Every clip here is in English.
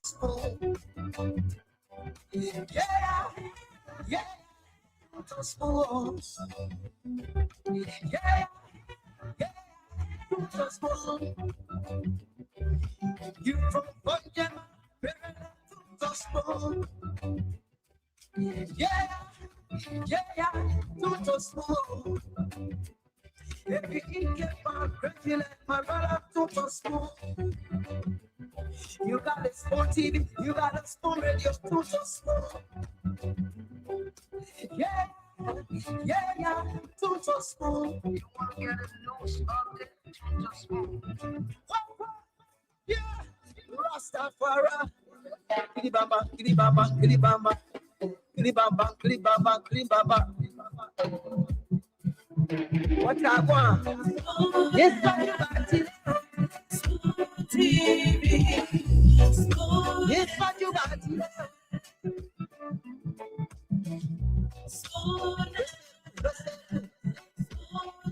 spoon. Yeah, yeah, to spoon. Yeah, yeah, to spoon. You from Bunjama, to spoon. Yeah, yeah, to spoon. If you eat get my regular, my brother, to spoon. You got a spoon TV, you got a spoon radio, to spoon. Yeah, yeah, to spoon. You want to get a loose of it, to spoon. Yeah, Rastafari. Kili bamba, kili bamba, kili bamba, kili bamba, kili bamba, kili bamba. What I want? Yes, I TV. Yes, what you got?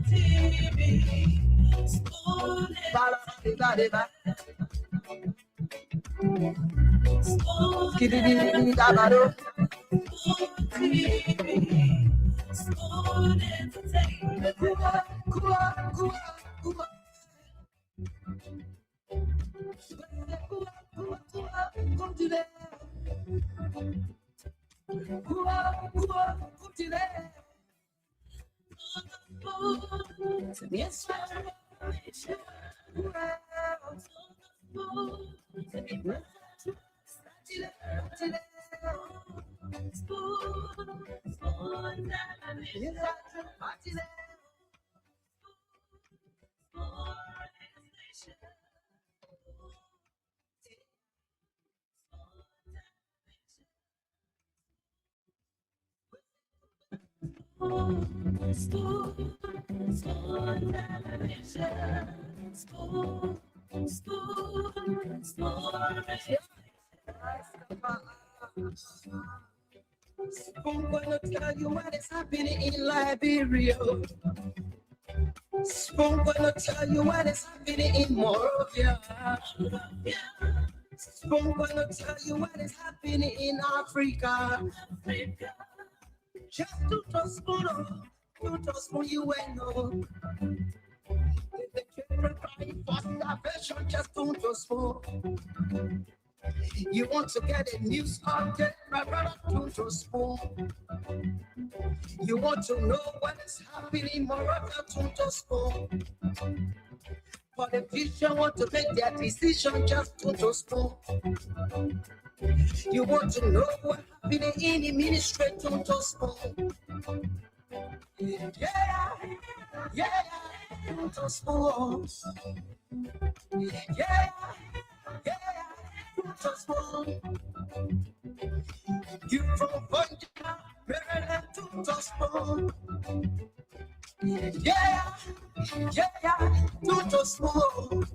TV. Yes, I'm gonna tell you what is happening in Liberia. I'm gonna tell you what is happening in Morovia. I'm gonna tell you what is happening in Africa. Just to spoon you and know. The children crying for salvation, just to spoon. You want to get a news update, my brother, to spoon. You want to know what is happening in Morocco, to spoon. Politicians want to make their decision, just to spoon. You want to know what happening in the ministry, to spoon. Yeah, to spoon. Yeah, to spoon. You from Bunjama, Maryland, to spoon. Yeah, to spoon.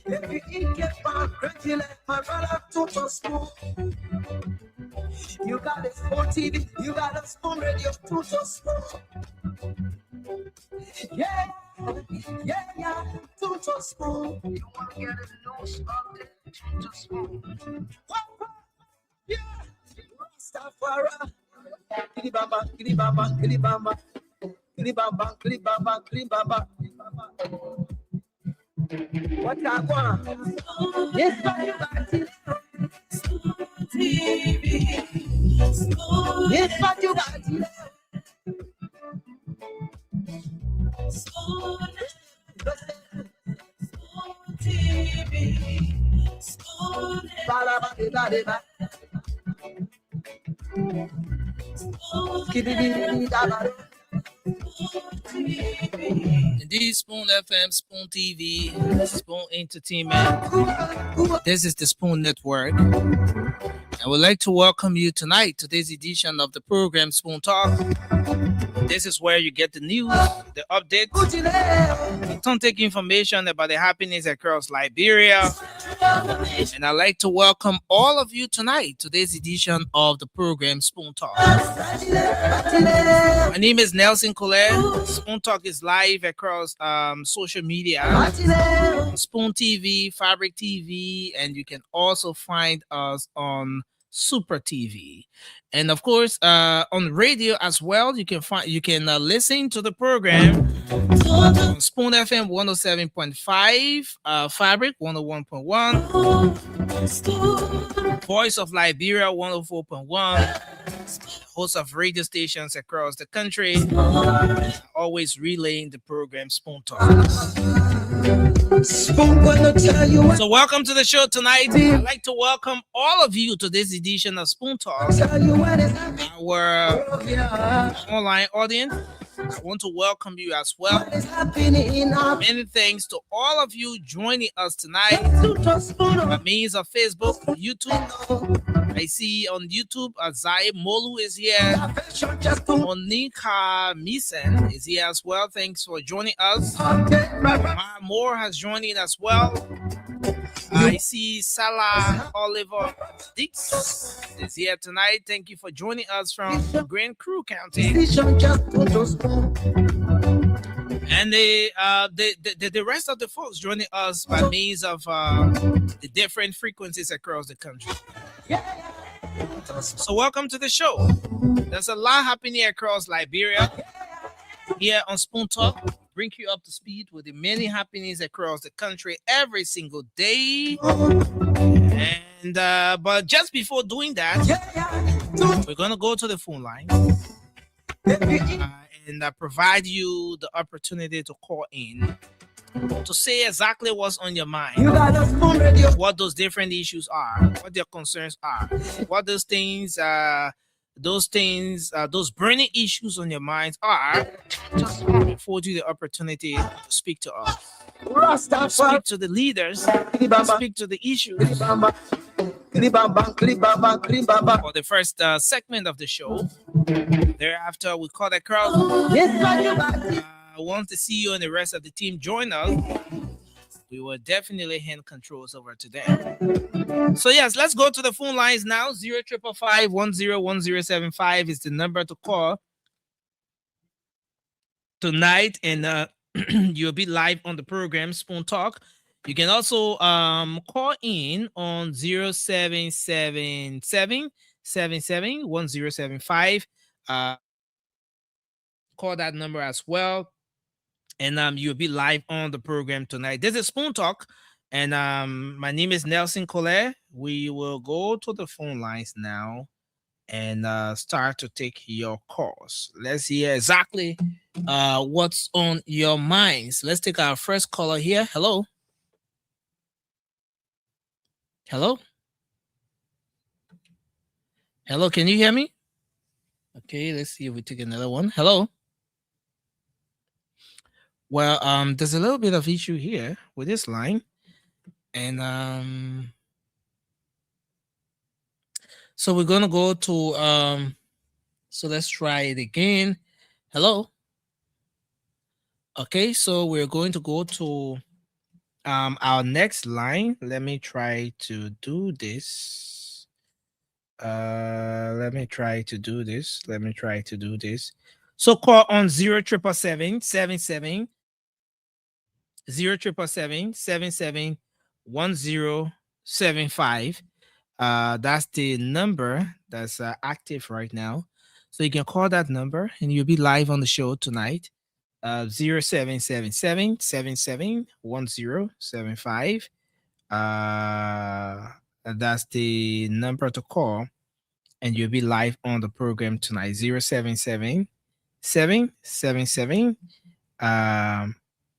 If you eat get my regular, my brother, to spoon. You got a spoon TV, you got a spoon radio, to spoon. Yeah, to spoon. You want to get a loose of it, to spoon. Yeah, Rastafari. Kili bamba, kili bamba, kili bamba, kili bamba, kili bamba, kili bamba. What I want? Yes, you got it. TV. Yes, what you got it. TV. Indeed, Spoon FM, Spoon TV, Spoon Entertainment. This is the Spoon Network. I would like to welcome you tonight to this edition of the program Spoon Talk. This is where you get the news, the updates, authentic information about the happenings across Liberia. And I'd like to welcome all of you tonight to this edition of the program Spoon Talk. My name is Nelson Colette, Spoon Talk is live across social media, Spoon TV, Fabric TV, and you can also find us on Super TV, and of course on radio as well. You can listen to the program on Spoon FM 107.5, Fabric 101.1, Voice of Liberia 104.1, hosts of radio stations across the country, always relaying the program Spoon Talk. So welcome to the show tonight. I'd like to welcome all of you to this edition of Spoon Talk, our online audience. I want to welcome you as well. Many thanks to all of you joining us tonight by means of Facebook, YouTube. I see on YouTube, Zai Molu is here. Monica Misen is here as well. Thanks for joining us. Moore has joined in as well. I see Salah Oliver Dix is here tonight. Thank you for joining us from Grand Crew County. And the rest of the folks joining us by means of the different frequencies across the country. So welcome to the show. There's a lot happening across Liberia here on Spoon Talk. Bring you up to speed with the many happenings across the country every single day. And but just before doing that, we're gonna go to the phone line and provide you the opportunity to call in to say exactly what's on your mind, what those different issues are, what their concerns are, what those things those burning issues on your minds are. Just afford you the opportunity to speak to us, to speak to the leaders, to speak to the issues. For the first segment of the show, thereafter we cut across. I want to see you and the rest of the team join us. We will definitely hand controls over to them. So yes, let's go to the phone lines now. 0555-101075 is the number to call tonight, and you'll be live on the program Spoon Talk. You can also call in on 0777-77-1075. Call that number as well, and you'll be live on the program tonight. This is Spoon Talk, and my name is Nelson Collet. We will go to the phone lines now and start to take your calls. Let's hear exactly what's on your minds. Let's take our first caller here. Hello. Hello. Hello, can you hear me? Okay, let's see if we take another one. Hello. Well, there's a little bit of issue here with this line, and so we're gonna go to so let's try it again. Hello. Okay, so we're going to go to our next line. Let me try to do this. Let me try to do this. So call on 0777 1075. That's the number that's active right now. So you can call that number and you'll be live on the show tonight. 0777 1075. That's the number to call, and you'll be live on the program tonight. 0777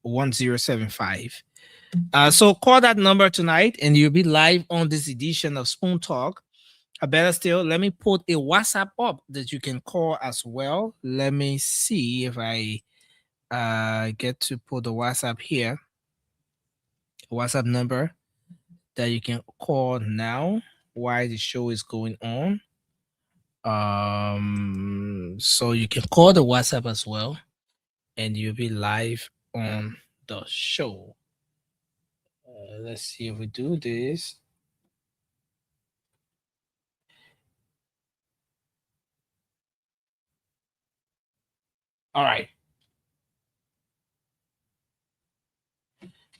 1075. So call that number tonight and you'll be live on this edition of Spoon Talk. Better still, let me put a WhatsApp up that you can call as well. Let me see if I get to put the WhatsApp here. WhatsApp number that you can call now while the show is going on. So you can call the WhatsApp as well, and you'll be live on the show. Let's see if we do this. All right.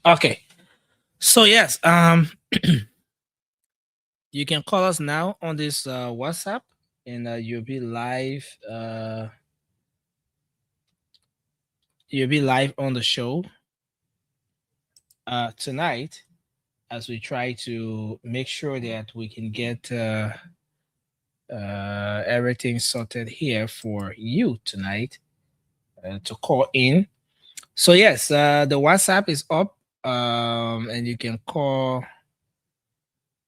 Okay. So yes, you can call us now on this WhatsApp, and you'll be live. You'll be live on the show tonight, as we try to make sure that we can get everything sorted here for you tonight to call in. So yes, the WhatsApp is up, and you can call.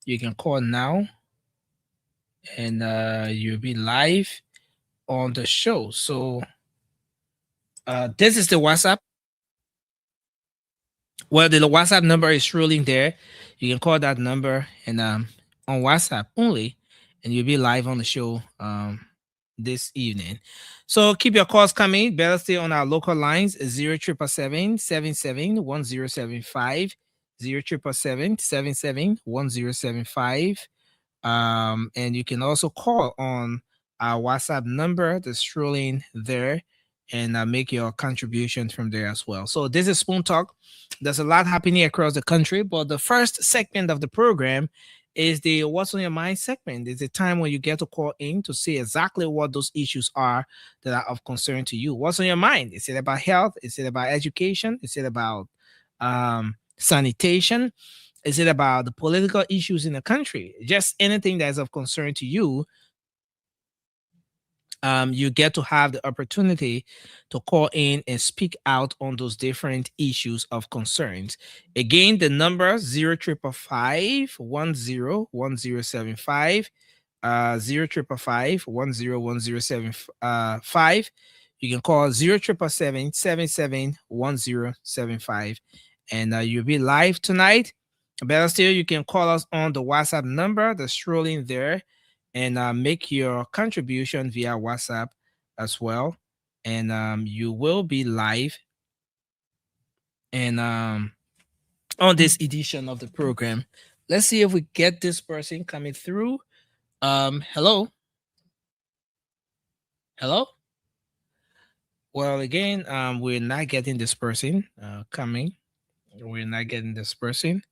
You can call now, and you'll be live on the show. So this is the WhatsApp. Well, the WhatsApp number is rolling there. You can call that number and on WhatsApp only, and you'll be live on the show this evening. So keep your calls coming. Better stay on our local lines 0777 771075, 0777 771075. And you can also call on our WhatsApp number that's rolling there, and make your contribution from there as well. So this is Spoon Talk. There's a lot happening across the country, but the first segment of the program is the What's on Your Mind segment. It's a time when you get to call in to see exactly what those issues are that are of concern to you. What's on your mind? Is it about health? Is it about education? Is it about sanitation? Is it about the political issues in the country? Just anything that is of concern to you. You get to have the opportunity to call in and speak out on those different issues of concerns. Again, the number 0555 101075, 0555 101075. You can call 0777 771075, and you'll be live tonight. Better still, you can call us on the WhatsApp number that's scrolling there, and make your contribution via WhatsApp as well. And you will be live and on this edition of the program. Let's see if we get this person coming through. Hello. Hello. Well, again, we're not getting this person coming. We're not getting this person.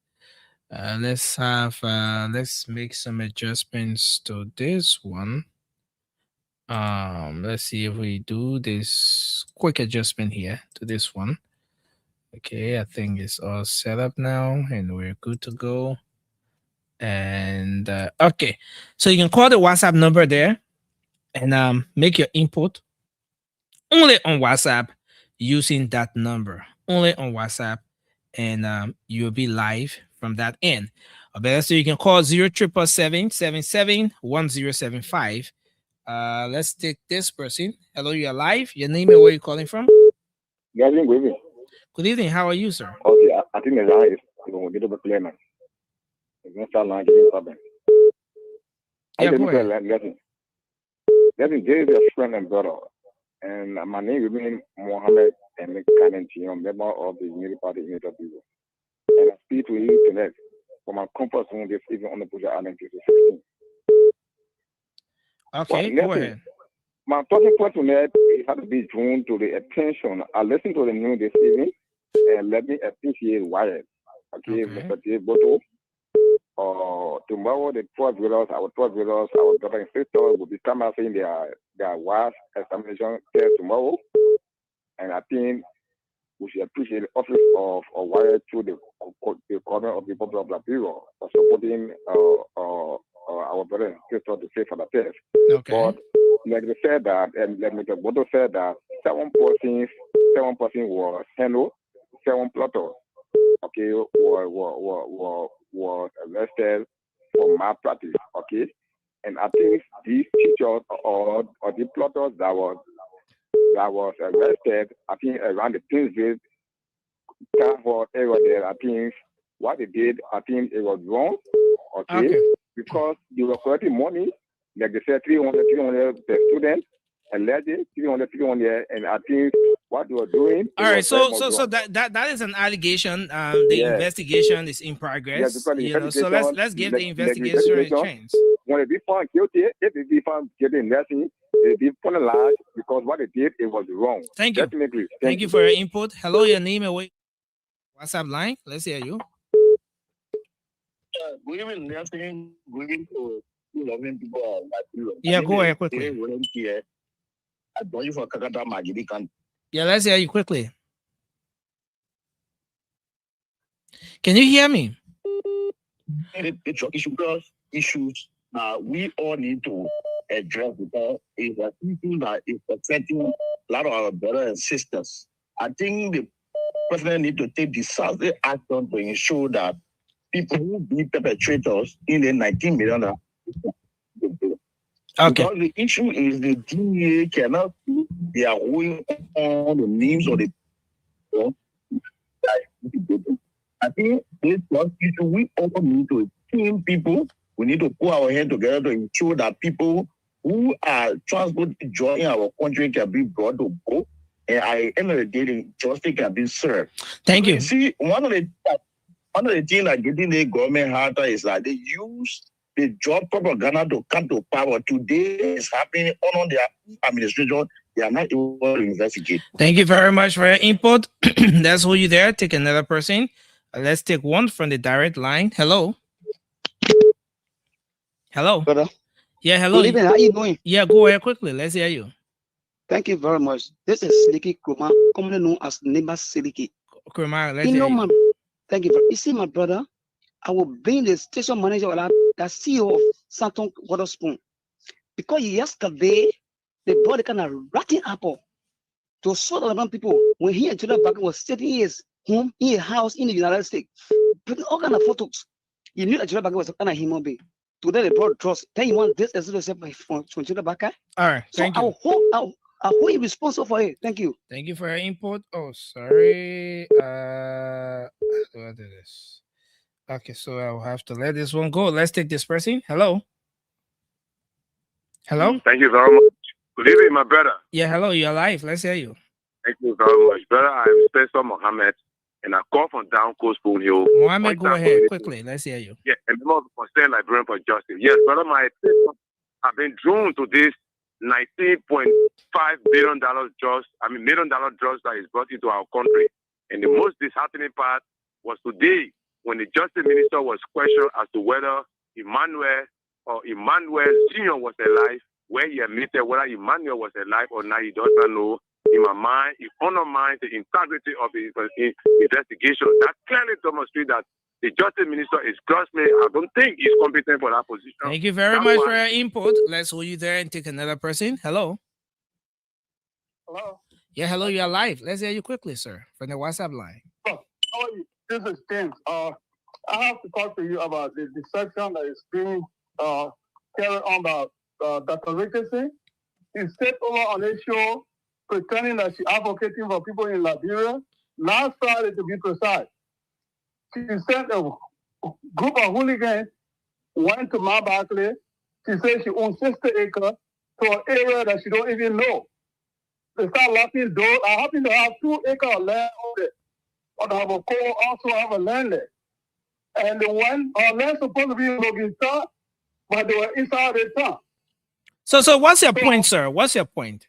Let's make some adjustments to this one. Let's see if we do this quick adjustment here to this one. Okay, I think it's all set up now and we're good to go. And okay, so you can call the WhatsApp number there and make your input only on WhatsApp using that number, only on WhatsApp, and you'll be live from that end. Better so you can call 0777 771075. Let's take this person. Hello, you're live. Your name and where you're calling from? Good evening. Good evening. How are you, sir? Okay, I think the line is get over clear, man. It's not start line getting problem. Yeah, go ahead. Getting Jerry is a friend and brother, and my name remains Mohammed and Kanenti, member of the Unity Party in people. And I speak to you tonight for my comfort zone this evening on the Buja Island 16. Okay, go ahead. My talking point tonight has to be drawn to the attention. I listened to the news this evening, and let me appreciate why. Okay, Mr. J. Boto. Tomorrow, the 12 girls, our brother and sister will be coming saying their WAS examination test tomorrow. And I think we should appreciate the office of wire to the corner of the Popular Black Bureau for supporting our brother and sister to say for the test. Okay. But like they said that, and like Mr. Boto said that 7 persons was handled, 7 plotters, okay, was arrested for malpractice, okay? And I think these teachers or the plotters that was arrested, I think around the Pinsville Stanford area there, I think what they did, I think it was wrong, okay? Because they were collecting money, like they said, 300 per student, alleged 300, and I think what they were doing. All right, so that is an allegation. The investigation is in progress. So let's give the investigation a chance. When they be found guilty, if they be found guilty in nursing, they be penalized because what they did it was wrong. Thank you. Definitely. Thank you for your input. Hello, your name and wait. WhatsApp line. Let's hear you. Good evening, Nelson. Good evening to loving people like you. Yeah, go ahead quickly. I join you for Kakata Majidi Kan. Yeah, let's hear you quickly. Can you hear me? It's issues we all need to address because it's a something that is affecting a lot of our brothers and sisters. I think the president need to take decisive action to ensure that people who be perpetrators in the 19 million. Okay. Because the issue is the DA cannot see they are going on the names of the people. I think this one issue we all need to team people. We need to put our head together to ensure that people who are transported to join our country can be brought to book. And at the end of the day, the justice can be served. Thank you. See, one of the things that getting the government harder is that they use the job propaganda to come to power. Today is happening on their administration. They are not able to investigate. Thank you very much for your input. Let's hold you there. Take another person. Let's take one from the direct line. Hello. Hello. Brother. Yeah, hello. Good evening. How you doing? Yeah, go ahead quickly. Let's hear you. Thank you very much. This is Siliki Kruma, commonly known as Neighbor Siliki. Kruma, let's You hear know, you. thank you. You see, my brother, I will bring the station manager, the CEO of Santon Waterspoon, because yesterday they brought the kind of rotten apple to sort of people when he and Judah Bagan was sitting in his home, in a house in the United States, putting all kind of photos. You knew that Judah Bagan was a kind of human being. Today they brought trust. Then you want this as from Judah Bagan. All right, So thank you. I hold you responsible for it. Thank you. Thank you for your input. Oh, sorry. How do I do this? Okay, so I'll have to let this one go. Let's take this person. Hello. Hello. Thank you very much. Good evening, my brother. Yeah, hello. You're live. Let's hear you. Thank you very much, brother. I'm Spencer Mohammed, and I call from Down Coast Spoon Hill. Mohammed, go ahead quickly. Let's hear you. Yeah, and member of the Concerned Librarian for Justice. Yes, brother, my I've been drawn to this $19.5 billion million drugs that is brought into our country. And the most disheartening part was today when the Justice Minister was questioned as to whether Emmanuel Sr. was alive, where he admitted whether Emmanuel was alive or not, he does not know. In my mind, it undermines the integrity of the investigation. That clearly demonstrates that the Justice Minister is grossly, I don't think he's competent for that position. Thank you very much for your input. Let's hold you there and take another person. Hello. Hello. Yeah, hello. You're live. Let's hear you quickly, sir, from the WhatsApp line. How are you? This is James. I have to talk to you about the deception that is being carried on by Dr. Richardson. She stayed over on a show pretending that she's advocating for people in Liberia. Last Friday, to be precise, she sent a group of hooligans, went to Mount Barkley. She said she owns 60 acres to an area that she don't even know. They start locking doors. I happen to have 2 acres of land on there. But I have a coal, also have a land there. And the one, our land supposed to be in Logan Town, but they were inside the town. So what's your point, sir? What's your point?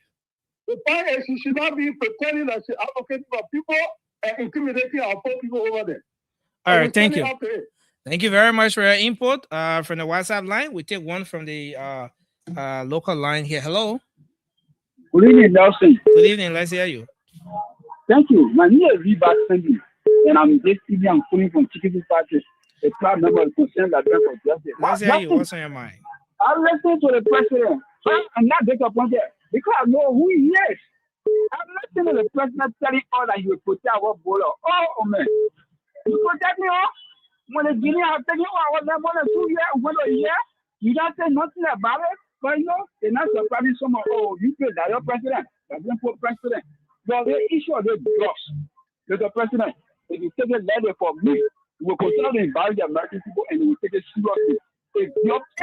The point is she should not be pretending that she's advocating for people and intimidating our poor people over there. All right, thank you. Thank you very much for your input from the WhatsApp line. We take one from the local line here. Hello. Good evening, Nelson. Good evening. Let's hear you. Thank you. My name is Reba Sandy, and I'm this evening. I'm calling from Chicken Party, a proud member of the Concerned Librarian for Justice. Let's hear you. What's on your mind? I listen to the president. I'm not disappointed because I know who he is. I'm listening to the president telling all that he will protect our border. Oh, man. You protect me all? When the Guinea have taken over more than 2 years, 1 year, you don't say nothing about it. But you know, they're not surprising someone. Oh, you feel that your president, the president. But the issue of the drugs, Mr. President, if you take a letter from me, we will continue to embarrass the American people and we will take it seriously. If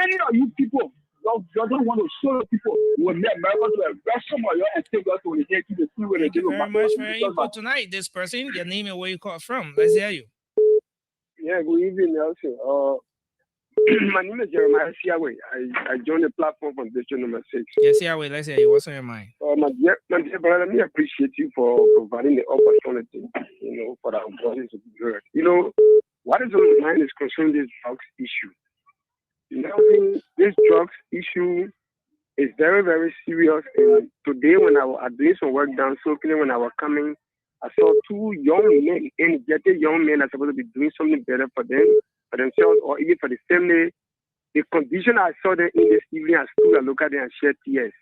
any of you people don't want to show the people, we will let America to arrest some of you and take us to the head to the sea where they do. Thank you very much for your input tonight. This person, your name and where you call from. Let's hear you. Yeah, good evening, Nelson. My name is Jeremiah Siawe. I joined the platform from district number 6. Yes, Yahweh, let's hear you. What's on your mind? My dear brother, let me appreciate you for providing the opportunity, for our voices to be heard. What is on my mind is concerning this drugs issue. This drugs issue is very, very serious. And today, when I was doing some work down Soaking, when I was coming, I saw 2 young men, energetic young men, are supposed to be doing something better for themselves, or even for the family. The condition I saw them in this evening, I stood and looked at them and shed tears.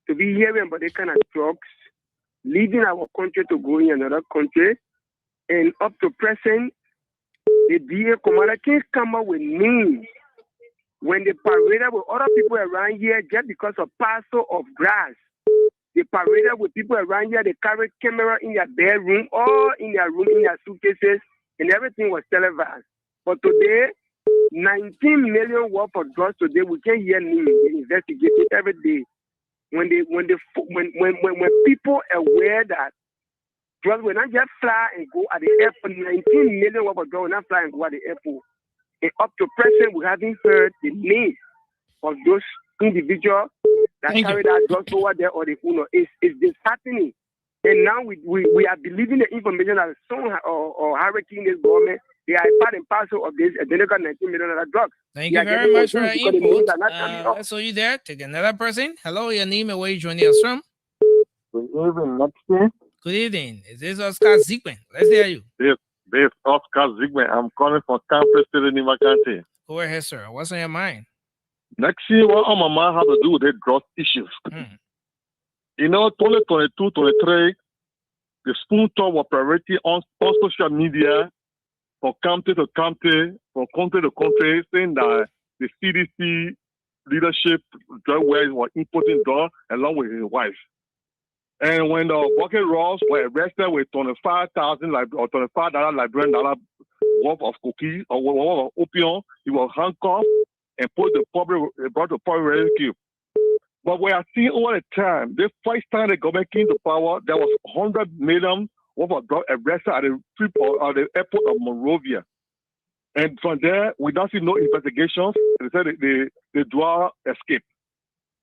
To be hearing about the kind of drugs, leaving our country to go in another country, and up to present, the DA commander can't come up with names. When they paraded with other people around here just because of parcel of grass, they paraded with people around here, they carried camera in their bedroom or in their room, in their suitcases, and everything was televised. But today, 19 million worth of drugs today, we can't hear names. They investigate it every day. When people are aware that drugs will not just fly and go at the airport, 19 million worth of drugs will not fly and go at the airport. And up to present, we haven't heard the names of those individuals that carry that drugs over there or the owner. It's disheartening. And now we are believing the information that some or hurricane this government, they are part and parcel of this identical $19 million drugs. Thank you very much for your input. So you there? Take another person. Hello, your name and where you joining us from? Good evening, Maxine. Good evening. Is this Oscar Zigben? Let's hear you. This is Oscar Zigben. I'm calling from Campus City, Nima County. Go ahead, sir. What's on your mind? Next year, what on my mind have to do with the drug issues. 2022, 23, the spoon talk was priority on social media from county to county, from country to country, saying that the CDC leadership drug wares were importing drugs along with his wife. And when the bucket rolls were arrested with $25,000 or $25 Liberian dollar worth of cookies or worth of opium, he was handcuffed and brought to public rescue. But we are seeing over the time, the first time the government came to power, there was 100 million worth of drugs arrested at the airport of Monrovia. And from there, we don't see no investigations. They said the drug escaped.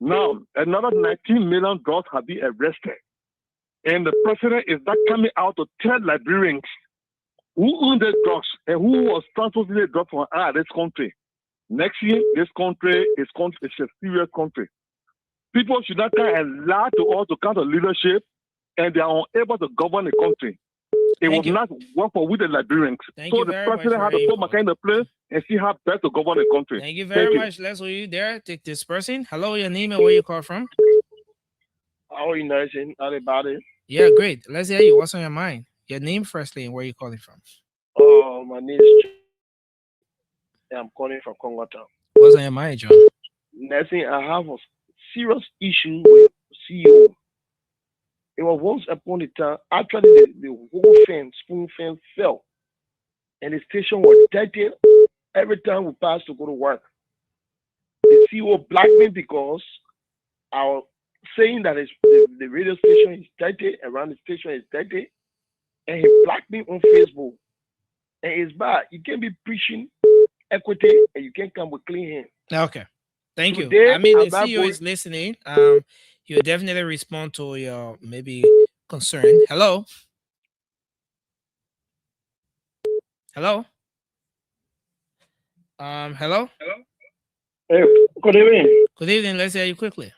Now, another 19 million drugs have been arrested. And the president is not coming out to tell Liberians who owned the drugs and who was transporting the drugs from out of this country. Next year, this country is a serious country. People should not come and lie to us to come to leadership, and they are unable to govern the country. It will not work for with the Liberians. So the president has to put my kind of place and see how best to govern the country. Thank you very much. Let's hear you there. Take this person. Hello, your name and where you call from? How are you, Nelson? Everybody? Yeah, great. Let's hear you. What's on your mind? Your name firstly and where you calling from? My name is John. I'm calling from Congo Town. What's on your mind, John? Nelson, I have a serious issue with CEO. It was once upon a time, actually the whole spoon fence fell. And the station was dirty every time we passed to go to work. The CEO blacked me because I was saying that the radio station is dirty, around the station is dirty, and he blacked me on Facebook. And it's bad. You can't be preaching equity and you can't come with clean hands. Okay. Thank you. Today, I mean, the CEO is listening. You'll definitely respond to your maybe concern. Hello. Hello. Hello. Hey, good evening. Good evening. Let's hear you quickly.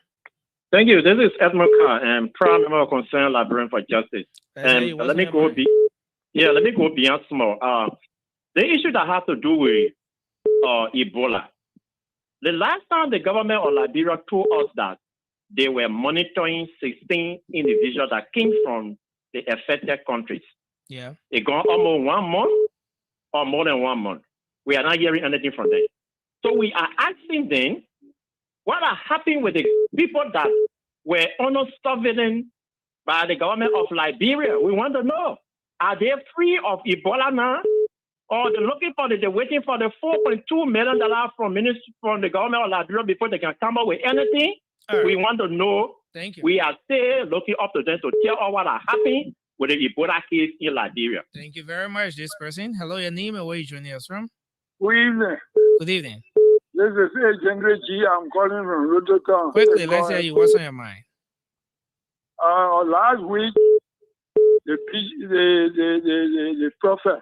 Thank you. This is Edmund Carr, and proud member of Concerned Librarian for Justice. And let me go beyond small. The issue that has to do with Ebola. The last time the government of Liberia told us that they were monitoring 16 individuals that came from the affected countries. Yeah. It gone almost 1 month or more than 1 month. We are not hearing anything from them. So we are asking them, what are happening with the people that were under surveillance by the government of Liberia? We want to know, are they free of Ebola now? Or they're waiting for the $4.2 million from the government of Liberia before they can come up with anything? Right. We want to know. Thank you. We are still looking up to them to tell us what are happening with the Ebola case in Liberia. Thank you very much, this person. Hello, your name and where you joining us from? Good evening. Good evening. This is Agent G. I'm calling from Rototown. Quickly, let's hear you. What's on your mind? Last week, the prophet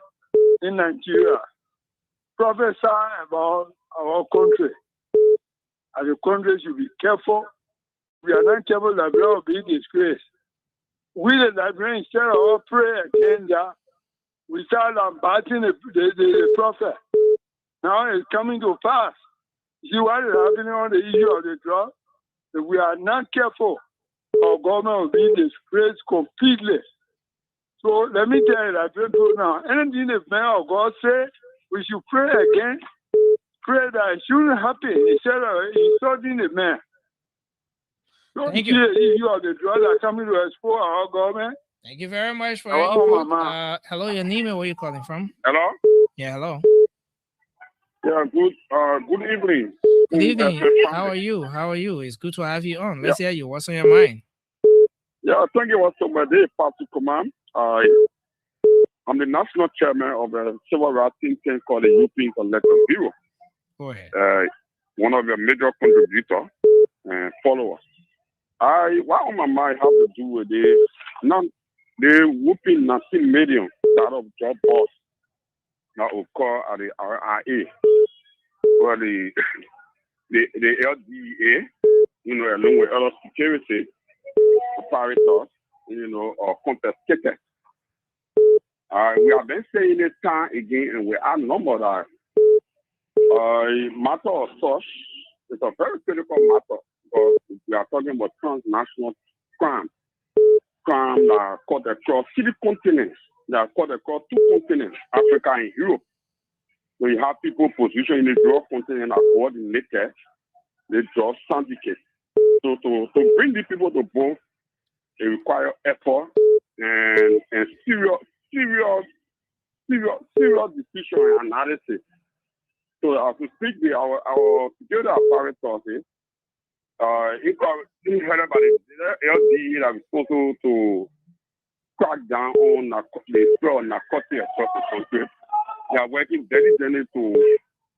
in Nigeria prophesied about our country. And the country should be careful. We are not careful that we will be disgraced. We, the Liberians, instead of pray against that, we start battling the prophet. Now it's coming to pass. See what is happening on the issue of the drug? If we are not careful, our government will be disgraced completely. So let me tell you that people now, anything the man of God say, we should pray again. Pray that it shouldn't happen instead of insulting the man. Don't Thank see you. the issue of the drugs that are coming to expose our government. Thank you very much for your input. Hello, your name, where are you calling from? Hello? Yeah, hello. Yeah, good evening. Good evening. How are you? How are you? It's good to have you on. Let's hear you. What's on your mind? Yeah, thank you so much. Pastor Command. I'm the national chairman of a civil rights think tank called the European Collective Bureau. Go ahead. One of your major contributors and followers. What on my mind have to do with the whooping 19 million of job loss that occur at the RIA, where the LDA, along with other security operators, are confiscated. We have been saying it time again, and we are numbered that matter of such. It's a very critical matter because we are talking about transnational crime that cut across 3 continents, that cut across 2 continents, Africa and Europe. So you have people positioned in the drug continent are coordinated, the drug syndicate. So to bring the people to both, it requires effort and serious decision and analysis. So as we speak, our security apparatus headed by the LDE that is supposed to crack down on the spread of narcotics across the country. They are working diligently to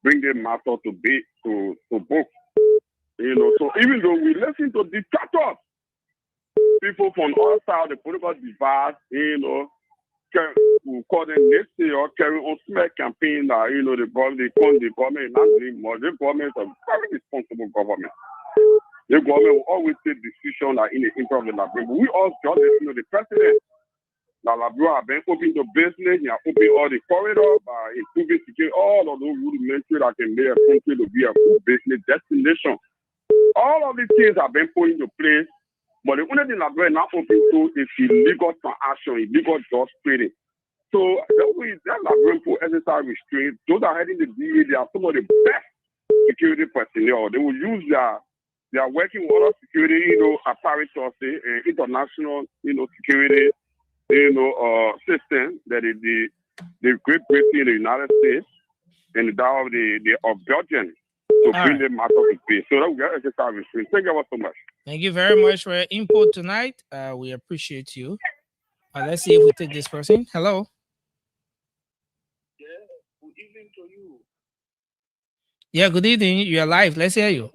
bring the matter to book. So even though we listen to detractors, people from all sides of the political divide, we call them naysayers or carry on smear campaign that the government is not doing more. The government is a very responsible government. The government will always take decisions that in the interest of the Liberian. But we all just listen to the president. The Liberian have been open to business, they have opened all the corridors by improving security, all of those rudimentary that can make a country to be a good business destination. All of these things have been put into place. But the only thing that we're not open to is illegal transaction, illegal drug trading. So that way, that Liberian people exercise restraint. Those that are heading the DA, they are some of the best security personnel. They will use they are working with other security, apparatus, international, security, system that is the Great Britain, the United States, and the of Belgium to bring them out of the peace. So that we are exercise restraint. Thank you so much. Thank you very much for your input tonight. We appreciate you. Let's see if we take this person. Hello. Yeah, good evening to you. Yeah, good evening. You're live. Let's hear you.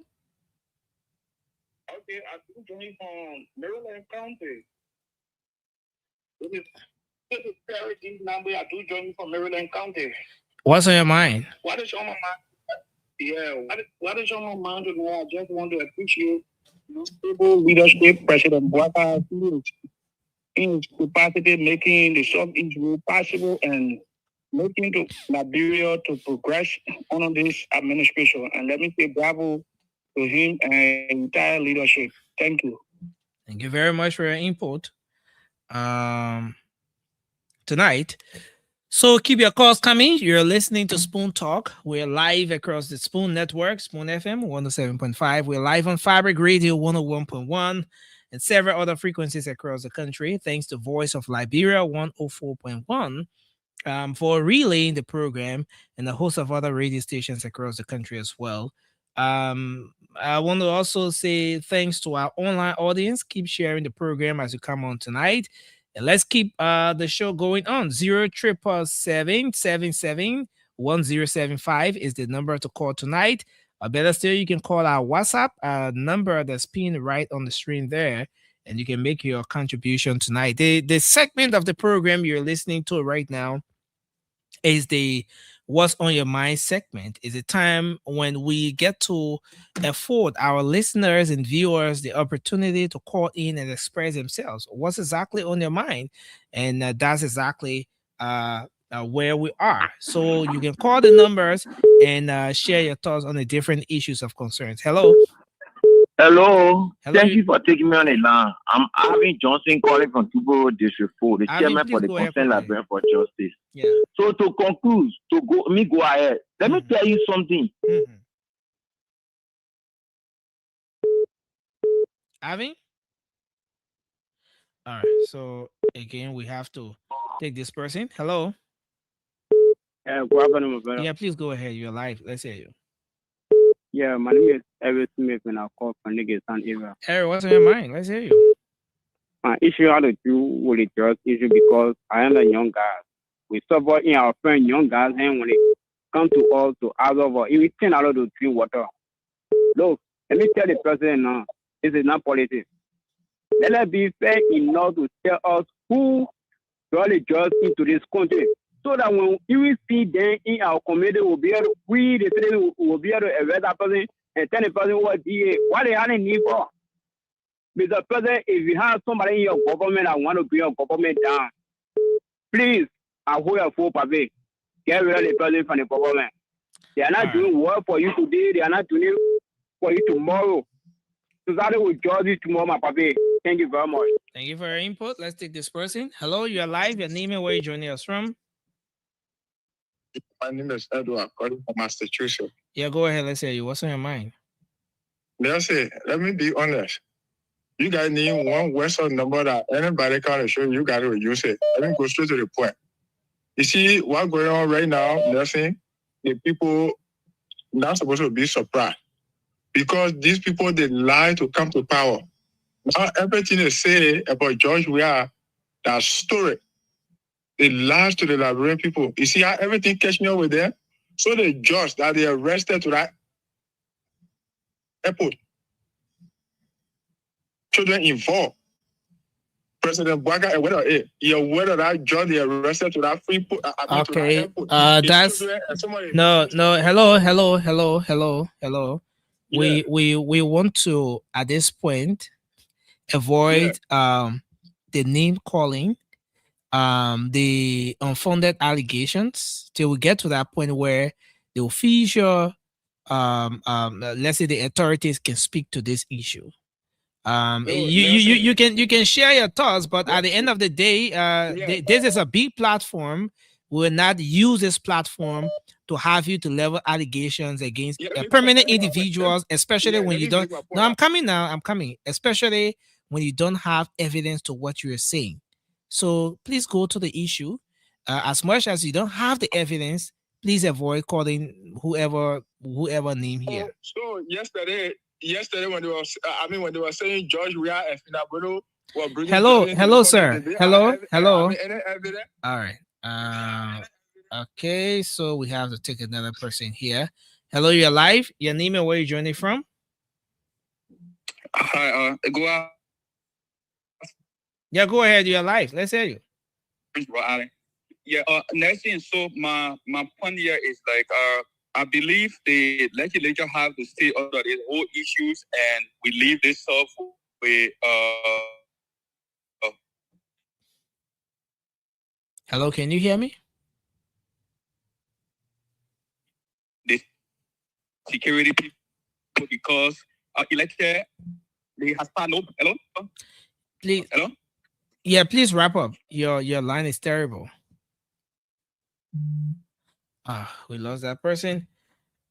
Okay, I'm joining from Maryland County. This is Terry Dean Nambe. I do join from Maryland County. What's on your mind? What is on my mind? Yeah, what is on my mind tonight? I just want to appreciate stable leadership, President Boubacar in his capacity, making the Southeast Road possible and making to Liberia to progress under this administration. And let me say bravo to him and entire leadership. Thank you. Thank you very much for your input tonight. So keep your calls coming. You're listening to Spoon Talk. We're live across the Spoon Network, Spoon FM 107.5. We're live on Fabric Radio 101.1 and several other frequencies across the country. Thanks to Voice of Liberia 104.1 for relaying the program and a host of other radio stations across the country as well. I want to also say thanks to our online audience. Keep sharing the program as you come on tonight. And let's keep the show going on. 077771075 is the number to call tonight. Or better still, you can call our WhatsApp number that's pinned right on the screen there, and you can make your contribution tonight. The segment of the program you're listening to right now is the What's on Your Mind segment. Is a time when we get to afford our listeners and viewers the opportunity to call in and express themselves. What's exactly on their mind? And that's exactly where we are. So you can call the numbers and share your thoughts on the different issues of concerns. Hello. Hello. Hello. Thank you for taking me on the line. I'm Arvin Johnson calling from Tubo District 4, the Arvin, chairman for please the go ahead, Concerned Papa. Librarian for Justice. Yeah. So to conclude, go ahead. Let me tell you something. Arvin? All right. So again, we have to take this person. Hello. Good afternoon, my brother. Yeah, please go ahead. You're live. Let's hear you. Yeah, my name is Eric Smith, and I call from Niggas and Eva. Eric, what's on your mind? Let's hear you. My issue had to do with the drug issue because I am a young guy. We suffer in our friend young guys, and when it comes to us to other, if we turn out to drink water. Look, let me tell the president now, this is not politics. Let us be fair enough to tell us who brought the drugs into this country, so that when we see them in our community, we'll be able, we the citizens will be able to arrest that person and tell the person what DA, what they have a need for. Mr. President, if you have somebody in your government that want to bring your government down, please, I hold your full paper. Get rid of the president from the government. They are not doing work for you today. They are not doing it for you tomorrow. Society will judge you tomorrow, my papi. Thank you very much. Thank you for your input. Let's take this person. Hello, you're live. Your name and where you joining us from? My name is Edward, calling from Massachusetts. Yeah, go ahead. Let's hear you. What's on your mind? Let's say, let me be honest. You guys need one WhatsApp number that anybody can show you got to use it. Let me go straight to the point. You see what's going on right now, nursing, the people not supposed to be surprised. Because these people, they lie to come to power. Now everything they say about George Weah, that story. They lied to the Liberian people. You see how everything catch me over there? So the judge that they arrested to that airport. Children involved. President Bwaga and whether that judge they arrested to that free put. Okay. That's no. Hello. Yeah. We want to at this point avoid the name calling, the unfounded allegations till we get to that point where the official let's say the authorities can speak to this issue. You can share your thoughts, but at the end of the day, this is a big platform. We will not use this platform to have you to level allegations against permanent individuals, especially when you don't. No, I'm coming now. I'm coming, especially when you don't have evidence to what you're saying. So please go to the issue. As much as you don't have the evidence, please avoid calling whoever name here. So yesterday when they were, when they were saying George Weah and Finabolo were bringing. Hello, sir. Hello. Any evidence? All right. Okay, so we have to take another person here. Hello, you're live. Your name and where you joining from? Hi, go. Yeah, go ahead. You're live. Let's hear you. Yeah, Nelson. So my point here is like I believe the legislature have to stay under these whole issues, and we leave this off with Hello, can you hear me? the security people because elected they have no hello. Please. Hello. Yeah, please wrap up. Your line is terrible. We lost that person.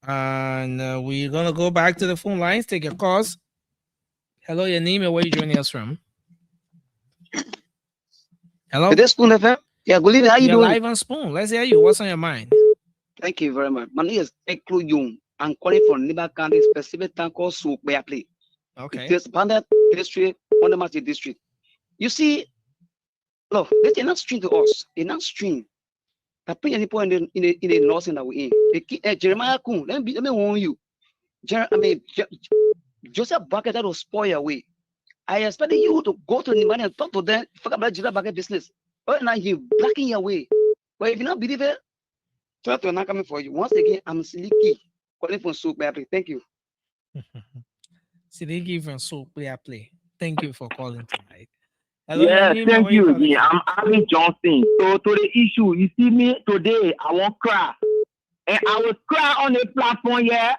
And we're gonna go back to the phone lines, take your calls. Hello, your name and where you joining us from? Hello? Is this Spoon FM? Yeah, good evening. How you You're doing? live on Spoon. Let's hear you. What's on your mind? Thank you very much. My name is Eklu Young. I'm calling from Niba County, specific town called Soukbeaple. Okay. It is Bandit District, Wondermachi District. You see, look, they are not stream to us. They're not stream. I put any point in the nursing that we're in. Jeremiah Kun, let me warn you. Joseph Bucket that will spoil your way. I expected you to go to the money and talk to them, forget about Joseph Bucket business. But now you blocking your way. But if you not believe it, try to not coming for you. Once again, I'm Siliki, calling from Soup Baby. Thank you. Siddiqui from Soul Play. Thank you for calling tonight. Hello, your Yes, name and thank where you you. calling Yeah, from? I'm Abby Johnson. So to the issue, you see me today, I won't cry. And I will cry on the platform here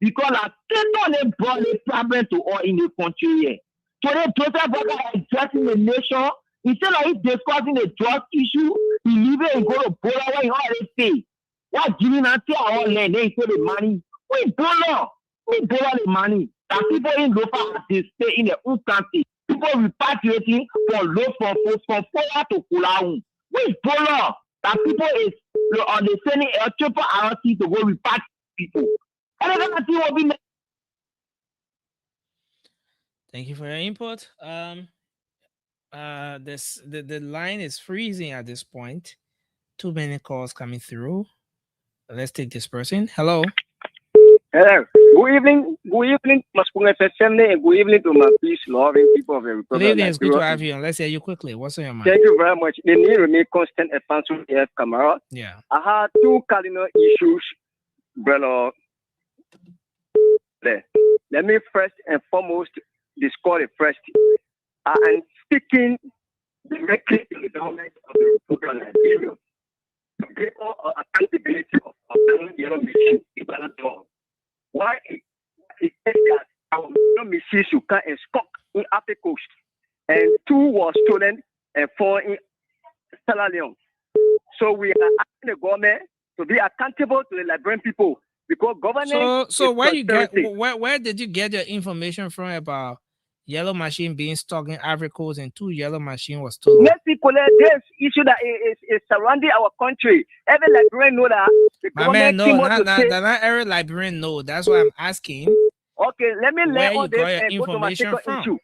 because I still don't brought the problem to all in the country here. Today, Joseph Boga is addressing the nation. Instead of he's discussing the drug issue, he leave it and go to Bola where he already stay. What giving and say our land, they say the money. We Bola the money. That people in Lofa they stay in their own country. People repatriating from Bola to Kulaun. We Bola. That people is on the sending a triple RC to go repatriate people. And I don't see what we. Thank you for your input. The line is freezing at this point. Too many calls coming through. Let's take this person. Hello. Hello. Good evening. Good evening, Maspunga Assembly, and good evening to my peace loving people of the Republic. Good evening. It's good to have you. And let's hear you quickly. What's on your mind? Thank you very much. The need remain constant expansion here, Camara. Yeah. I had two cardinal issues, brother. There. Let me first and foremost discuss the first. I am speaking directly to the government of the Republic of Nigeria. People accountability of the yellow machine is not done. Why it says that our yellow machines you can stock in Africa Coast, and 2 was stolen and 4 in Sierra Leone. So we are asking the government to be accountable to the Liberian people because government. So where did you get your information from about yellow machine being stuck in Ivory Coast and 2 yellow machine was stolen? Mexico, this issue that is surrounding our country. Every Liberian know that the My government man, no, not every Liberian know. That's why I'm asking. Okay, let me where lay on you this got your and go to my information second from. issue.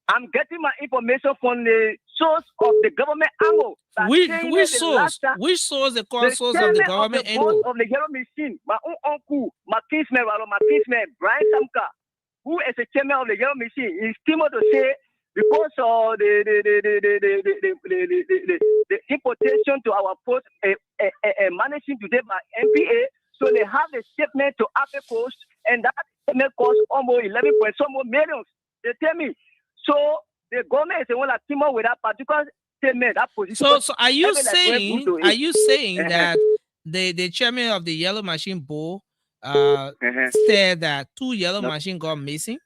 I'm getting my information from the source of the government angle. Which source? Which source? The core source of the government angle? Of the yellow machine. My own uncle, my kinsman, Brian Samka, who is the chairman of the yellow machine, is able to say because of the importation to our port managing today by NPA, so they have a shipment to Africa Coast, and that shipment costs almost 11 point some more millions. They tell me. So the government is the one that came up with that particular statement, that position. So are you saying that the chairman of the yellow machine board said that 2 yellow machine got missing?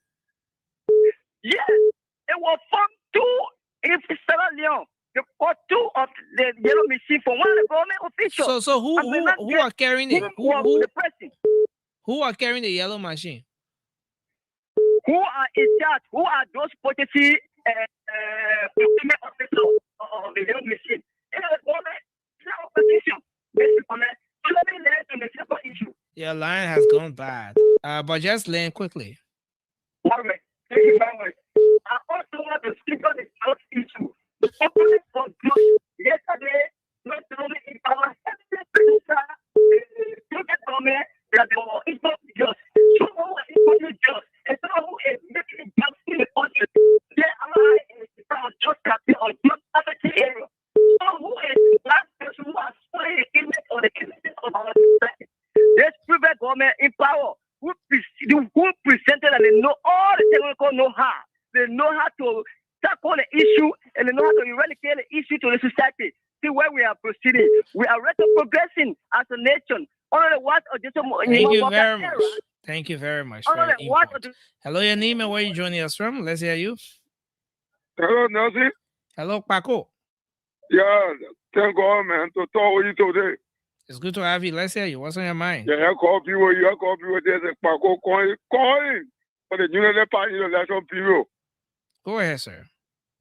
Yes, it was found 2 in Sierra Leone. They caught 2 of the yellow machine from one of the government officials. So who are carrying it? Who are carrying the yellow machine? Who are in charge? Who are those potency procurement officials of the yellow machine? Your line has gone bad. But just land quickly. All right. Thank you very much. I also want to speak on the health issue. The company was good yesterday, not only in our government, that they were equal just. Someone was equal just. And someone who is making jobs in the country. They are just captain or just captain area. Someone who is the last person who has spoiled the image or the image of our society. This previous government in power who presented and they know all the technical know-how. They know how to tackle the issue and they know how to eradicate the issue to the society. See where we are proceeding. We are ready progressing as a nation. Thank you very much. Thank you very much for your input. Hello, your name and where you joining us from? Let's hear you. Hello, Nelson. Hello, Paco. Yeah, thank God, man, to talk with you today. It's good to have you. Let's hear you. What's on your mind? Yeah, I call people. There's a Paco calling for the United Party election period. Go ahead, sir.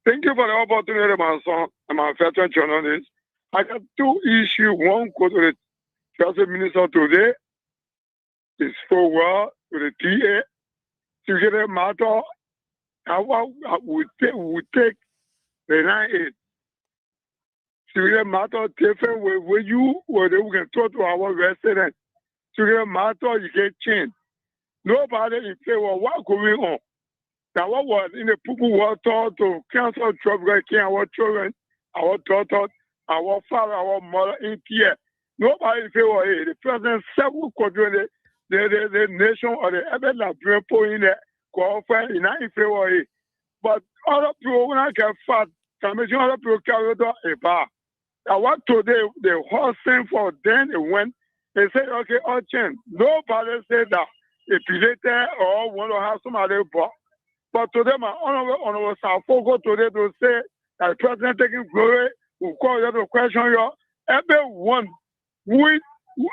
Thank you for the opportunity, my son, and my veteran journalist. I got 2 issues. One, go to the Justice Minister today. It's forward to the TA to get a matter. How we take the 9-8. To get a matter different way where we can talk to our residents. To get a matter, you get change. Nobody in favor of what going on. Now, what was in the people who were taught to cancel trouble, our children, our daughters, our father, our mother in here. Nobody in favor of it. The president several control the nation or the ever Liberian in there, qualified in favor of it. But other people, when I get fat, commission other people carry out a bar. Now, what today, the whole thing for them, they went, they said, okay, all change. Nobody said that if you later or want to have somebody bought. But today, my honorable Safogo today to say that the president taking glory will call you to question you. Everyone who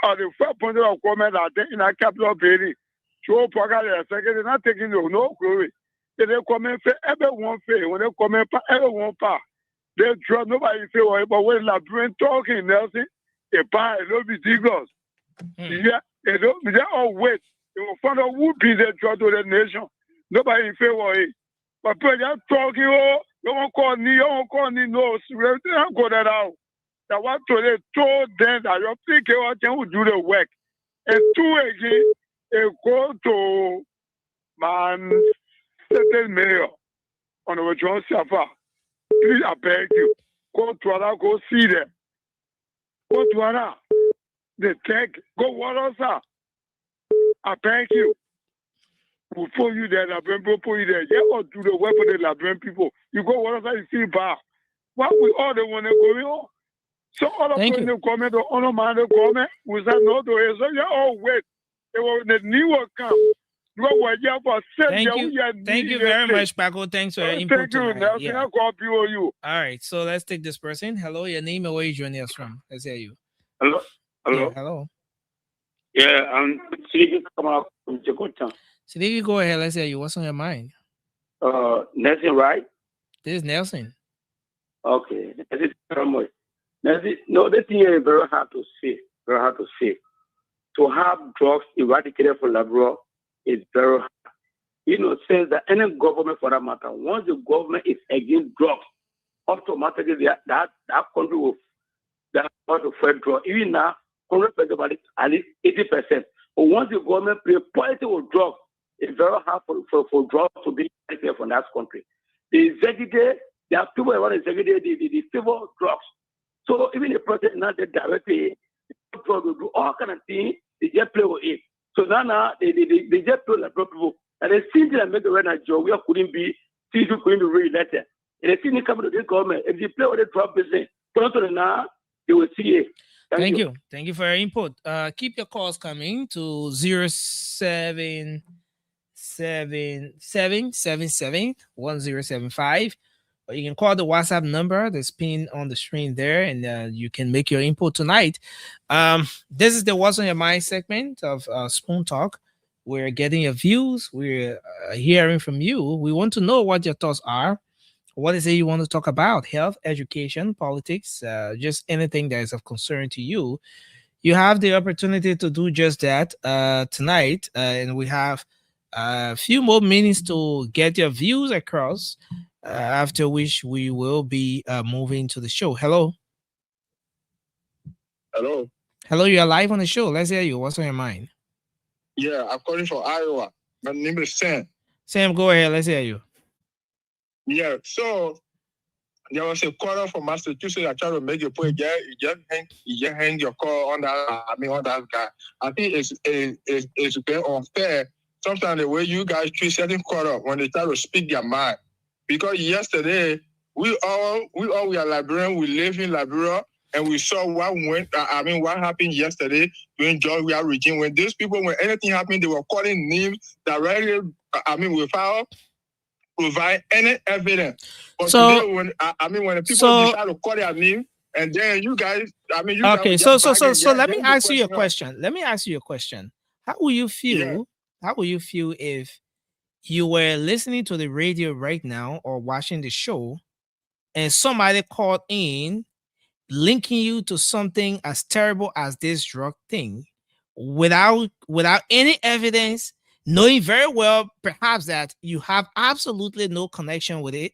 are the first point of government that in a capital building, show Pagari, they're not taking no glory. They come in for everyone fail. When they come in for everyone part, they draw nobody fail. But when Liberian talking, Nelson, they buy a little bit ridiculous. Yeah, they all wait. They will find out who be the draw to the nation. Nobody in favor of it. But president talking, oh, you won't call me, no, they don't go that out. That what they told them that your PK will do the work. And two again, they go to man, certain mayor, Honorable John Safa. Please, I beg you, go to Ada, go see them. Go to Ada. They take, go what else? I beg you. We'll pull you there, Liberian people pull you there. Yeah, or do the work for the Liberian people. You go whatever you see back. What we all the one going on? So all of the comment or honor man the comment, we said no to it. So yeah, oh wait. It was the new one come. Thank you very much, Paco. Thanks for your input. Thank you, Nelson. Yeah. All right, so let's take this person. Hello, your name and where you joining us from? Let's hear you. Hello. Yeah, hello. Yeah, I'm Sidiki Kamara from Jakarta. Sidiki, go ahead. Let's hear you. What's on your mind? Nelson, right? This is Nelson. Okay. Thank you very much. Nelson, no, the thing is very hard to say. Very hard to say. To have drugs eradicated from Liberia is very hard. You know, since that any government for that matter, once the government is against drugs, automatically that country will want to fight drugs. Even now, 100% about it, at least 80%. But once the government play policy with drugs, it's very hard for drugs to be taken from that country. The executive, there are people around the executive, the favor drugs. So even the president not directly, drugs will do all kind of things, they just play with it. So now they just play like people. And they seem to make the right job, we couldn't be re-elected. And they seem to come to this government, if they play with the drug business, now they will see it. Thank you. Thank you for your input. Keep your calls coming to 0777-1075, or you can call the WhatsApp number that's pinned on the screen there, and you can make your input tonight. This is the What's on Your Mind segment of Spoon Talk. We're getting your views. We're hearing from you. We want to know what your thoughts are. What is it you want to talk about? Health, education, politics, just anything that is of concern to you. You have the opportunity to do just that tonight. And we have a few more minutes to get your views across, after which we will be moving to the show. Hello. Hello. Hello, you're live on the show. Let's hear you. What's on your mind? Yeah, I'm calling from Iowa. My name is Sam. Sam, go ahead. Let's hear you. Yeah, so there was a caller from Massachusetts that tried to make a point. Yeah, you just hang your call on that. On that guy. I think it's very unfair. Sometimes the way you guys treat certain caller when they try to speak their mind. Because yesterday we are Liberian. We live in Liberia, and we saw what happened yesterday during Georgia regime. When these people, when anything happened, they were calling names directly. Without provide any evidence. But today, when the people decide to call their name, and then you guys, okay. So let me ask you a question. Let me ask you a question. How will you feel? Yeah. How will you feel if you were listening to the radio right now or watching the show, and somebody called in, linking you to something as terrible as this drug thing, without any evidence? Knowing very well, perhaps, that you have absolutely no connection with it,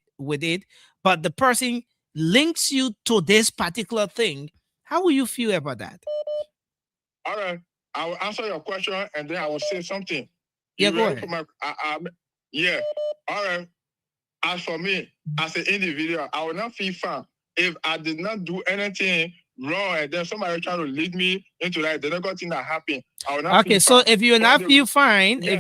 but the person links you to this particular thing. How will you feel about that? All right, I will answer your question, and then I will say something. Yeah, You go ready ahead. for yeah. All right. As for me, as an individual, I will not feel fine if I did not do anything wrong and then somebody trying to lead me into that the negative thing that happened. I will not Okay, feel so fine. if you're not feel fine, Yeah.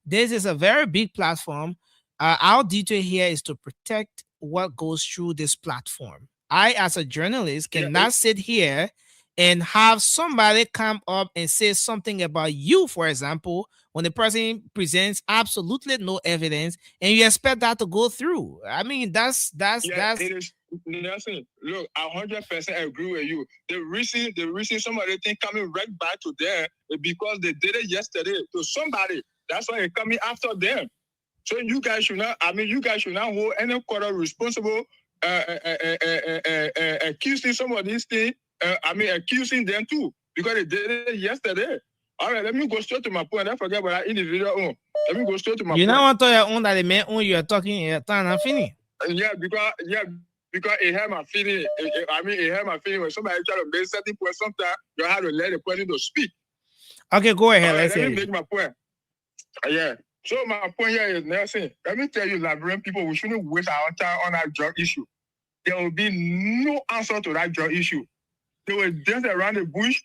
this is a very big platform. Our duty here is to protect what goes through this platform. I, as a journalist, cannot sit here and have somebody come up and say something about you, for example, when the person presents absolutely no evidence and you expect that to go through. I mean, that's It is. Nelson, look, I 100% agree with you. The reason somebody think coming right back to them is because they did it yesterday to somebody. That's why it's coming after them. So you guys should not. I mean, you guys should not hold any quarter responsible. Accusing some of these things. Accusing them too because they did it yesterday. All right, let me go straight to my point. I forget about that individual own. Let me go straight to my you point. don't want to your own that the man own you're talking time and finish. Because it hurt my feeling. It hurt my feeling when somebody try to make certain point. Sometimes you have to let the person to speak. Okay, go ahead. Right, Let's let hear me you. make my point. Yeah. So my point here is, Nelson, let me tell you, Liberian people, we shouldn't waste our time on that drug issue. There will be no answer to that drug issue. They will dance around the bush.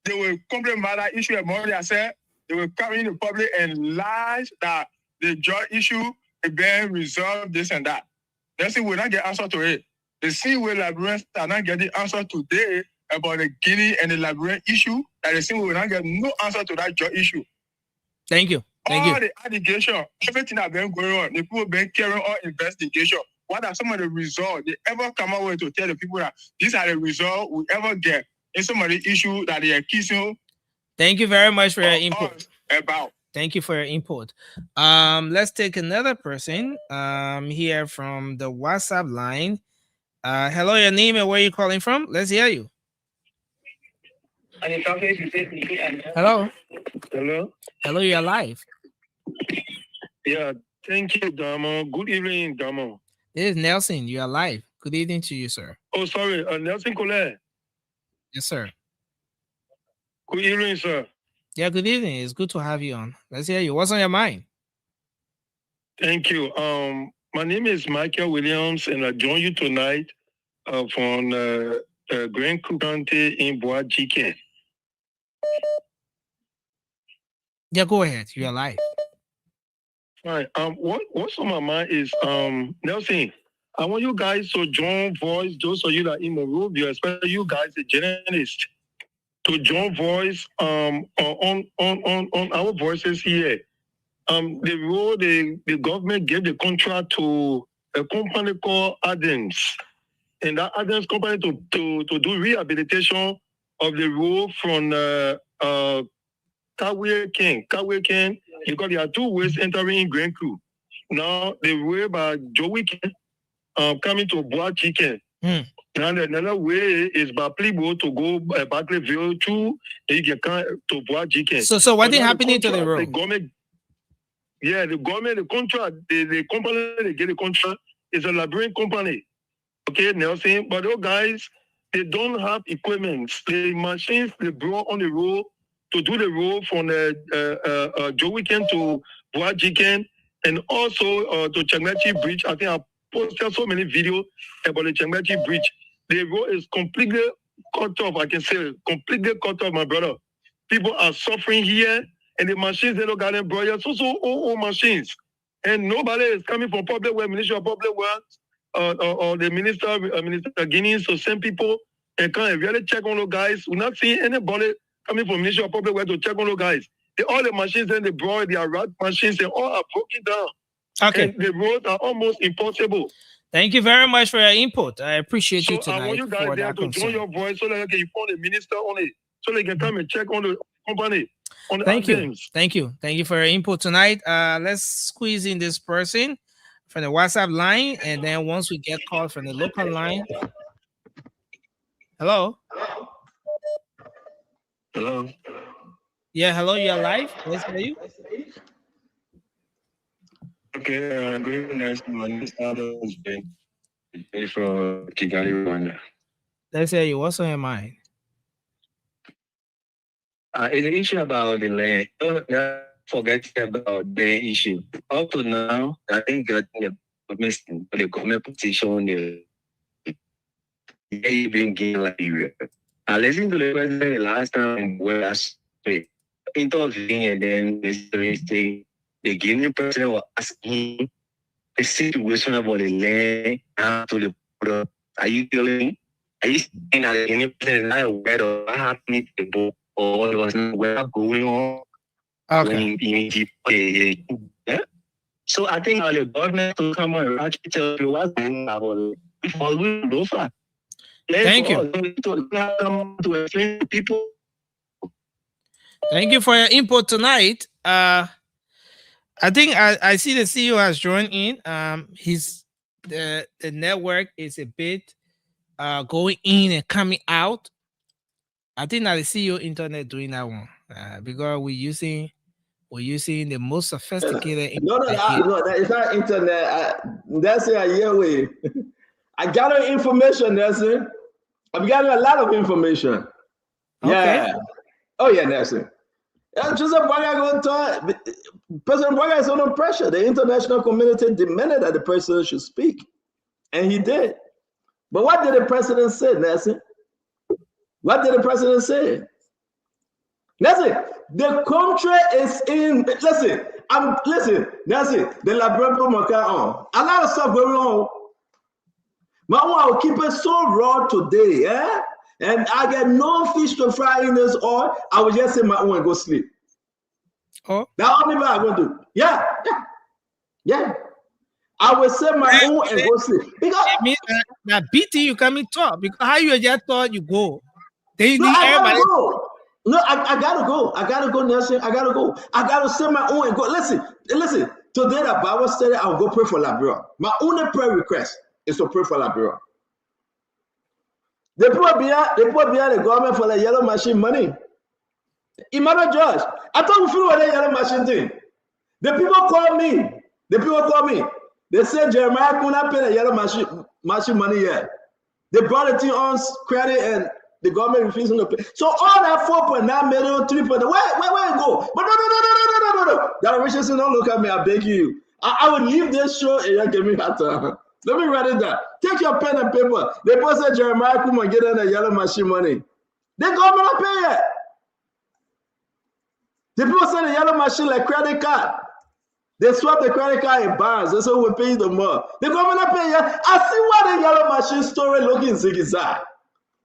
They will complain about that issue among themselves. They will come in the public and lie that the drug issue is being resolved, this and that. Nelson will not get answer to it. The same way Liberians are not getting answer today about the Guinea and the Liberian issue, that the same way will not get no answer to that drug issue. Thank you. All the allegation, everything that been going on, the people been carrying on investigation. What are some of the results they ever come out with to tell the people that these are the results we ever get in some of the issues that they are accusing? Thank you very much for your input. About. Thank you for your input. Let's take another person here from the WhatsApp line. Hello, your name and where you calling from? Let's hear you. Hello. Hello. Hello, you're live. Yeah, thank you, Damo. Good evening, Damo. This is Nelson. You are live. Good evening to you, sir. Oh, sorry, Nelson Colette. Yes, sir. Good evening, sir. Yeah, good evening. It's good to have you on. Let's hear you. What's on your mind? Thank you. My name is Michael Williams, and I join you tonight from Grand Creek County in Bois GK. Yeah, go ahead. You're live. Right. What's on my mind is Nelson. I want you guys to join voice. Those of you that in Monrovia, especially you guys, the journalists, to join voice on our voices here. The role the government gave the contract to a company called Adams, and that Adams company to do rehabilitation of the road from Kawe King, because there are two ways entering in Grand Crew. Now the way by Joey King coming to Bois Chicken. And another way is by Plibo to go Barclayville to Bois Chicken. So what is happening to the road? The government, the contract, the company they get the contract is a Liberian company. Okay, Nelson, but those guys, they don't have equipment. The machines they brought on the road to do the road from Joe Weekend to Bois Chicken and also to Changmachi Bridge. I think I posted so many videos about the Changmachi Bridge. The road is completely cut off, I can say, completely cut off, my brother. People are suffering here, and the machines, they don't got them, bro. So old machines. And nobody is coming from public works, Ministry of Public Works, or the Minister Guinness, to send people and come and really check on those guys. We're not seeing anybody coming from Ministry of Public Works to check on those guys. All the machines and they brought, they are rat machines, and all are broken down. Okay. And the roads are almost impossible. Thank you very much for your input. I appreciate you So I tonight want you guys for there that to join concern. your voice so that you can inform the minister on it, so they can come and check on the company. On the Thank you. items. Thank you. Thank you for your input tonight. Let's squeeze in this person from the WhatsApp line, and then once we get called from the local line. Hello. Hello. Yeah, hello. You're live. Let's hear you. Okay, good evening. My name is Adam from Kigali, Rwanda. Let's hear you. What's on your mind? It's an issue about the land. Don't forget about the issue. Up to now, I think that the government position even gain Liberia. I listened to the president last time where I intervene and then the Guinean president was asking the situation about the land to the border. Are you telling me? Are you saying that the Guinean president is not aware of what happened to the boat or was not aware going on? Okay. Yeah. So I think the government to come and actually tell you what's going on before we go far. Thank you. To explain to people. Thank you for your input tonight. I think I see the CEO has joined in. The network is a bit going in and coming out. I think that the CEO internet doing that one because we're using the most sophisticated. No, it's not internet. That's a year way. I gather information, Nelson. I'm gathering a lot of information. Yeah. Okay. Oh yeah, Nelson. Joseph Boakai going to talk. President Boakai is under pressure. The international community demanded that the president should speak, and he did. But what did the president say, Nelson? What did the president say? Nelson, the country is in. Listen, Nelson. The laboratory on. A lot of stuff going on. But I will keep it so raw today, and I get no fish to fry in this oil. I will just say my own and go sleep. Oh, that's all I'm going to do. Yeah. I will say my own and go sleep. Because it means that BT you come and talk because how you just thought you go. They no, need I everybody. gotta go. No, I gotta go. I gotta go, Nelson. I gotta go. I gotta say my own and go. Listen. Today the Bible study, I'll go pray for Liberia. My only prayer request is to pray for Liberia. They put behind the government for the yellow machine money. Emmanuel George, I thought we feel what that yellow machine thing. The people call me. They said Jeremiah could not pay the yellow machine money yet. They brought the thing on credit and the government refusing to pay. So all that 4.9 million, 3. Where it go? But no. That Richardson, don't look at me. I beg you. I would leave this show and you give me that time. Let me write it down. Take your pen and paper. They posted Jeremiah Kuma get in the yellow machine money. The government not pay yet. The people send the yellow machine like credit card. They swap the credit card in bonds. That's what we pay them more. The government not pay yet. I see why the yellow machine story looking zigzag.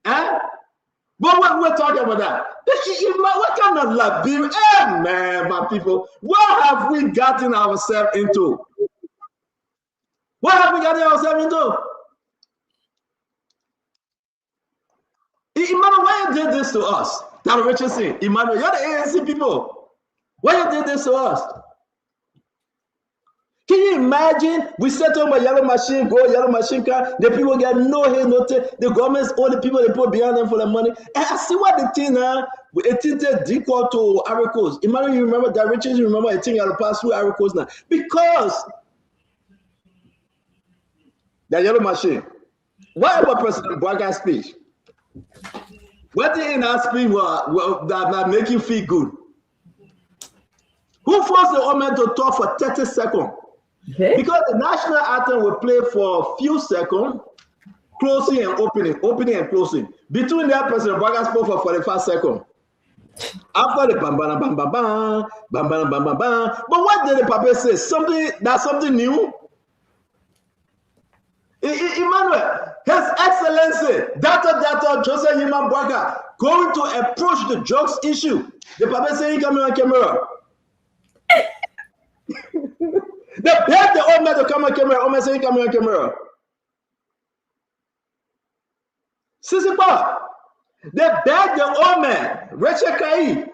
But we're talking about that. What kind of Liberia? Man, my people, what have we gotten ourselves into? What have we gotten ourselves into? Emmanuel, why you did this to us? That Richardson, Emmanuel, you're the ANC people. Why you did this to us? Can you imagine? We set up a yellow machine, yellow machine car. The people get no head, no tail. The government's all the people they put behind them for the money. And I see what the thing it tinted equal to Ivory Coast. Emmanuel, you remember that Richard? You remember a thing that pass through Ivory Coast now because the yellow machine. What about President Boakai's speech? What thing in that speech that make you feel good? Who forced the woman to talk for 30 seconds? Okay. Because the national anthem will play for a few seconds, closing and opening and closing. Between that, President Boakai spoke for 45 seconds. After the bam bam bam bam bam bam bam bam bam bam. But what did the papa say? Something new? Emmanuel, His Excellency, Dr. Joseph Yima Boakai, going to approach the drugs issue. The papa saying he coming on camera. They begged the old man to come on camera. Old man saying he coming on camera. Sissy Bob, they begged the old man, Rachel Kai.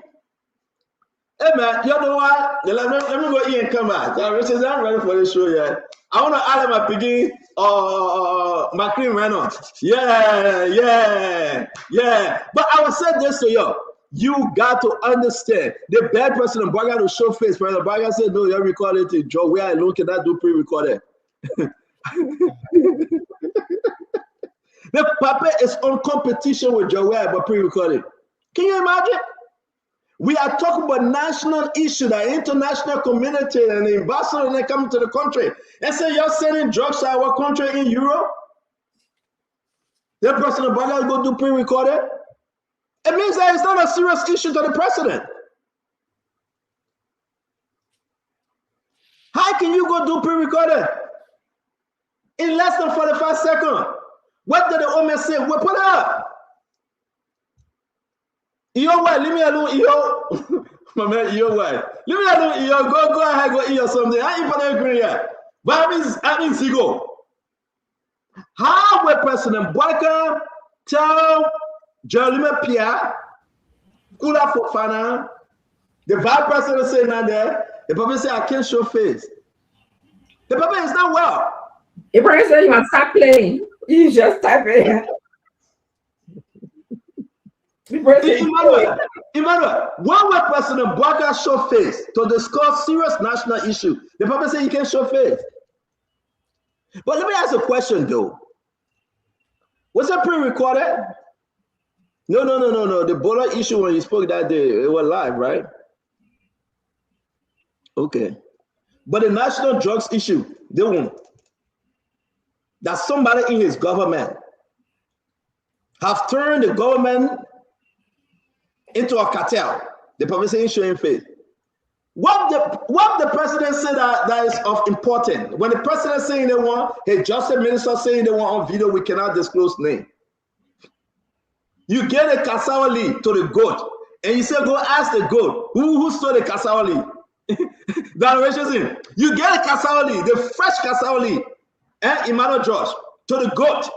Hey man, you know what? Let me go in and come back. Richard, I'm ready for this show yet. I want to add my piggy my cream Renault. Yeah. But I will say this to you. You got to understand the bad President Boakai to show face. President Boakai said, no, you record it to Joe. Where I alone cannot do pre-recorded. The puppet is on competition with Joe Webb, but pre-recorded. Can you imagine? We are talking about national issue, the international community and the ambassadors that come to the country and say you're sending drugs to our country in Europe. The President Biden go do pre-recorded. It means that it's not a serious issue to the president. How can you go do pre-recorded in less than 45 seconds? What did the woman say? Well, put it up. Yo, what? Leave me alone, yo. My man, yo, what? Leave me alone, yo. Go ahead, go eat or something. I ain't gonna agree yet. But I mean, Zigo. How will President Bouaka tell Jeremy Pierre, Kula Fofana, the vice president saying that there, the public say I can't show face. The public is not well. The president said you must stop playing. You just type it. Emmanuel, when will President Bouaka show face to discuss serious national issue? The public say you can't show face. But let me ask a question though. Was it pre-recorded? No. The Ebola issue when you spoke that day, it was live, right? Okay. But the national drugs issue, they won't. That somebody in his government have turned the government into a cartel. The public saying showing face. What the president said that is of importance. When the president saying they want, his justice minister saying they want on video, we cannot disclose name. You get a cassava leaf to the goat, and you say, go ask the goat, who stole the cassava leaf? You get a cassava leaf, the fresh cassava leaf, and Emmanuel George, to the goat.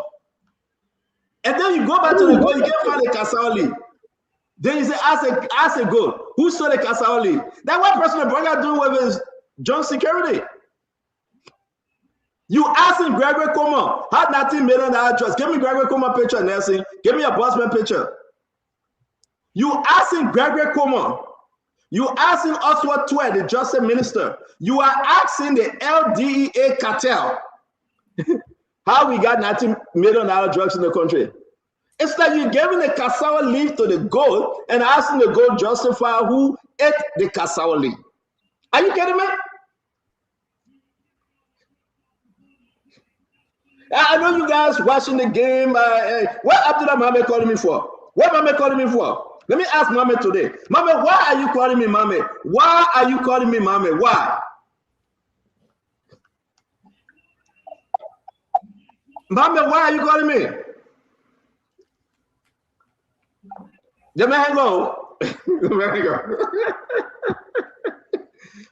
And then you go back to the goat, you can't find the cassava leaf. Then you say, ask a goat, who stole the cassava leaf? That's what President Bouaka doing with his junk security. You asking Gregory Comer, had $19 million trust. Give me Gregory Comer picture, Nelson. Give me a Bossman picture. You asking Gregory Comer. You asking Oswald Twed, the justice minister. You are asking the LDEA cartel how we got $19 million drugs in the country. It's like you're giving the cassava leaf to the goat and asking the goat justify who ate the cassava leaf. Are you kidding me? I know you guys watching the game. What Abdullah Mohammed calling me for? What Mohammed calling me for? Let me ask Mohammed today. Mohammed, why are you calling me Mohammed? Why are you calling me Mohammed? Why? Mohammed, why are you calling me? Let me hang on.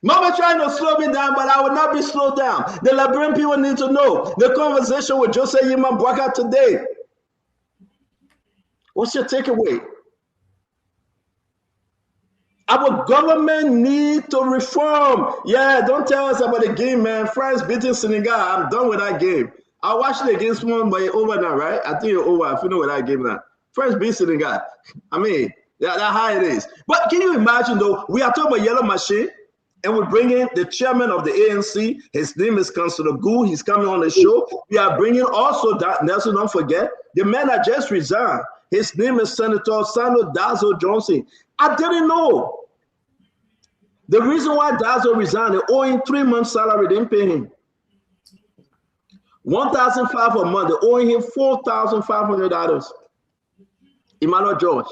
Mama trying to slow me down, but I will not be slowed down. The Liberian people need to know the conversation with Joseph Yimam Bouaka today. What's your takeaway? Our government need to reform. Yeah, don't tell us about the game, man. France beating Senegal. I'm done with that game. I watched it against one, but it's over now, right? I think it's over. I feel with that game now. France beat Senegal. I mean, that's how it is. But can you imagine, though, we are talking about Yellow Machine, and we're bringing the chairman of the ANC. His name is Councillor Gu. He's coming on the show. We are bringing also, Nelson, don't forget, the man that just resigned. His name is Senator Sano Dazo Johnson. I didn't know. The reason why Dazo resigned, they owe him 3 months' salary. They didn't pay him. $1,500 a month. They owe him $4,500. Emmanuel George.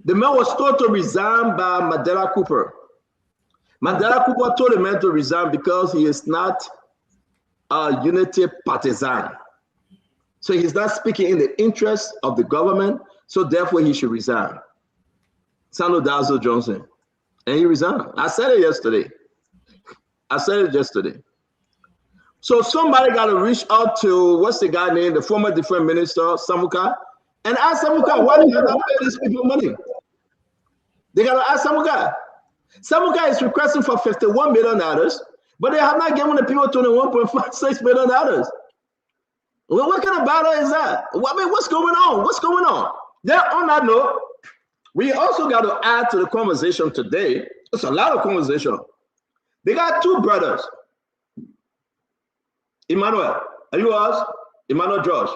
The man was told to resign by Mandela Cooper. Mandela Cooper told the man to resign because he is not a unity partisan. So he's not speaking in the interest of the government, so therefore he should resign. Sano Dazo Johnson. And he resigned. I said it yesterday. So somebody got to reach out to, what's the guy named, the former defense minister, Samuka, and ask Samuka, why did you not pay these people money? They got to ask Samuka. Samuka is requesting for $51 million, but they have not given the people $21.56 million. Well, what kind of battle is that? I mean, what's going on? Then on that note, we also got to add to the conversation today. It's a lot of conversation. They got two brothers. Emmanuel, are you us? Emmanuel George.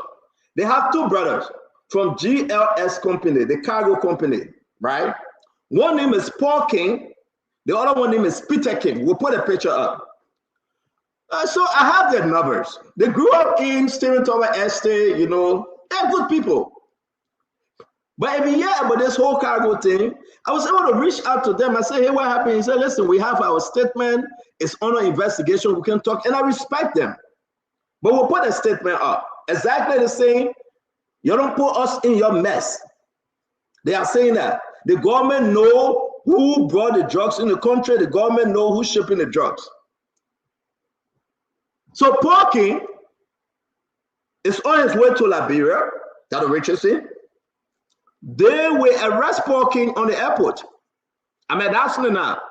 They have two brothers from GLS company, the cargo company. right? One name is Paul King. The other one name is Peter King. We'll put a picture up. So I have their numbers. They grew up in Stephen Thomas Estate, you know, they're good people. But if you hear about this whole cargo thing, I was able to reach out to them. I said, hey, what happened? He said, listen, we have our statement. It's under investigation. We can talk. And I respect them. But we'll put a statement up. Exactly the same. You don't put us in your mess. They are saying that. The government know who brought the drugs in the country. The government know who's shipping the drugs. So Paul King is on his way to Liberia, that Richardson. They will arrest Paul King on the airport. I'm announcing it now.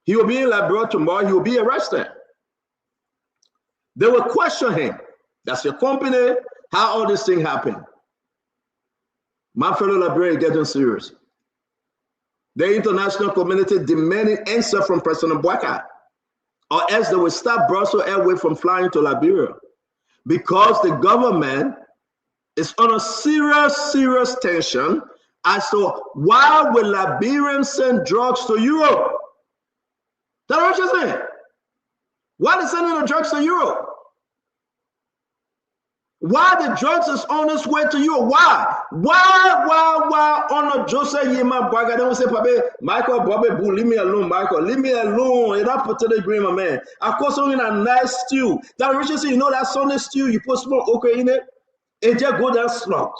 He will be in Liberia tomorrow. He will be arrested. They will question him. That's your company. How all this thing happened? My fellow Liberians getting serious. The international community demanding answer from President Bouaka, or else they will stop Brussels Airways from flying to Liberia, because the government is under serious tension as to why will Liberians send drugs to Europe? That's what you're saying. Why are they sending the drugs to Europe? Why the drugs is on its way to Europe? Why on a Joseph Yema Baga? They will say, Papa, Michael, Bobby, Boo, leave me alone, Michael. Leave me alone. You don't put the green, my man. Of course, in a nice stew. That Richard said, you know that Sunday stew, you put small okra in it? It just go down slow.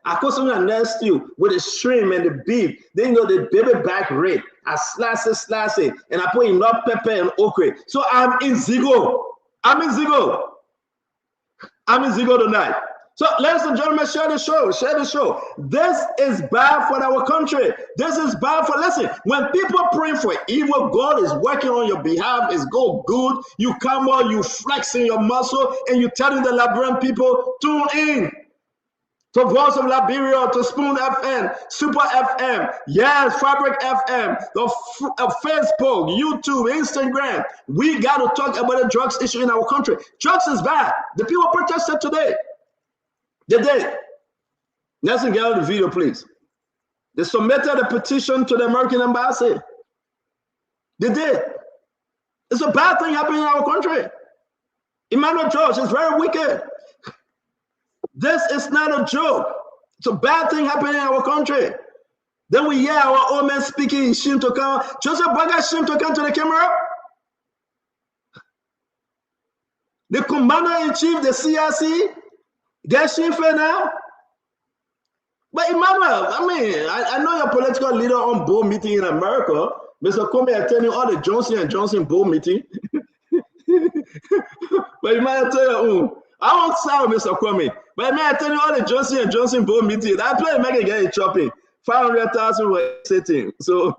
Of course, in a nice stew with the shrimp and the beef. Then you know the baby back rib. I slice it, and I put enough pepper and okra. So I'm in Zigo. I'm in Zigo tonight. So, ladies and gentlemen, share the show. This is bad for our country. This is bad for, listen, when people pray for evil, God is working on your behalf. It's go good. You come on, you flexing your muscle, and you telling the Liberian people, tune in to Voice of Liberia, to Spoon FM, Super FM, yes, Fabric FM, the Facebook, YouTube, Instagram. We got to talk about the drugs issue in our country. Drugs is bad. The people protested today. They did. Nelson, get out the video, please. They submitted a petition to the American embassy. They did. It's a bad thing happening in our country. Emmanuel George is very wicked. This is not a joke. It's a bad thing happening in our country. Then we hear our old man speaking, shame to come. Joseph Baga shame to come to the camera. The commander-in-chief, the CRC, get shame for now. But Emmanuel, I know you're a political leader on board meeting in America. Mr. Comey, I tell you all the Johnson & Johnson board meeting. But Emmanuel tell you, I won't sound Mr. Kwame, but I tell you all the Johnson & Johnson board meeting. I play Megan get chopping. 500,000 were sitting. So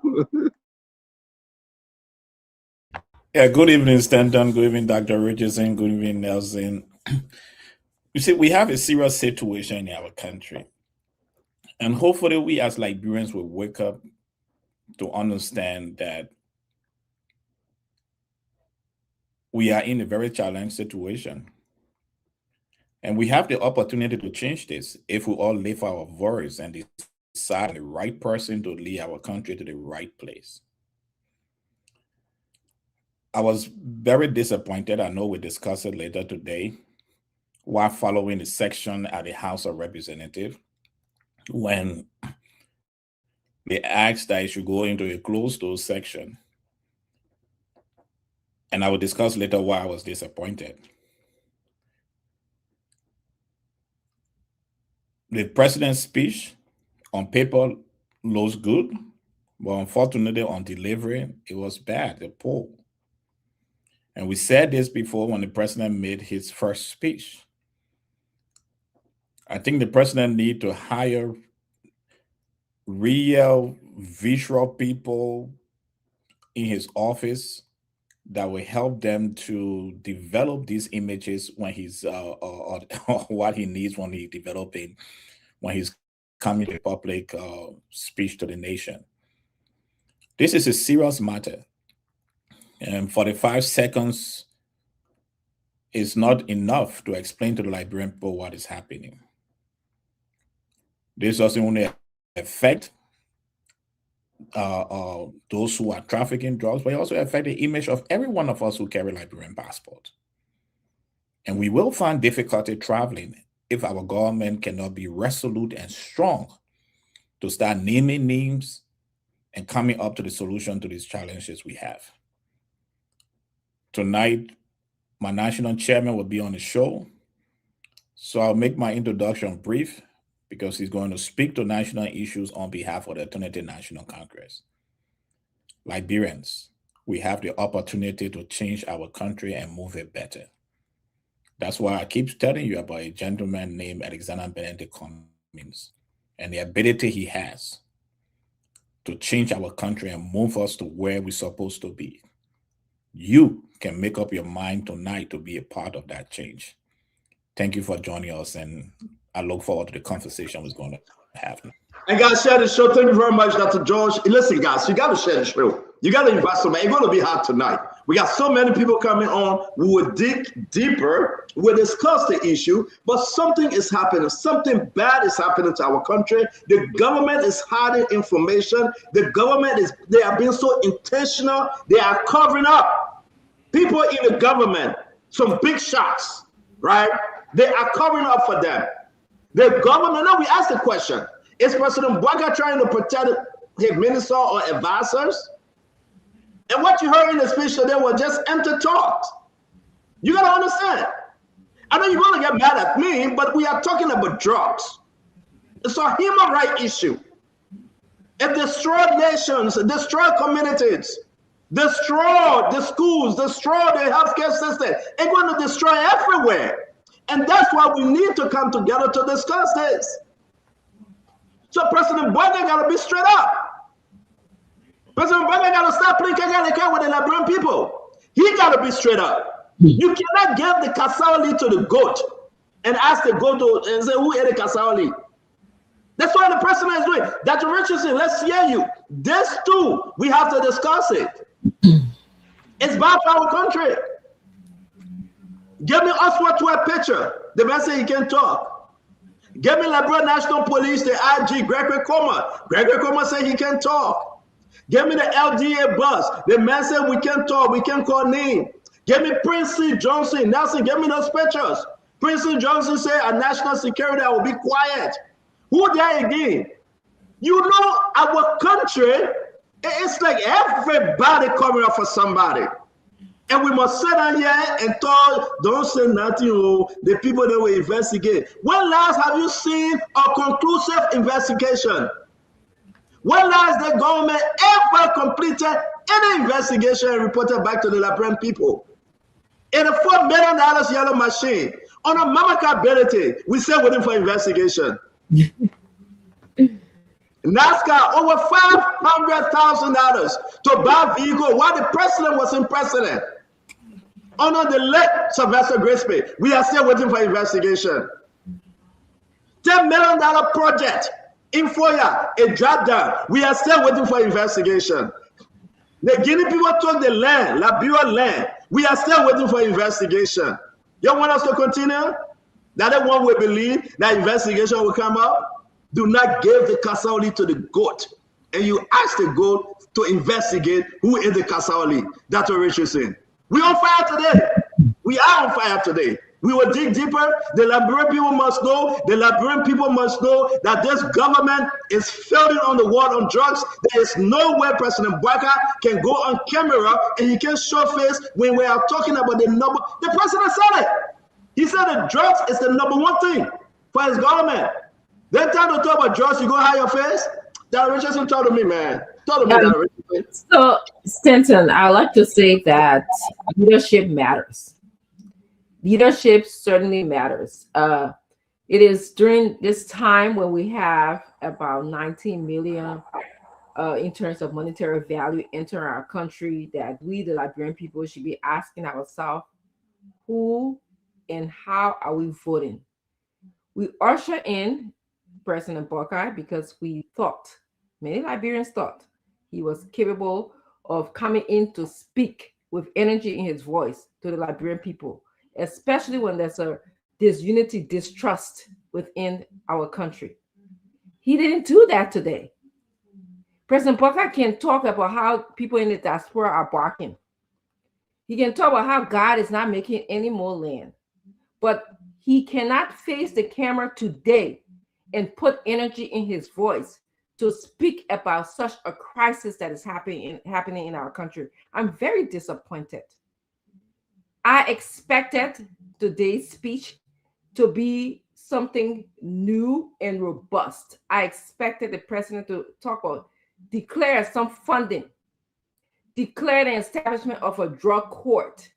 yeah, good evening, Stanton. Good evening, Dr. Richardson. Good evening, Nelson. You see, we have a serious situation in our country. And hopefully we as Liberians will wake up to understand that we are in a very challenging situation. And we have the opportunity to change this if we all lift our voice and decide the right person to lead our country to the right place. I was very disappointed. I know we'll discuss it later today, while following the section at the House of Representatives, when they asked that it should go into a closed door section. And I will discuss later why I was disappointed. The president's speech on paper looks good, but unfortunately on delivery, it was bad, poor. And we said this before when the president made his first speech. I think the president needs to hire real visual people in his office that will help them to develop these images when he's or what he needs when he's coming to public speech to the nation. This is a serious matter, and 45 seconds is not enough to explain to the Liberian people what is happening. This doesn't only affect those who are trafficking drugs, but it also affects the image of every one of us who carry Liberian passports. And we will find difficulty traveling if our government cannot be resolute and strong to start naming names and coming up to the solution to these challenges we have. Tonight, my national chairman will be on the show, so I'll make my introduction brief because he's going to speak to national issues on behalf of the Alternative National Congress. Liberians, we have the opportunity to change our country and move it better. That's why I keep telling you about a gentleman named Alexander Benedict Cummings and the ability he has to change our country and move us to where we're supposed to be. You can make up your mind tonight to be a part of that change. Thank you for joining us, and I look forward to the conversation we're going to have now. And guys, share the show. Thank you very much, Dr. George. Listen, guys, you got to share the show. You got to invite somebody. It's going to be hot tonight. We got so many people coming on. We will dig deeper. We'll discuss the issue, but something is happening. Something bad is happening to our country. The government is hiding information. The government they are being so intentional. They are covering up. People in the government, some big shots, right? They are covering up for them. The government, now we ask the question, is President Mbaka trying to protect his minister or advisors? And what you heard in the speech today was just empty talk. You got to understand. I know you're going to get mad at me, but we are talking about drugs. It's a human rights issue. It destroyed nations, it destroyed communities, destroy the schools, destroy the healthcare system. It's going to destroy everywhere. And that's why we need to come together to discuss this. So President Mbaka got to be straight up. President Mbaka got to stop playing kaka with the Liberian people. He got to be straight up. You cannot give the Kasauli to the goat and ask the goat and say, who ate the Kasauli? That's what the president is doing. Dr. Richardson, let's hear you. This too, we have to discuss it. It's bad for our country. Give me Oswald to a picture. The man said he can talk. Give me Liberia National Police, the IG, Gregory Comer. Gregory Comer said he can talk. Give me the LDA bus. The man said we can talk, we can call name. Give me Prince C. Johnson. Nelson, give me those pictures. Prince C. Johnson said our national security will be quiet. Who there again? You know, our country, it's like everybody coming up for somebody. And we must sit down here and talk, don't say nothing, oh, the people that will investigate. When last have you seen a conclusive investigation? When last the government ever completed any investigation and reported back to the Liberian people? In a $4 million yellow machine, on a Mamaka ability, we still waiting for investigation. NASCAR, over $500,000 to buy vehicle while the president was in president. Under the late Sylvester Grisby, we are still waiting for investigation. $10 million project in Foya, a drop down. We are still waiting for investigation. The Guinea people took the land, Liberia land. We are still waiting for investigation. You want us to continue? That one will believe that investigation will come up. Do not give the Kasauli to the goat. And you ask the goat to investigate who is the Kasauli. That's what Rich is saying. We're on fire today. We are on fire today. We will dig deeper. The Liberian people must know. The Liberian people must know that this government is failing on the war on drugs. There is no way President Mbaka can go on camera and he can show face when we are talking about the number. The president said it. He said that drugs is the #1 thing for his government. Then time to talk about drugs, you go hide your face. That Richardson talk to me, man. Talk to me, Darren Richardson. So, Stanton, I like to say that leadership matters. Leadership certainly matters. It is during this time when we have about 19 million in terms of monetary value entering our country that we, the Liberian people, should be asking ourselves, who and how are we voting? We usher in President Mbaka because we thought, many Liberians thought, he was capable of coming in to speak with energy in his voice to the Liberian people, especially when there's a disunity, distrust within our country. He didn't do that today. President Booker can talk about how people in the diaspora are barking. He can talk about how God is not making any more land. But he cannot face the camera today and put energy in his voice to speak about such a crisis that is happening in our country. I'm very disappointed. I expected today's speech to be something new and robust. I expected the president to talk about, declare some funding, declare the establishment of a drug court,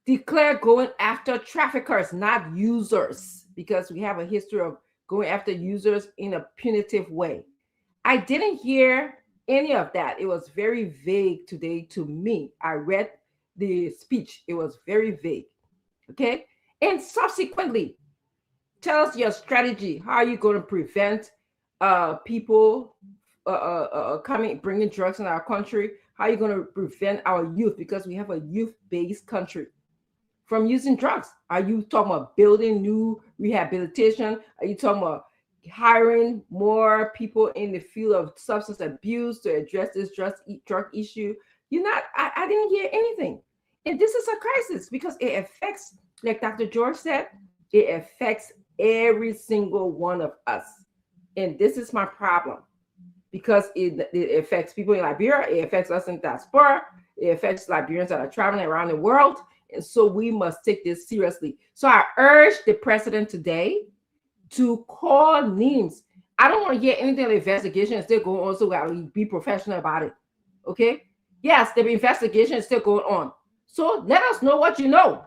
declare going after traffickers, not users, because we have a history of going after users in a punitive way. I didn't hear any of that. It was very vague today to me. I read the speech. It was very vague. Okay. And subsequently, tell us your strategy. How are you going to prevent people bringing drugs in our country? How are you going to prevent our youth, because we have a youth-based country, from using drugs? Are you talking about building new rehabilitation? Are you talking about hiring more people in the field of substance abuse to address this drug issue? I didn't hear anything. And this is a crisis because it affects, like Dr. George said, it affects every single one of us. And this is my problem, because it affects people in Liberia, it affects us in diaspora, it affects Liberians that are traveling around the world. And so we must take this seriously. So I urge the president today to call names. I don't want to hear anything. The investigation is still going on, so we got to be professional about it. Okay? Yes, the investigation is still going on. So let us know what you know.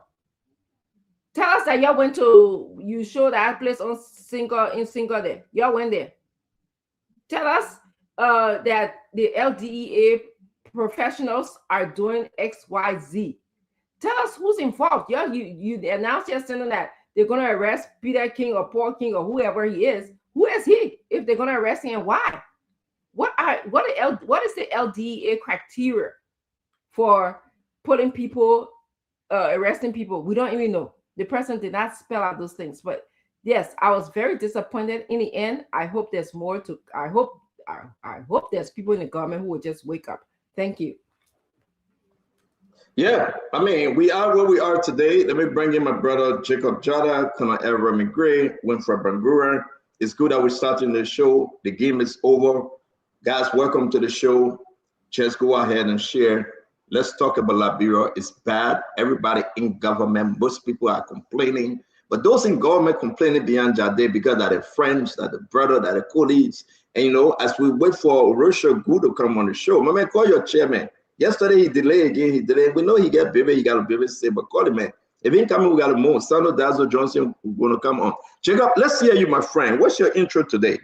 Tell us that you showed that place in Single there. Y'all went there. Tell us that the LDEA professionals are doing XYZ. Tell us who's involved. You announced yesterday that they're going to arrest Peter King or Paul King or whoever he is. Who is he? If they're going to arrest him, why? What is the LDEA criteria for putting people, arresting people? We don't even know. The president did not spell out those things. But yes, I was very disappointed. In the end, I hope there's more to. I hope there's people in the government who will just wake up. Thank you. Yeah, I mean, we are where we are today. Let me bring in my brother Jacob Jada, Colonel Evra McGray, Winfred Banguren. It's good that we're starting the show. The game is over. Guys, welcome to the show. Just go ahead and share. Let's talk about Liberia. It's bad. Everybody in government, most people are complaining. But those in government complaining beyond Jade because they're their friends, they're the brother, they're the colleagues. And as we wait for Rochelle Good to come on the show, man, call your chairman. Yesterday he delayed again. He delayed. We know he got a baby say, but call him, man. If he come, we got to move. Sandro Dazo Johnson going to come on. Jacob, let's hear you, my friend. What's your intro today?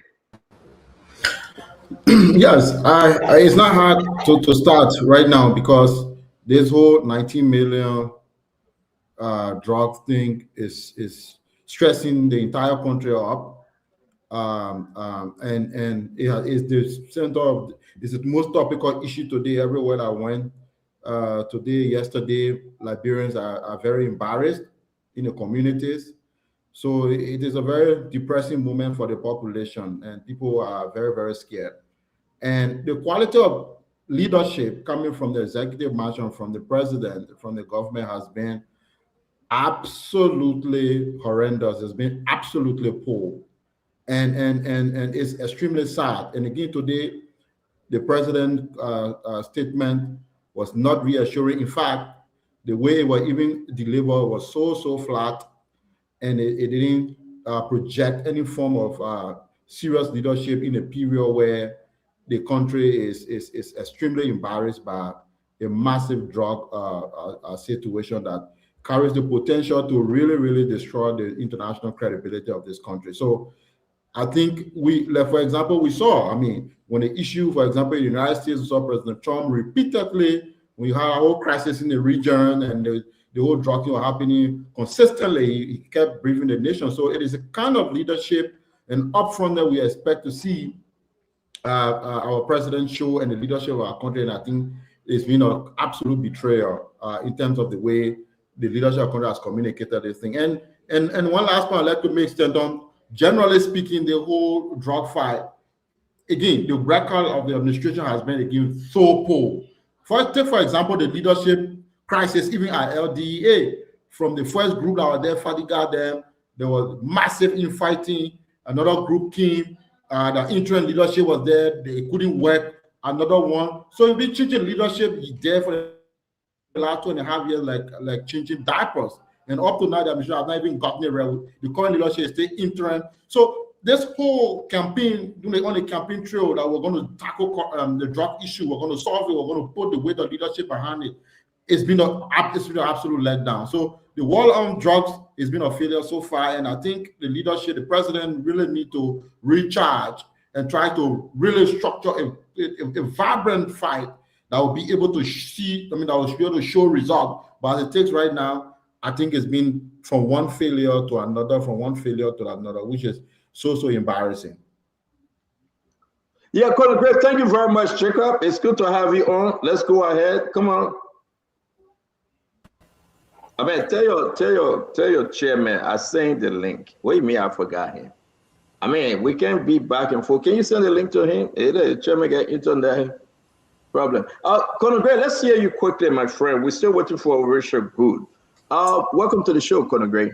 Yes, it's not hard to start right now because this whole 19 million drug thing is stressing the entire country up, and it is the center of. It's the most topical issue today everywhere I went. Today, yesterday, Liberians are very embarrassed in the communities. So it is a very depressing moment for the population, and people are very, very scared. And the quality of leadership coming from the executive mansion, from the president, from the government has been absolutely horrendous. It's been absolutely poor. And it's extremely sad. And again, today, the president's statement was not reassuring. In fact, the way it was even delivered was so flat, and it didn't project any form of serious leadership in a period where the country is extremely embarrassed by a massive drug situation that carries the potential to really destroy the international credibility of this country. So I think for example, we saw, when the issue, for example, in the United States, we saw President Trump repeatedly, we had a whole crisis in the region and the whole drug thing was happening consistently. He kept briefing the nation. So it is a kind of leadership and upfront that we expect to see our president show and the leadership of our country. And I think it's been an absolute betrayal in terms of the way the leadership of our country has communicated this thing. And one last point I'd like to make, generally speaking, the whole drug fight again, the record of the administration has been again so poor. Take for example the leadership crisis, even at LDEA. From the first group that was there, Fadiga, there was massive infighting. Another group came, the interim leadership was there, they couldn't work. Another one. So you've been changing leadership there for the last 2.5 years, like changing diapers. And up to now, the administration has not even gotten it right. The current leadership is still interim. So this whole campaign, on the campaign trail that we're going to tackle the drug issue, we're going to solve it, we're going to put the weight of leadership behind it. It's been an absolute letdown. So the war on drugs has been a failure so far, and I think the leadership, the president, really need to recharge and try to really structure a vibrant fight that will be able to see, that will be able to show results. But as it takes right now, I think it's been from one failure to another, which is so embarrassing. Yeah, Colonel Gray, thank you very much, Jacob. It's good to have you on. Let's go ahead. Come on. I mean, tell your chairman I sent the link. Wait me, I forgot him. I mean, we can't be back and forth. Can you send the link to him? The chairman get into that problem. Colonel Gray, let's hear you quickly, my friend. We're still waiting for Richard Good. Welcome to the show, Colonel Gray.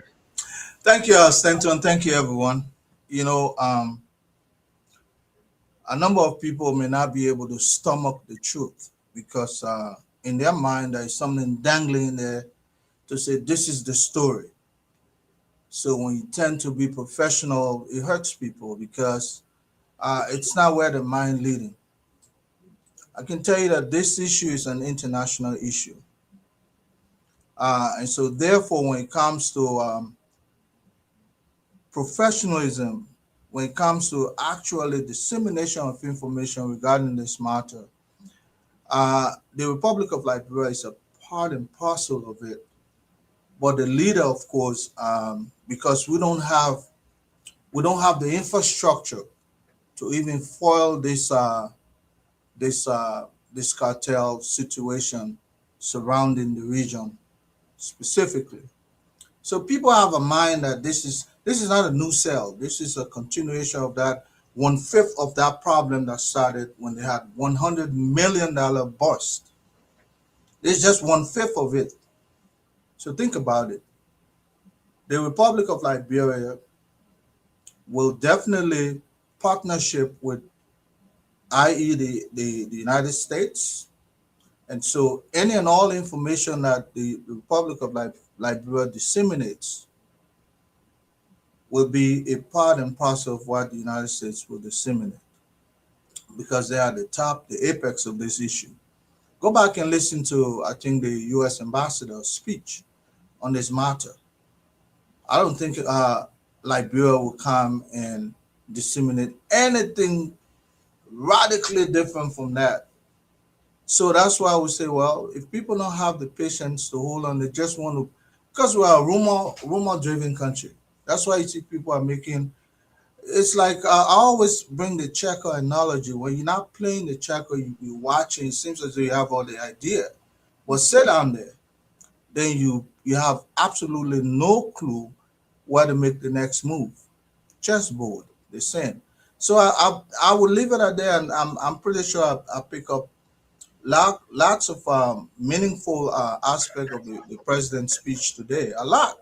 Thank you, Stanton. Thank you, everyone. You know, a number of people may not be able to stomach the truth because in their mind there is something dangling there to say this is the story. So when you tend to be professional, it hurts people because it's not where the mind leading. I can tell you that this issue is an international issue. And so therefore, when it comes to professionalism, when it comes to actually dissemination of information regarding this matter, the Republic of Liberia is a part and parcel of it. But the leader, of course, because we don't have the infrastructure to even foil this cartel situation surrounding the region specifically. So people have a mind that this is not a new cell. This is a continuation of that 1/5 of that problem that started when they had $100 million bust. It's just 1/5 of it. So think about it. The Republic of Liberia will definitely partnership with, i.e. the United States. And so any and all information that the Republic of Liberia disseminates will be a part and parcel of what the United States will disseminate because they are the apex of this issue. Go back and listen to, I think, the U.S. ambassador's speech on this matter. I don't think Liberia will come and disseminate anything radically different from that. So that's why we say, well, if people don't have the patience to hold on, they just want to, because we are a rumor-driven country. That's why you see people are making, it's like I always bring the checker analogy. When you're not playing the checker, you're watching, it seems as though you have all the idea. But sit down there, then you have absolutely no clue where to make the next move. Chessboard, the same. So I will leave it at there, and I'm pretty sure I'll pick up lots of meaningful aspect of the president's speech today. A lot.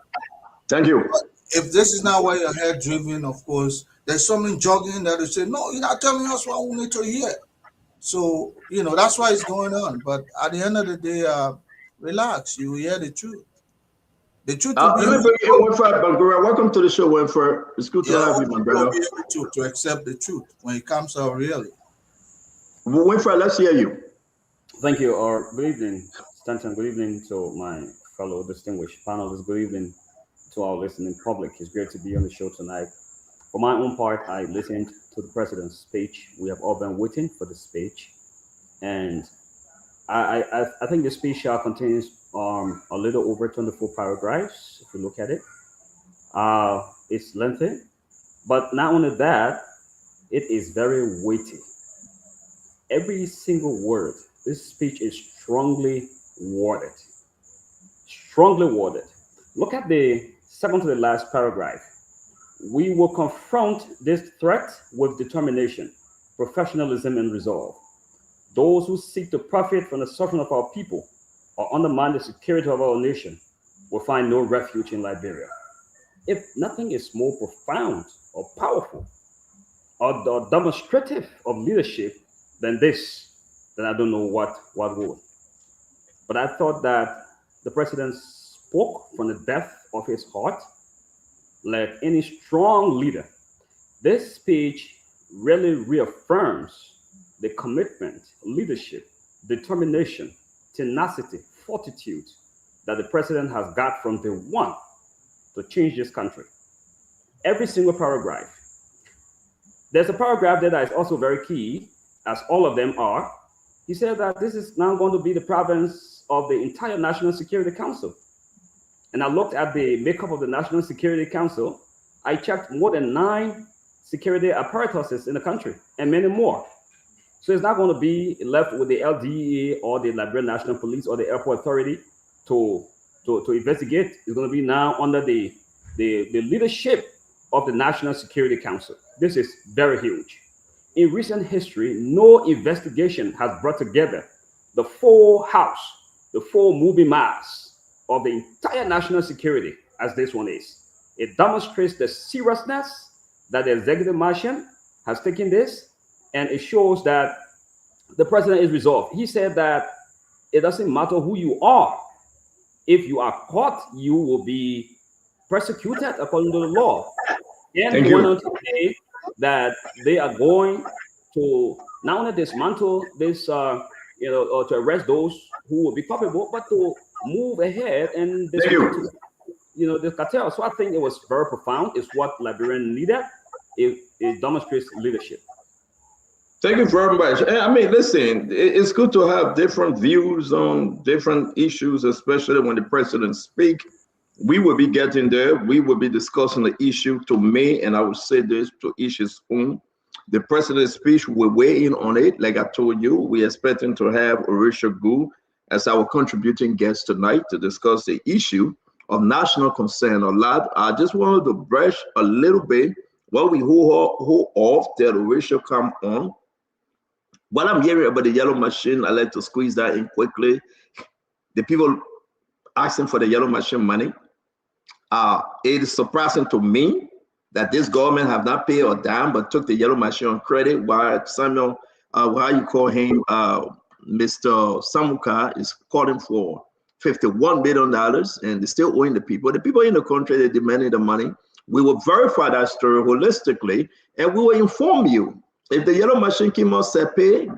Thank you. But if this is not where your head driven, of course, there's something jogging that will say, no, you're not telling us what we need to hear. So, that's why it's going on. But at the end of the day, relax, you will hear the truth. The truth will be welcome to the show, Winfred. It's good to have you, my brother. Be able to accept the truth when it comes out really. Winfred, let's hear you. Thank you. Good evening, Stanton. Good evening to my fellow distinguished panelists. Good evening to our listening public. It's great to be on the show tonight. For my own part, I listened to the president's speech. We have all been waiting for the speech, and I think the speech contains a little over 24 paragraphs. If you look at it, it's lengthy, but not only that, it is very weighty. Every single word. This speech is strongly worded. Strongly worded. Look at the second to the last paragraph. We will confront this threat with determination. professionalism, and resolve. Those who seek to profit from the suffering of our people or undermine the security of our nation will find no refuge in Liberia. If nothing is more profound or powerful or demonstrative of leadership than this, then I don't know what would. But I thought that the president spoke from the depth of his heart, like any strong leader. This speech really reaffirms the commitment, leadership, determination, tenacity, fortitude that the president has got from day one to change this country. Every single paragraph. There's a paragraph there that is also very key, as all of them are. He said that this is now going to be the province of the entire National Security Council. And I looked at the makeup of the National Security Council. I checked more than 9 security apparatuses in the country and many more. So it's not going to be left with the LDA or the Liberian National Police or the Airport Authority to investigate. It's going to be now under the leadership of the National Security Council. This is very huge. In recent history, no investigation has brought together the full house, the full moving mass of the entire national security as this one is. It demonstrates the seriousness that the executive mansion has taken this, and it shows that the president is resolved. He said that it doesn't matter who you are. If you are caught, you will be persecuted according to the law. And he went on to say that they are going to not only dismantle this, or to arrest those who will be culpable, but to move ahead and dismantle, the cartel. So I think it was very profound. It's what Liberian needed. It demonstrates leadership. Thank you very much. I mean, listen, it's good to have different views on different issues, especially when the president speaks. We will be getting there. We will be discussing the issue. To me, and I will say this to each his own, the president's speech will weigh in on it. Like I told you, we're expecting to have Orisha Gu as our contributing guest tonight to discuss the issue of national concern. I just wanted to brush a little bit while we hold off till Orisha come on. What I'm hearing about the yellow machine, I like to squeeze that in quickly. The people asking for the yellow machine money. It is surprising to me that this government have not paid a dime but took the yellow machine on credit, while Samuel, how you call him, Mr. Samuka is calling for $51 billion, and they're still owing the people. The people in the country, they're demanding the money. We will verify that story holistically, and we will inform you. If the yellow machine came out, say pay,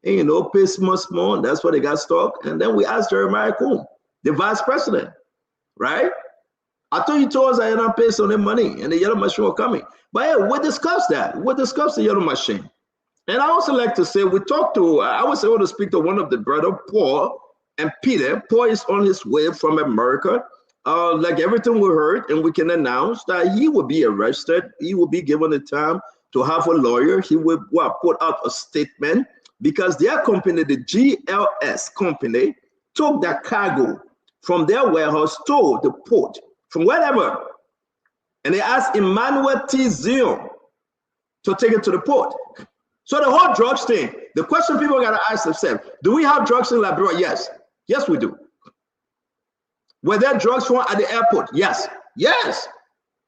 pay small, that's what they got stock. And then we asked Jeremiah Coon, the vice president, right? I thought you told us I had not paid some of the money and the yellow machine was coming. But hey, we discussed that. We discussed the yellow machine. And I also like to say, I was able to speak to one of the brother, Paul and Peter. Paul is on his way from America. Like everything we heard, and we can announce that he will be arrested. He will be given the time to have a lawyer. He will put out a statement because their company, the GLS company, took that cargo from their warehouse to the port, from wherever. And they asked Emmanuel T. Zion to take it to the port. So the whole drugs thing, the question people got to ask themselves, do we have drugs in Liberia? Yes. Yes, we do. Were there drugs found at the airport? Yes. Yes.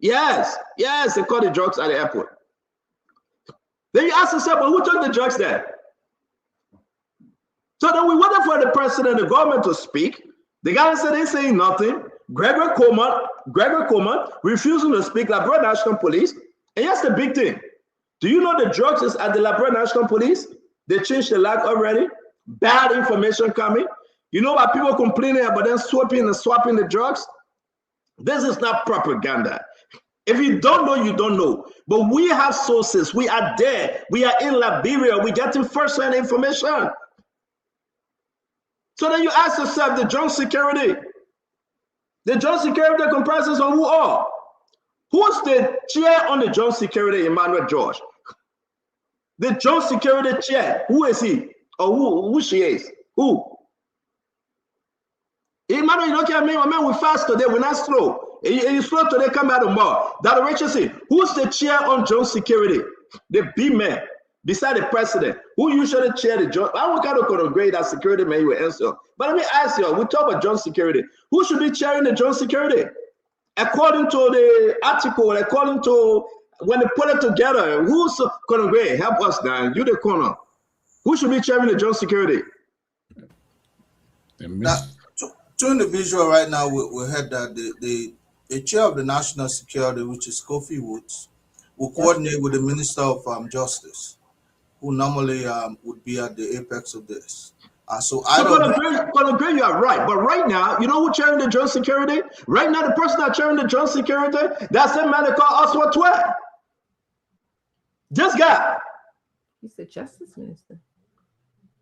Yes. Yes, they caught the drugs at the airport. Then you ask yourself, well, who took the drugs there? So then we waited for the president, the government to speak. The guy said they saying nothing. Gregory Coleman refusing to speak, Liberia National Police. And here's the big thing. Do you know the drugs is at the Liberia National Police? They changed the lag already. Bad information coming. You know why people complaining about them swapping the drugs? This is not propaganda. If you don't know, you don't know. But we have sources. We are there. We are in Liberia. We're getting first-hand information. So then you ask yourself, the joint security. The joint security comprises of who are? Who's the chair on the joint security, Emmanuel George? The joint security chair, who is he? Or who she is? Who? Emmanuel, you don't care, man, we fast today, we're not slow. You slow today, come out tomorrow. That Richardson, who's the chair on joint security? The B man. beside the president, who usually chair the joint. I will kind of grade that security man you will answer. But let me ask you, we talk about joint security. Who should be chairing the joint security? According to the article, according to when they put it together, who's Colonel Gray? Help us now. You the corner. Who should be chairing the joint security? Now, two individuals right now we heard that the chair of the national security, which is Kofi Woods, will coordinate with the Minister of Justice, who normally would be at the apex of this. So Colonel Gray, you are right. But right now, you know who chairing the joint security? Right now, the person that chairing the joint security, that's the man they call Oswald Twe. This guy. He's the justice minister.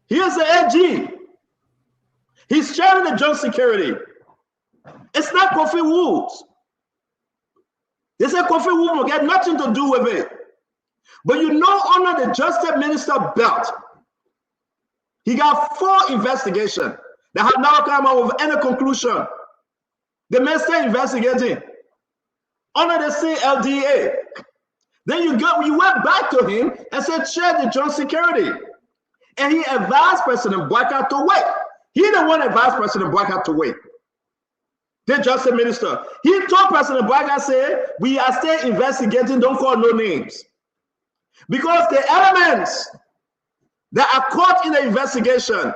He is the AG. He's chairing the joint security. It's not Kofi Woods. They say Kofi Woods will get nothing to do with it. But you know, under the justice minister belt, he got 4 investigations that have now come out with any conclusion. The man still investigating under the CLDA. Then you went back to him and said, chair the joint security. And he advised President Boyka to wait. He the one advised President Boyka to wait. The justice minister. He told President Boyka, said, we are still investigating, don't call no names. Because the elements that are caught in the investigation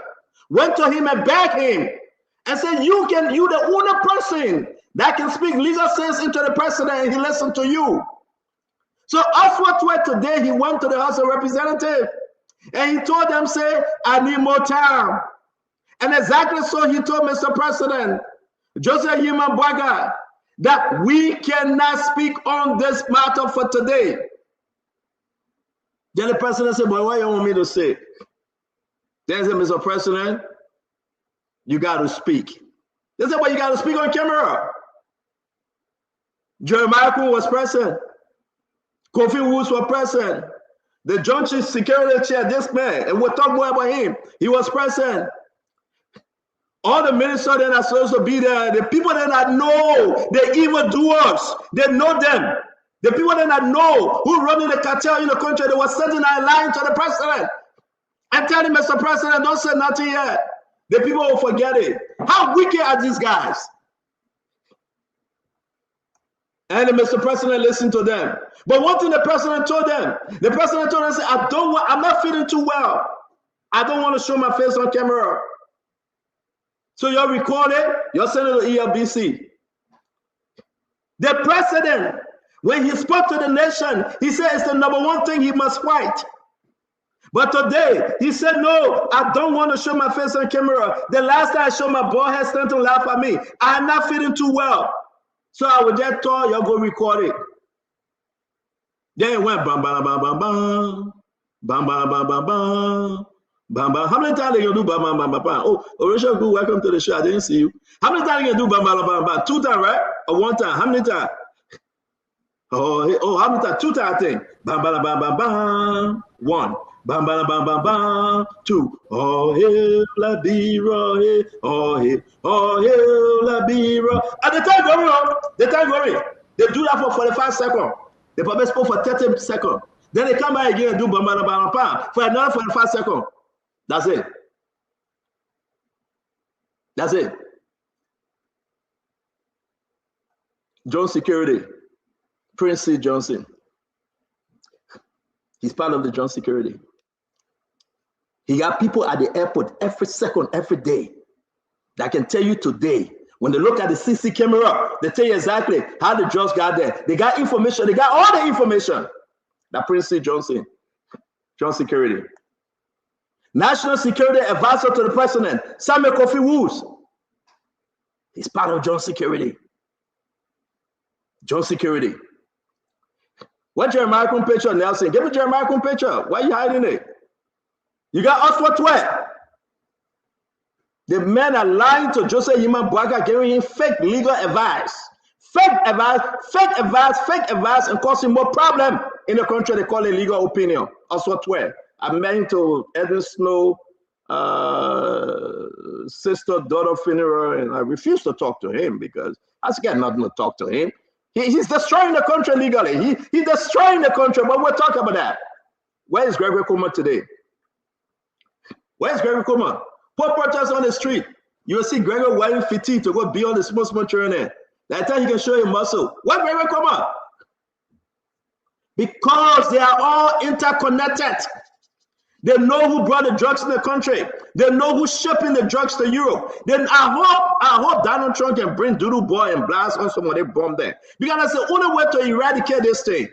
went to him and begged him and said, you the only person that can speak legal sense into the president, and he listened to you. So Oswald Twe today, he went to the House of Representatives and he told them, say, I need more time. And exactly so he told Mr. President, Joseph Yima Boyka, that we cannot speak on this matter for today. Then the president said, boy, what you want me to say? Then he said, Mr. President, you got to speak. They said, well, you got to speak on camera. Jeremiah Kuhn was present. Kofi Woods was present. The joint security chair, this man, and we'll talk more about him. He was present. All the ministers that are supposed to be there, the people that know the evildoers, they know them. The people that know who running the cartel in the country, they were sitting there lying to the president and telling Mr. President, don't say nothing yet. The people will forget it. How wicked are these guys? And the Mr. President listened to them. But one thing the president told them, said, I'm not feeling too well. I don't want to show my face on camera. So you're recorded, you're sending it to ELBC. The president, when he spoke to the nation, he said it's the #1 thing he must fight. But today, he said, no, I don't want to show my face on camera. The last time I showed my bald head, Stanton laughed at me. I'm not feeling too well. So I would just tell y'all go record it. Then it went bam, bam, bam, bam, bam, bam, bam, bam, bam, bam, bam, bam. How many times are you going to do bam, bam, bam, bam, bam? Oh, Orisha, good, welcome to the show. I didn't see you. How many times are you going to do bam, bam, bam, bam? 2 times, right? Or 1 time? How many times? Oh, how many times? 2 times, I think. Bam, bam, bam, bam, bam. 1. Bam, bam, bam, bam, bam. 2. Oh, hey, la bira, hey. Oh, hey, la bira. At the time going, they do that for 45 seconds. They probably spoke for 30 seconds. Then they come back again and do bam, bam, bam, bam, for another 45 seconds. That's it. That's it. Joint security. Prince C. Johnson. He's part of the joint security. He got people at the airport every second, every day that can tell you today, when they look at the CC camera, they tell you exactly how the drugs got there. They got information. They got all the information that Prince C. Johnson, joint security. National Security Advisor to the President, Samuel Kofi Woods. He's part of joint security. Joint security. What Jeremiah Kuhn picture, Nelson? Give me Jeremiah Kuhn picture. Why are you hiding it? You got Oswald Twe. The men are lying to Joseph Yima Boyka, giving him fake legal advice. Fake advice, and causing more problem in the country. They call it legal opinion. Oswald Twe. I met to Edwin Snow, sister, daughter funeral, and I refused to talk to him because I got nothing to talk to him. He's destroying the country legally. He's destroying the country, but we'll talk about that. Where is Gregory Kuma today? Where is Gregory Kuma? Put protests on the street. You will see Gregory wearing fatigue to go be on the small training. That time he can show you muscle. Where Gregory Kuma? Because they are all interconnected. They know who brought the drugs in the country. They know who's shipping the drugs to Europe. Then I hope Donald Trump can bring Doodle Boy and blast on someone they bomb there. Because that's the only way to eradicate this thing.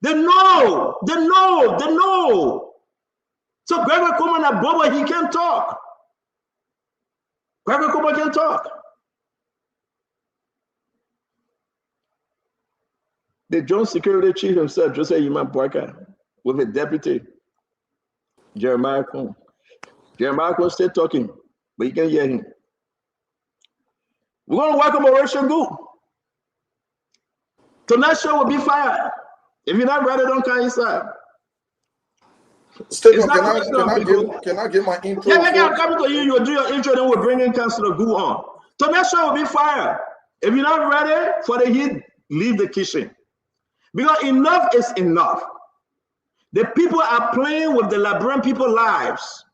They know. So Gregory Kuma and Boba, he can't talk. Gregory Kuma can talk. The Joint Security Chief himself, Joseph Yima Boyka, with a deputy, Jeremiah Kuhn. Jeremiah Kuhn still talking, but you can't hear him. We're going to welcome Oration Gu. Tonight's show will be fired. If you're not ready, don't come inside. Stephen, can I get my intro? Yeah, I'm coming to you. You'll do your intro, then we'll bring in Councilor Gu on. Tonight's show will be fired. If you're not ready for the heat, leave the kitchen. Because enough is enough. The people are playing with the Liberian people's lives.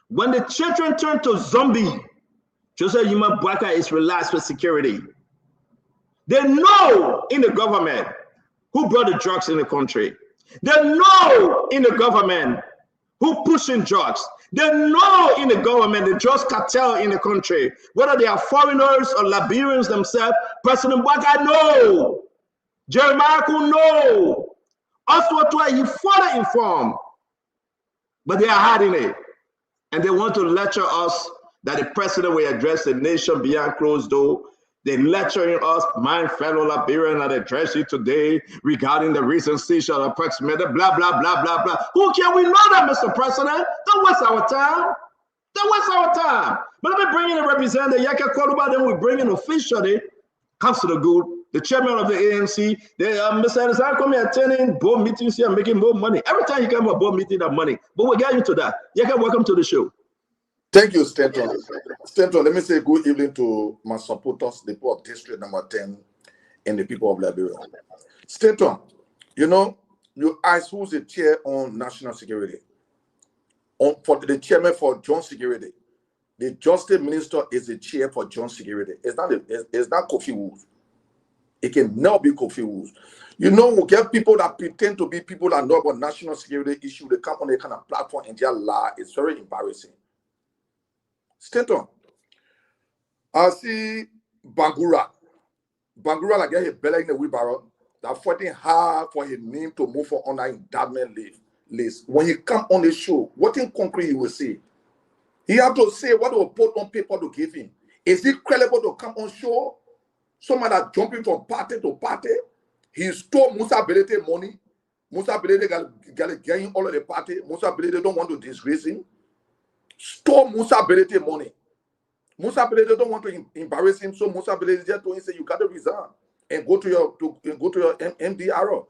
When the children turn to zombie, Joseph Yuma Boyka is relaxed with security. They know in the government who brought the drugs in the country. They know in the government who pushing drugs. They know in the government the drugs cartel in the country, whether they are foreigners or Liberians themselves. President Boyka know. Jeremiah Kuhn know. Also, he further informed, but they are hiding it. And they want to lecture us that the president will address the nation beyond closed door. They're lecturing us, my fellow Liberian, that address you today regarding the recent seizure of approximately blah, blah, blah, blah, blah. Who can we know that, Mr. President? Don't waste our time. Don't waste our time. But let me bring in a representative, Yaka Koluba, then we bring in officially Councilor Good, the chairman of the ANC. Mr. Anderson come here attending board meetings here, making more money. Every time you come to a board meeting, that money. But we'll get into that. Yaka, welcome to the show. Thank you, Stanton. Stanton, let me say good evening to my supporters, the people of District Number 10 and the people of Liberia. Stanton, you know, you asked who's the chair on national security. For the chairman for joint security, the justice minister is the chair for joint security. It's not Kofi Woods. It can never be Kofi Woods. You know, we get people that pretend to be people that know about national security issue. They come on a kind of platform and their lie. It's very embarrassing. Stanton, I see Bangura. Bangura like a belly in the wheelbarrow that fighting hard for his name to move on that indictment list. When he come on the show, what in concrete he will say? He have to say what will put on paper to give him. Is it credible to come on show? Someone that jumping from party to party. He stole Musa Belete money. Musa Belete got getting all of the party. Musa Belete don't want to disgrace him. Stole Musa Belete money. Musa Belete don't want to embarrass him, so Musa Belete just told him, say, you got to resign and go to your MDRO.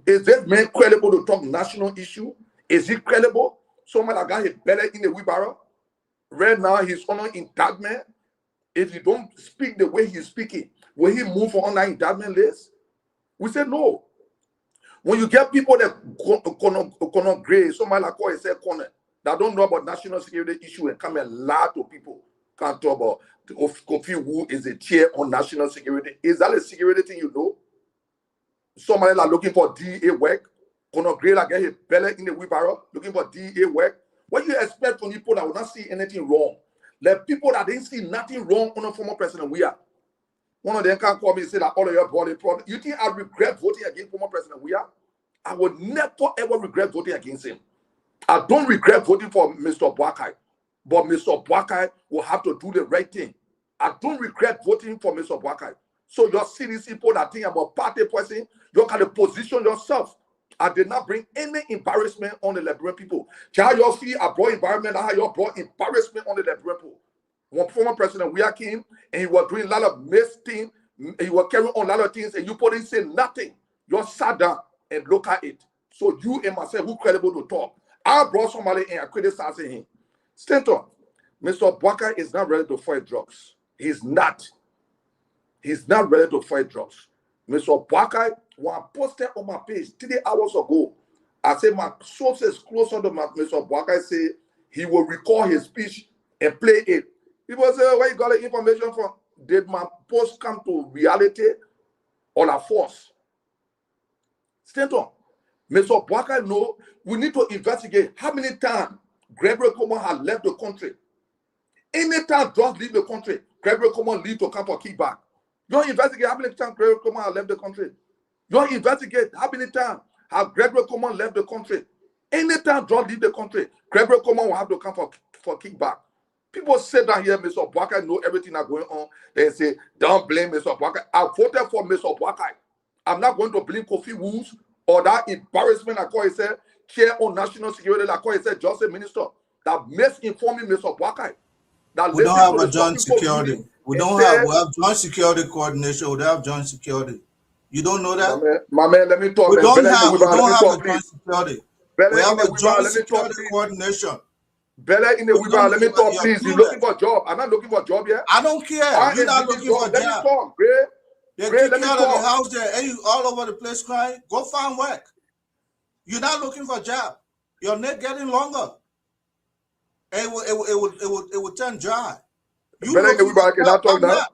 Is that man credible to talk national issue? Is he credible? Someone that got his belly in the wheelbarrow. Right now, he's on an indictment. If you don't speak the way he's speaking, will he move on that indictment list? We say no. When you get people that Conor Gray, somebody like what I said, Conor, that don't know about national security issue and come and lie to people, can't talk about Kofi Wu is the chair on national security. Is that a security thing you know? Somebody like looking for DA work, Conor Gray like get his belly in the wheelbarrow, looking for DA work. What do you expect from people that will not see anything wrong? Like people that didn't see nothing wrong on a former president, we are. One of them can call me and say that all of your body problem. You think I regret voting against former president? We are. I would never ever regret voting against him. I don't regret voting for Mr. Boakai, but Mr. Boakai will have to do the right thing. I don't regret voting for Mr. Boakai. So your CDC people that think about party person, you can position yourself. I did not bring any embarrassment on the Liberian people. How you see I brought environment, how you brought embarrassment on the Liberian people. When former president we came and he was doing a lot of mess things, he was carrying on a lot of things, and you didn't say nothing. You sat down and look at it. So you and myself, who credible to talk? I brought somebody and I criticized him. Stanton, Mr. Boakai is not ready to fight drugs. He's not. He's not ready to fight drugs. Mr. Boakai, when I posted on my page 3 hours ago, I say my sources closer to Mr. Boakai say he will record his speech and play it. People say, where you got the information from? Did my post come to reality or a force? Stanton, Mr. Boakai know we need to investigate how many times Gregory Coleman has left the country. Anytime drugs leave the country, Gregory Coleman leave to come for kickback. You don't investigate how many times Gregory Coleman has left the country. You don't investigate how many times have Gregory Coleman left the country. Anytime drugs leave the country, Gregory Coleman will have to come for kickback. People sit down here, Mr. Boakai know everything that's going on. They say, don't blame Mr. Boakai. I voted for Mr. Boakai. I'm not going to blame Kofi Woods or that embarrassment I call it, chair on national security, I call it, justice minister, that misinforming Mr. Boakai. We don't have a joint security. We have joint security coordination. We don't have joint security. You don't know that? My man, let me talk. We don't have a joint security. We have a joint security coordination. Bella in the Weaver, let me talk, please. You're looking for a job. I'm not looking for a job yet. I don't care. You're not looking for a job. Let me talk, Ray. They're kicking out of the house there, and you all over the place crying. Go find work. You're not looking for a job. Your neck getting longer. And it will turn dry. Bella in the Weaver, I cannot talk now.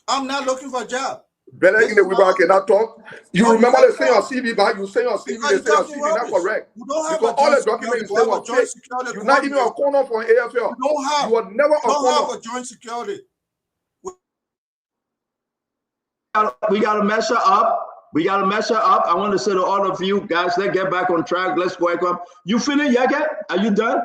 I'm not looking for a job. Bella in the Weaver, I cannot talk. You remember they say your CV back. You say your CV. They say your CV not correct. Because all the documents you say were fake. You're not even a corner for an AFL. You were never a corner. You don't have a joint security. We got to measure up. We got to measure up. I want to say to all of you guys, let's get back on track. Let's welcome. You finished, Yaka? Are you done?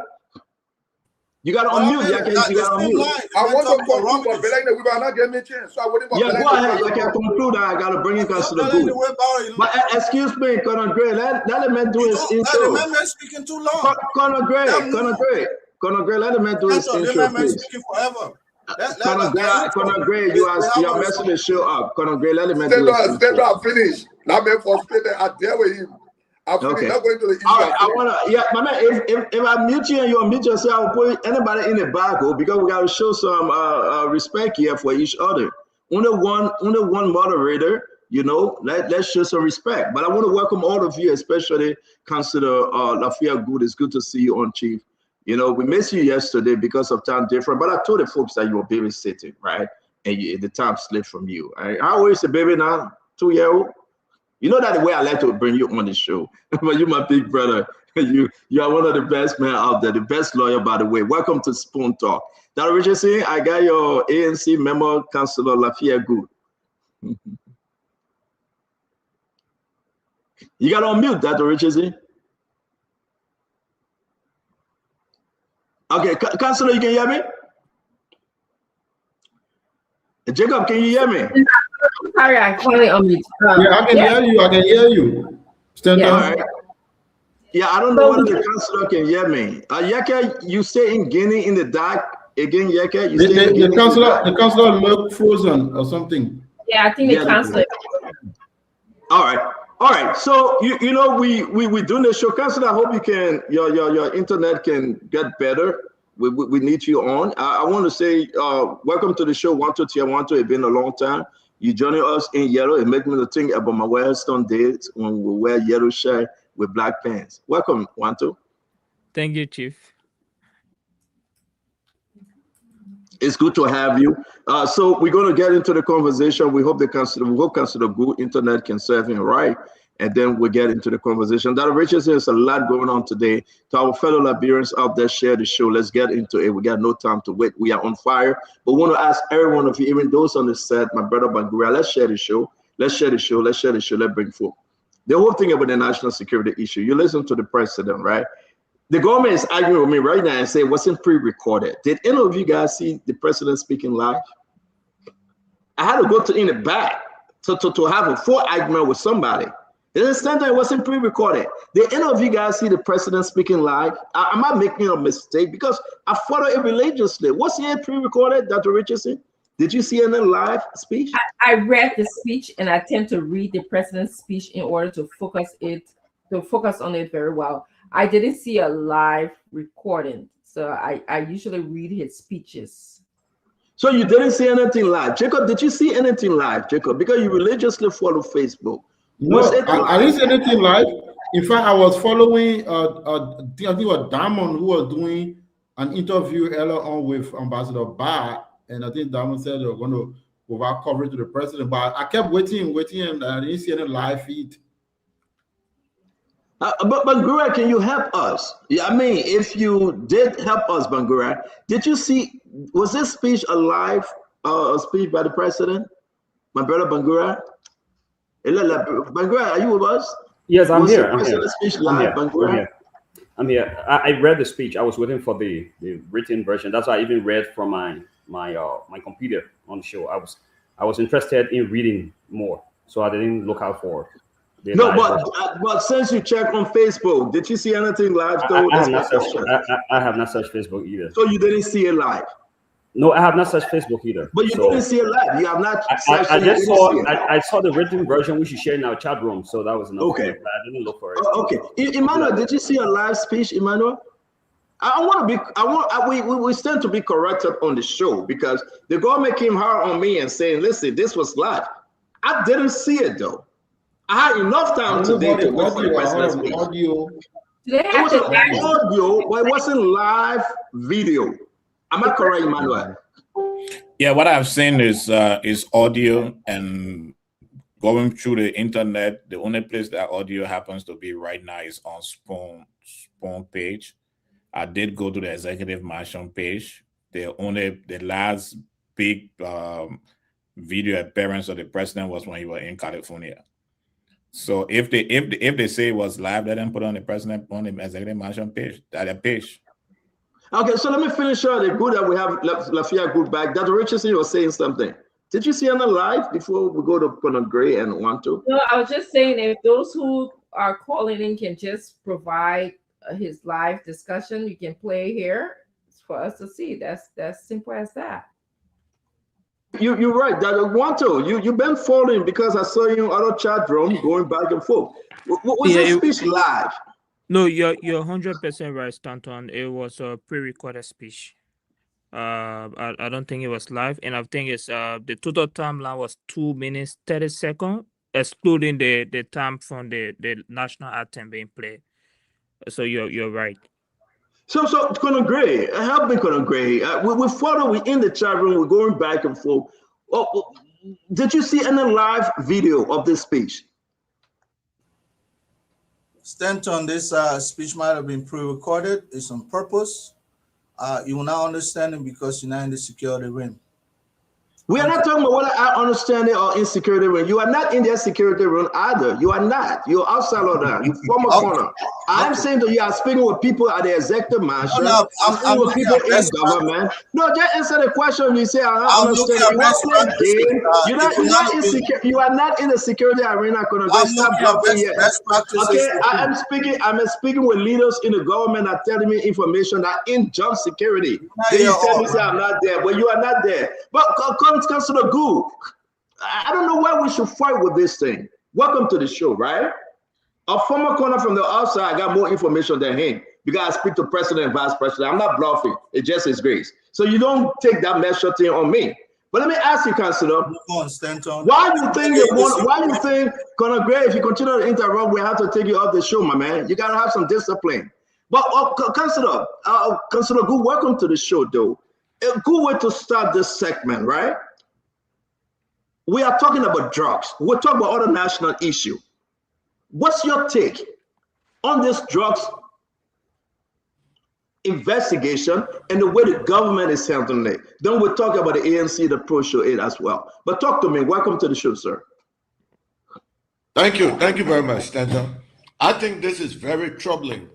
You got to unmute, Yaka. You got to unmute. I want to conclude, but Bella in the Weaver not giving me a chance. So I wouldn't. Yeah, go ahead. I can conclude. I got to bring you guys to the booth. But excuse me, Conor Gray. Let the man do his intro. The man speaking too long. Conor Gray. Let the man do his intro, please. Speaking forever. Conor Gray, you are messing the show up. Conor Gray, let him do it. Stay down, finish. Now, man, frustrated. I dare with him. I'm not going to the issue. All right, I want to, my man, if I mute you and you unmute yourself, I'll put anybody in the back, because we got to show some respect here for each other. Only one moderator, let's show some respect. But I want to welcome all of you, especially Councillor Lafayette Good. It's good to see you on, Chief. We missed you yesterday because of time difference, but I told the folks that you were babysitting, right? And the time slipped from you. Right? How old is the baby now? 2-year-old? You know that the way I like to bring you on the show. But you're my big brother. You are one of the best men out there, the best lawyer, by the way. Welcome to Spoon Talk. Dr. Richardson, I got your ANC member, Councillor Lafayette Good. You got to unmute, Dr. Richardson. Okay, Councillor, you can hear me? Jacob, can you hear me? Sorry, I can't unmute. Yeah, I can hear you. I can hear you. Stand up. Yeah, I don't know whether the councillor can hear me. Yaka, you stay in Guinea in the dark again, Yaka? The councillor looked frozen or something. Yeah, I think the councillor. All right. So we doing the show. Councillor, I hope you can your internet can get better. We need you on. I want to say welcome to the show. Wanto Tier Wanto. It's been a long time. You joining us in yellow. It makes me think about my Wellstone days when we wear yellow shirt with black pants. Welcome, Wanto. Thank you, Chief. It's good to have you. So we're going to get into the conversation. We hope Councillor Good internet can serve him right, and then we'll get into the conversation. Dr. Richardson, there's a lot going on today. To our fellow Liberians out there, share the show. Let's get into it. We got no time to wait. We are on fire. But we want to ask every one of you, even those on the set, my brother Banguria, let's share the show. Let's bring forth. The whole thing about the national security issue, you listen to the president, right? The government is arguing with me right now and say it wasn't pre-recorded. Did any of you guys see the president speaking live? I had to go in the back to have a full argument with somebody. They understand that it wasn't pre-recorded. Did any of you guys see the president speaking live? Am I making a mistake? Because I follow it religiously. Was it pre-recorded, Dr. Richardson? Did you see any live speech? I read the speech, and I tend to read the president's speech in order to focus on it very well. I didn't see a live recording, so I usually read his speeches. So you didn't see anything live. Jacob, did you see anything live, Jacob? Because you religiously follow Facebook. No, I didn't see anything live. In fact, I was following, I think it was Diamond who was doing an interview earlier on with Ambassador Barr, and I think Diamond said they were going to provide coverage to the president, but I kept waiting, and I didn't see any live feed. But Bangura, can you help us? Yeah, I mean, if you did help us, Bangura, did you see, was this speech a live speech by the president? My brother Bangura? Bangura, are you with us? Yes, I'm was here. The president's speech live, Bangura? I'm here. I read the speech. I was waiting for the written version. That's why I even read from my computer on the show. I was interested in reading more, so I didn't look out for the No, live but since you checked on Facebook, did you see anything live? I have not searched Facebook either. So you didn't see it live? No, I have not searched Facebook either. But you didn't see it live. You have not. I just saw. I saw the written version which you shared in our chat room, so that was enough. Okay. I didn't look for it. Okay, Emmanuel, did you see a live speech, Emmanuel? We stand to be corrected on the show because the government came hard on me and saying, "Listen, this was live." I didn't see it though. I had enough time today to wait for the president's speech. Audio. It was an audio, but it wasn't live video. Am I correct, Emmanuel? Yeah, what I've seen is audio, and going through the internet. The only place that audio happens to be right now is on Spoon page. I did go to the executive mansion page. The last big video appearance of the president was when he was in California. So if they say it was live, let them put on the president on the executive mansion page. That page. Okay, so let me finish out. The good that we have Lafayette good back. Dr. Richardson was saying something. Did you see on the live before we go to Conor Gray and want to? No, I was just saying if those who are calling in can just provide his live discussion, you can play here for us to see. That's simple as that. You're right, Dr. Wanto. You've been following because I saw you in other chat room going back and forth. Was this speech live? No, you're 100% right, Stanton. It was a pre-recorded speech. I don't think it was live, and I think it's the total timeline was 2 minutes 30 seconds, excluding the time from the national anthem being played. So you're right. So Conor Gray, help me, Conor Gray. We follow. We in the chat room. We're going back and forth. Did you see any live video of this speech? Stanton, this speech might have been pre-recorded. It's on purpose. You will now understand it because you're not in the security room. We are not talking about whether I understand it or in security room. You are not in their security room either. You are not. You're outside of that. You form a corner. I'm saying that you are speaking with people at the executive mansion. No, I'm with people in government. No, just answer the question. You say I don't understand. You are not in the security arena. Okay, I'm speaking with leaders in the government that telling me information that in job security. Then you tell me say I'm not there, but you are not there. But Councilor Gould, I don't know why we should fight with this thing. Welcome to the show, right? A former corner from the outside got more information than him because I speak to president and vice president. I'm not bluffing. It's just his grace. So you don't take that measure thing on me. But let me ask you, Councilor, why you think Conor Gray, if you continue to interrupt, we have to take you off the show, my man? You gotta have some discipline. But Councilor Gould, welcome to the show, though. A good way to start this segment, right? We are talking about drugs. We're talking about other national issue. What's your take on this drugs investigation and the way the government is handling it? Then we'll talk about the ANC, the pro-show aid as well. But talk to me. Welcome to the show, sir. Thank you. Thank you very much, Stanton. I think this is very troubling.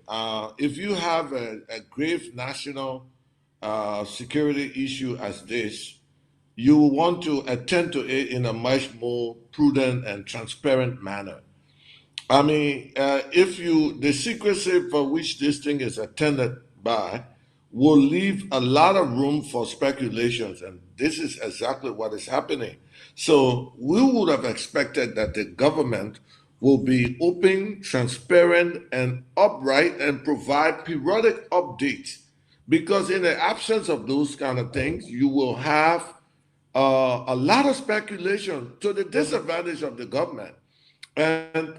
If you have a grave national security issue as this, you want to attend to it in a much more prudent and transparent manner. I mean, the secrecy for which this thing is attended by will leave a lot of room for speculations, and this is exactly what is happening. So we would have expected that the government will be open, transparent, and upright and provide periodic updates. Because in the absence of those kind of things, you will have a lot of speculation to the disadvantage of the government. And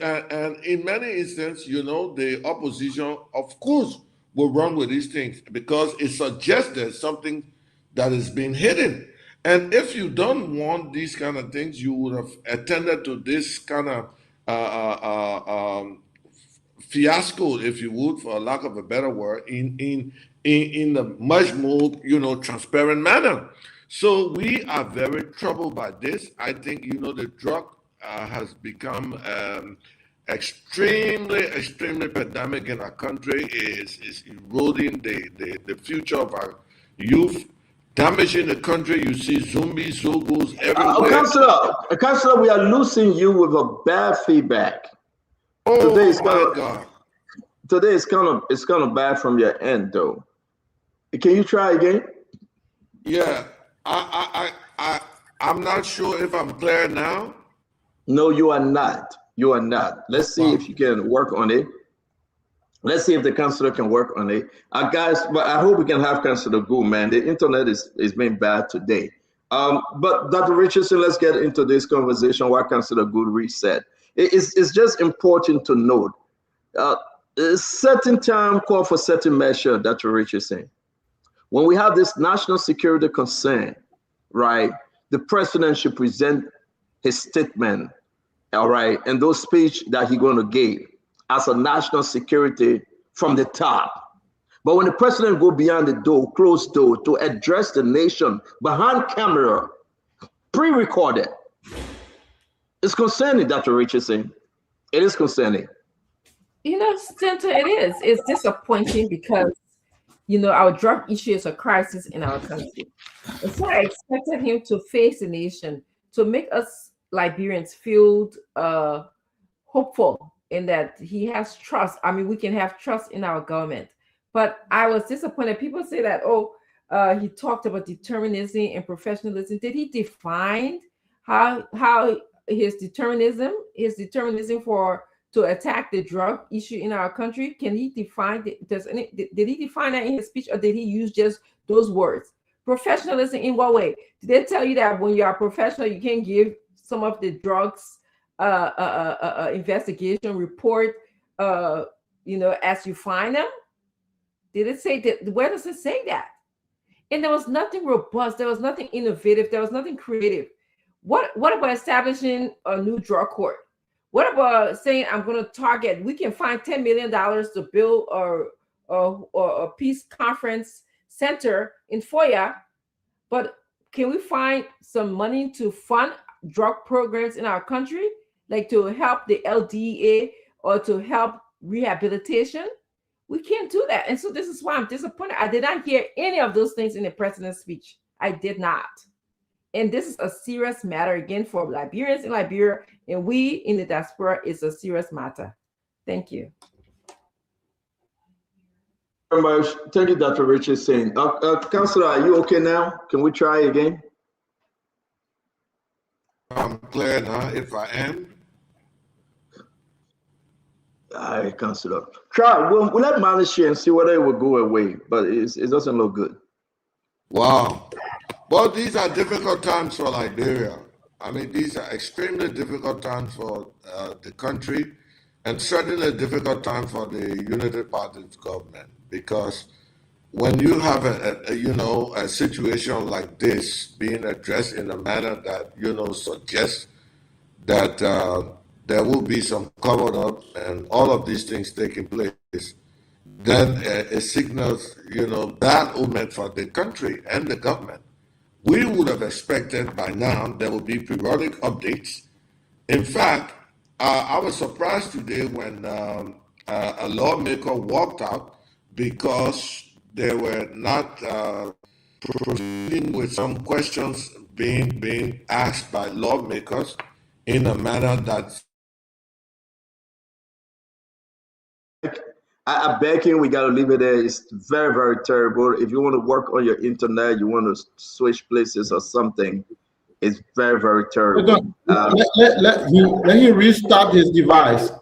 in many instances, you know, the opposition, of course, will run with these things because it suggests there's something that is being hidden. And if you don't want these kind of things, you would have attended to this kind of fiasco, if you would, for lack of a better word, in a much more, you know, transparent manner. So we are very troubled by this. I think, you know, the drug has become extremely pandemic in our country, is eroding the future of our youth, damaging the country. You see zombies, zogos everywhere. Councillor, we are losing you with a bad feedback. Oh today is my God! Today it's kind of bad from your end, though. Can you try again? Yeah, I'm not sure if I'm clear now. No, you are not. You are not. Let's see if you can work on it. Let's see if the councillor can work on it. Guys, but I hope we can have Councillor Gould, man. The internet is being bad today. But Dr. Richardson, let's get into this conversation while Councillor Gould reset. It's just important to note, a certain time call for certain measure, Dr. Richardson. When we have this national security concern, right, the president should present his statement, all right, and those speech that he's going to give as a national security from the top. But when the president go beyond the door, closed door, to address the nation behind camera, pre-recorded, it's concerning, Dr. Richardson. It is concerning. You know, Stanton, it is. It's disappointing because, you know, our drug issue is a crisis in our country. And so I expected him to face the nation, to make us Liberians feel hopeful in that he has trust. I mean, we can have trust in our government. But I was disappointed. People say that, he talked about determinism and professionalism. Did he define how his determinism to attack the drug issue in our country? Can he define? Did he define that in his speech, or did he use just those words? Professionalism in what way? Did they tell you that when you are a professional, you can give some of the drugs investigation report, you know, as you find them? Did it say that? Where does it say that? And there was nothing robust. There was nothing innovative. There was nothing creative. What about establishing a new drug court? What about saying I'm going to target? We can find $10 million to build a peace conference center in Foya, but can we find some money to fund drug programs in our country, like to help the LDA or to help rehabilitation? We can't do that. And so this is why I'm disappointed. I did not hear any of those things in the president's speech. I did not. And this is a serious matter, again, for Liberians in Liberia, and we in the diaspora. It's a serious matter. Thank you. Very much. Thank you, Dr. Richardson. Councillor, are you okay now? Can we try again? I'm clear now, if I am. All right, Councillor. Try. We'll let Mali share and see whether it will go away, but it doesn't look good. Wow. Well, these are difficult times for Liberia. I mean, these are extremely difficult times for the country, and certainly a difficult time for the United Party's government, because when you have a situation like this being addressed in a manner that, you know, suggests that there will be some covered up and all of these things taking place, then it signals, you know, bad omen for the country and the government. We would have expected by now there will be periodic updates. In fact, I was surprised today when a lawmaker walked out because they were not proceeding with some questions being asked by lawmakers in a manner that. I beg you, we got to leave it there. It's very, very terrible. If you want to work on your internet, you want to switch places or something, it's very, very terrible. Let him restart his device.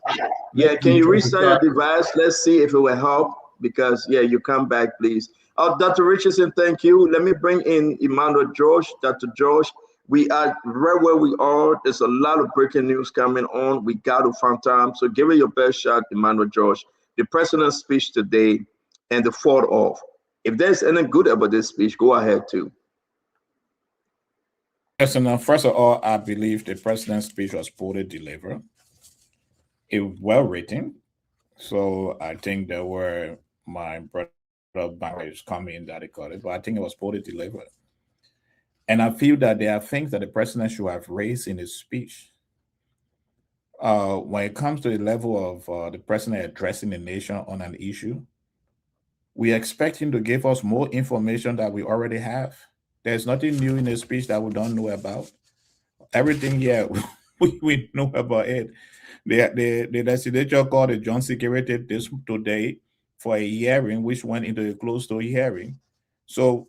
Yeah, can you restart your device? Let's see if it will help, because, yeah, you come back, please. Dr. Richardson, thank you. Let me bring in Emmanuel George. Dr. George, We are right where we are. There's a lot of breaking news coming on. We got to find time. So give it your best shot, Emmanuel George. The president's speech today and the 4th off. If there's any good about this speech, go ahead too. First of all, I believe the president's speech was poorly delivered. It was well written. So I think there were my brother bankers coming that he got it, but I think it was poorly delivered. And I feel that there are things that the president should have raised in his speech. When it comes to the level of the president addressing the nation on an issue, we expect him to give us more information that we already have. There's nothing new in his speech that we don't know about. Everything here, we know about it. The legislature called the Joint Security this today for a hearing, which went into a closed-door hearing. So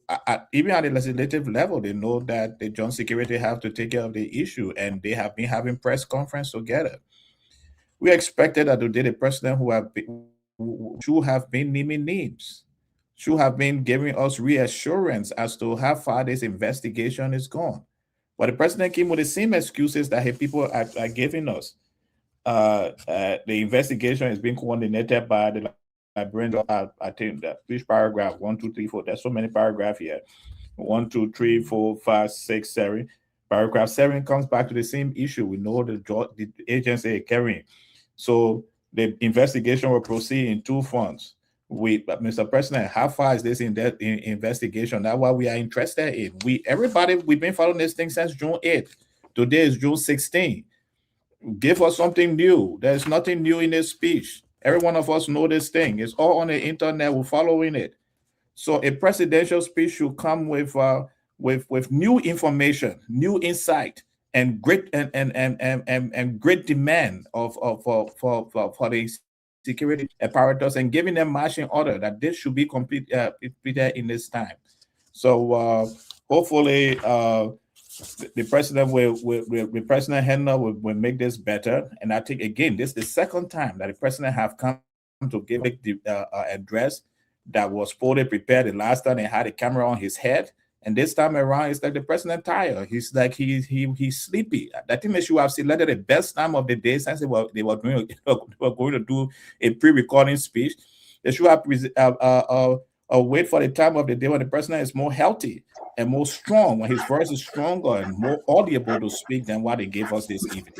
even at the legislative level, they know that the Joint Security have to take care of the issue, and they have been having press conference together. We expected that today the president who should have been naming names, should have been giving us reassurance as to how far this investigation is gone. But the president came with the same excuses that his people are giving us. The investigation is being coordinated by the librarian. I think that which paragraph 1, 2, 3, 4. There's so many paragraphs here. 1, 2, 3, 4, 5, 6, 7. Paragraph 7 comes back to the same issue. We know the agency is carrying. So the investigation will proceed in 2 fronts. Mr. President, how far is this investigation? That's what we are interested in. We've been following this thing since June 8th. Today is June 16th. Give us something new. There's nothing new in this speech. Every one of us know this thing. It's all on the internet. We're following it. So a presidential speech should come with new information, new insight, and great and great demand for the security apparatus, and giving them marching order that this should be completed in this time. So hopefully the president the president Henry will make this better. And I think again, this is the second time that the president have come to give the address that was poorly prepared. The last time they had a camera on his head, and this time around it's like the president tired. He's like he's sleepy. I think they should have selected the best time of the day since they were going to do a pre-recording speech. They should have wait for the time of the day when the president is more healthy and more strong, when his voice is stronger and more audible to speak than what they gave us this evening.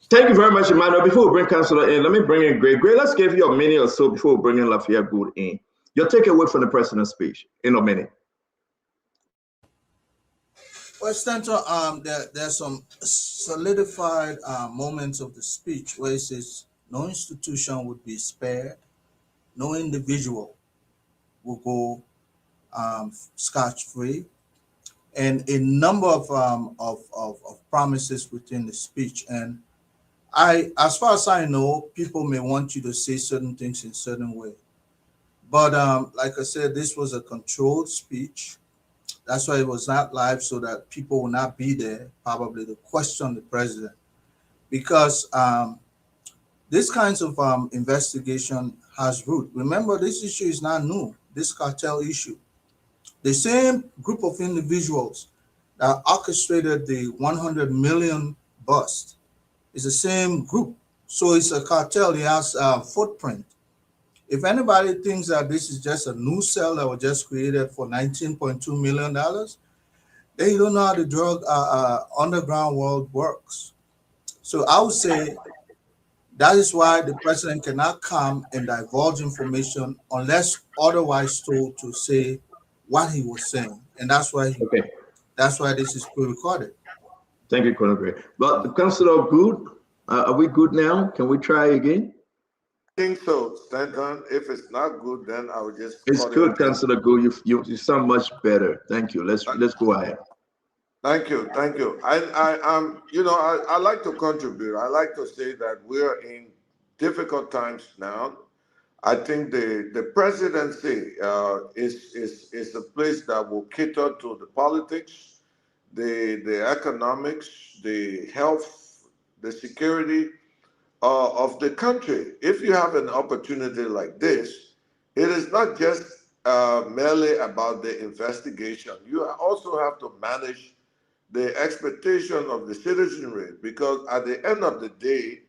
Thank you very much, Emmanuel. Before we bring Councillor in, let me bring in Greg. Greg, let's give you a minute or so before we bring in Lafayette Good in. Your takeaway from the president's speech in a minute. Well, Stanton, there's some solidified moments of the speech where it says no institution would be spared, no individual will go scotch-free, and a number of promises within the speech. And as far as I know, people may want you to say certain things in certain way, but like I said, this was a controlled speech. That's why it was not live, so that people will not be there probably to question the president, because this kinds of investigation has root. Remember, this issue is not new, this cartel issue. The same group of individuals that orchestrated the 100 million bust is the same group. So it's a cartel, it has a footprint. If anybody thinks that this is just a new cell that was just created for $19.2 million, then you don't know how the drug underground world works. So I would say that is why the president cannot come and divulge information unless otherwise told to say what he was saying. And that's why that's why this is pre-recorded. Thank you, Colonel Gray. But Councillor Good, are we good now? Can we try again? I think so, Stanton. If it's not good, then I will just. It's good, Councillor Good. You sound much better. Thank you. Let's go ahead. Thank you. I like to contribute. I like to say that we're in difficult times now. I think the presidency is a place that will cater to the politics, the economics, the health, the security of the country. If you have an opportunity like this, it is not just merely about the investigation. You also have to manage the expectation of the citizenry, because at the end of the day,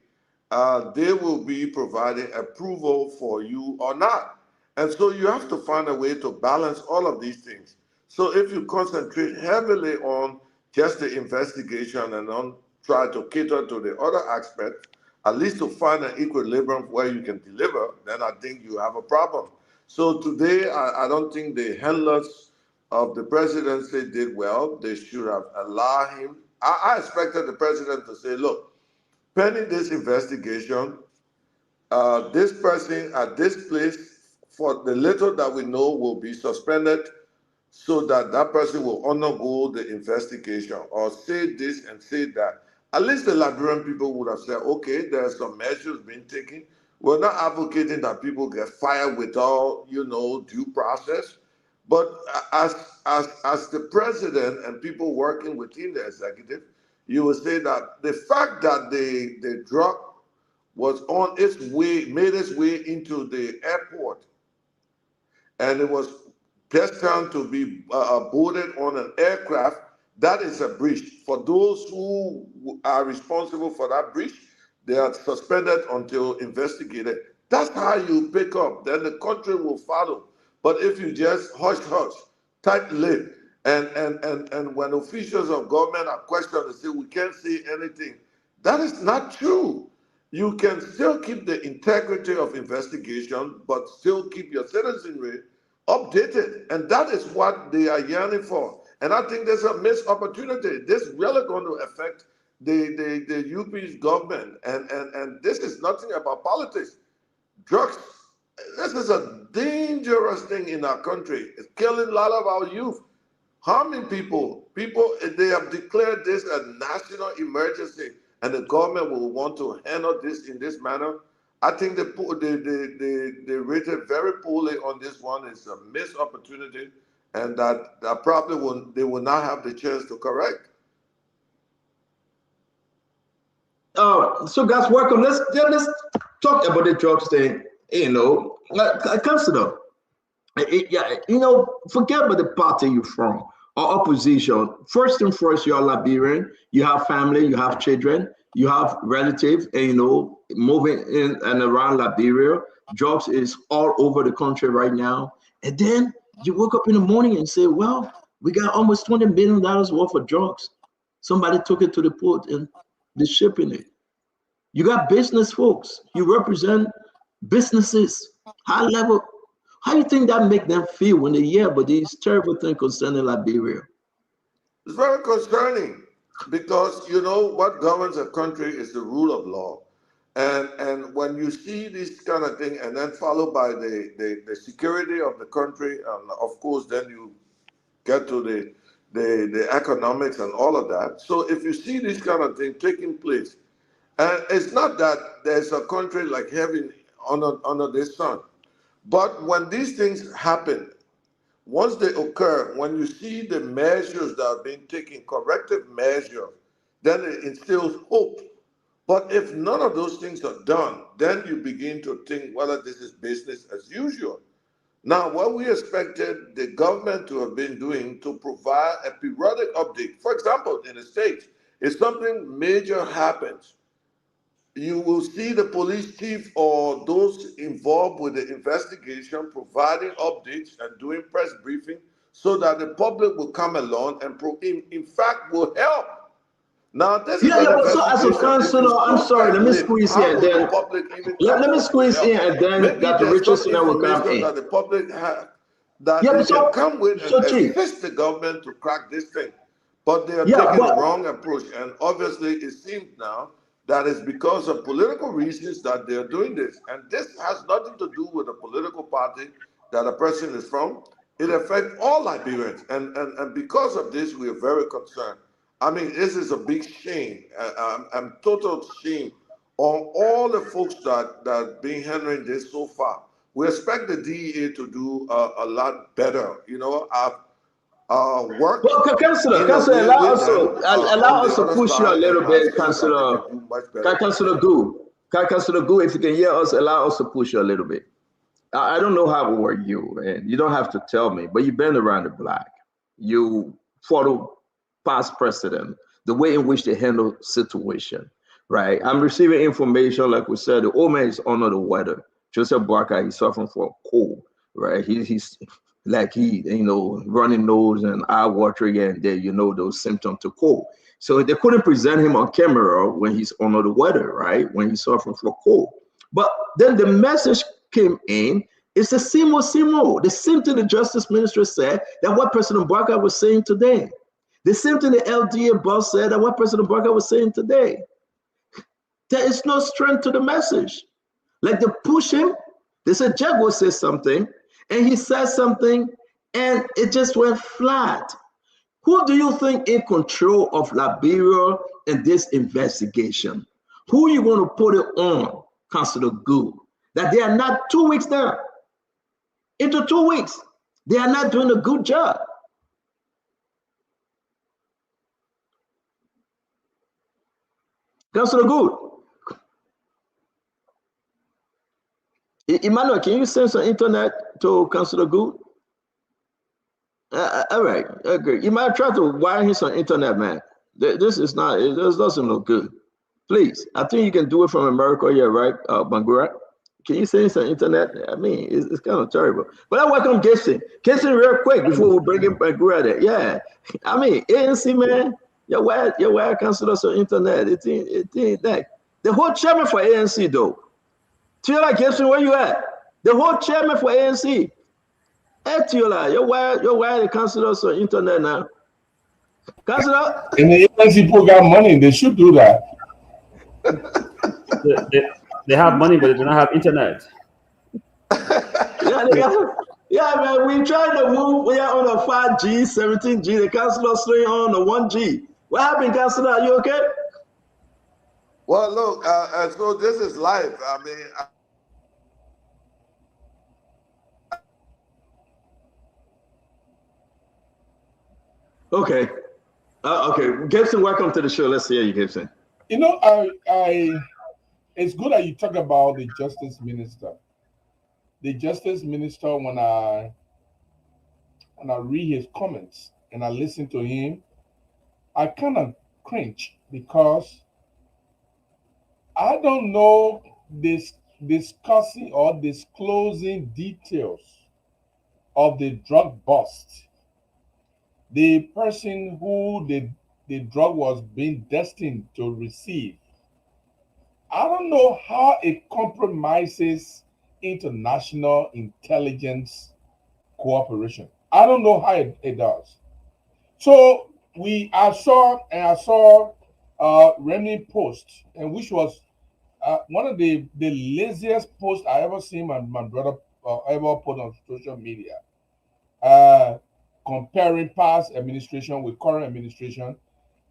they will be providing approval for you or not. And so you have to find a way to balance all of these things. So if you concentrate heavily on just the investigation and on try to cater to the other aspect, at least to find an equilibrium where you can deliver, then I think you have a problem. So today, I don't think the handlers of the presidency did well. They should have allowed him. I expected the president to say, look, pending this investigation, this person at this place, for the little that we know, will be suspended so that that person will undergo the investigation, or say this and say that. At least the Liberian people would have said, okay, there are some measures being taken. We're not advocating that people get fired without, due process. But as the president and people working within the executive, you will say that the fact that the drug was on its way, made its way into the airport, and it was destined to be boarded on an aircraft, that is a breach. For those who are responsible for that breach, they are suspended until investigated. That's how you pick up. Then the country will follow. But if you just hush, tight-lipped, and when officials of government are questioned and say, we can't see anything, that is not true. You can still keep the integrity of investigation, but still keep your citizenry updated. And that is what they are yearning for. And I think there's a missed opportunity. This is really going to affect the UP's government. And this is nothing about politics. Drugs, this is a dangerous thing in our country. It's killing a lot of our youth, harming people. They have declared this a national emergency, and the government will want to handle this in this manner. I think they rated very poorly on this one. It's a missed opportunity, and that probably they will not have the chance to correct. So guys, welcome. Let's talk about the drugs thing. Councilor, forget about the party you're from or opposition. First and first, you're Liberian. You have family, you have children, you have relatives, and moving in and around Liberia. Drugs is all over the country right now. And then you wake up in the morning and say, well, we got almost $20 billion worth of drugs. Somebody took it to the port and they're shipping it. You got business folks. You represent businesses, high level. How do you think that make them feel when they hear about these terrible things concerning Liberia? It's very concerning, because what governs a country is the rule of law. And when you see this kind of thing, and then followed by the security of the country, and of course then you get to the economics and all of that. So if you see this kind of thing taking place, and it's not that there's a country like heaven under this sun, but when these things happen, once they occur, when you see the measures that are being taken, corrective measures, then it instills hope. But if none of those things are done, then you begin to think whether this is business as usual. Now, what we expected the government to have been doing to provide a periodic update. For example, in the States, if something major happens, you will see the police chief or those involved with the investigation providing updates and doing press briefing so that the public will come along and in fact will help. Now this is but so as a councillor, I'm sorry, let me squeeze in and then let me squeeze in and then Dr. Richardson will come in. That the public they can come with and assist the government to crack this thing. But they are taking the wrong approach, and obviously it seems now that is because of political reasons that they are doing this. And this has nothing to do with the political party that a person is from. It affects all Liberians. And because of this, we are very concerned. I mean, this is a big shame. I'm total shame on all the folks that are being handling this so far. We expect the DEA to do a lot better. Work. Well, Councillor, allow us to push you a little bit, Councillor Gu. Councillor Gu, if you can hear us, allow us to push you a little bit. I don't know how to work you, and you don't have to tell me, but you've been around the block. You follow past president, the way in which they handle situation, right? I'm receiving information, like we said, the old man is under the weather. Joseph Barker, he's suffering from a cold, right? He's like running nose and eye watering, and there, those symptoms to cold. So they couldn't present him on camera when he's under the weather, right? When he's suffering from cold. But then the message came in. It's the same, the same thing the Justice Minister said that what President Barker was saying today. The same thing the LDA boss said that what President Barker was saying today. There is no strength to the message. Like they push him. They said Jago said something, and he said something, and it just went flat. Who do you think in control of Liberia in this investigation? Who are you going to put it on, Councilor Good? That they are not 2 weeks now. Into 2 weeks, they are not doing a good job. Councilor Good. Emmanuel, can you send some internet to Councilor Good? All right, okay. You might try to wire him some internet, man. This is not, it doesn't look good. Please, I think you can do it from America, yeah, right, Bangura? Can you send some internet? I mean, it's kind of terrible. But I welcome Gibson. Gibson, real quick before we bring in Bangura there. Yeah, I mean, ANC, man, your wire council some internet. It ain't that. The whole chairman for ANC, though. Tiola Gibson, where you at? The whole chairman for ANC. Hey, Tiola, your wire the council some internet now. Councilor? And the ANC people got money. They should do that. They have money, but they do not have internet. Yeah, man, we trying to move. We are on a 5G, 17G. The councilor staying on the 1G. What happened, councilor? Are you okay? Well, look, so this is live. I mean, Okay. Okay. Gibson, welcome to the show. Let's hear you, Gibson. It's good that you talk about the Justice Minister. The Justice Minister, when I read his comments and I listen to him, I kind of cringe because I don't know discussing or disclosing details of the drug bust. The person who the drug was being destined to receive. I don't know how it compromises international intelligence cooperation. I don't know how it does. So I saw Remney post, and which was one of the laziest posts I ever seen my brother ever put on social media, comparing past administration with current administration.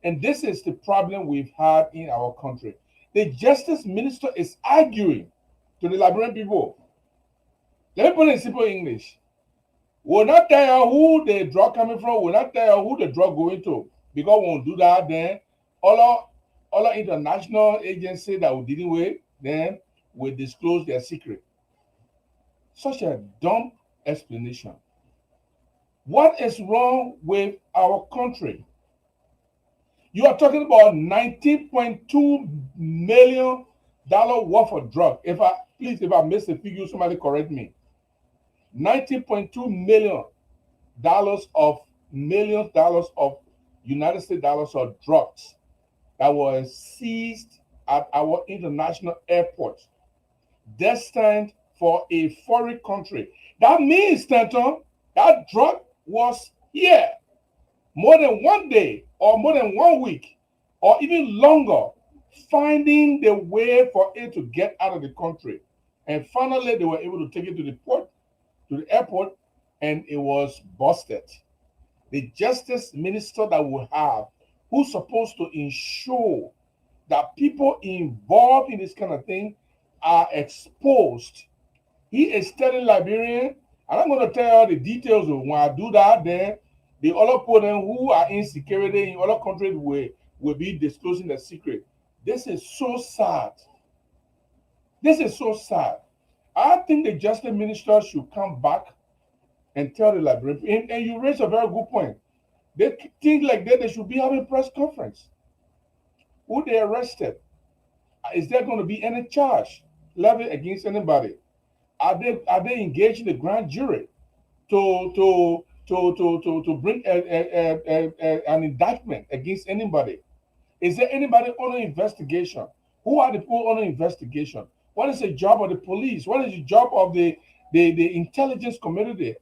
And this is the problem we've had in our country. The Justice Minister is arguing to the Liberian people. Let me put it in simple English. We'll not tell you who the drug coming from. We'll not tell you who the drug going to. Because we won't do that, then all international agencies that we're dealing with, then will disclose their secret. Such a dumb explanation. What is wrong with our country? You are talking about $19.2 million worth of drug. If I miss the figure, somebody correct me. $19.2 million of United States dollars of drugs that was seized at our international airports, destined for a foreign country. That means, Stanton, that drug was here more than 1 day or more than 1 week or even longer, finding the way for it to get out of the country. And finally, they were able to take it to the airport, and it was busted. The Justice Minister that we have, who's supposed to ensure that people involved in this kind of thing are exposed. He is telling Liberians, and I'm going to tell you the details of when I do that, then the other people who are in security in other countries will be disclosing the secret. This is so sad. This is so sad. I think the Justice Minister should come back and tell the Liberian, and you raise a very good point. They think like that they should be having press conference. Who they arrested? Is there going to be any charge levied against anybody? Are they engaged in the grand jury to bring an indictment against anybody? Is there anybody under investigation? Who are the people under investigation? What is the job of the police? What is the job of the intelligence community,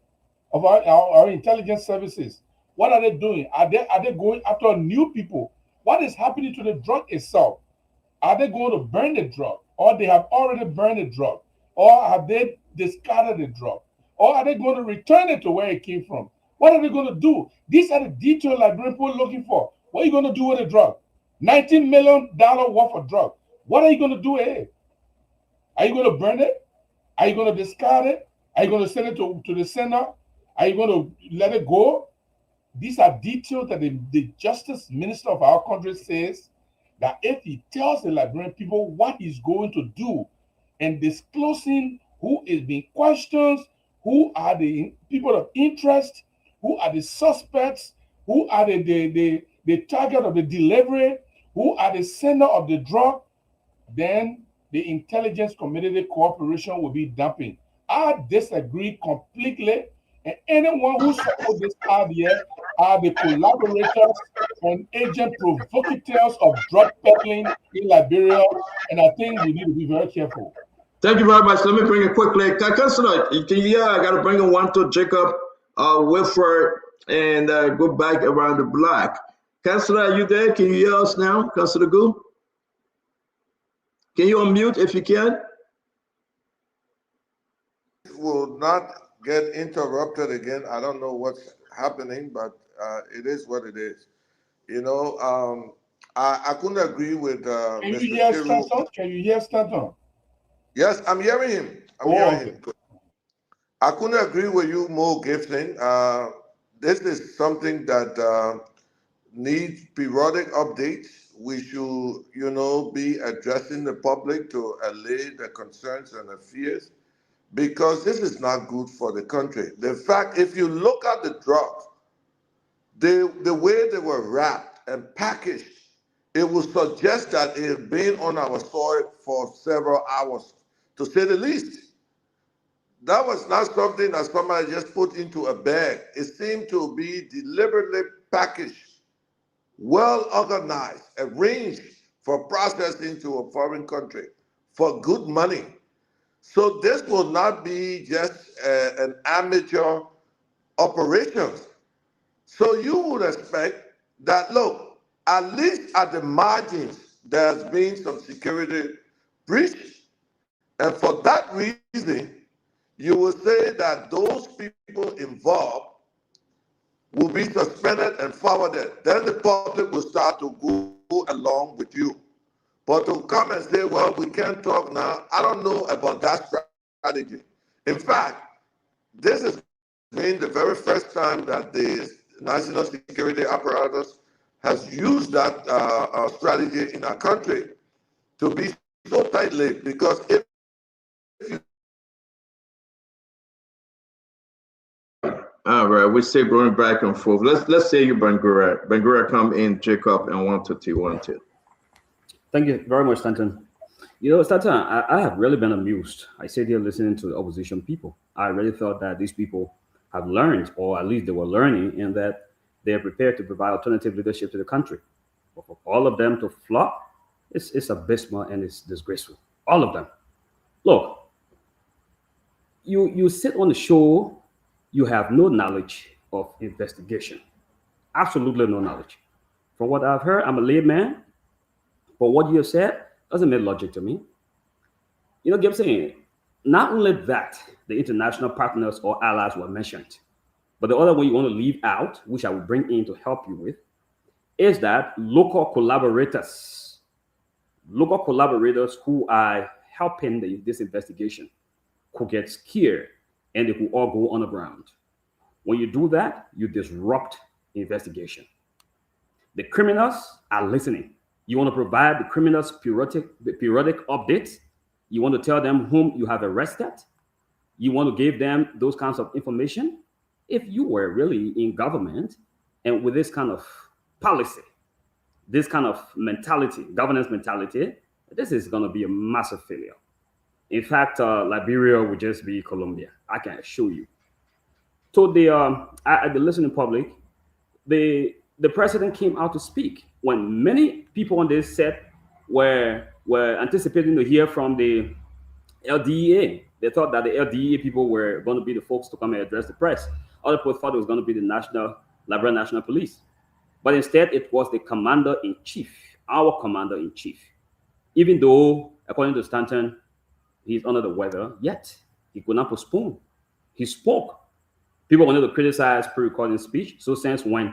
of our intelligence services? What are they doing? Are they going after new people? What is happening to the drug itself? Are they going to burn the drug, or they have already burned the drug, or have they discarded the drug, or are they going to return it to where it came from? What are they going to do? These are the details Liberian people are looking for. What are you going to do with the drug? $19 million worth of drug. What are you going to do with it? Are you going to burn it? Are you going to discard it? Are you going to send it to the center? Are you going to let it go? These are details that the justice minister of our country says that if he tells the Liberian people what he's going to do and disclosing who is being questioned, who are the people of interest, who are the suspects, who are the target of the delivery, who are the sender of the drug, then the intelligence community cooperation will be dumping. I disagree completely. And anyone who supports this idea are the collaborators and agent provocateurs of drug peddling in Liberia. And I think we need to be very careful. Thank you very much. Let me bring it quickly. Councilor, I got to bring it one to Jacob Wilford and go back around the block. Councilor, are you there? Can you hear us now? Councilor Gu? Can you unmute if you can? Will not get interrupted again. I don't know what's happening, but it is what it is. You know, I couldn't agree with Can Mr. you hear Chiru. Stanton? Can you hear Stanton? Yes, I'm hearing him. I'm hearing him. I couldn't agree with you, Mo Gibson. This is something that needs periodic updates. We should, you know, be addressing the public to allay the concerns and the fears, because this is not good for the country. The fact, if you look at the drugs, the way they were wrapped and packaged, it would suggest that it had been on our soil for several hours, to say the least. That was not something that somebody just put into a bag. It seemed to be deliberately packaged, well organized, arranged for processing to a foreign country for good money. So this will not be just an amateur operation. So you would expect that, look, at least at the margins, there's been some security breach. And for that reason, you will say that those people involved will be suspended and forwarded. Then the public will start to go along with you. But to come and say, well, we can't talk now, I don't know about that strategy. In fact, this has been the very first time that the national security apparatus has used that strategy in our country to be so tight-lipped, because if you... All right, we say going back and forth. Let's say you Bangura come in, Jacob, and 1 to T1 Thank you very much, Stanton. You know, Stanton, I have really been amused. I sit here listening to the opposition people. I really thought that these people have learned, or at least they were learning, and that they are prepared to provide alternative leadership to the country. But for all of them to flop, it's abysmal and it's disgraceful. All of them. Look, you sit on the show, you have no knowledge of investigation. Absolutely no knowledge. From what I've heard, I'm a layman, but what you have said doesn't make logic to me. You know, Gibson, not only that the international partners or allies were mentioned, but the other one you want to leave out, which I will bring in to help you with, is that local collaborators who are helping this investigation could get scared and they could all go underground. When you do that, you disrupt the investigation. The criminals are listening. You want to provide the criminals periodic updates. You want to tell them whom you have arrested. You want to give them those kinds of information. If you were really in government And with this kind of policy, this kind of mentality, governance mentality, this is going to be a massive failure. In fact, Liberia will just be Colombia. I can assure you. So at the listening public, the president came out to speak when many people on this set were anticipating to hear from the LDEA. They thought that the LDEA people were going to be the folks to come and address the press. Other people thought it was going to be the Liberian National Police. But instead, it was the commander-in-chief, our commander-in-chief. Even though, according to Stanton, he's under the weather, yet he could not postpone. He spoke. People wanted to criticize pre-recording speech. So since when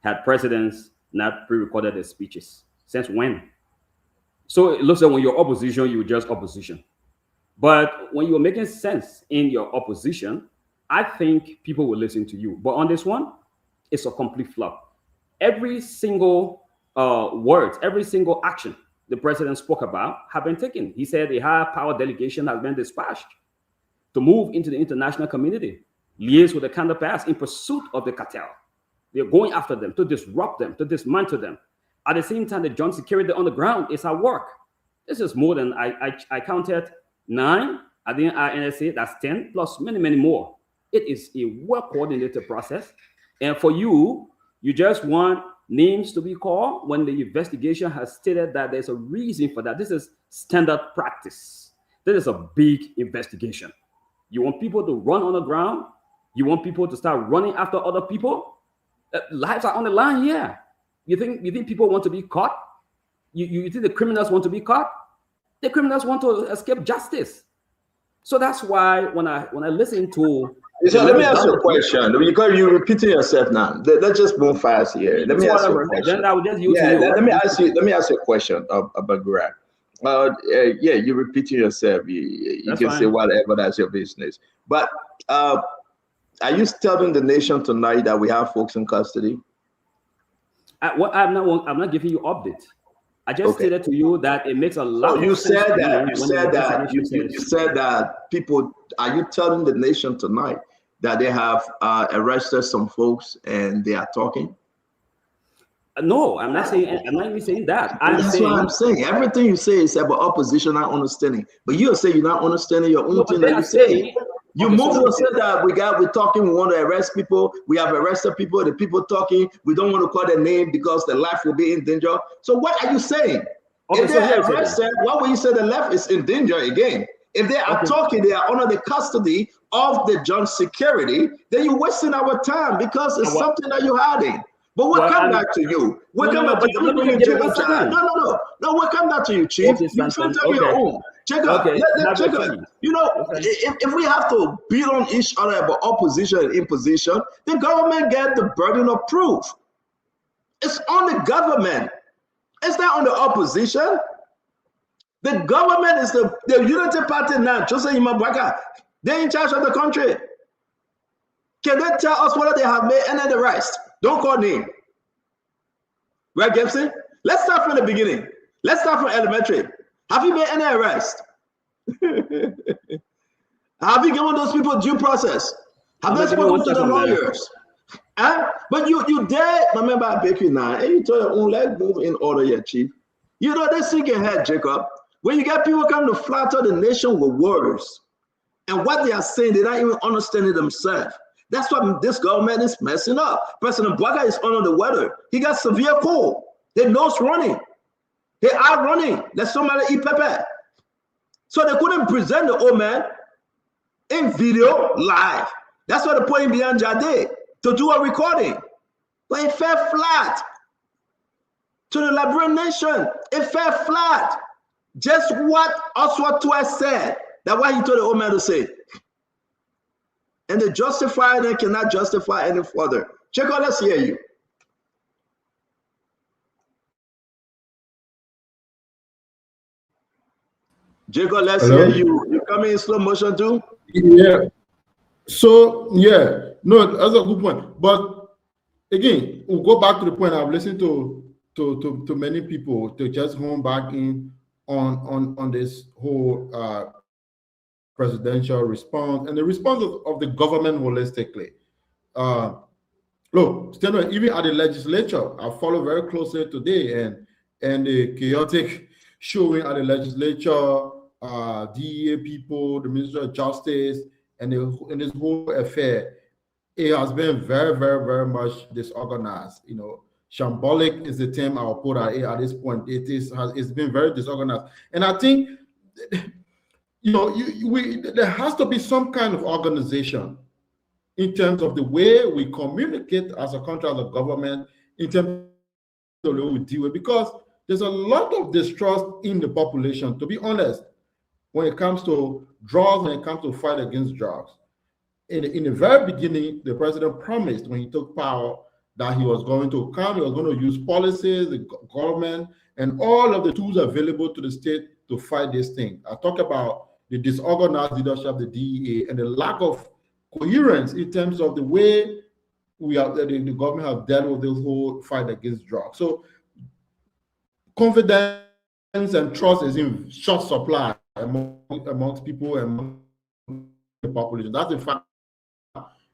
had presidents not pre-recorded their speeches? Since when? So it looks like when you're opposition, you're just opposition. But when you're making sense in your opposition, I think people will listen to you. But on this one, it's a complete flop. Every single word, every single action the president spoke about have been taken. He said the high power delegation has been dispatched to move into the international community, liaise with the counterparts in pursuit of the cartel. They're going after them, to disrupt them, to dismantle them. At the same time, the joint security on the ground is at work. This is more than I counted 9. At the NSA, that's 10 plus many, many more. It is a well-coordinated process. And for you just want names to be called when the investigation has stated that there's a reason for that. This is standard practice. This is a big investigation. You want people to run on the ground? You want people to start running after other people? Lives are on the line here. You think people want to be caught? You think the criminals want to be caught? The criminals want to escape justice. So that's why when I listen to so let me ask you a question. Because you're repeating yourself now. Let's just move fast here. Let me ask you a question. Let me ask you a question about Greg. Yeah, you're repeating yourself. You can say whatever, that's your business. But are you telling the nation tonight that we have folks in custody? I'm not giving you update. I just stated to you that it makes a lot. You said that people. Are you telling the nation tonight that they have arrested some folks and they are talking? No, I'm not saying. I'm not even saying that. That's what I'm saying. Everything you say is about opposition not understanding, but you say you're not understanding your own thing that you say. You move and say that we're talking, we want to arrest people, we have arrested people, the people talking, we don't want to call their name because their life will be in danger. So what are you saying? If they are arrested, why would you say the left is in danger again? If they are talking, they are under the custody of the joint security, then you're wasting our time because it's something that you're hiding. But we'll come back to you. We'll come back to you. No, we'll come back to you, Chief. You filter your own. Check out. Check out. You know, if we have to beat on each other about opposition and imposition, the government get the burden of proof. It's on the government. It's not on the opposition. The government is the Unity Party now. Joseph Imabwaka, they're in charge of the country. Can they tell us whether they have made any of the arrests? Don't call name. Right, Gibson? Let's start from the beginning. Let's start from elementary. Have you made any arrest? Have you given those people due process? Have they spoken to the lawyers? But you dare, remember I beg you now, and you tell your own leg move in order here, Chief. You know, they sick your head, Jacob. When you get people coming to flatter the nation with words, and what they are saying, they're not even understanding themselves. That's what this government is messing up. President Bwaga is under the weather. He got severe cold. Their nose running. They are running. There's somebody eat pepper. So they couldn't present the old man in video live. That's why they put him behind Jade to do a recording. But it fell flat. To the Liberian nation, it fell flat. Just what Oswald Twice said. That's why he told the old man to say. And they justify it and cannot justify any further. Check out, let's hear you. Jacob, let's hear you. You coming in slow motion too? Yeah. So, yeah. No, that's a good point. But again, we'll go back to the point. I've listened to many people to just hone back in on this whole presidential response and the response of the government holistically. Look, still, even at the legislature, I follow very closely today, and the chaotic showing at the legislature, DEA people, the Ministry of Justice, and this whole affair, it has been very, very, very much disorganized. You know, shambolic is the term I'll put at this point. It's been very disorganized, and I think, you know, there has to be some kind of organization in terms of the way we communicate as a country, as a government, in terms of the way we deal with, because there's a lot of distrust in the population, to be honest, when it comes to drugs, when it comes to fight against drugs. In the very beginning, the president promised when he took power that he was going to come, he was going to use policies, the government, and all of the tools available to the state to fight this thing. I talk about the disorganized leadership of the DEA and the lack of coherence in terms of the way the government have dealt with this whole fight against drugs. So confidence and trust is in short supply amongst people and the population. That's a fact.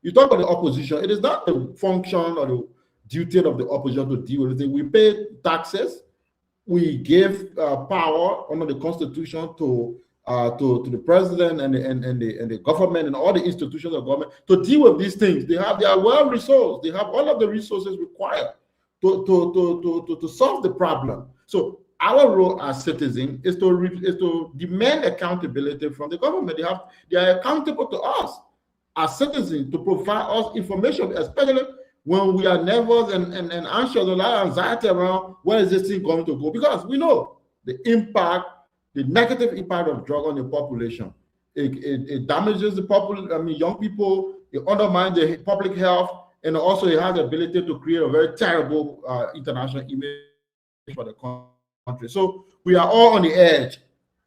You talk about the opposition, it is not the function or the duty of the opposition to deal with it. We pay taxes, we give power under the Constitution to the president and the government and all the institutions of government to deal with these things. They are well resourced. They have all of the resources required to solve the problem. So our role as citizens is to demand accountability from the government. They are accountable to us as citizens to provide us information, especially when we are nervous and anxious, a lot of anxiety around where is this thing going to go, because we know the impact, the negative impact of drug on the population. It damages the young people, it undermines the public health, and also it has the ability to create a very terrible international image for the country. So we are all on the edge,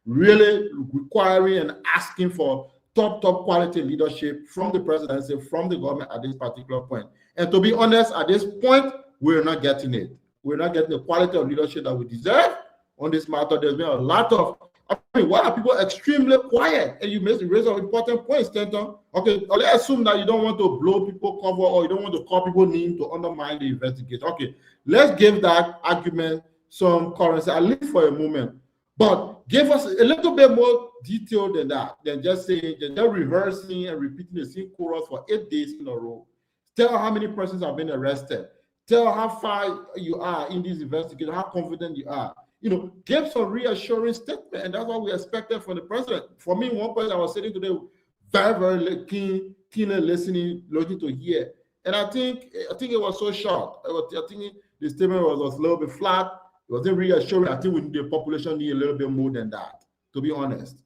really requiring and asking for top quality leadership from the presidency, from the government at this particular point. And to be honest, at this point, we're not getting it. We're not getting the quality of leadership that we deserve on this matter. There's been a lot of, why are people extremely quiet? And you raise an important point, Stanton. Okay, let's assume that you don't want to blow people cover or you don't want to call people names to undermine the investigation. Okay, let's give that argument some currency, at least for a moment. But give us a little bit more detail than that, than just saying, just reversing and repeating the same chorus for 8 days in a row. Tell how many persons have been arrested. Tell how far you are in this investigation, how confident you are. You know, give some reassuring statement, and that's what we expected from the president. For me, one person I was sitting today, very, very keenly listening, looking to hear. And I think it was so short. I think the statement was a little bit flat. It wasn't reassuring. I think the population need a little bit more than that, to be honest.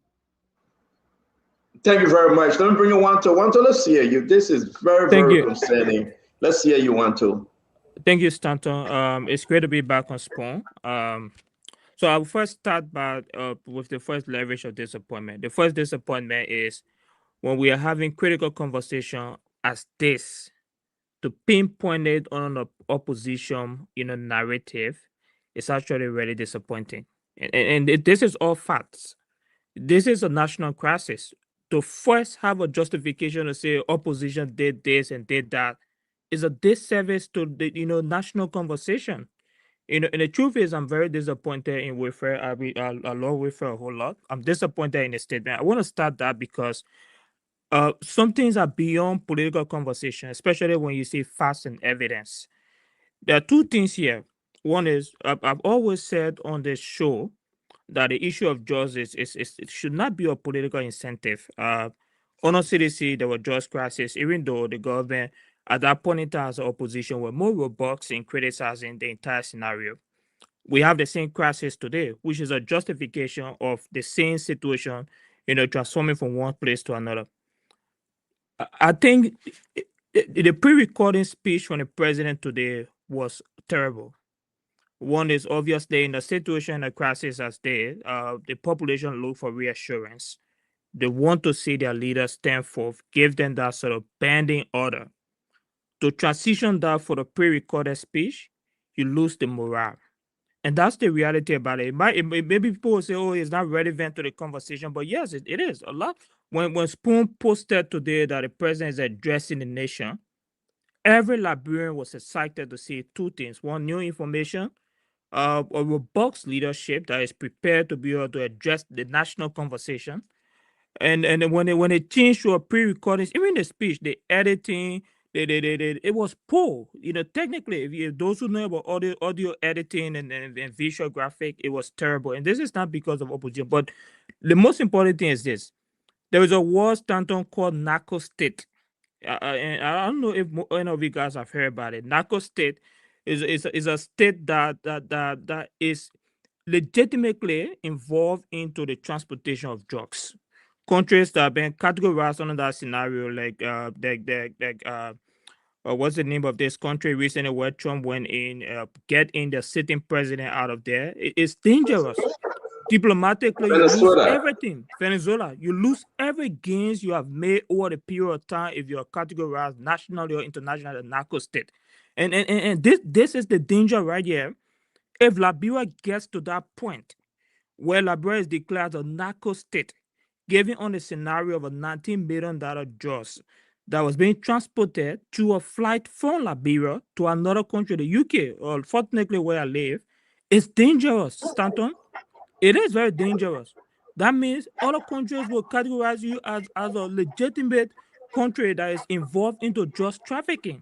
Thank you very much. Let me bring you Wanto. Wanto, let's hear you. This is very concerning. Let's hear you, Wanto. Thank you, Stanton. It's great to be back on Spoon. So I'll first start with the first leverage of disappointment. The first disappointment is when we are having critical conversation as this, to pinpoint it on an opposition narrative, it's actually really disappointing. And this is all facts. This is a national crisis. To first have a justification to say opposition did this and did that is a disservice to the national conversation. And the truth is, I'm very disappointed in Wayfair. I love Wayfair a whole lot. I'm disappointed in the statement. I want to start that because some things are beyond political conversation, especially when you see facts and evidence. There are two things here. One is, I've always said on this show that the issue of justice it should not be a political incentive. On CDC, there were just crisis, even though the government at that point in time as an opposition were more robust in criticizing the entire scenario. We have the same crisis today, which is a justification of the same situation, transforming from one place to another. I think the pre-recording speech from the president today was terrible. One is obviously in a situation, a crisis as this, the population look for reassurance. They want to see their leaders stand forth, give them that sort of banding order. To transition that for the pre-recorded speech, you lose the morale. And that's the reality about it. Maybe people will say, oh, it's not relevant to the conversation, but yes, it is a lot. When Spoon posted today that the president is addressing the nation, every Liberian was excited to see two things: one, new information, a robust leadership that is prepared to be able to address the national conversation. And then when it changed to a pre-recordings, even the speech, the editing, it was poor. You know, technically, if those who know about audio editing and visual graphic, it was terrible. And this is not because of opposition, but the most important thing is this: there is a word, Stanton, called narco state. And I don't know if any of you guys have heard about it. Narco state is a state that is legitimately involved into the transportation of drugs. Countries that have been categorized under that scenario, what's the name of this country recently where Trump went in, getting the sitting president out of there? It's dangerous. Diplomatically, you lose Venezuela. everything. Venezuela, you lose every gains you have made over the period of time if you are categorized nationally or internationally as a narco state. And this is the danger right here. If Liberia gets to that point where Liberia is declared a narco state, given on the scenario of a $19 million drugs that was being transported to a flight from Liberia to another country, the UK, or unfortunately where I live, it's dangerous, Stanton. It is very dangerous. That means other countries will categorize you as a legitimate country that is involved into drugs trafficking.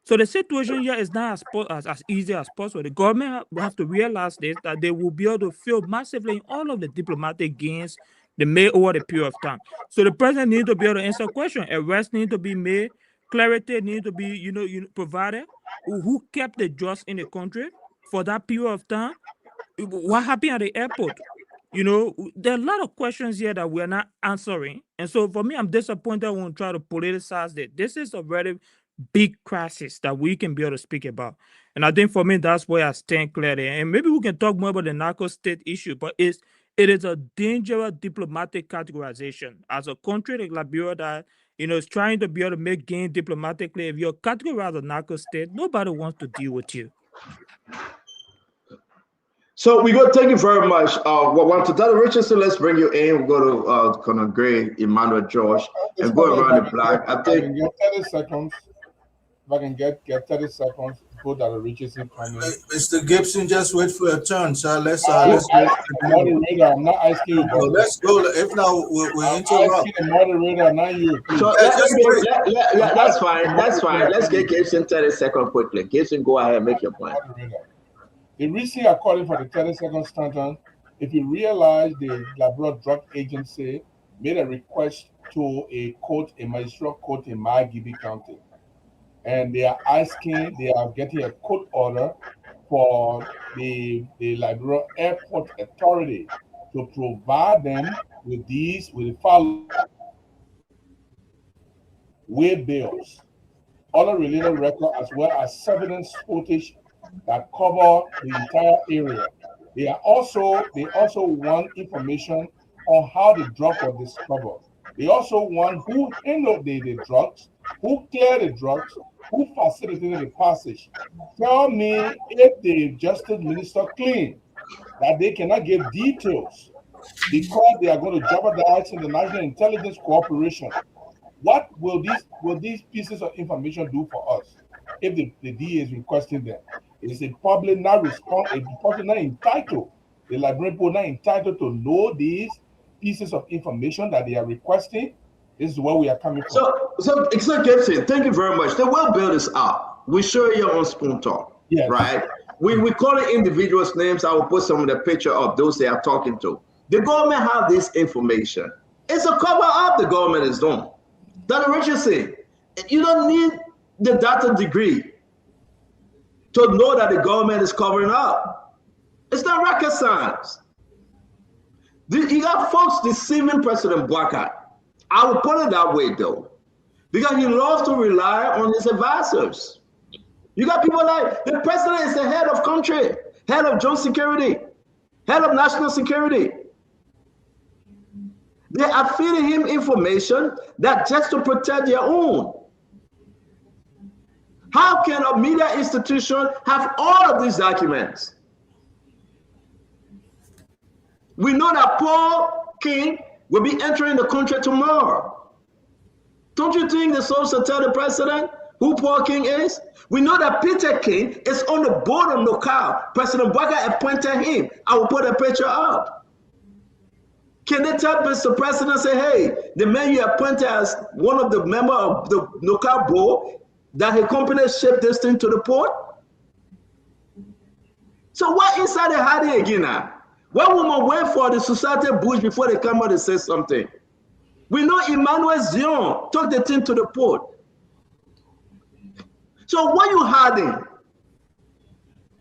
So the situation here is not as easy as possible. The government will have to realize this, that they will be able to fail massively in all of the diplomatic gains they made over the period of time. So the president needs to be able to answer questions. Arrests need to be made. Clarity needs to be provided. Who kept the drugs in the country for that period of time? What happened at the airport? There are a lot of questions here that we're not answering. And so for me, I'm disappointed when we try to politicize it. This is a very big crisis that we can be able to speak about. And I think for me, that's where I stand clearly. And maybe we can talk more about the narco state issue, but it is a dangerous diplomatic categorization. As a country like Liberia that is trying to be able to make gain diplomatically, if you're categorized as a narco state, nobody wants to deal with you. So we go. Thank you very much. Want to Dr. Richardson? Let's bring you in. We'll go to Conor Gray, Emmanuel George, and go around the block. I think. If I can get 30 seconds. If I can get 30 seconds, go Dr. Richardson come in. Mr. Gibson, just wait for your turn, sir. Let's go. Moderator, I'm not asking you. Let's go. If not, we'll interrupt. I'm asking the moderator, not you. So that's fine. That's fine. Let's get Gibson 30 seconds quickly. Gibson, go ahead and make your point. The reason I call it for the 30 seconds, Stanton, if you realize the Liberia Drug Agency made a request to a magistrate court in Margibi County. And they are getting a court order for the Liberia Airport Authority to provide them with the following way bills, other related records, as well as surveillance footage that cover the entire area. They also want information on how the drug was discovered. They also want who handled the drugs, who cleared the drugs, who facilitated the passage. Tell me if the Justice Minister claims that they cannot give details because they are going to jeopardize the national intelligence cooperation. What will these pieces of information do for us if the DA is requesting them? Is the public not entitled? The Liberian people not entitled to know these pieces of information that they are requesting? This is where we are coming from. So Gibson, thank you very much. They will build this up. We show you on Spoon Talk, right? We call it individuals' names. I will put some of the picture of those they are talking to. The government have this information. It's a cover up the government is doing. Dr. Richardson, you don't need the doctor degree to know that the government is covering up. It's not rocket science. You got folks deceiving President Blackard. I will put it that way, though, because he loves to rely on his advisors. You got people like the president is the head of country, head of joint security, head of national security. They are feeding him information that just to protect their own. How can a media institution have all of these documents? We know that Paul King will be entering the country tomorrow. Don't you think the source will tell the president, who Paul King is? We know that Peter King is on the board of NOCAL. President Bwaga appointed him. I will put a picture up. Can they tell Mr. President, say, hey, the man you appointed as one of the members of the NOCAL board, that his company shipped this thing to the port? So what inside the hiding again now? One woman wait for the society bush before they come out and say something. We know Emmanuel Zion took the thing to the port. So what you hiding?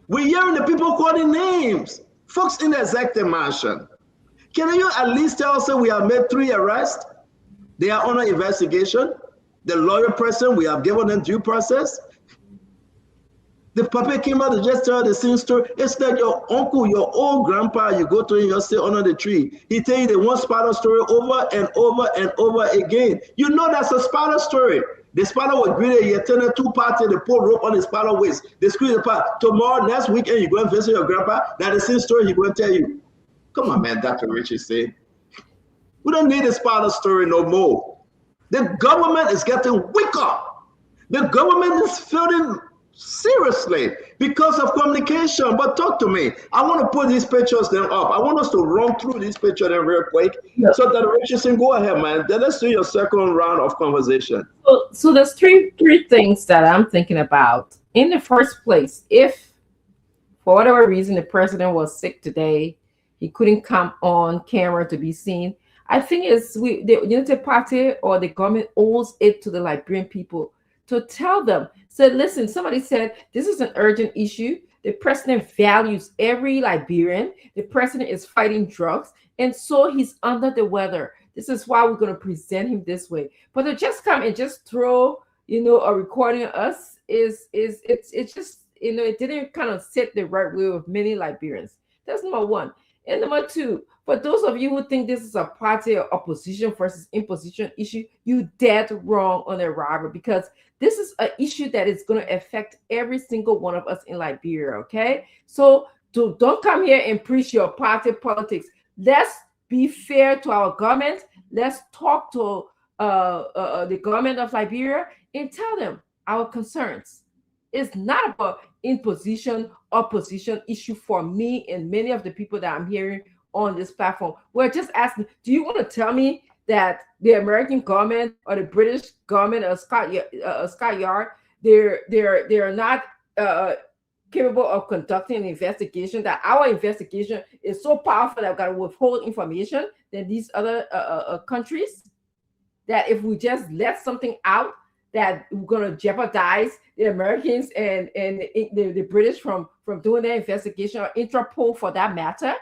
We're hearing the people calling names. Folks in the executive mansion. Can you at least tell us that we have made 3 arrests? They are under investigation. The lawyer person, we have given them due process. The puppet came out to just tell the same story. It's like your uncle, your old grandpa, you go to him, you're still under the tree. He tell you the one spider story over and over and over again. You know that's a spider story. The spider was greeted, you attend a 2 party, they put rope on the spider waist. They squeeze the part. Tomorrow, next weekend, you go and visit your grandpa. That's the same story he going to tell you. Come on, man, Dr. Richie said. We don't need a spider story no more. The government is getting weaker. The government is failing seriously because of communication. But talk to me. I want to put these pictures then up. I want us to run through these pictures then real quick. Yeah. So that Richardson, go ahead, man. Then let's do your second round of conversation. So there's three things that I'm thinking about. In the first place, if for whatever reason the president was sick today, he couldn't come on camera to be seen. I think the Unity Party or the government owes it to the Liberian people to tell them. So listen, somebody said this is an urgent issue. The president values every Liberian. The president is fighting drugs, and so he's under the weather. This is why we're going to present him this way. But to just come and just throw, a recording of us it's just, it didn't kind of sit the right way with many Liberians. That's number one. And number two, for those of you who think this is a party or opposition versus imposition issue, you dead wrong on the rival, because this is an issue that is going to affect every single one of us in Liberia, okay? So don't come here and preach your party politics. Let's be fair to our government. Let's talk to the government of Liberia and tell them our concerns. It's not about imposition, opposition issue for me and many of the people that I'm hearing on this platform. We're just asking, do you want to tell me that the American government or the British government or Scotland Yard, they're not capable of conducting an investigation, that our investigation is so powerful that we've got to withhold information than these other countries, that if we just let something out, that we're going to jeopardize the Americans and the British from doing their investigation, or Interpol for that matter?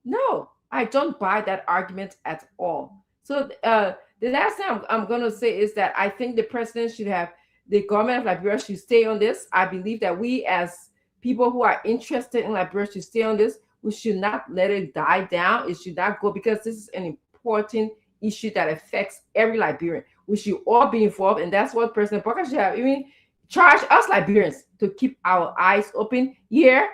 No, I don't buy that argument at all. So the last thing I'm going to say is that I think the president should have, the government of Liberia should stay on this. I believe that we as people who are interested in Liberia should stay on this. We should not let it die down. It should not go, because this is an important issue that affects every Liberian. We should all be involved, and that's what President Bwaga should have even charged us Liberians to keep our eyes open. Here,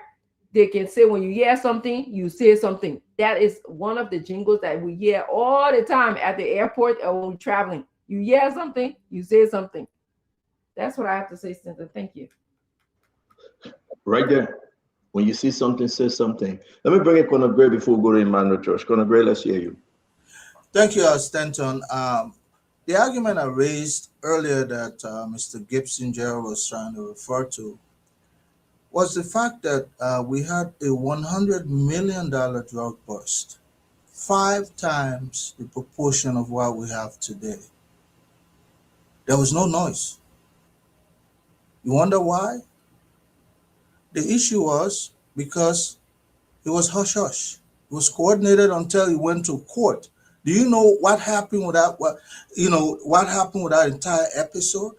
they can say when you hear something, you say something. That is one of the jingles that we hear all the time at the airport or when we're traveling. You hear something, you say something. That's what I have to say, Cynthia. Thank you. Right there. When you see something, say something. Let me bring in Conor Gray before we go to Emmanuel Church. Conor Gray, let's hear you. Thank you, Stanton. The argument I raised earlier that Mr. Gibson Gerald was trying to refer to was the fact that we had a $100 million drug bust, 5 times the proportion of what we have today. There was no noise. You wonder why? The issue was because it was hush-hush. It was coordinated until it went to court. Do you know what happened with that? What happened with that entire episode?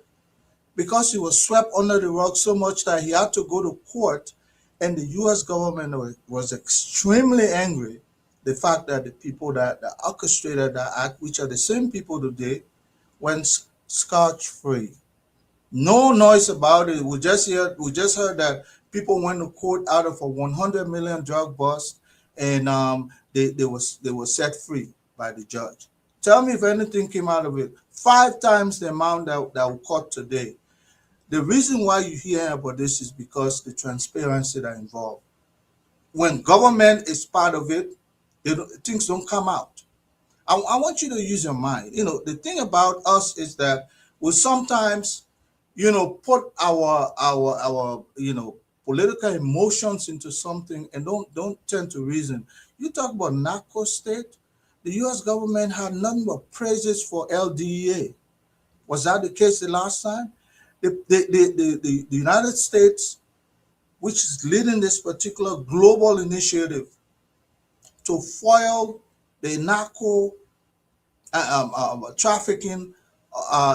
Because he was swept under the rug so much that he had to go to court, and the U.S. government was extremely angry. The fact that the people that orchestrated that act, which are the same people today, went scotch-free. No noise about it. We just heard that people went to court out of a $100 million drug bust, and they were set free by the judge. Tell me if anything came out of it. 5 times the amount that we caught today. The reason why you hear about this is because the transparency that involved. When government is part of it, things don't come out. I want you to use your mind. The thing about us is that we sometimes, put our political emotions into something and don't tend to reason. You talk about narco state. The U.S. government had nothing but praises for LDEA. Was that the case the last time? The United States, which is leading this particular global initiative to foil the narco trafficking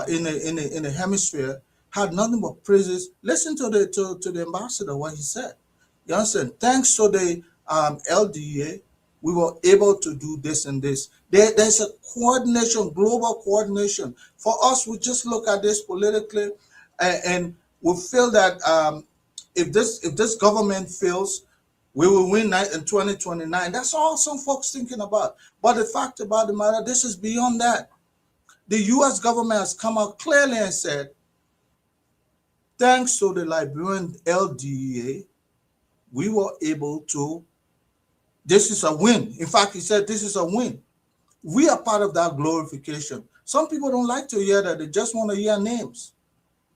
in the hemisphere, had nothing but praises. Listen to the ambassador, what he said. You understand? Thanks to the LDA, we were able to do this and this. There's a coordination, global coordination. For us, we just look at this politically, and we feel that if this government fails, we will win in 2029. That's all some folks thinking about. But the fact about the matter, this is beyond that. The U.S. government has come out clearly and said, thanks to the Liberian LDEA, we were able to, this is a win. In fact, he said this is a win. We are part of that glorification. Some people don't like to hear that. They just want to hear names.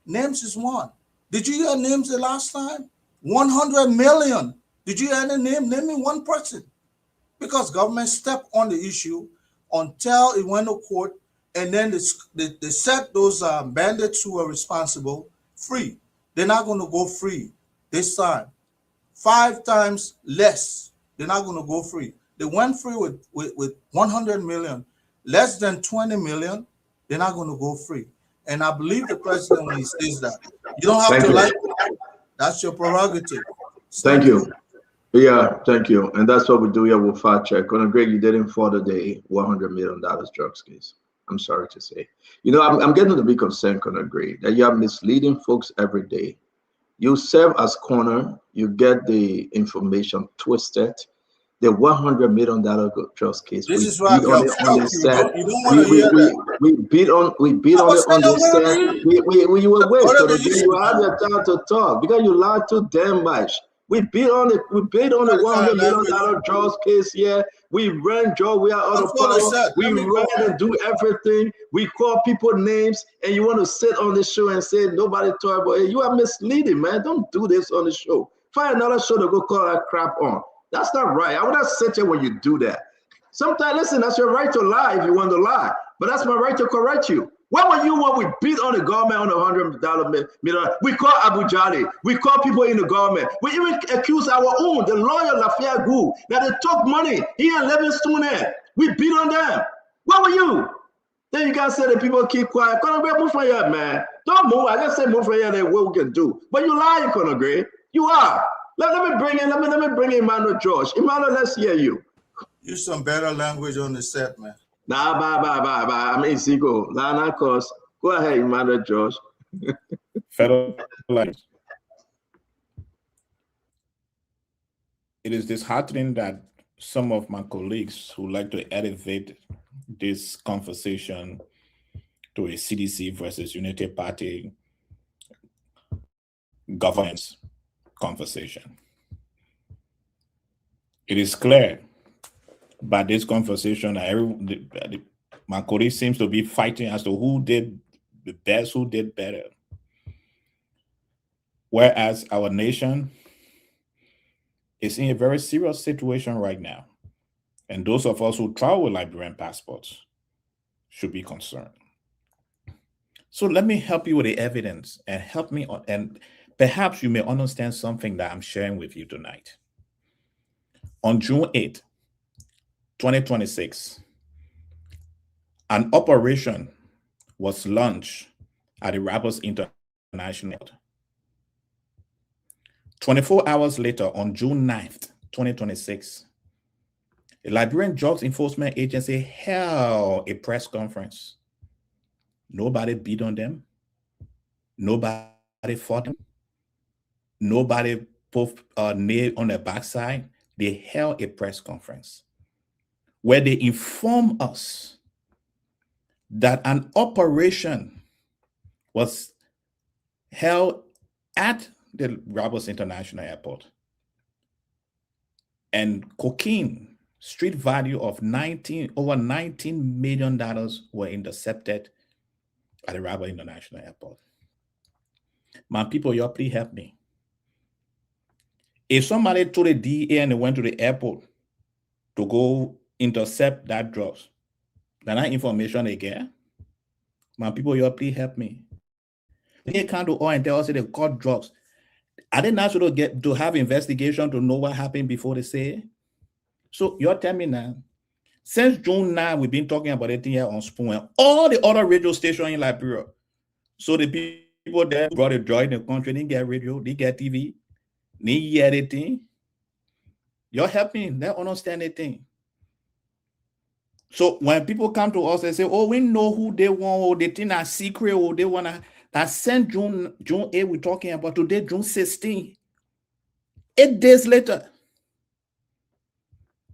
Names is one. Did you hear names the last time? 100 million. Did you hear any name? Name me one person. Because government stepped on the issue until it went to court, and then they set those bandits who were responsible free. They're not going to go free this time. 5 times less. They're not going to go free. They went free with 100 million. Less than 20 million, they're not going to go free. And I believe the president when he says that. You don't have to like it. That's your prerogative. Thank you. Yeah, thank you. And that's what we do here with Fact Check. Conor Greg, you didn't for the day $100 million drugs case. I'm sorry to say. I'm getting to be concerned, Conor Greg, that you are misleading folks every day. You serve as Conor, you get the information twisted. The $100 million drugs case. This is why you don't want to hear that. We beat on it on the set. We were wait so that you have your time to talk because you lied too damn much. We beat on it. We beat on the $100 million drugs case here. We ran Joe. We are on the power. We ran and do everything. We call people names, and you want to sit on the show and say nobody talk about it. You are misleading, man. Don't do this on the show. Find another show to go call that crap on. That's not right. I would not sit here when you do that. Sometimes, listen, that's your right to lie if you want to lie, but that's my right to correct you. Where were you when we beat on the government on the $100 million? We call Abu Jali. We call people in the government. We even accuse our own, the lawyer Lafayette Gu, that they took money. He and Livingston there. We beat on them. Where were you? Then you guys say that people keep quiet. Conor Gray, move from here, man. Don't move. I just say move from here. Then what we can do. But you lying, Conor Gray. You are. Let me bring in Emmanuel George. Emmanuel, let's hear you. Use some better language on the set, man. Nah, bye. I'm Ezekiel. Nah, cause. Go ahead, Emmanuel George. Federal language. It is disheartening that some of my colleagues who like to elevate this conversation to a CDC versus Unity Party governance conversation. It is clear by this conversation that my colleague seems to be fighting as to who did the best, who did better. Whereas our nation is in a very serious situation right now. And those of us who travel with Liberian passports should be concerned. So let me help you with the evidence and help me on, and perhaps you may understand something that I'm sharing with you tonight. On June 8, 2026, an operation was launched at the Rappers International. 24 hours later, on June 9th, 2026, the Liberian Drugs Enforcement Agency held a press conference. Nobody beat on them. Nobody fought them. Nobody put a nail on their backside. They held a press conference where they informed us that an operation was held at the Roberts International Airport, and cocaine street value of over $19 million were intercepted at the Roberts International Airport. My people, y'all please help me. If somebody told the DEA and they went to the airport to go intercept that drugs, then that information they get, my people, y'all please help me. They can't do all and tell us they caught drugs. Are they not supposed to have investigation to know what happened before they say it? So you're telling me now, since June 9, we've been talking about it here on Spoon and all the other radio stations in Liberia. So the people that brought the drug in the country, they get radio, they get TV, they hear anything. You're helping, they understand anything. So when people come to us and say, oh, we know who they want, or they think are secret, or they want to, that since June 8, we're talking about today, June 16, 8 days later.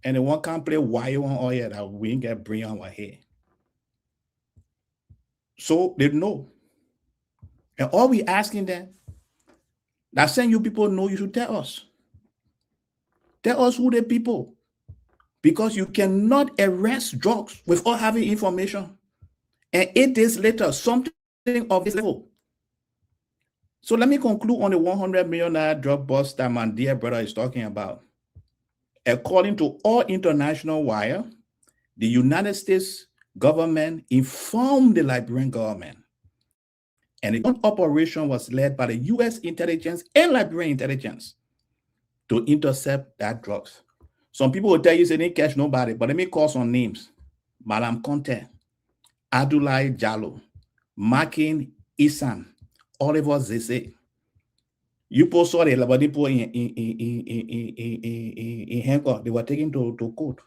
And they won't come play why you want all here that we ain't get bring on our head. So they know. And all we asking them, that saying you people know, you should tell us. Tell us who the people. Because you cannot arrest drugs without having information. And 8 days later, something of this level. So let me conclude on the $100 million drug bust that my dear brother is talking about. According to all international wire, the United States government informed the Liberian government, and the operation was led by the U.S. intelligence and Liberian intelligence to intercept that drugs. Some people will tell you they didn't catch nobody, but let me call some names. Malam Conte, Adulai Jallo, Makin Isan, Oliver Zese. You post saw the people in Hancock, they were taken to court.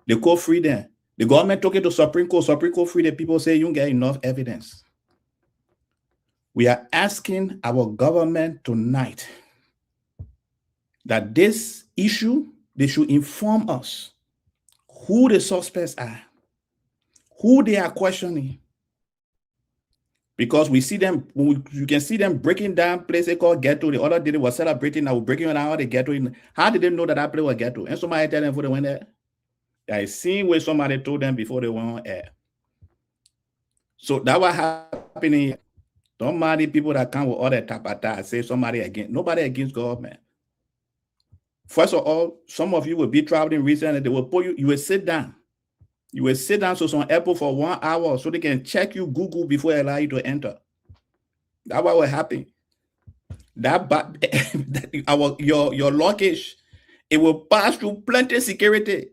The court freed them. The government took it to Supreme Court. Supreme Court freed the people, say you don't get enough evidence. We are asking our government tonight that this issue, they should inform us who the suspects are, who they are questioning. Because we see them, you can see them breaking down places called ghetto. The other day they were celebrating, now breaking down how the ghetto. How did they know that that place was ghetto? And somebody tell them before they went there. I seen where somebody told them before they went on air. So that was happening. Don't mind the people that come with all that tapata, say somebody against, nobody against government. First of all, some of you will be traveling recently, they will put you, you will sit down. You will sit down to some airport for 1 hour so they can check you Google before they allow you to enter. That's what will happen. Your luggage, it will pass through plenty of security.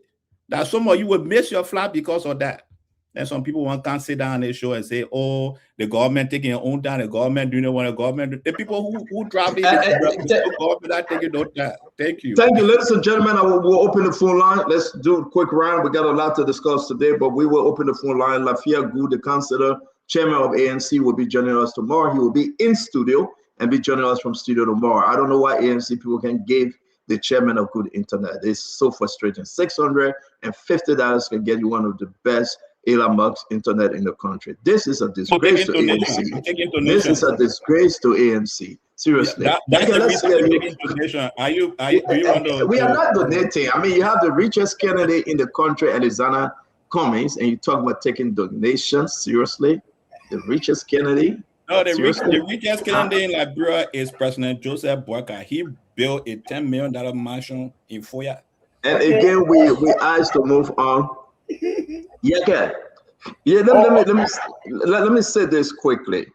That some of you will miss your flight because of that. And some people can't sit down on the show and say, oh, the government taking their own time, the government doing what the government, the people who travel, the government are taking no time. Thank you. Thank you, ladies and gentlemen. We'll open the phone line. Let's do a quick round. We got a lot to discuss today, but we will open the phone line. Lafia Good, the councillor, chairman of ANC, will be joining us tomorrow. He will be in studio and be joining us from studio tomorrow. I don't know why ANC people can give the chairman of Good Internet. It's so frustrating. $650 can get you one of the best Elon Musk internet in the country. This is a disgrace to ANC. This is a disgrace to ANC. Seriously. That's the reason donation. Do you want to? We are not donating. I mean, you have the richest candidate in the country, Alexander Cummings, and you talk about taking donations. Seriously? The richest candidate? No, the richest candidate in Liberia is President Joseph Boakai. He built a $10 million mansion in Foya. And again, we asked to move on. Yeah, let me say this quickly.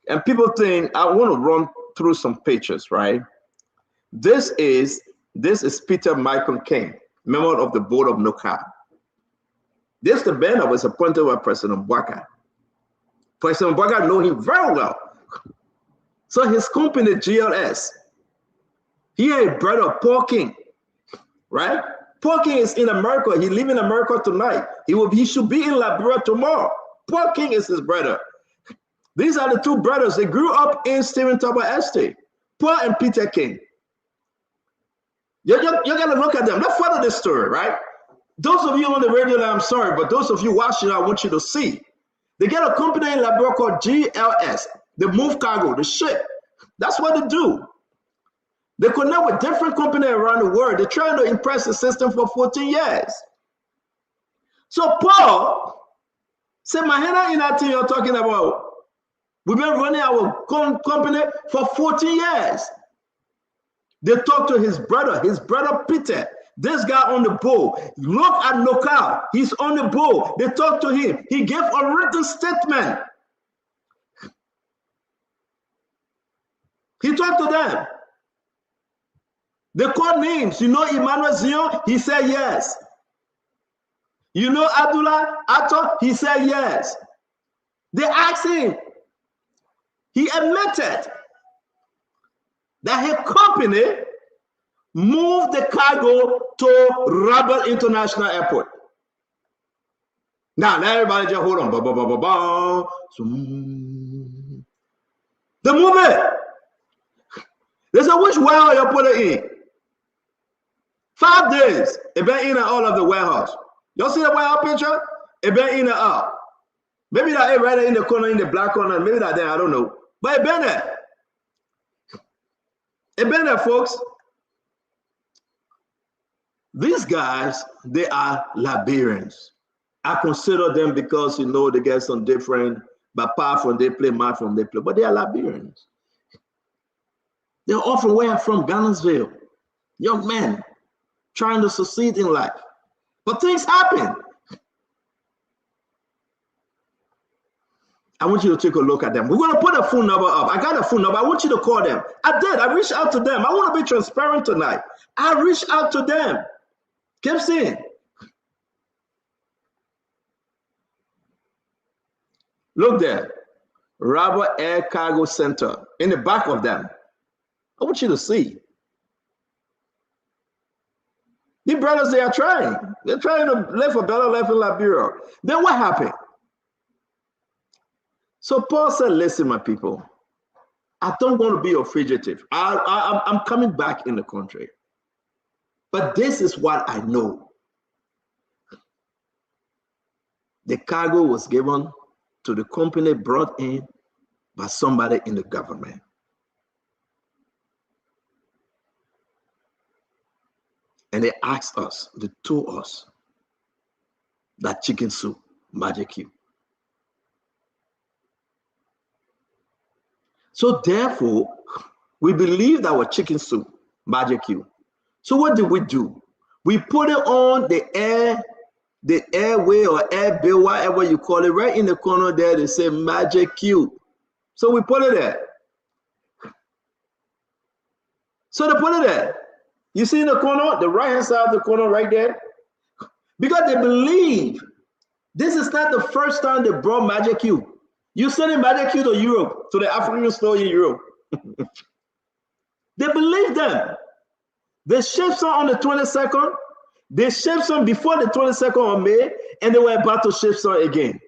And people think I want to run through some pictures, right? This is Peter Michael King, member of the board of NOCA. This is the man that was appointed by President Boakai. President Boakai know him very well. So his company, GLS, he had a brother, Paul King, right? Paul King is in America. He lives in America tonight. He should be in Liberia tomorrow. Paul King is his brother. These are the two brothers. They grew up in Stephen Taba Estate. Paul and Peter King. You're gonna look at them. Let's follow this story, right? Those of you on the radio, I'm sorry, but those of you watching, I want you to see They get a company in Liberia called GLS. They move cargo, they ship. That's what they do. They connect with different companies around the world. They're trying to impress the system for 14 years. So Paul said, Mahena in that thing you're talking about, we've been running our company for 14 years. They talked to his brother Peter. This guy on the boat. Look at Knockout. He's on the boat. They talked to him. He gave a written statement. He talked to them. They called names. You know Emmanuel Zion? He said yes. You know Abdullah Ato? He said yes. They asked him. He admitted that his company moved the cargo to Rabat International Airport. Now everybody just hold on. They move it. They said, which warehouse you put it in? 5 days. It been in and all of the warehouse. Y'all see the warehouse picture? It been in and out. Maybe that right in the corner, in the black corner. Maybe that there, I don't know. But it been there. It been there, folks. These guys, they are Liberians. I consider them because, you know, they get some different, but apart from they play, my from they play, but they are Liberians. They're often where I'm from, Ghanansville. Young men trying to succeed in life. But things happen. I want you to take a look at them. We're going to put a phone number up. I got a phone number. I want you to call them. I did. I reached out to them. I want to be transparent tonight. I reached out to them. Keep seeing. Look there. Rabat Air Cargo Center. In the back of them. I want you to see. The brothers, they are trying. They're trying to live a better life in Liberia. Then what happened? So Paul said, listen, my people, I don't want to be a fugitive. I'm coming back in the country. But this is what I know. The cargo was given to the company, brought in by somebody in the government. And they asked us, they told us that chicken soup, Magic Cube. So therefore, we believed our chicken soup, Magic Cube. So what did we do? We put it on the airway or air bill, whatever you call it, right in the corner there, they say Magic Cube. So we put it there. So they put it there. You see in the corner, the right-hand side of the corner right there? Because they believe this is not the first time they brought Magic Cube. You sending Magic Cube to Europe, to the African store in Europe. They believe them. They shipped some on the 22nd. They shipped some before the 22nd of May, and they were about to ship some again.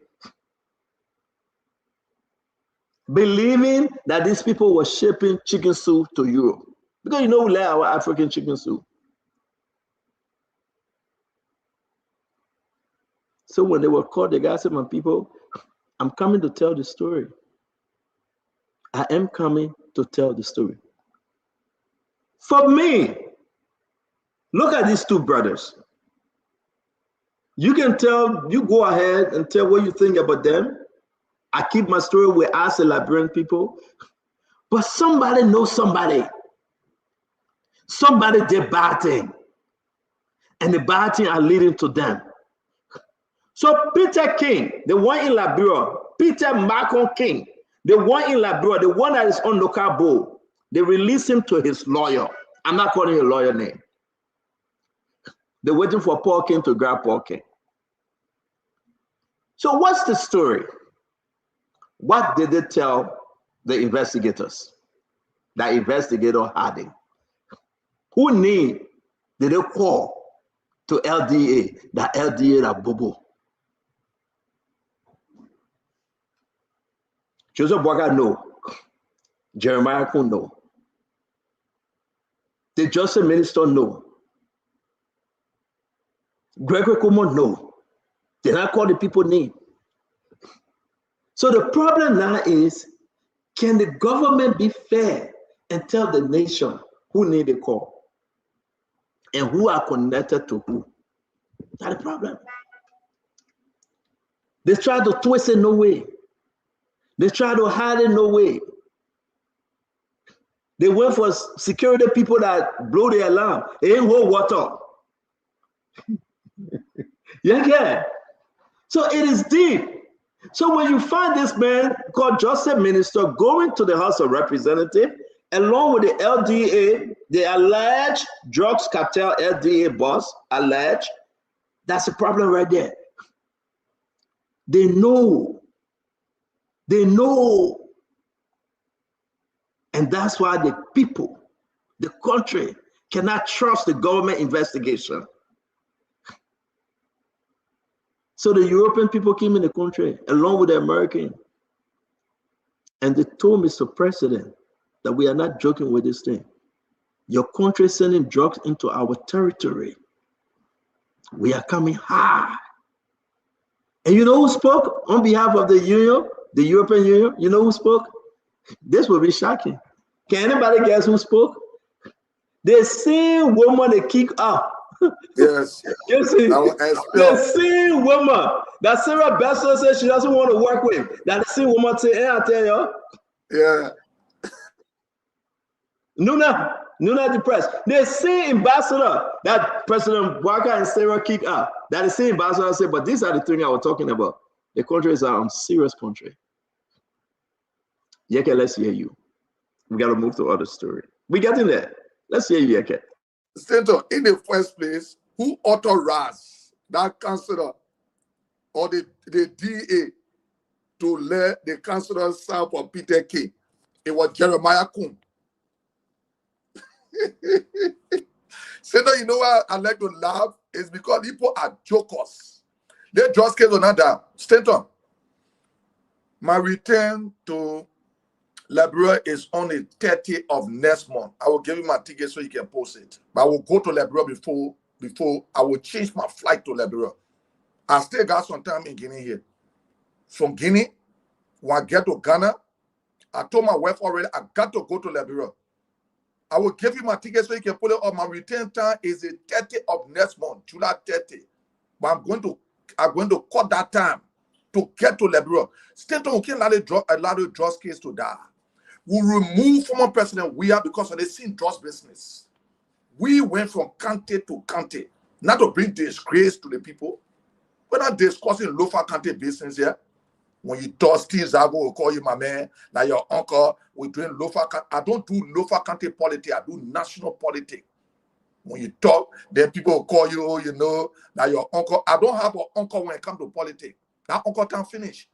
Believing that these people were shipping chicken soup to Europe. Because you know we like our African chicken soup. So when they were called, the guy said, my people, I'm coming to tell the story. I am coming to tell the story. For me, look at these two brothers. You can tell, you go ahead and tell what you think about them. I keep my story with us, the Liberian people. But somebody knows somebody. Somebody did bad thing. And the bad thing are leading to them. So Peter King, the one in Liberia, Peter Malcolm King, the one in Liberia, the one that is on local board, they release him to his lawyer. I'm not calling his lawyer name. They're waiting for Paul King to grab Paul King. So what's the story? What did they tell the investigators? That investigator Harding. Who name did they call to LDA? That LDA that Bobo. Joseph Boaga no. Jeremiah Kun no. The Joseph Minister no. Gregory Kumo no. Did I call the people name? So the problem now is, can the government be fair and tell the nation who need a call and who are connected to who? That's the problem. They try to twist it no way. They try to hide it no way. They went for security people that blow the alarm. They ain't hold water. Yeah. So it is deep. So when you find this man called Joseph Minister going to the House of Representatives, along with the LDA, the alleged drugs cartel LDA boss, alleged, that's a problem right there. They know. And that's why the people, the country, cannot trust the government investigation. So the European people came in the country along with the American, and they told Mr. President that we are not joking with this thing. Your country is sending drugs into our territory. We are coming hard. And you know who spoke on behalf of the Union, the European Union? You know who spoke? This will be shocking. Can anybody guess who spoke? The same woman they kick out. Yes. You see, the same woman that Sarah Bessel says she doesn't want to work with. That the same woman say, hey, I tell you. Yeah. Nuna depressed. The same ambassador that President Walker and Sarah kick out. That the same ambassador said, but these are the things I was talking about. The country is a serious country. Yeke, let's hear you. We got to move to other story. We getting there. Let's hear you, Yeke. Senator, in the first place, who authorized that councillor or the DA to let the councillor serve for Peter King? It was Jeremiah Kuhn. Senator, you know why I like to laugh? It's because people are jokers. They just came on that. Senator, my return to Liberia is on the 30th of next month. I will give you my ticket so you can post it. But I will go to Liberia before I will change my flight to Liberia. I still got some time in Guinea here. From Guinea, when I get to Ghana, I told my wife already I got to go to Liberia. I will give you my ticket so you can put it on. My return time is the 30th of next month, July 30. But I'm going to cut that time to get to Liberia. State of allow the drugs case to die. We remove former President Weah because of the sin drugs business. We went from county to county, not to bring disgrace to the people. We're not discussing local county business here. When you talk, Steve Zago will call you my man, like your uncle. We're doing local. I don't do local county politics. I do national politics. When you talk, then people will call you, oh, you know, like your uncle. I don't have an uncle when it comes to politics. That uncle can't finish.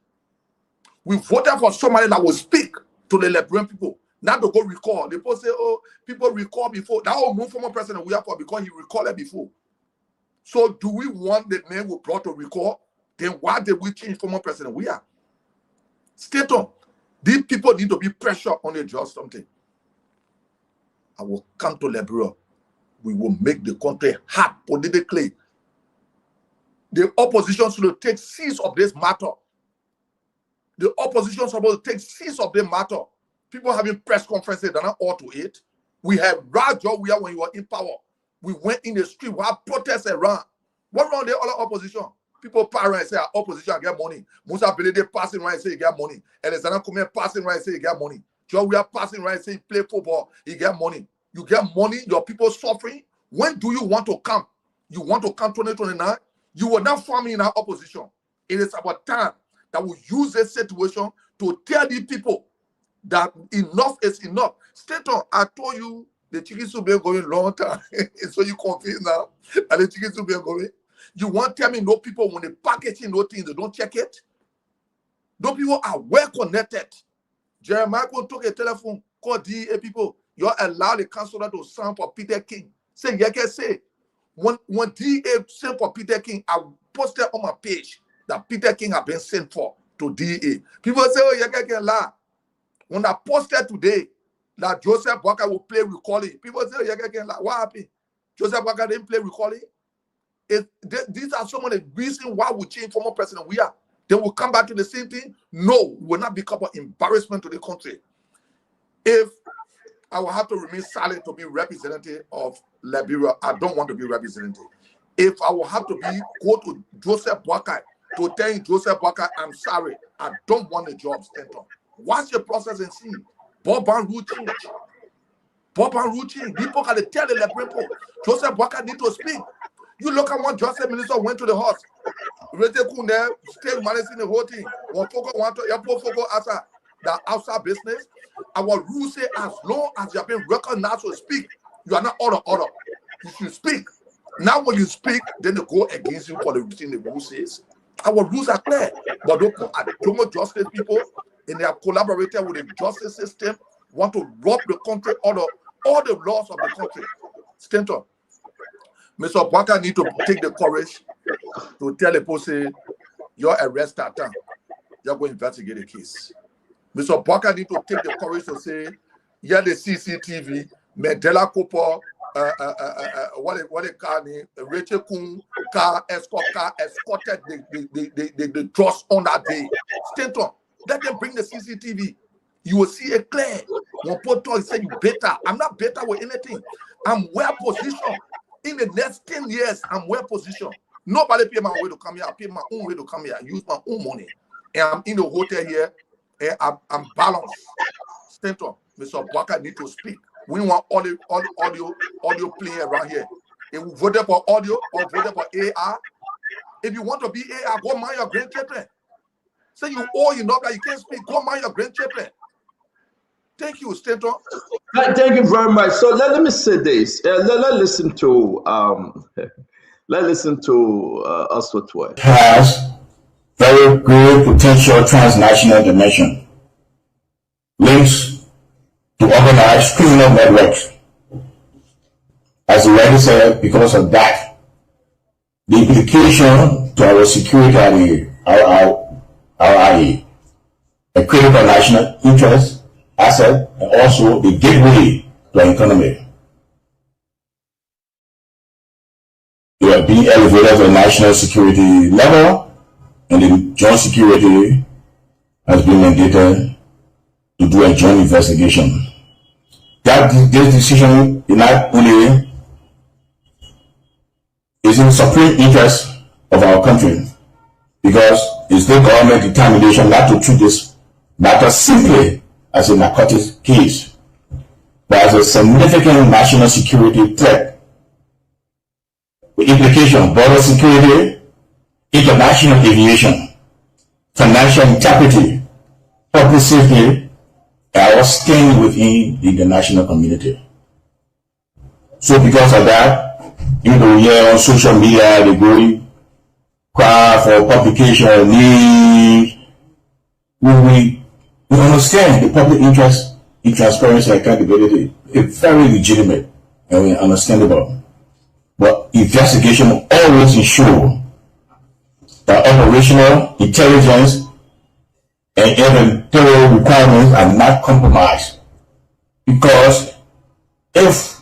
We voted for somebody that will speak to the Liberian people, not to go recall. The people say, oh, people recall before. That will move former President Weah for because he recalled before. So do we want the name we brought to recall? Then why did we change former President Weah? State on. These people need to be pressure on the just something. I will come to Liberia. We will make the country hard politically. The opposition should take cease of this matter. The opposition is supposed to take cease of the matter. People having press conferences, they're not all to it. We have Rajo when you were in power. We went in the street, we have protests around. What wrong with the other opposition? People pass around and say, opposition get money. Musa Belede passing around and say he get money. Alexander Kume passing around and say he get money. Joe we are passing around and say he play football, he get money. You get money, your people suffering. When do you want to come? You want to come 2029? You will not form in our opposition. It is about time that we use this situation to tell the people that enough is enough. State on, I told you the chicken soup been going long time. So you confused now that the chicken soup been going. You want to tell me no people when they packaging no things, they don't check it? Those people are well connected. Jeremiah took a telephone, called DEA people. You allow the councillor to sign for Peter King. Say, you can say, when DEA sent for Peter King, I posted on my page that Peter King have been sent for to DEA. People say, oh, you can lie. When I posted today that Joseph Walker will play recalling, people say, oh, you can lie. What happened? Joseph Walker didn't play recalling. These are some of the reasons why we change former President Weah. They will come back to the same thing. No, we will not become an embarrassment to the country. If I will have to remain silent to be representative of Liberia, I don't want to be representative. If I will have to go to Joseph Boakai to tell Joseph Boakai, I'm sorry, I don't want a job, Stanton. Watch the process and see. Bob and routine. Bob and routine. People got to tell the people, Joseph Boakai need to speak. You look at what Joseph Minister went to the house. Still managing the whole thing. The outside business. Our rules say as long as you have been recognized to speak, you are not order. You should speak. Now when you speak, then they go against you for the routine the rule says. Our rules are clear. But don't justice people, and they have collaborated with the justice system, want to rob the country all the laws of the country. Stanton, Mr. Boakai need to take the courage to tell the person, you're arrested. You're going to investigate the case. Mr. Boakai need to take the courage to say, yeah, the CCTV, Mandela Cooper, what they call it, Rachel Kun car escorted the drugs on that day. Stanton, let them bring the CCTV. You will see it clear. When Poto say you better, I'm not better with anything. I'm well positioned. In the next 10 years, I'm well positioned. Nobody pay my way to come here. I pay my own way to come here. I use my own money. And I'm in the hotel here. And I'm balanced. Stanton, Mr. Boakai need to speak. We want audio playing around here. If we voted for audio or voted for AR, if you want to be AR, go mind your grandchildren. Say you old enough that you can't speak, go mind your grandchildren. Thank you, Stanton. Thank you very much. So let me say this. Let's listen to Oswald has very good potential transnational dimension. Links to organized criminal networks. As already said, because of that, the implication to our security are RIA, a critical national interest, asset, and also the gateway to our economy. They are being elevated to a national security level, and the joint security has been mandated to do a joint investigation. This decision is not only is in the supreme interest of our country, because it's the government determination not to treat this matter simply as a narcotics case, but as a significant national security threat with implications: border security, international aviation, financial integrity, public safety, and our staying within the international community. So because of that, here on social media, they go cry for publication, need. We understand the public interest in transparency and accountability is very legitimate and understandable. But investigation will always ensure that operational intelligence and editorial requirements are not compromised. Because if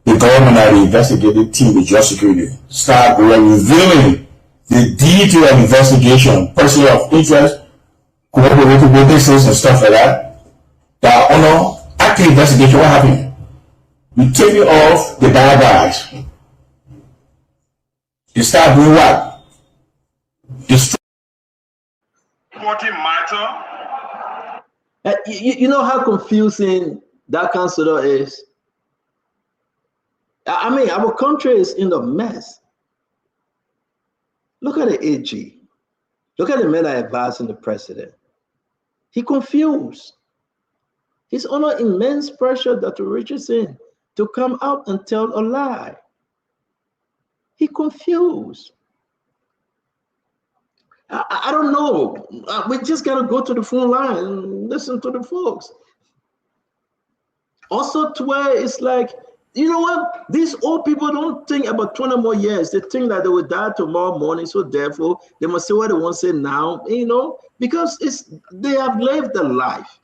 the government and the investigative team with just security start revealing the detailed investigation, person of interest, cooperative witnesses and stuff like that, that under active investigation, what happened? We take it off the bad guys. They start doing what? You know how confusing that counselor is? I mean, our country is in a mess. Look at the AG. Look at the men that are advising the president. He confused. He's under immense pressure, Dr. Richardson, to come out and tell a lie. He confused. I don't know. We just got to go to the phone line and listen to the folks. Also, to where it's like, you know what? These old people don't think about 20 more years. They think that they will die tomorrow morning. So therefore, they must say what they want to say now, you know, because they have lived their life.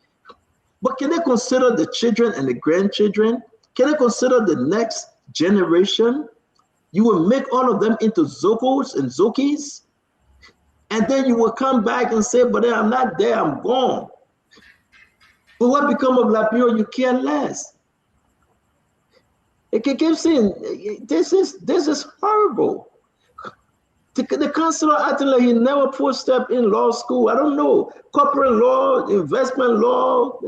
But can they consider the children and the grandchildren? Can they consider the next generation? You will make all of them into Zokos and Zokis? And then you will come back and say, but then I'm not there, I'm gone. But what become of Liberia, you care less. It keeps saying, this is horrible. The councilor acting like he never put step in law school. I don't know. Corporate law, investment law,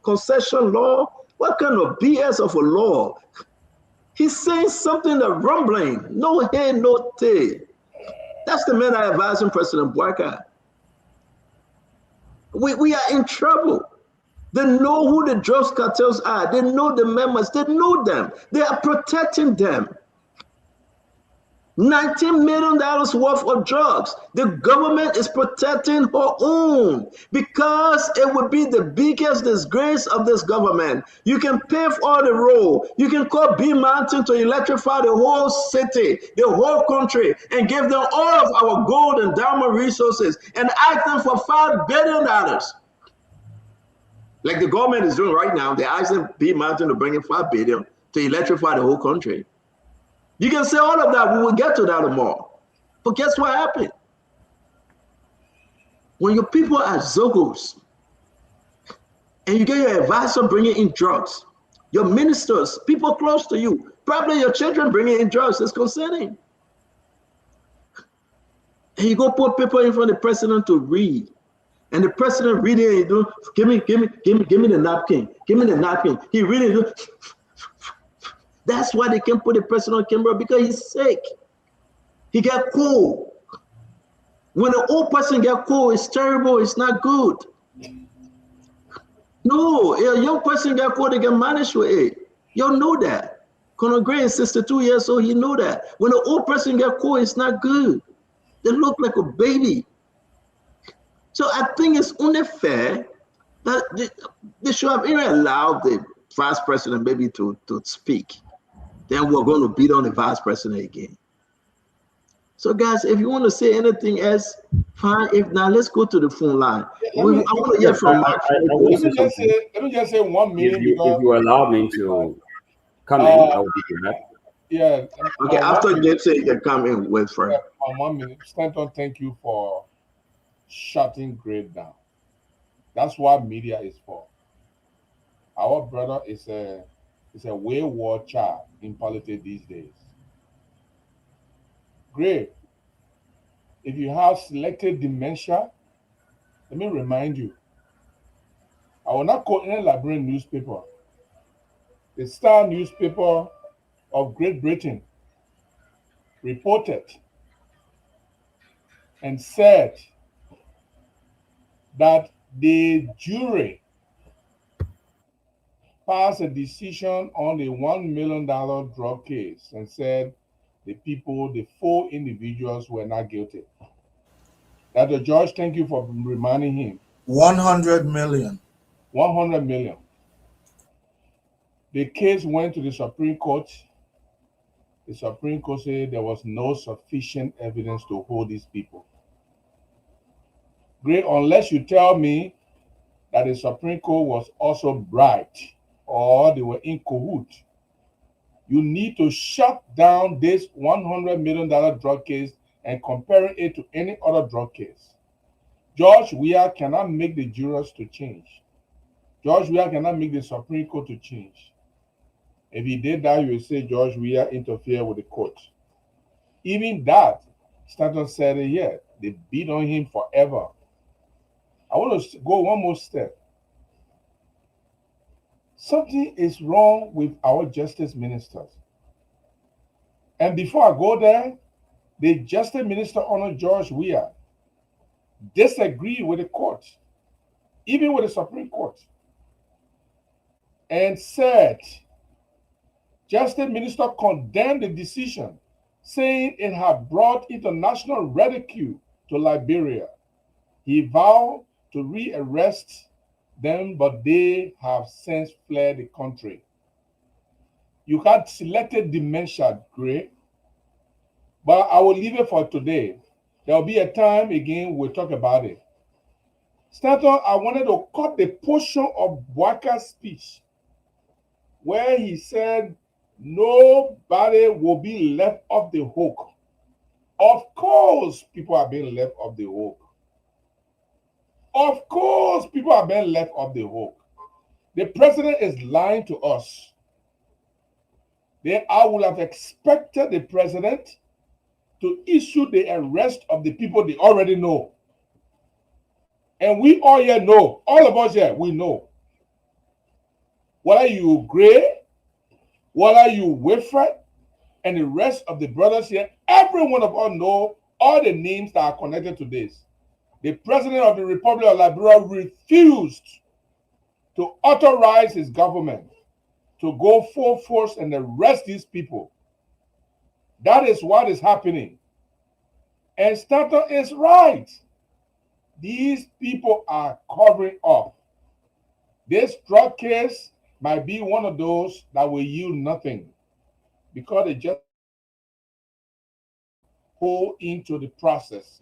concession law. What kind of BS of a law? He's saying something that rumbling. No hay, no tail. That's the man I advise him, President Bouaka. We are in trouble. They know who the drugs cartels are. They know the members. They know them. They are protecting them. $19 million worth of drugs. The government is protecting her own because it would be the biggest disgrace of this government. You can pave all the road. You can call B Mountain to electrify the whole city, the whole country, and give them all of our gold and diamond resources and ask them for $5 billion. Like the government is doing right now. They're asking B Mountain to bring in $5 billion to electrify the whole country. You can say all of that. We will get to that tomorrow. But guess what happened? When your people are Zogos and you get your advisor bringing in drugs, your ministers, people close to you, probably your children bringing in drugs, it's concerning. And you go put people in front of the president to read. And the president reading, and you do, give me the napkin. Give me the napkin. He reading. That's why they can't put the president on camera, because he's sick. He got cold. When an old person get cold, it's terrible. It's not good. No, a young person get cold, they can manage with it. Y'all know that. Conor Gray is 62 years old. He know that. When an old person get cold, it's not good. They look like a baby. So I think it's only fair that they should have even allowed the vice president maybe to speak. Then we're going to beat on the vice president again. So guys, if you want to say anything else, fine. If not, let's go to the phone line. I want to hear from Mark. Let me just say 1 minute. If you allow me to come in, I will be glad. Yeah. Okay, after James say you can come in with friend. 1 minute. Stanton, thank you for shutting Gray down. That's what media is for. Our brother is a wayward child in politics these days. Gray, if you have selective dementia, let me remind you, I will not quote any Liberian newspaper. The Star newspaper of Great Britain reported and said that the jury passed a decision on a $1 million drug case and said the 4 individuals were not guilty. That the judge, thank you for reminding him. 100 million. 100 million. The case went to the Supreme Court. The Supreme Court said there was no sufficient evidence to hold these people. Great, unless you tell me that the Supreme Court was also bribed or they were in cahoots, you need to shut down this $100 million drug case and compare it to any other drug case. George Weah cannot make the jurors to change. George Weah cannot make the Supreme Court to change. If he did that, you would say George Weah interfered with the court. Even that, Stanton said it here. They beat on him forever. I want to go one more step. Something is wrong with our justice ministers. And before I go there, the Justice Minister, Honor George Weah, disagreed with the court, even with the Supreme Court, and said, Justice Minister condemned the decision, saying it had brought international ridicule to Liberia. He vowed to rearrest them, but they have since fled the country. You had selected dementia, Gray, but I will leave it for today. There will be a time again we'll talk about it. Stanton, I wanted to cut the portion of Bouaka's speech where he said nobody will be left off the hook Of course, people are being left off the hook. Of course, people are being left off the hook. The president is lying to us. I would have expected the president to issue the arrest of the people they already know. And we all here know, all of us here, we know. Whether you Gray, whether you Wilfred, and the rest of the brothers here, every one of us know all the names that are connected to this. The president of the Republic of Liberia refused to authorize his government to go full force and arrest these people. That is what is happening. And Stanton is right. These people are covering up. This drug case might be one of those that will yield nothing because they just hold into the process.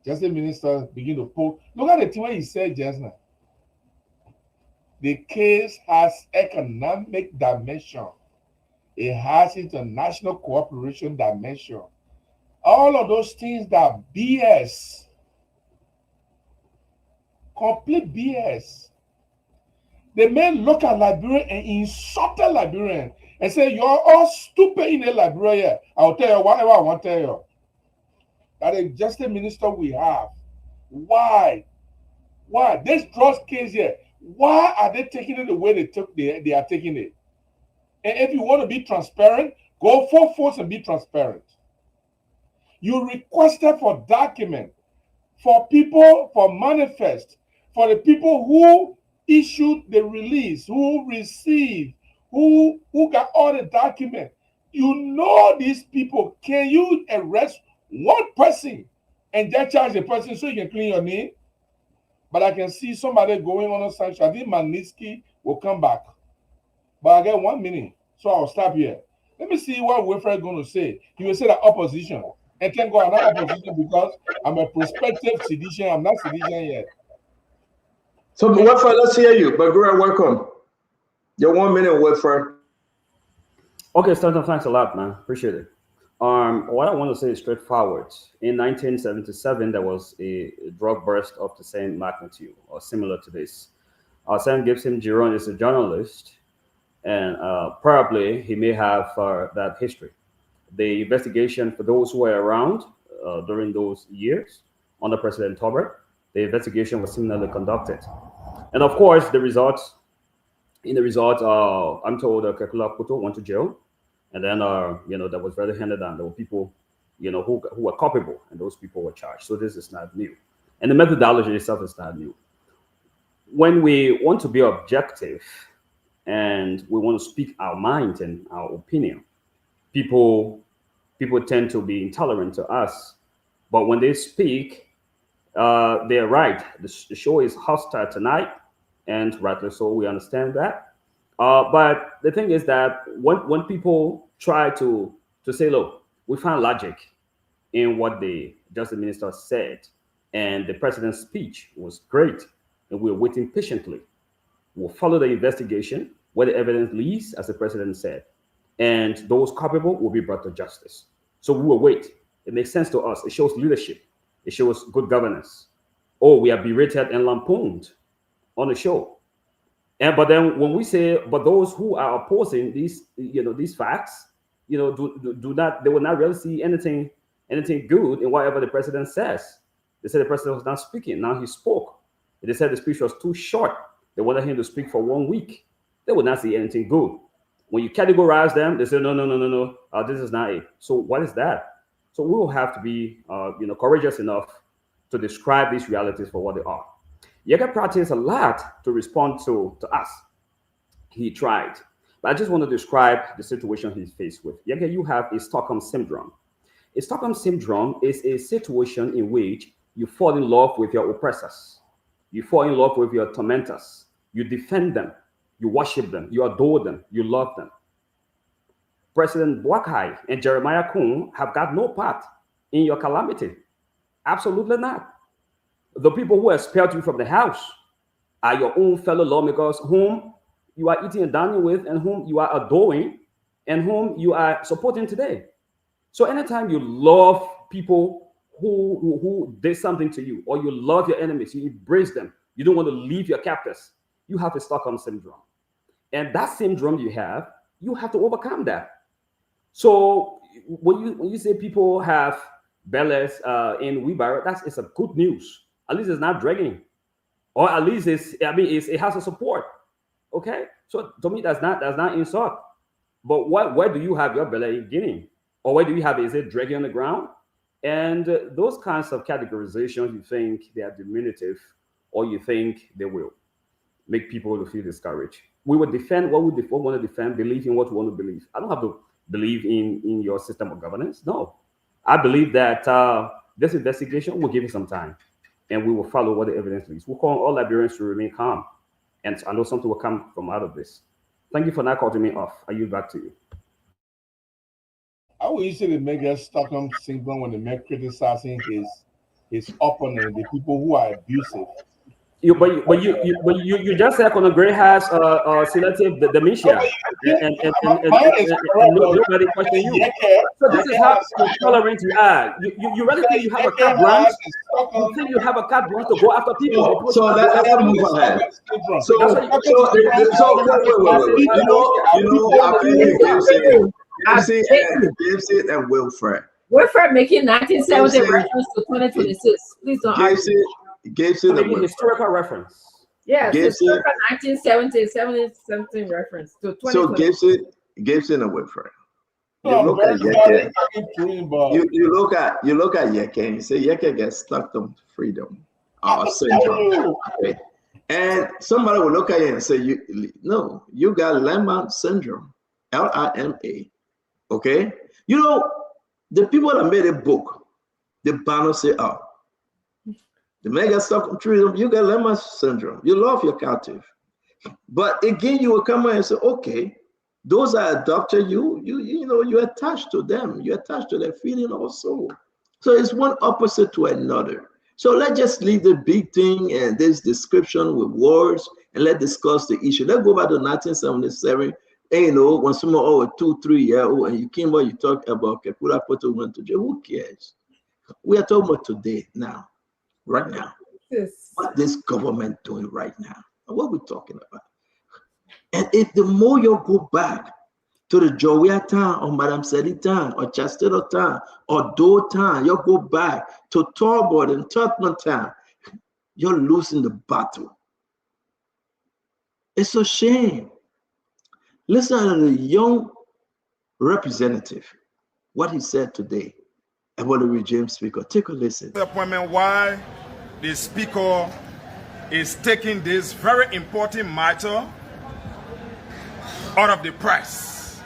Just the minister begin to pull. Look at the thing what he said just now. The case has economic dimension. It has international cooperation dimension. All of those things that BS. Complete BS. They may look at Liberia and insult the Liberian and say, you're all stupid in the Liberia. I'll tell you whatever I want to tell you. That is just the minister we have. Why? Why? This drugs case here, why are they taking it the way they are taking it? And if you want to be transparent, go full force and be transparent. You requested for document, for people, for manifest, for the people who issued the release, who received, who got all the documents. You know these people. Can you arrest one person and then charge the person so you can clean your name? But I can see somebody going on a sanction. I think Magnitsky will come back. But I get 1 minute, so I'll stop here. Let me see what Wilfred is going to say. He will say that opposition. And thank God I'm not opposition because I'm a prospective sedition. I'm not sedition yet. So Wilfred, let's hear you. But Gura, welcome. Your 1 minute, Wilfred. Okay, Stanton, thanks a lot, man. Appreciate it. What I want to say is straightforward. In 1977, there was a drug burst of the same magnitude or similar to this. Sam Gibson Giron is a journalist, and probably he may have that history. The investigation, for those who were around during those years under President Tolbert, the investigation was similarly conducted. And of course, I'm told Kekula Puto went to jail. And then, that was very handed down. There were people, who were culpable, and those people were charged. So this is not new. And the methodology itself is not new. When we want to be objective and we want to speak our mind and our opinion, people tend to be intolerant to us. But when they speak, they're right. The show is hostile tonight, and rightly so, we understand that. But the thing is that when people try to say, look, we find logic in what the Justice Minister said, and the President's speech was great, and we're waiting patiently. We'll follow the investigation where the evidence leads, as the President said, and those culpable will be brought to justice. So we will wait. It makes sense to us. It shows leadership. It shows good governance. Oh, we are berated and lampooned on the show. But then when we say, but those who are opposing these facts, they will not really see anything good in whatever the president says. They said the president was not speaking. Now he spoke. They said the speech was too short. They wanted him to speak for 1 week. They would not see anything good. When you categorize them, they say, no, this is not it. So what is that? So we will have to be, courageous enough to describe these realities for what they are. Yega practiced a lot to respond to us. He tried. But I just want to describe the situation he's faced with. Yega, you have a Stockholm Syndrome. A Stockholm Syndrome is a situation in which you fall in love with your oppressors. You fall in love with your tormentors. You defend them. You worship them. You adore them. You love them. President Boakai and Jeremiah Kun have got no part in your calamity. Absolutely not. The people who expelled you from the house are your own fellow lawmakers whom you are eating and dining with, and whom you are adoring, and whom you are supporting today. So anytime you love people who did something to you, or you love your enemies, you embrace them, you don't want to leave your captors, you have a Stockholm syndrome. And that syndrome you have to overcome that. So when you say people have bellies in wheelbarrow, it's a good news. At least it's not dragging, or at least it has a support. Okay, so to me that's not insult. But where do you have your belly in Guinea, or where do you have it? Is it dragging on the ground? And those kinds of categorizations, you think they are diminutive, or you think they will make people feel discouraged. We will defend what we want to defend, believe in what we want to believe. I don't have to believe in your system of governance. No, I believe that this investigation will give it some time, and we will follow what the evidence leads. We'll call all Liberians to remain calm, and I know something will come from out of this. Thank you for not cutting me off. I yield back to you. I will usually make a Stockholm syndrome when the man criticizing his opponent, the people who are abusive. But you just said Conor Gray has selective dementia, and nobody question you. So this is how intolerant you are. You really think you have a carte blanche? You think you have a carte blanche to go after people? So let's move ahead. I see Gibson and Wilfred. Wilfred making 1970 reference to 2026. Please don't argue. Gibson and historical reference. Yes, historical 1970 something reference to 2026. So Gibson and Wilfred. You look at Yeke. You look at Yeke and you say Yeke gets stuck on freedom or syndrome. Okay. And somebody will look at you and say, you got Lima syndrome, Lima. Okay. You know, the people that made a book, the banner say, the mega stock freedom, you got Lima syndrome. You love your captive. But again, you will come and say, okay, those that adopted you, you're attached to them. You're attached to their feeling also. So it's one opposite to another. So let's just leave the big thing and this description with words and let's discuss the issue. Let's go back to 1977. And when someone, 2-3 year old, and you came out, you talk about Kekula Poto went to jail. Who cares? We are talking about today, now, right now. What this government doing right now? And what we're talking about. And if the more you go back to the Jowea town or Madame Sedi town or Chastero town or Do town, you go back to Talbot and Tottenham town, you're losing the battle. It's a shame. Listen to the young representative, what he said today about the regime speaker. Take a listen. The appointment why the speaker is taking this very important matter out of the press,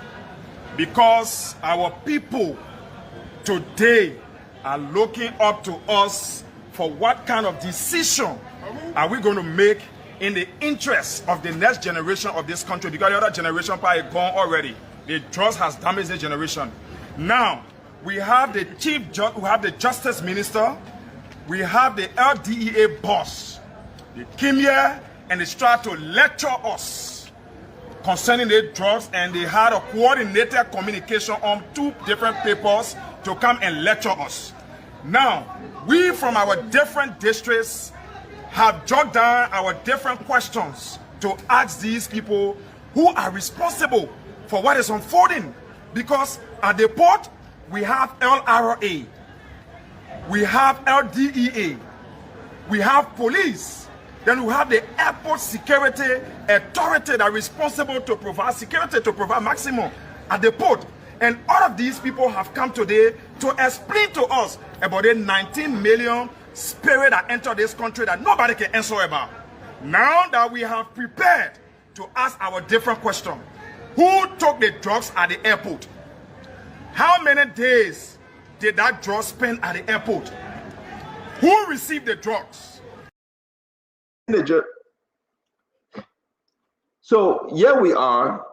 because our people today are looking up to us for what kind of decision are we going to make in the interest of the next generation of this country, because the other generation probably gone already. The drugs has damaged the generation. Now we have the chief judge, we have the justice minister, we have the LDEA boss. They came here and they tried to lecture us concerning the drugs, and they had a coordinated communication on 2 different papers to come and lecture us. Now, we from our different districts have jotted down our different questions to ask these people who are responsible for what is unfolding. Because at the port, we have LRA, we have LDEA, we have police, then we have the airport security authority that is responsible to provide security, to provide maximum at the port. And all of these people have come today to explain to us about the 19 million spirit that entered this country that nobody can answer about. Now that we have prepared to ask our different questions, who took the drugs at the airport? How many days did that drug spend at the airport? Who received the drugs? So here we are,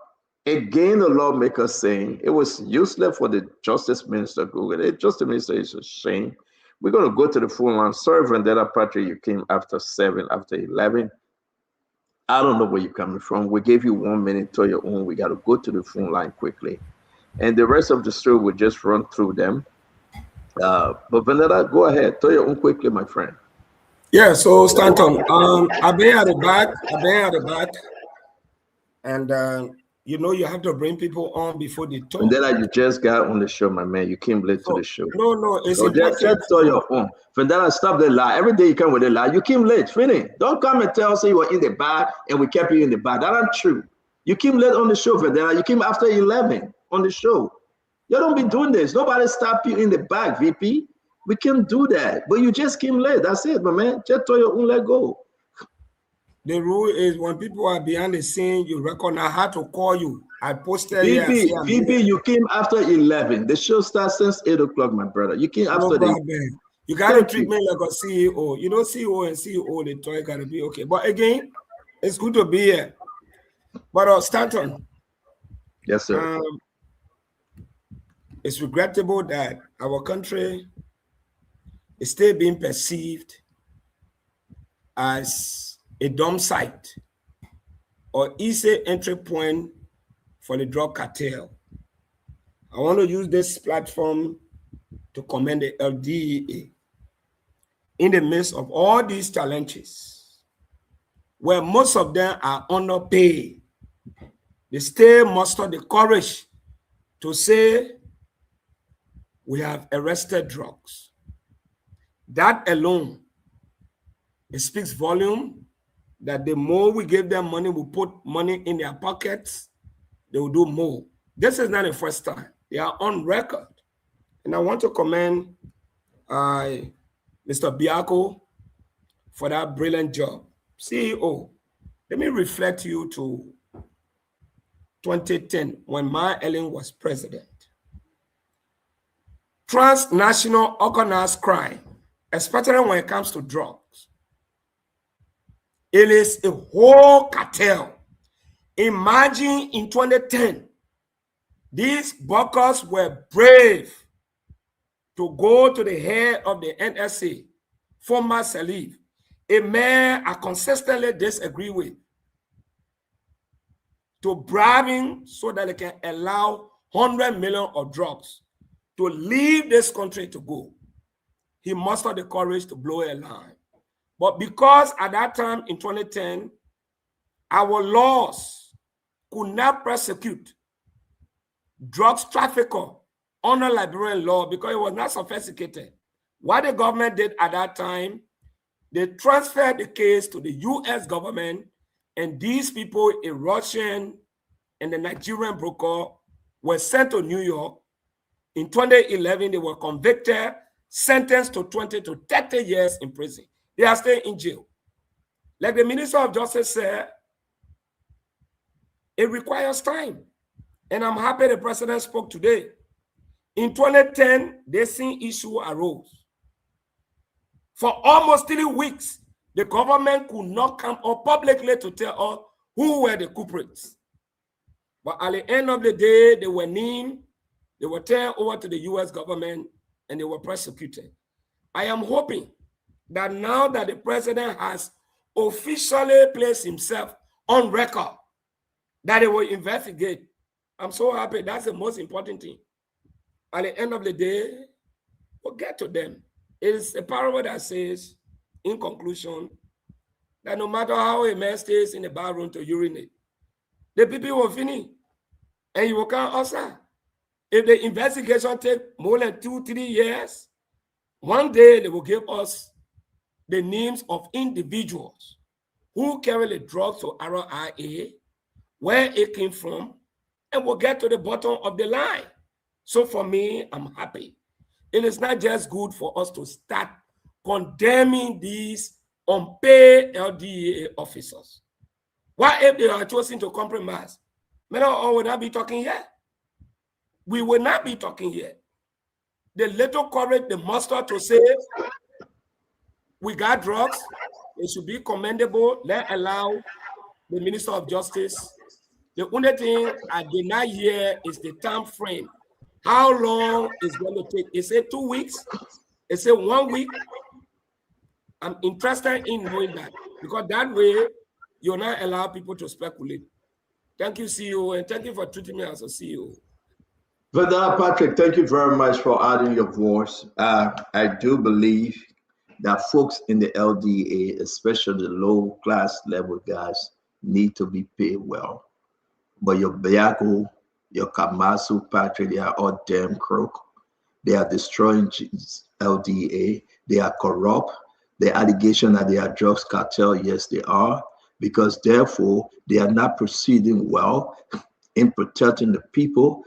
again, the lawmakers saying it was useless for the justice minister Google. The justice minister is a shame. We're going to go to the phone line. Sorry, Vendetta Patrick, you came after 7, after 11. I don't know where you're coming from. We gave you 1 minute to your own. We got to go to the phone line quickly. and the rest of the story will just run through them. But Vanilla, go ahead. Tell your own quickly, my friend. Yeah, so Stanton, I've been at the back, and you know you have to bring people on before they talk. Vanilla, you just got on the show, my man. You came late to the show. No, it's so just tell your own. Vanilla, stop the lie. Every day you come with a lie. You came late, finish. Don't come and tell us you were in the back and we kept you in the back. That's not true. You came late on the show, Vanilla. You came after 11 on the show. You don't be doing this. Nobody stop you in the back, VP. We can't do that. But you just came late. That's it, my man. Just tell your own, let go. The rule is when people are behind the scene, you reckon I had to call you. I posted VP, you came after 11. The show starts since 8 o'clock, my brother. You came after You got to treat me like a CEO. You know, CEO and CEO, the toy got to be okay. But again, it's good to be here. But Stanton. Yes, sir. It's regrettable that our country is still being perceived as a dump site or easy entry point for the drug cartel. I want to use this platform to commend the LDEA in the midst of all these challenges, where most of them are underpaid. They still muster the courage to say, we have arrested drugs. That alone, it speaks volume that the more we give them money, we put money in their pockets, they will do more. This is not the first time. They are on record. And I want to commend Mr. Biako for that brilliant job. CEO, let me reflect you to 2010 when Ma Ellen was president. Transnational organized crime, especially when it comes to drugs, it is a whole cartel. Imagine in 2010, these buckers were brave to go to the head of the NSA, former Salif, a man I consistently disagree with, to bribe him so that they can allow 100 million of drugs to leave this country to go. He mustered the courage to blow a line. But because at that time in 2010, our laws could not prosecute drugs trafficker under Liberian law because it was not sophisticated. What the government did at that time, they transferred the case to the US government, and these people, a Russian and the Nigerian broker, were sent to New York. In 2011, they were convicted, sentenced to 20 to 30 years in prison. They are still in jail. Like the Minister of Justice said, it requires time. And I'm happy the president spoke today. In 2010, the same issue arose. For almost 3 weeks, the government could not come up publicly to tell us who were the culprits. But at the end of the day, they were named, they were turned over to the US government, and they were prosecuted. I am hoping that now that the president has officially placed himself on record, that they will investigate. I'm so happy. That's the most important thing. At the end of the day, we'll get to them. It is a parable that says, in conclusion, that no matter how a man stays in the bathroom to urinate, the people will finish, and you will come outside. If the investigation takes more than 2-3 years, one day they will give us the names of individuals who carry the drugs to RIA, where it came from, and we'll get to the bottom of the line. So for me, I'm happy. It is not just good for us to start condemning these unpaid LDA officers. What if they are choosing to compromise? Men will not be talking here. We will not be talking here. The little courage, the muster to say, we got drugs, it should be commendable. Let allow the Minister of Justice. The only thing I did not hear is the time frame. How long is going to take? Is it 2 weeks? Is it 1 week? I'm interested in knowing that, because that way you'll not allow people to speculate. Thank you, CEO, and thank you for treating me as a CEO. Brother Patrick, thank you very much for adding your voice. I do believe that folks in the LDA, especially the low class level guys, need to be paid well. But your Biago, your Kamasu, Patrick, they are all damn crook. They are destroying LDA. They are corrupt. The allegation that they are drugs cartel, yes, they are, because therefore they are not proceeding well in protecting the people.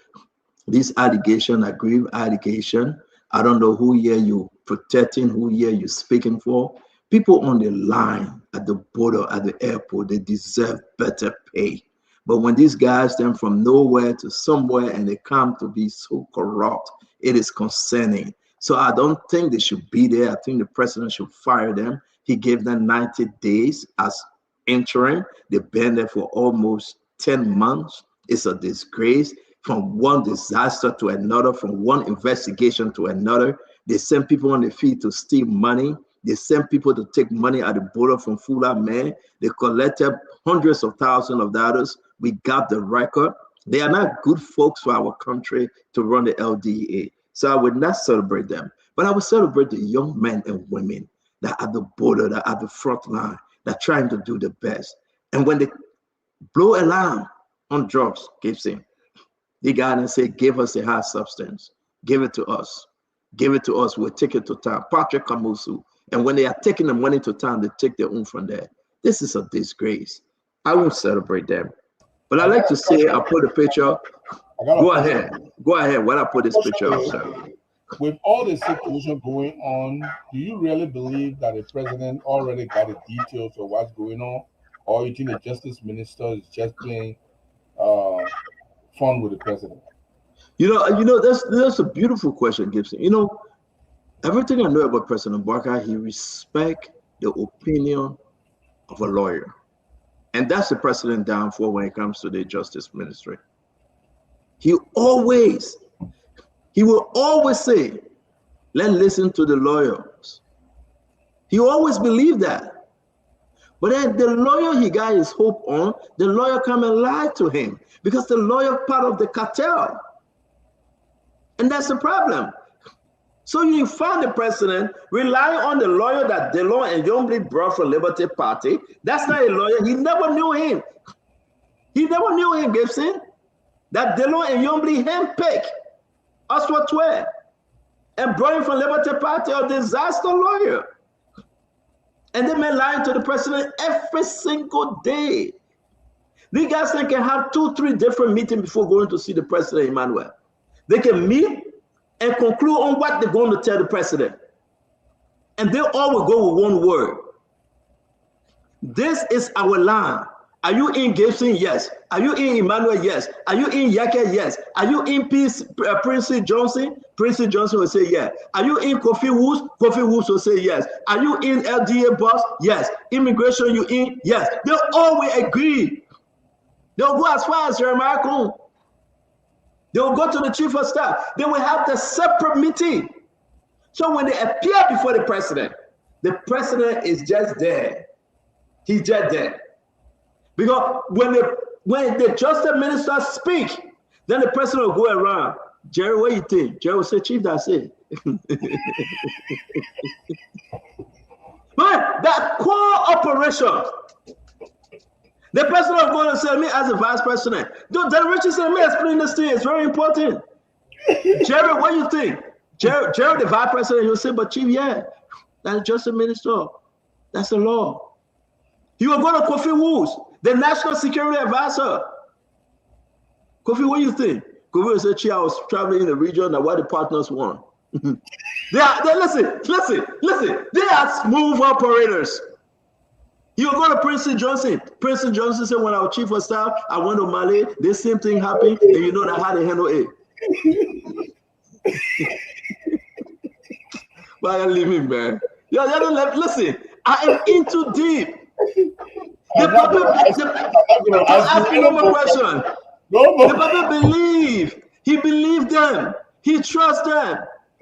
This allegation, a grave allegation. I don't know who here you protecting, who here you speaking for. People on the line at the border, at the airport, they deserve better pay. But when these guys them from nowhere to somewhere and they come to be so corrupt, it is concerning. So I don't think they should be there. I think the president should fire them. He gave them 90 days as interim. They've been there for almost 10 months. It's a disgrace. From one disaster to another, from one investigation to another. They send people on the field to steal money. They send people to take money at the border from Fula Man. They collected hundreds of thousands of dollars. We got the record. They are not good folks for our country to run the LDA. So I would not celebrate them. But I would celebrate the young men and women that are at the border, that are at the front line, that are trying to do the best. And when they blow alarm on drugs, Gibson, they got and say, give us the high substance. Give it to us. Give it to us. We'll take it to town. Patrick Kamusu. And when they are taking the money to town, they take their own from there. This is a disgrace. I won't celebrate them. But I like to say, I'll put a picture. Go ahead. Go ahead. When I put this picture up, sir. With all the situation going on, do you really believe that the president already got the details of what's going on? Or you think the justice minister is just playing fun with the president? You know, that's a beautiful question, Gibson. You know, everything I know about President Barker, he respects the opinion of a lawyer. And that's the president down for when it comes to the justice ministry. He will always say, let's listen to the lawyers. He always believed that. But then the lawyer he got his hope on, the lawyer come and lie to him because the lawyer part of the cartel. And that's the problem. So you find the president relying on the lawyer that Delon and Yombly brought from Liberty Party. That's not a lawyer. He never knew him. He never knew him, Gibson. That Delon and Yombly handpicked Oswald Twe and brought him from Liberty Party, a disaster lawyer. And they been lying to the president every single day. These guys can have 2-3 different meetings before going to see the president, Emmanuel. They can meet and conclude on what they're going to tell the president. And they all will go with one word. This is our line. Are you in Gibson? Yes. Are you in Emmanuel? Yes. Are you in Yaka? Yes. Are you in Prince Johnson? Prince Johnson will say yes. Are you in Kofi Woods? Kofi Woods will say yes. Are you in LDA boss? Yes. Immigration, you in? Yes. They all will agree. They'll go as far as Jeremiah Coon. They will go to the chief of staff. They will have the separate meeting. So when they appear before the president is just there. He's just there. Because when the justice minister speak, then the president will go around. Jerry, what do you think? Jerry will say, Chief, that's it. But that core operation, the president will go and say, me as a vice president. Then Richard said, me explain this thing. It's very important. Jerry, what do you think? Jerry, the vice president, he'll say, but Chief, yeah, that's just a minister. That's the law. He will go to Kofi Woods, the national security advisor. Kofi, what do you think? Kofi will say, Chief, I was traveling in the region and what the partners want. Listen. They are smooth operators. You go to Prince Johnson. Prince Johnson said, when I was chief of staff, I went to Mali. The same thing happened, and you know how they handle it. But I leave him, man. Listen, I am in too deep. The Papa believe. He believed them. He trusts them.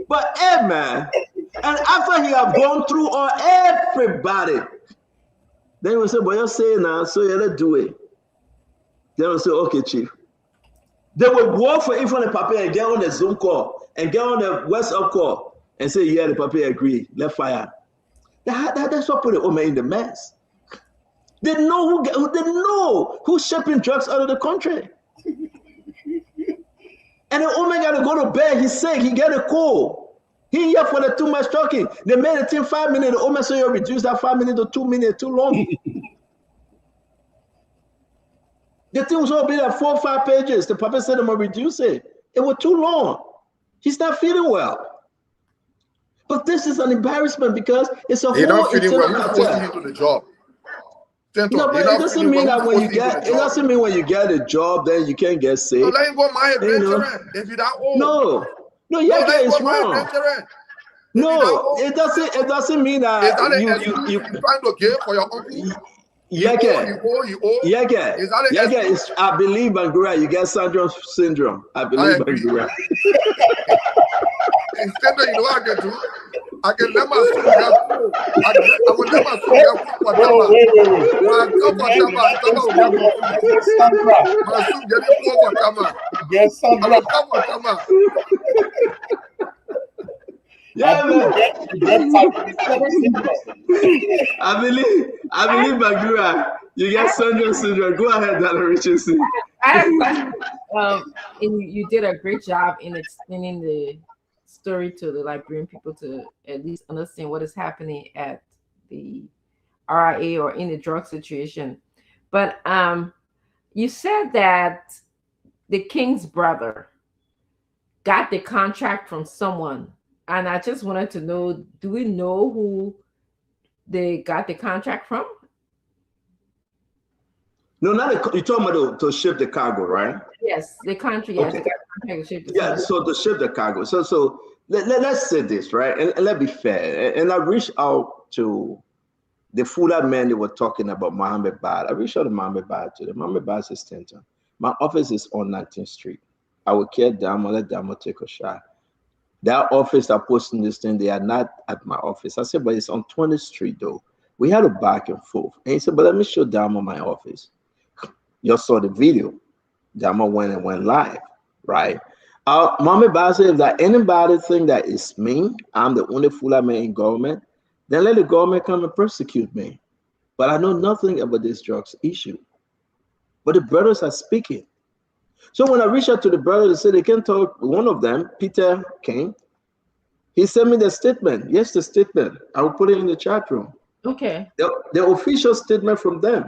But hey, man, and after he have gone through all everybody, then he will say, but you're saying now, so yeah, let's do it. Then we'll say, okay, Chief. They will work for Ifon and Papier and get on the Zoom call and get on the WhatsApp call and say, yeah, the Papier agree, let's fire. That's what put the Ome in the mess. They know who's shipping drugs out of the country. And the Ome got to go to bed. He's sick. He got a cold. He here for the too much talking. They made it in 5 minutes. The Ome said you reduce that 5 minutes to 2 minutes, too long. The thing was going to be like 4 or 5 pages. The Papa said I'm going to reduce it. It was too long. He's not feeling well. But this is an embarrassment because it's a whole not feeling well. internal Who's forcing cartel. him to the job? No, but it doesn't mean that when you get when you get a job, then you can't get sick. So let him go marry a You know? veteran if you're that old. No, let yeah, him it's go marry a wrong. veteran. No, it doesn't mean Is that that an you excuse trying to give for your uncle? yeah, it's, I believe Bangura, you get syndrome. I believe Bangura. Instead of you know what I can do? I can let my son get full. I will let my son get full for Tama. When I come for Tama will get full. My son get full for Tama. Yes, I will come for Tama. Yeah, man. I believe Bangura, you get syndrome. Go ahead, Dr. Richardson. I have a question. And you did a great job in explaining the story to the Liberian people to at least understand what is happening at the RIA or in the drug situation. But you said that the king's brother got the contract from someone. And I just wanted to know, do we know who they got the contract from? No, you're talking about to ship the cargo, right? Yes, the country. Yes, Okay. they got the contract to ship the Yeah, cargo. so to ship the cargo. So let's say this, right? And let's be fair. And I reached out to the Fula men they were talking about, Mohammed Bad. I reached out to Mohammed Bad today. Mohammed Bad says, Stanton, my office is on 19th Street. I will care Damo, let Damo take a shot. That office are posting this thing, they are not at my office. I said, but it's on 20th Street though. We had a back and forth. And he said, but let me show Damo my office. You saw the video. Damo went live, right? Mohammed Bad said, if that anybody think that it's me, I'm the only Fula man in government, then let the government come and persecute me. But I know nothing about this drugs issue. But the brothers are speaking. So when I reached out to the brothers, they said they can talk. One of them, Peter King, he sent me the statement. Yes, the statement. I will put it in the chat room. Okay. The official statement from them.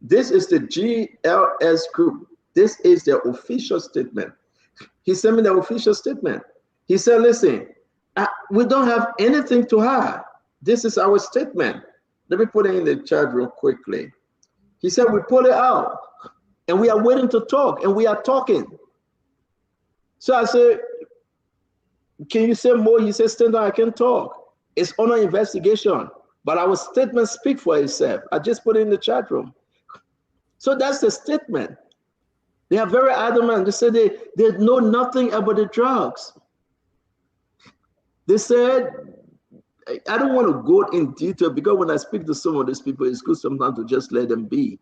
This is the GLS group. This is their official statement. He sent me the official statement. He said, listen, we don't have anything to hide. This is our statement. Let me put it in the chat room quickly. He said, we put it out and we are waiting to talk and we are talking. So I said, can you say more? He said, stand on, I can talk. It's under investigation, but our statement speaks for itself. I just put it in the chat room. So that's the statement. They are very adamant. They say they know nothing about the drugs. They said, I don't want to go in detail because when I speak to some of these people, it's good sometimes to just let them be.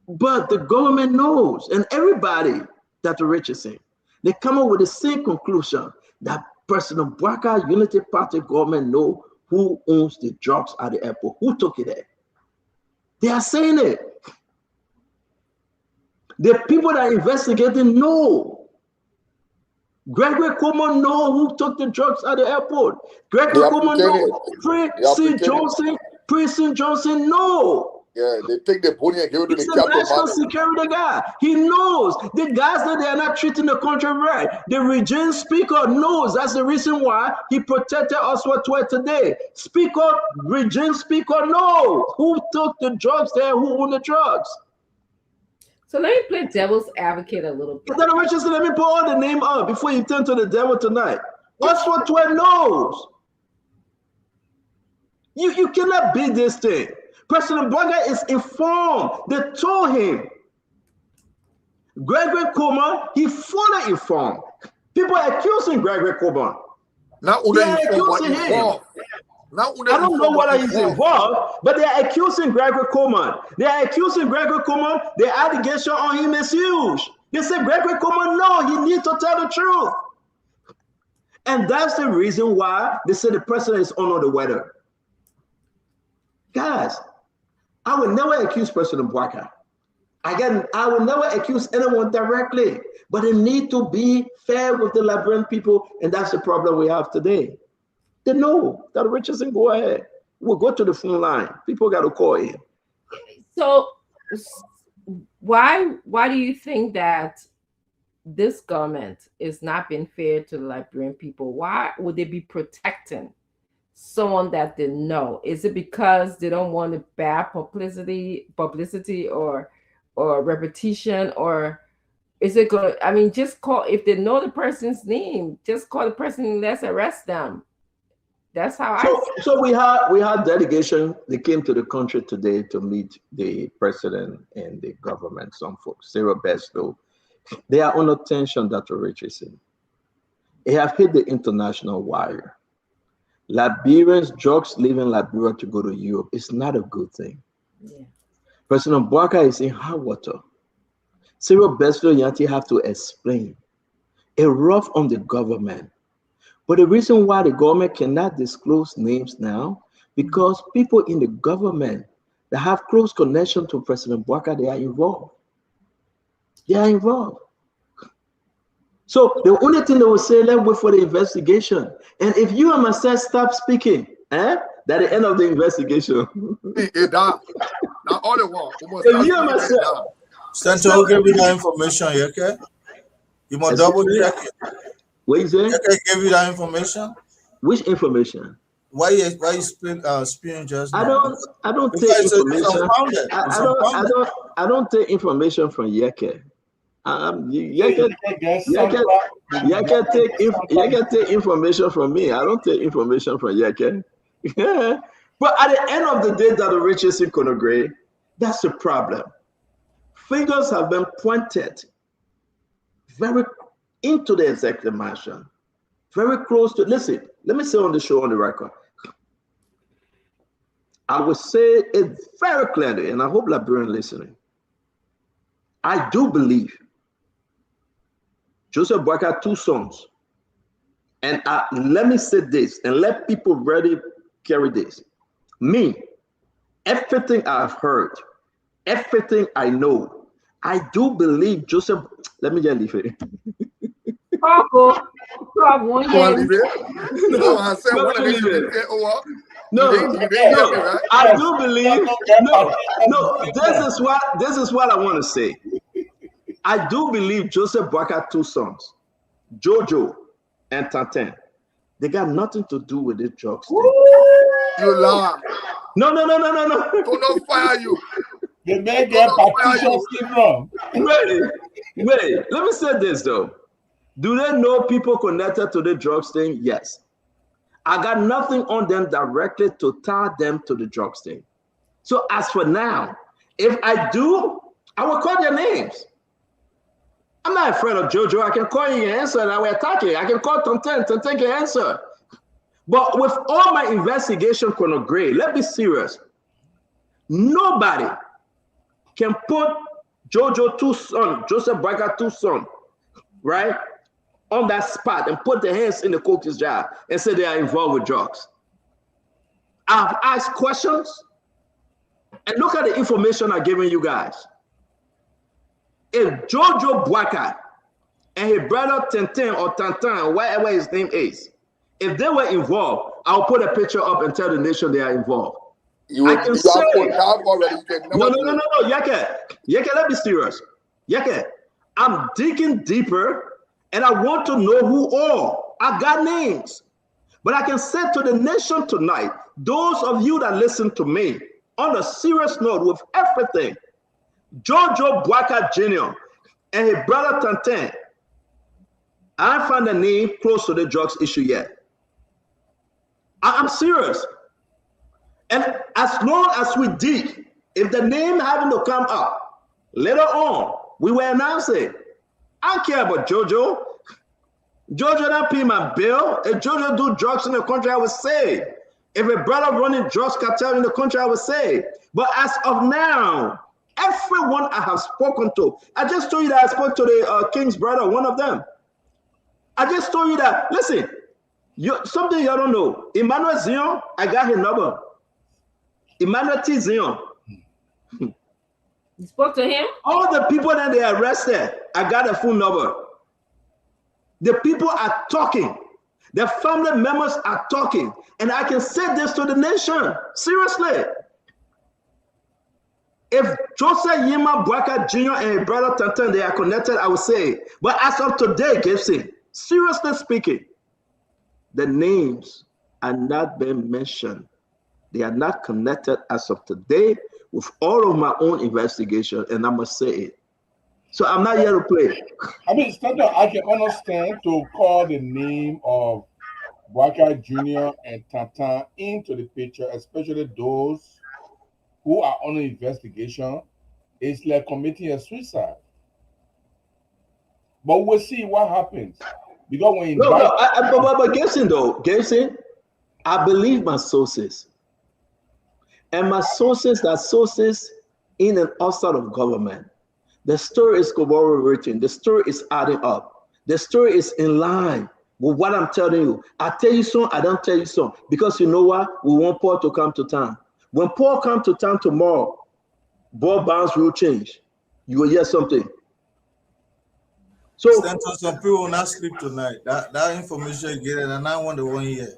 But the government knows, and everybody, Dr. Richardson, they come up with the same conclusion that President Bouaka Unity Party government know who owns the drugs at the airport, who took it there. They are saying it. The people that are investigating know. Gregory Cuomo know who took the drugs at the airport. Gregory Cuomo know. President Johnson know. Yeah, they take the money and give it to He's the a capital national market. security guy. He knows the guys that they are not treating the country right. The region speaker knows that's the reason why he protected us for 12 today. Region speaker knows who took the drugs there, who owned the drugs. So let me play devil's advocate a little bit. Then Richardson, let me put all the name up before you turn to the devil tonight. Oswald 12 knows. You cannot beat this thing. President Bouaka is informed. They told him. Gregory Cuomo, he fully informed. People are accusing Gregory Cuomo. Not They only are informed, but accusing him. informed. Now, I don't know whether he's involved, but they are accusing Gregory Coleman. They are accusing Gregory Coleman. The allegation on him is huge. They say Gregory Coleman, no, he needs to tell the truth. And that's the reason why they say the president is under the weather. Guys, I will never accuse President Bouaka. Again, I will never accuse anyone directly, but they need to be fair with the Liberian people, and that's the problem we have today. They know that Richardson, go ahead. We'll go to the phone line. People got to call in. So why do you think that this government is not being fair to the Liberian people? Why would they be protecting someone that they know? Is it because they don't want the bad publicity or repetition, or is it good? I mean, just call, if they know the person's name, just call the person and let's arrest them. That's how So we had delegation. They came to the country today to meet the president and the government. Some folks, Sarah Bestow, they are under tension. Dr. Richardson, they have hit the international wire. Liberians, drugs leaving Liberia to go to Europe. It's not a good thing. Yeah. President Bouaka is in hot water. Sarah Bestow Yanti have to explain. A rough on the government. But the reason why the government cannot disclose names now, because people in the government that have close connection to President Bouaka, they are involved. They are involved. So the only thing they will say, let's wait for the investigation. And if you and myself stop speaking, at the end of the investigation. Now all the while, if you and myself. Senator, who gave you that information, okay? You must double check it. What is it? Okay, gave you that information. Which information? Why you spewing just I now? don't Because take it's information. unfounded. It's unfounded. I don't take information from Yeke. Yeke take information from me. I don't take information from Yeke. But at the end of the day, Dr. Richardson Konogre, that's the problem. Fingers have been pointed very into the executive mansion, very close to. Listen, let me say on the show, on the record, I will say it very clearly, and I hope Liberian listening. I do believe Joseph Bouaka had 2 sons, and let me say this, and let people really carry this. Me, everything I've heard, everything I know, I do believe Joseph. Let me just leave it. No, I do believe. No, this is what I want to say. I do believe Joseph Bouaka had 2 sons, Jojo and Tantin. They got nothing to do with this drugs thing. You lie. No. Do not fire you. The man get wrong. Wait. Let me say this though. Do they know people connected to the drugs thing? Yes. I got nothing on them directly to tie them to the drugs thing. So as for now, if I do, I will call their names. I'm not afraid of Jojo. I can call you and answer, and I will attack you. I can call Tantin can answer. But with all my investigation, Colonel Gray, let's be serious. Nobody can put Jojo 2 son, Joseph Bouaka 2 son, right, on that spot and put their hands in the cookie's jar and say they are involved with drugs. I've asked questions, and look at the information I've given you guys. If Jojo Bouaka and his brother Tintin or Tantin, or whatever his name is, if they were involved, I'll put a picture up and tell the nation they are involved. I can say, no, Yeke, let's be serious. Yeke, I'm digging deeper and I want to know who all. I got names. But I can say to the nation tonight, those of you that listen to me, on a serious note with everything, Jojo Bouaka Jr. and his brother Tantin, I haven't found a name close to the drugs issue yet. I'm serious. And as long as we dig, if the name having to come up later on, we will announce it. I don't care about Jojo. Jojo don't pay my bill. If Jojo do drugs in the country, I would say. If a brother running drugs cartel in the country, I would say. But as of now, everyone I have spoken to, I just told you that I spoke to the King's brother, one of them. I just told you that, listen, something you don't know. Emmanuel Zion, I got his number. Emmanuel T. Zion. You spoke to him? All the people that they arrested, I got a phone number. The people are talking. The family members are talking. And I can say this to the nation. Seriously. If Joseph Yima Boakai Jr. and his brother Tantan, they are connected, I would say. But as of today, Gibson, seriously speaking, the names are not being mentioned. They are not connected as of today with all of my own investigation, and I must say it. So I'm not here to play. I mean, Stanton, I can understand to call the name of Boakai Jr. and Tantan into the picture, especially those who are under investigation. It's like committing a suicide. But we'll see what happens. Because when but Gibson, I believe my sources. And my sources are sources in and outside of government. The story is corroborating. The story is adding up. The story is in line with what I'm telling you. I tell you some, I don't tell you some. Because you know what? We want Paul to come to town. When Paul comes to town tomorrow, ball bounce will change. You will hear something. So some people will not sleep tonight. That information you get, and I want the one here.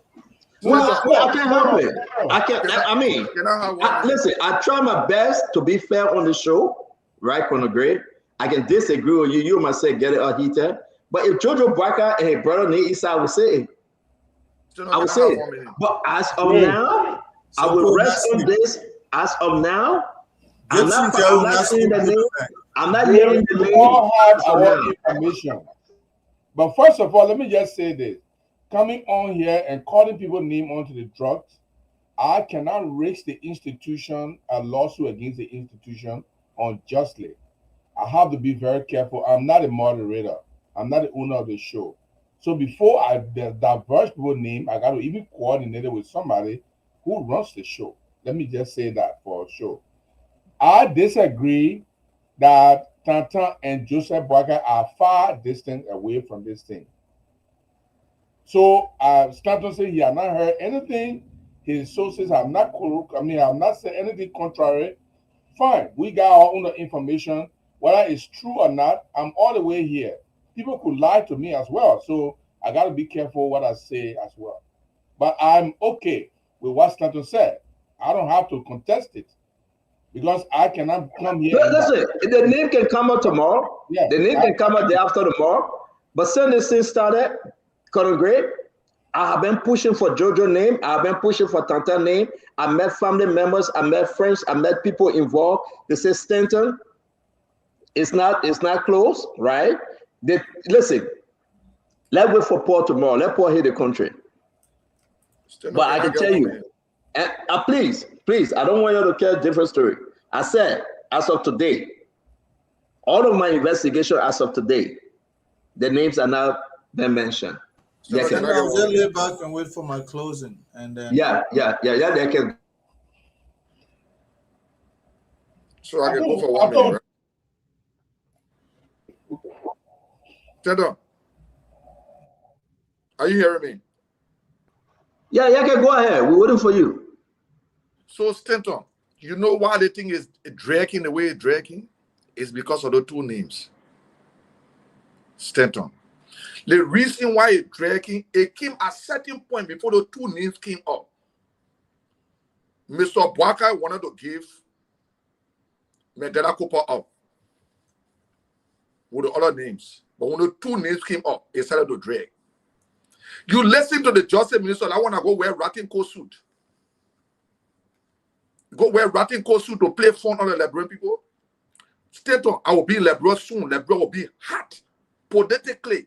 Well, I can't help it. Listen, I try my best to be fair on the show, right, Colonel Gray? I can disagree with you. You might say get it or heater. But if Jojo Boakai and his brother need Issa, I would say it. I would say it. But as of now, I will rest on this. As of now, I'm not saying the name. I'm not hearing the name. We all have our information. But first of all, let me just say this. Coming on here and calling people name onto the drugs, I cannot risk the institution, a lawsuit against the institution unjustly. I have to be very careful. I'm not a moderator. I'm not the owner of the show. So before I diverge people's name, I got to even coordinate it with somebody who runs the show. Let me just say that for sure. I disagree that Tantan and Joseph Boakai are far distant away from this thing. So Stanton said he has not heard anything. His sources have not have not said anything contrary. Fine, we got our own information. Whether it's true or not, I'm all the way here. People could lie to me as well. So I got to be careful what I say as well. But I'm okay with what Stanton said. I don't have to contest it because I cannot come here. Listen, the name can come out tomorrow. Yeah, the name can come out the day after tomorrow. But since this thing started, Colonel Gray, I have been pushing for Jojo name. I have been pushing for Tantan name. I met family members. I met friends. I met people involved. They say Stanton, it's not close, right? Listen, let's wait for Paul tomorrow. Let Paul hit the country. But I can tell you, and please, I don't want you to tell a different story. I said, as of today, all of my investigation as of today, the names are not been mentioned. So I'll just lay back and wait for my closing, and then they can. So I can go for 1 minute. Tendo, are you hearing me? Yeah, can go ahead. We're waiting for you. So Stanton, you know why the thing is dragging the way it's dragging? It's because of the two names. Stanton. The reason why it's dragging, it came at a certain point before the two names came up. Mr. Boakai wanted to give Medela Cooper up with the other names. But when the two names came up, it started to drag. You listen to the justice minister, I want to go wear ratting coat suit. Go wear ratting coat suit to play fun on the Liberian people. Stanton, I will be in Liberia soon. Liberia will be hot politically.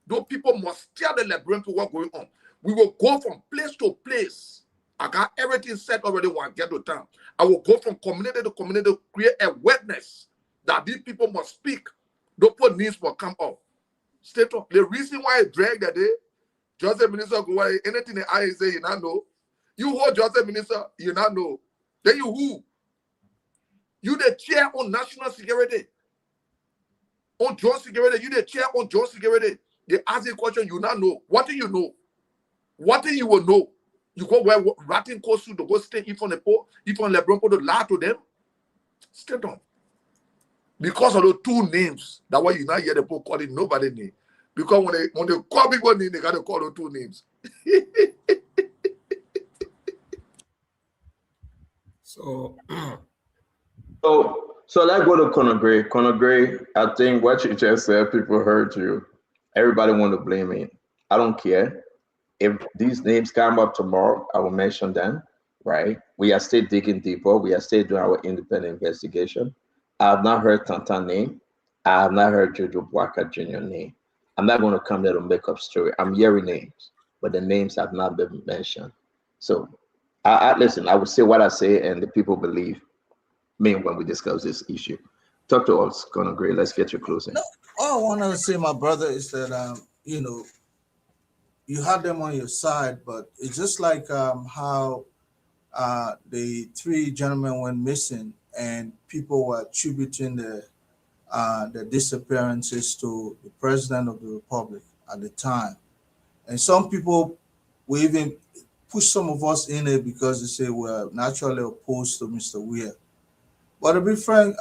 Those people must steer the Liberian people what's going on. We will go from place to place. I got everything set already when I get to town. I will go from community to community to create a witness that these people must speak. Those needs will come up. The reason why I drag that day, Joseph Minister go away, anything that I say, you not know. You hold Justice Minister, you not know. Then you who? You the chair on national security. On joint security, you the chair on joint security. They ask you a question, you not know. What do you know? What do you will know? You go wear ratting coat suit to go stay in front of the pole, in front of LeBron to lie to them. Stay down. Because of those two names, that's why you not hear the people calling nobody name. Because when they call people name, they gotta call those two names. So So let's go to Conor Gray. Conor Gray, I think what you just said, people heard you. Everybody want to blame me. I don't care. If these names come up tomorrow, I will mention them, right? We are still digging deeper. We are still doing our independent investigation. I have not heard Tantan name. I have not heard Jojo Bwaka Jr. name. I'm not going to come there to make up story. I'm hearing names, but the names have not been mentioned. So I listen, I will say what I say, and the people believe me when we discuss this issue. Talk to us, Conor Gray. Let's get your closing. No, all I want to say, my brother, is that you know, you have them on your side, but it's just like how the three gentlemen went missing, and people were attributing the disappearances to the president of the republic at the time, and some people will even push some of us in it because they say we're naturally opposed to Mr. Weir. But to be frank,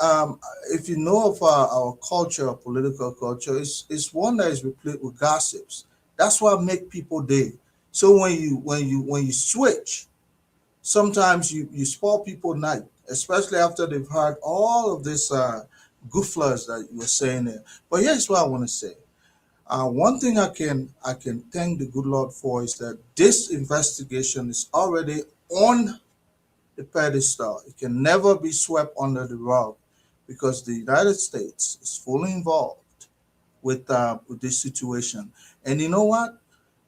if you know of our culture, our political culture, it's one that is replete with gossips. That's what make people day. So when you switch, sometimes you spoil people night, especially after they've heard all of this gooflers that you were saying there. But here's what I want to say. One thing I can thank the good Lord for is that this investigation is already on the pedestal. It can never be swept under the rug because the United States is fully involved with this situation. And you know what?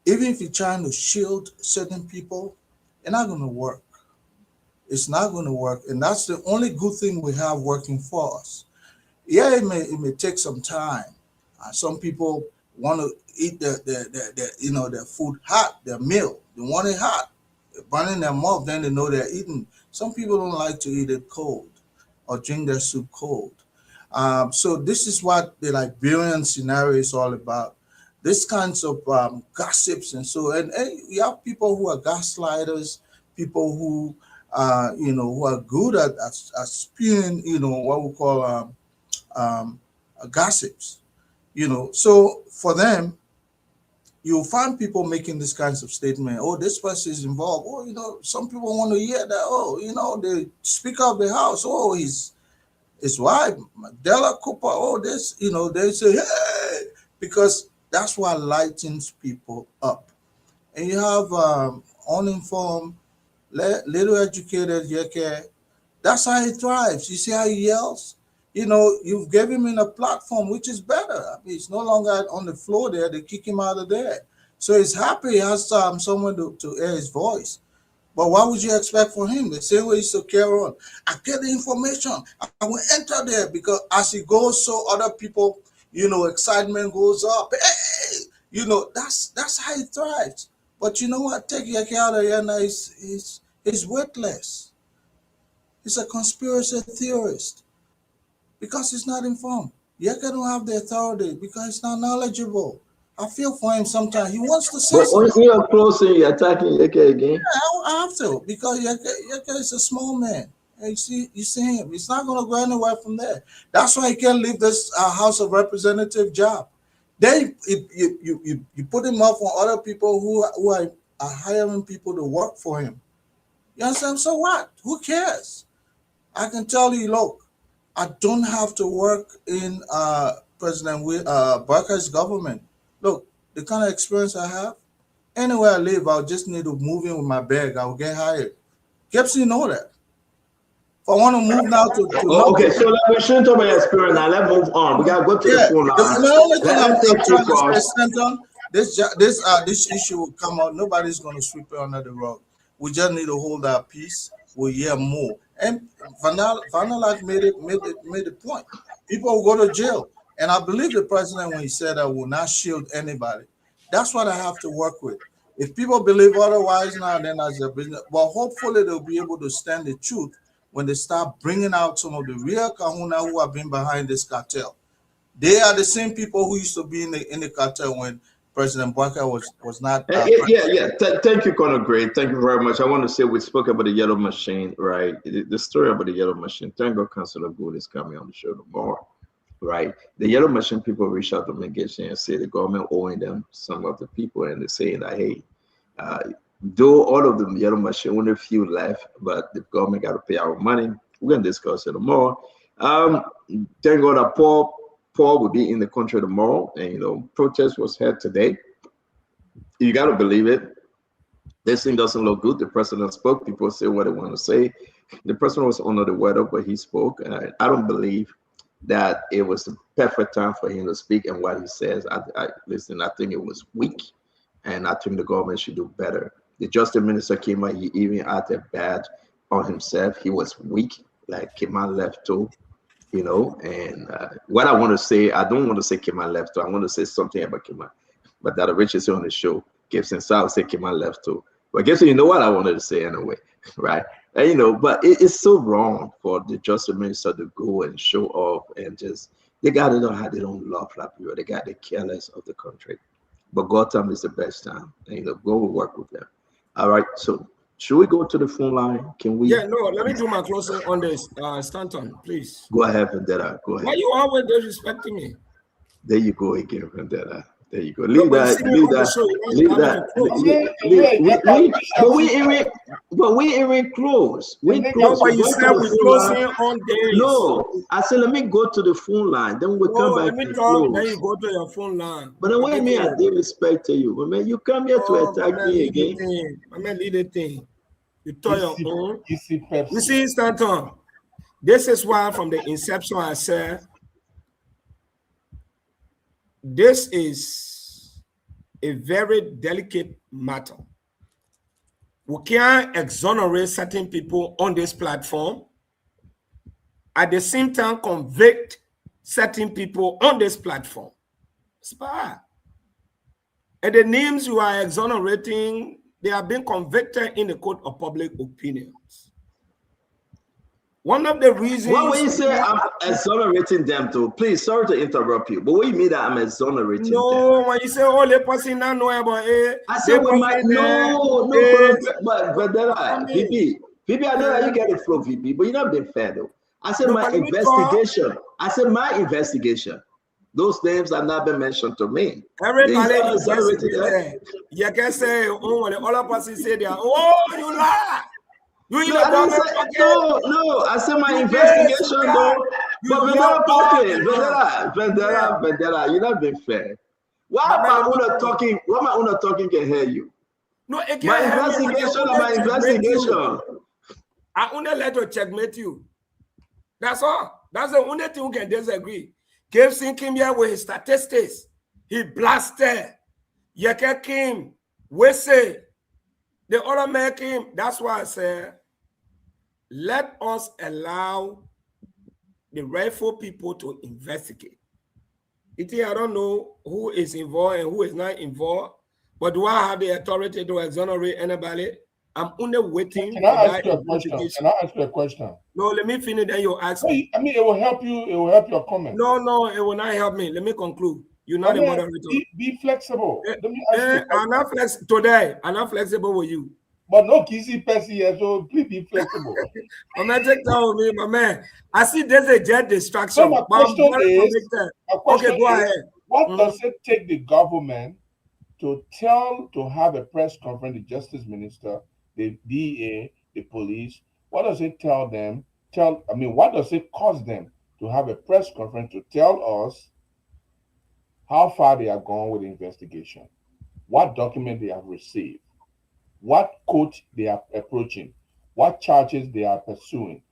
Even if you're trying to shield certain people, it's not going to work. It's not going to work. And that's the only good thing we have working for us. Yeah, it may take some time. Some people want to eat their food hot, their meal. They want it hot. They're burning their mouth, then they know they're eating. Some people don't like to eat it cold or drink their soup cold. So this is what the Liberian scenario is all about. This kinds of gossips and so, and you have people who are gaslighters, people who who are good at spewing, what we call gossips. So for them, you'll find people making this kinds of statement. Oh, this person is involved. Oh, some people want to hear that. Oh, the Speaker of the House. Oh, his wife, Della Cooper. Oh, this. They say, hey, because that's what lightens people up. And you have uninformed, little educated Yeke. That's how he thrives. You see how he yells? You've given him a platform, which is better. I mean, he's no longer on the floor there. They kick him out of there. So he's happy he has someone to air his voice. But what would you expect from him? The same way he used to carry on. I get the information. I will enter there because as he goes, so other people, excitement goes up. Hey, that's how he thrives. But you know what? Take Yeke out of here now. He's worthless. He's a conspiracy theorist. Because he's not informed. Yeke don't have the authority because he's not knowledgeable. I feel for him sometimes. He wants to say something. But when you're closing, you're attacking Yeke again. Yeah, I have to because Yeke is a small man. And you see him. He's not going to go anywhere from there. That's why he can't leave this House of Representative job. Then you put him up on other people who are hiring people to work for him. You understand? So what? Who cares? I can tell you, look, I don't have to work in President Barker's government. Look, the kind of experience I have, anywhere I live, I'll just need to move in with my bag. I'll get hired. Gibson, know that. If I want to move now to okay, so we shouldn't talk about experience now. Let's move on. We gotta go to the phone line. The only thing I'm trying to say, this issue will come out. Nobody's going to sweep it under the rug. We just need to hold our peace. We'll hear more. And Vanalak made the point. People will go to jail. And I believe the president when he said I will not shield anybody. That's what I have to work with. If people believe otherwise now, then as a business, but hopefully they'll be able to stand the truth when they start bringing out some of the real kahuna who have been behind this cartel. They are the same people who used to be in the cartel when President Bouakai was not. Thank you, Colonel Gray. Thank you very much. I want to say we spoke about the yellow machine, right? The story about the yellow machine. Thank God Councilor Good is coming on the show tomorrow, right? The yellow machine people reach out to Migration and say the government owing them some of the people, and they're saying that, hey, though all of the yellow machine, only a few left, but the government got to pay our money. We're going to discuss it tomorrow. Thank God that Paul will be in the country tomorrow, and protest was held today. You got to believe it. This thing doesn't look good. The president spoke. People say what they want to say. The president was under the weather, but he spoke. I don't believe that it was the perfect time for him to speak. And what he says, listen, I think it was weak, and I think the government should do better. The justice minister came out. He even acted bad on himself. He was weak, like Kemal left too. And what I want to say, I don't want to say Kemal left too. I want to say something about Kemal, but that Richardson on the show gives him, so I'll say Kemal left too. But I guess you know what I wanted to say anyway, right? And, but it's so wrong for the justice minister to go and show off and just, they got to know how they don't love black people. They got the careless of the country. But God time is the best time, and go work with them. All right, so should we go to the phone line? Can we? Yeah, no, let me do my closing on this, Stanton, please. Go ahead, Vendetta. Go ahead. Why you always disrespecting me? There you go again, Vendetta. There you go. No, Leave that. But we ain't close. We close. No, I said let me go to the phone line. Then we come back. Let me talk. Then you go to your phone line. But then wait a minute, I did respect to you. But man, you come here to attack me again. I'm gonna lead the thing. You tell your own. You see, Stanton. This is why from the inception I said, this is a very delicate matter. We can't exonerate certain people on this platform, at the same time convict certain people on this platform. It's bad. And the names you are exonerating, they have been convicted in the court of public opinions. One of the reasons. Well, when you say I'm exonerating them too, please, sorry to interrupt you, but what do you mean that I'm exonerating them? No, when you say, oh, the person not know about it. I said, but then VP, I know that you get it from VP, but you're not being fair though. I said my investigation. I said my investigation. Those names have not been mentioned to me. Everybody you can say, oh, the other person say that, oh, you lie. No, I said my investigation though. But Vendetta talking, Vendetta, you're not being fair. Why my owner talking? Why my owner talking can hear you? No, it my can't investigation. I only let her checkmate you. That's all. That's the only thing we can disagree. Gabe Singh came here with his statistics. He blasted. Yeke came. We say. The other man came. That's why I said, let us allow the rightful people to investigate. I don't know who is involved and who is not involved, but do I have the authority to exonerate anybody? I'm only waiting. Can I ask you a question? Can I ask you a question? No, let me finish, then you ask me. I mean, it will help you. It will help your comment. No, it will not help me. Let me conclude. You're not a moderator. Be flexible. Let me ask you I'm not flexible today. I'm not flexible with you. But no kissy person here, so please be flexible. I'm not taking that with me, my man. I see there's a jet distraction. So my question is, okay, go ahead. What does it take the government to have a press conference, the justice minister, the DA, the police? What does it tell them? What does it cost them to have a press conference to tell us how far they are gone with the investigation, what document they have received, what court they are approaching, what charges they are pursuing?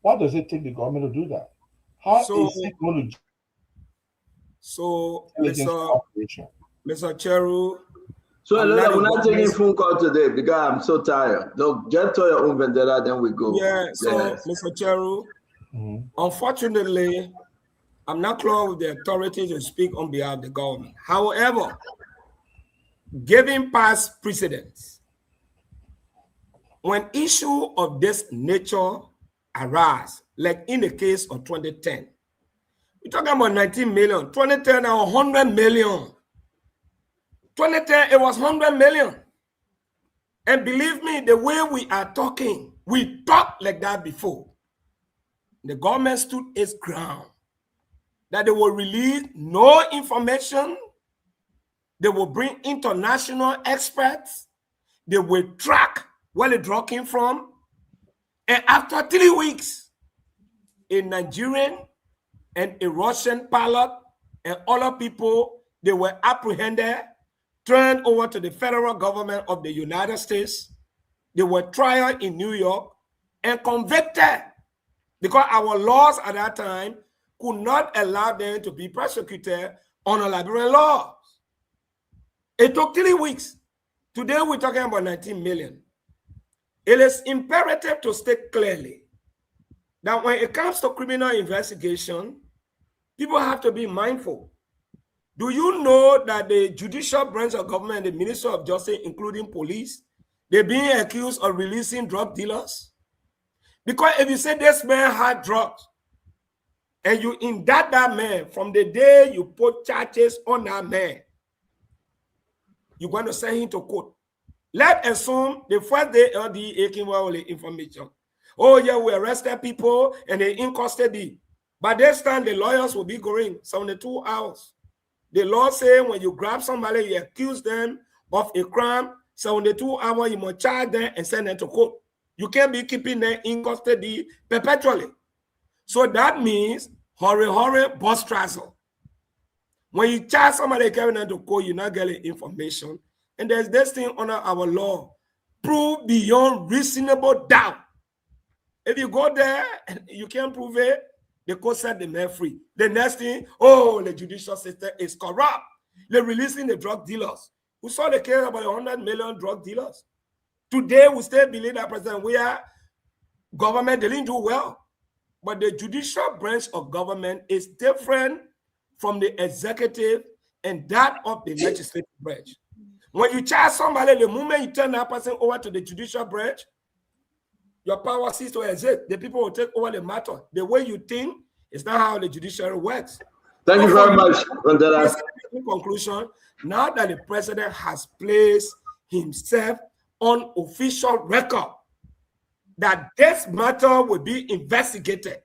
What does it take the government to do that? How is it going to? So, Mr. Cheru. So we're not taking phone call today because I'm so tired. No, get to your own Vendetta, then we go. Yeah, so Mr. Cheru, unfortunately, I'm not close with the authority to speak on behalf of the government. However, given past precedents, when issue of this nature arise, like in the case of 2010, we're talking about 19 million. 2010, now 100 million. 2010, it was 100 million. And believe me, the way we are talking, we talked like that before. The government stood its ground that they will release no information. They will bring international experts. They will track where the drug came from. And after 3 weeks, a Nigerian and a Russian pilot and other people, they were apprehended, turned over to the federal government of the United States. They were tried in New York and convicted because our laws at that time could not allow them to be prosecuted under Liberian laws. It took 3 weeks. Today we're talking about 19 million. It is imperative to state clearly that when it comes to criminal investigation, people have to be mindful. Do you know that the judicial branch of government, the Minister of Justice, including police, they're being accused of releasing drug dealers? Because if you say this man had drugs, and you indict that man from the day you put charges on that man, you're going to send him to court. Let's assume the first day LDA came out with the information. Oh, yeah, we arrested people and they're in custody. By this time, the lawyers will be going 72 hours. The law says when you grab somebody, you accuse them of a crime, 72 hours, you must charge them and send them to court. You can't be keeping them in custody perpetually. So that means hurry, bus trazzle. When you charge somebody carrying them to court, you're not getting information. And there's this thing under our law, prove beyond reasonable doubt. If you go there and you can't prove it, the court set the man free. The next thing, oh, the judicial system is corrupt. They're releasing the drug dealers. We saw the case about 100 million drug dealers. Today, we still believe that, President, we are government, they didn't do well. But the judicial branch of government is different from the executive and that of the legislative branch. When you charge somebody, the moment you turn that person over to the judicial branch, your power ceases to exist. The people will take over the matter. The way you think is not how the judiciary works. Thank you very much. In conclusion, now that the president has placed himself on official record that this matter will be investigated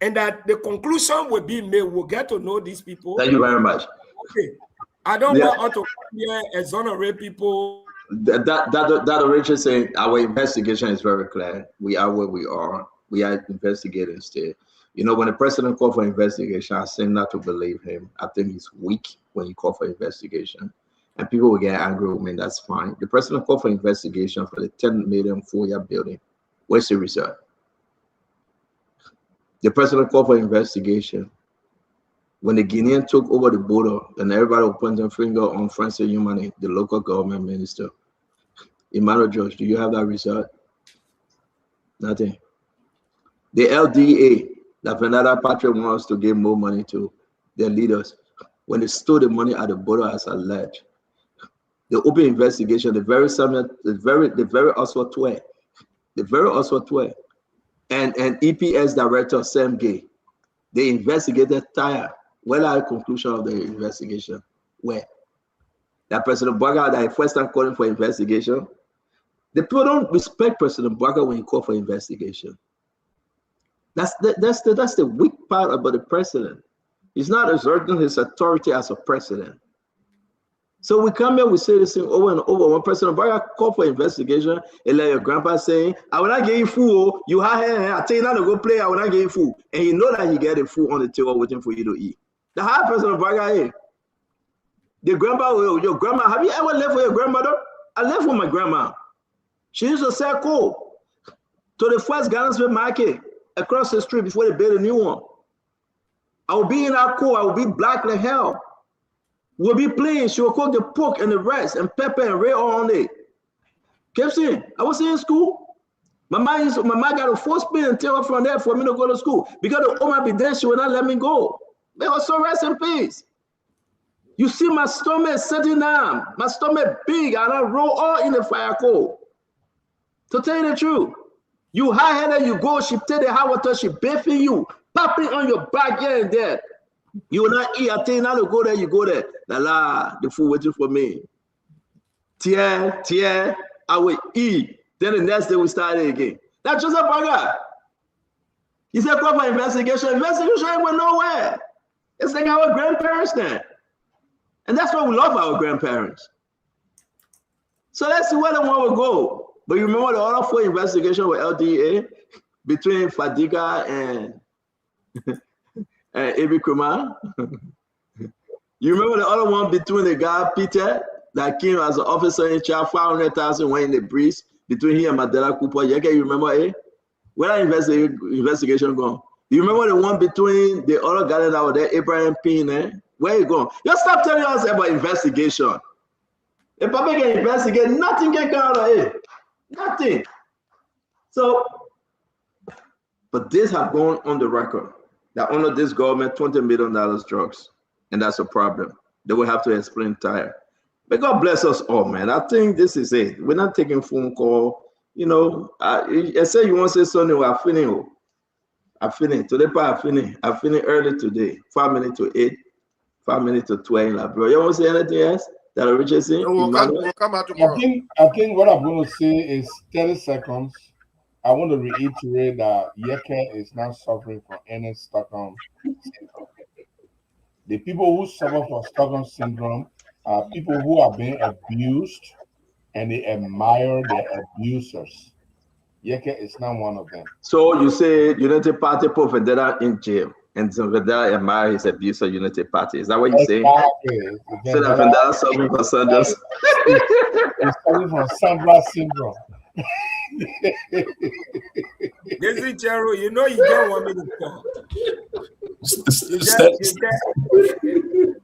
and that the conclusion will be made, we'll get to know these people. Thank you very much. Okay. I don't want to come here exonerate people. That Richard saying our investigation is very clear. We are where we are. We are investigating still. You know, when the president called for investigation, I seem not to believe him. I think he's weak when he called for investigation. And people will get angry with me. That's fine. The president called for investigation for the 10 million four-year building. Where's the result? The president called for investigation when the Guinean took over the border and everybody was pointing a finger on Francis Yumani, the local government minister. Emmanuel George, do you have that result? Nothing. The LDA, that Fernanda Patrick wants to give more money to their leaders, when they stole the money at the border as alleged, the open investigation, the very Oswald Tway, and EPS director Sam Gay, they investigated Tyre. Well, our conclusion of the investigation, where that President Bouaga, that first time calling for investigation, the people don't respect President Bouaga when he called for investigation. That's the weak part about the president. He's not exerting his authority as a president. So we come here, we say this thing over and over. When President Bouaga called for investigation, and let your grandpa saying, I will not give you food. You have I tell you not to go play, I will not give you food. And you know that he get the food on the table waiting for you to eat. The high President Bouaga is. The grandpa, your grandma, have you ever left with your grandmother? I left with my grandma. She used to sell coal to the first Gardensville market across the street before they built a new one. I will be in our coal, I will be black like hell. We'll be playing, she will cook the pork and the rice and pepper and red on it. Kept saying, I was in school. My mom got a force me and tell her from there for me to go to school. Because the woman be there, she will not let me go. They were so rest in peace. You see my stomach sitting down. My stomach big, and I roll all in the fire coal. To tell you the truth, you high-headed, you go, she take the hot water, she bathing you, popping on your back here and there. You will not eat. I tell you now to go there, you go there. La, the food waiting for me. Tier, I will eat. Then the next day we start it again. That's Joseph Boga. He said, "Go for investigation." Investigation ain't went nowhere. It's like our grandparents then. And that's why we love our grandparents. So let's see where the one will go. But you remember the other 4 investigations with LDA between Fadiga and Avi Kumar? You remember the other one between the guy, Peter, that came as an officer in charge, 500,000 went in the breeze between him and Mandela Cooper? Yeah, you remember it? Where that investigation gone? You remember the one between the other guy that was there, Abraham Payne? Where you going? Just stop telling us about investigation. If public can investigate, nothing can come out of it. Nothing. So, but this have gone on the record that under this government, $20 million drugs, and that's a problem. They will have to explain tire. But God bless us all, man. I think this is it. We're not taking phone call. You know, I say you want to say something, I finish. Today, I finish early today, 5 minutes to 8, 5 minutes to 12. Bro, you want to say anything else that Richardson? We'll come out tomorrow. I think what I'm going to say is 30 seconds. I want to reiterate that Yeke is not suffering from any Stockholm syndrome. The people who suffer from Stockholm syndrome are people who are being abused and they admire their abusers. Yeke is not one of them. So you say United Party put Vendetta in jail, and so Vendetta admire his abuser United Party. Is that what you're saying? Exactly. So that Vendetta suffering from Sanders. He's suffering from Sanders syndrome. Listen, Chero, you know you don't want me to talk.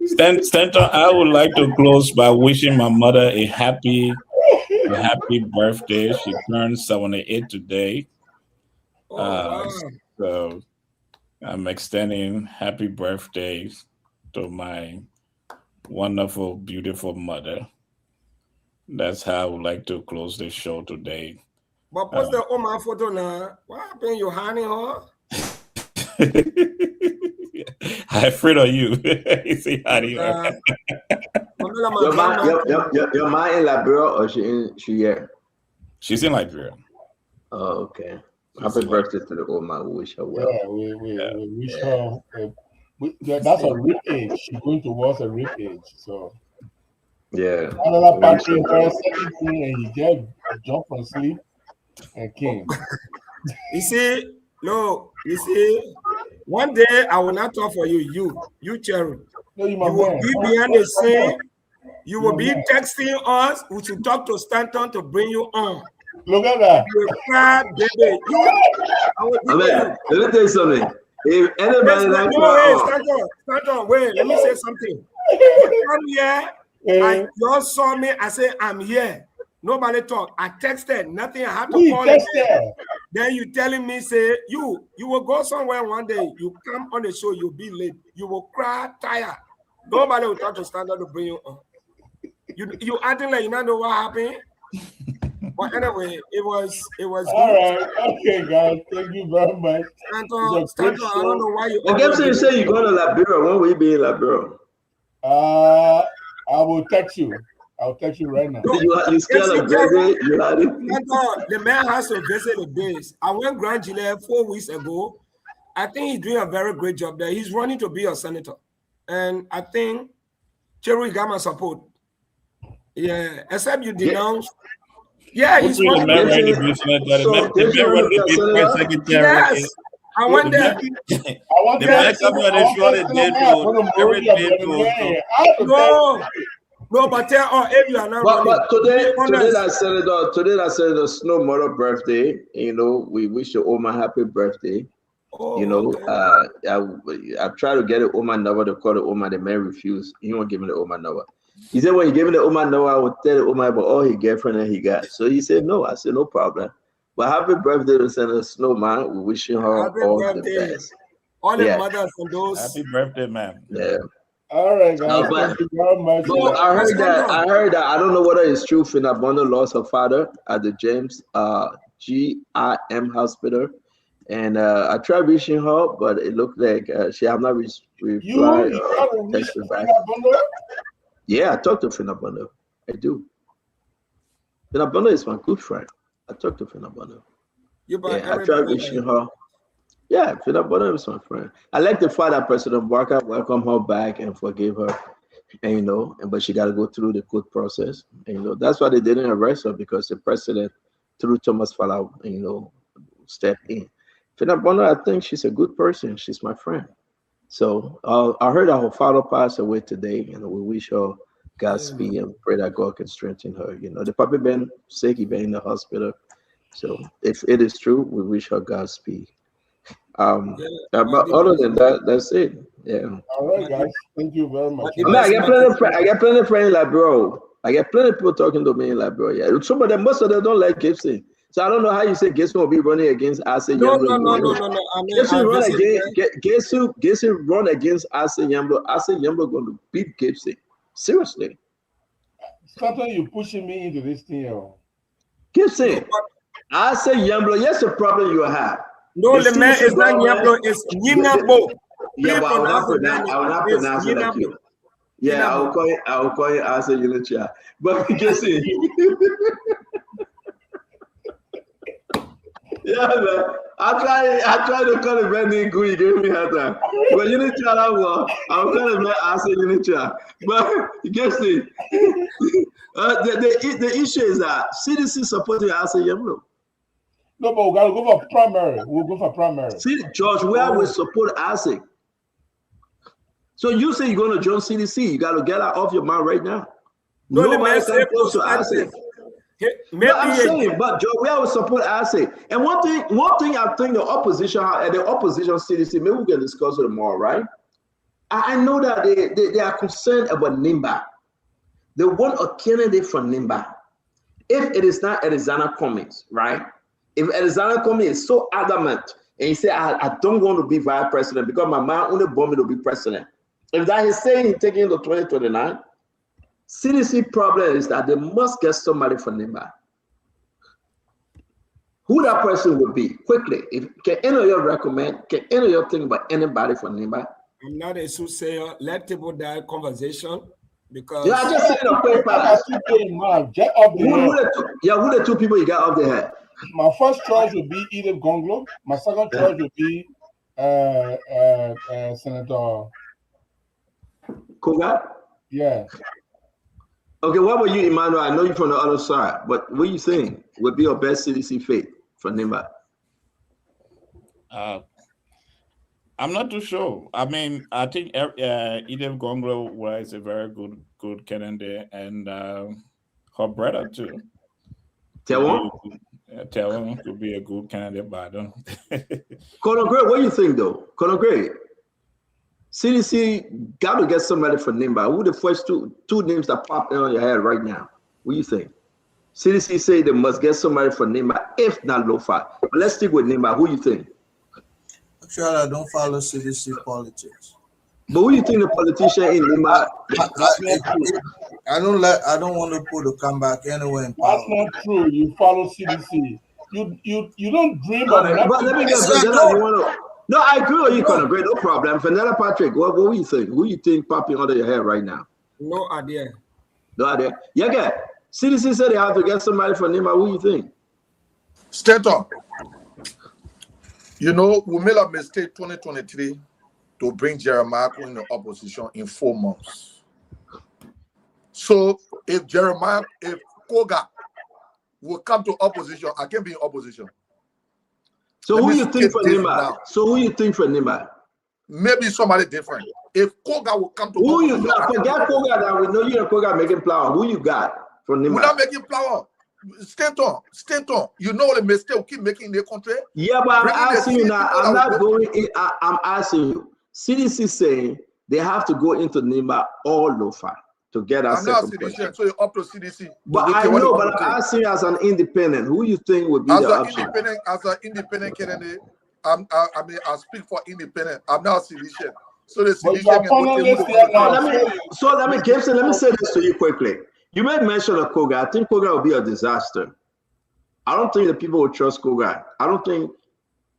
Stanton, I would like to close by wishing my mother a happy birthday. She turned 78 today. So I'm extending happy birthday to my wonderful, beautiful mother. That's how I would like to close the show today. But post the Oma photo now. What happened? You honey her? I'm afraid of you. You see, honey. Your mom in Liberia or she here? She's in Liberia. Oh, okay. Happy birthday to the old man. We wish her well. Yeah, we wish her. That's a rip age. She's going towards a rip age. So yeah. Another Patrick and he just jumped from sleep and came. You see, one day I will not talk for you, Cherry. No, you will be behind the scene. You will be texting us. We should talk to Stanton to bring you on. Look at that. You cry, baby. Let me tell you something. If anybody like Stanton, wait, let me say something. You come here, and you all saw me, I said, I'm here. Nobody talk. I texted, nothing. I had to call you. Then you telling me, say, you will go somewhere one day. You come on the show, you'll be late. You will cry, tired. Nobody will talk to Stanton to bring you on. You acting like you don't know what happened. But anyway, it was all right. Okay, guys. Thank you very much. Stanton, I don't know why you. Again, you say you're going to Liberia. When will you be in Liberia? I will text you. I'll text you right now. You scared of Gregory? The man has to visit the base. I went Grand Gilead 4 weeks ago. I think he's doing a very great job there. He's running to be a senator. And I think Cherry got my support. Yeah, except you denounce. Yeah, he's running. Yes, I went there. No, but if you are not but today that Senator Snow mother birthday, we wish the Oma happy birthday. I tried to get the Oma number to call the Oma, the man refused. He won't give me the Oma number. He said when he gave me the Oma number, I would tell the Oma about all his girlfriend that he got. So he said no. I said no problem. But happy birthday to Senator Snow, man. We wishing her all the best. All the mothers and those. Happy birthday, man. Yeah. All right, guys. No, but, Thank you very much. but I heard that I don't know whether it's true. Finabono lost her father at the James GIM hospital, and I tried reaching her, but it looked like she have not replied or texted back. Yeah, I talked to Finabono. I do. Finabono is my good friend. I talked to Finabono. I tried reaching her. Yeah, Finabono is my friend. I like the fact that President Barker welcomed her back and forgave her, and but she got to go through the court process. And that's why they didn't arrest her, because the president, through Thomas Falau, stepped in. Finabono, I think she's a good person. She's my friend. So I heard that her father passed away today, and we wish her Godspeed and pray that God can strengthen her. The puppy been sick, he been in the hospital. So if it is true, we wish her Godspeed. But other than that, that's it. Yeah. All right, guys. Thank you very much. I get plenty of friends like bro. I get plenty of people talking to me like bro. Yeah. Most of them don't like Gibson. So I don't know how you say Gibson will be running against Asa Yamblo. No. Gibson run against Asa Yamblo. Asa Yamblo going to beat Gibson. Seriously. Sometimes you're pushing me into this thing. Gibson. Asa Yamblo. Here's the problem you have. No, the man is not Yamblo, it's Yinabo. Yeah, but I will not pronounce it like you. Yeah, I will call you Asa Yunicha. But Gibson. Yeah, man. I try to call it Benny Gu, you gave me that time. But Yunicha, I'll call it Asa Yunicha. But Gibson, the issue is that CDC supporting Asa Yamblo. No, but we gotta go for primary. We'll go for primary. See, George, where we support ASIC. So you say you're gonna join CDC, you gotta get out of your mind right now. Nobody can close to ASIC. I'm saying, but George, where we support ASIC. And one thing I think the opposition CDC, maybe we can discuss it tomorrow, right? I know that they are concerned about NIMBA. They want a candidate for NIMBA. If it is not Arizona Cummings, right? If Alexander Cummings is so adamant and he said, I don't want to be vice president because my man only bought me to be president. If that he's saying he's taking to 2029, CDC problem is that they must get somebody for NIMBA. Who that person would be, quickly. Can any of you recommend, can any of you think about anybody for NIMBA? I'm not a soothsayer. Let people die conversation. Because I just said a quick who the two people you got up there? My first choice would be Edith Gonglo. My second choice would be Senator Koga. Yeah. Okay, what about you, Emmanuel? I know you're from the other side, but what are you saying would be your best CDC fit for NIMBA? I'm not too sure. I mean, I think Edith Gonglo was a very good candidate, and her brother too. Taiwan could be a good candidate, but I don't. Colonel Gray, what do you think, though? Colonel Gray, CDC got to get somebody for NIMBA. Who the first two names that pop in on your head right now? What do you think? CDC say they must get somebody for NIMBA, if not LOFA. But let's stick with NIMBA. Who do you think? Actually, I don't follow CDC politics. But who do you think the politician in NIMBA? I don't want to put a comeback anywhere in power. That's not true. You follow CDC. You don't dream of that. But let me get No, I agree with you, Colonel Gray. No problem. Vanilla Patrick, what do you think? Who do you think popping under your head right now? No idea. No idea. Yeah, CDC said they have to get somebody for NIMBA. Who do you think? Stanton. We made a mistake 2023 to bring Jeremiah in the opposition in 4 months. So if Koga will come to opposition, I can be in opposition. So who you think for NIMBA? Maybe somebody different. If Koga will come to who you got? Forget Koga that we know you and Koga making flour. Who you got for NIMBA? We're not making flour. Stanton, you know the mistake we keep making in the country? Yeah, but I'm asking you now. I'm not going in. I'm asking you. CDC saying they have to go into NIMBA or LOFA to get us. I'm not CDC, so you're up to CDC. But I know, but I'm asking you as an independent, who you think would be the option? As an independent candidate, I speak for independent. I'm not CDC. So the But you sedition are can go panelists take here the now. Gibson, let me say this to you quickly. You made mention of Koga. I think Koga will be a disaster. I don't think the people will trust Koga. I don't think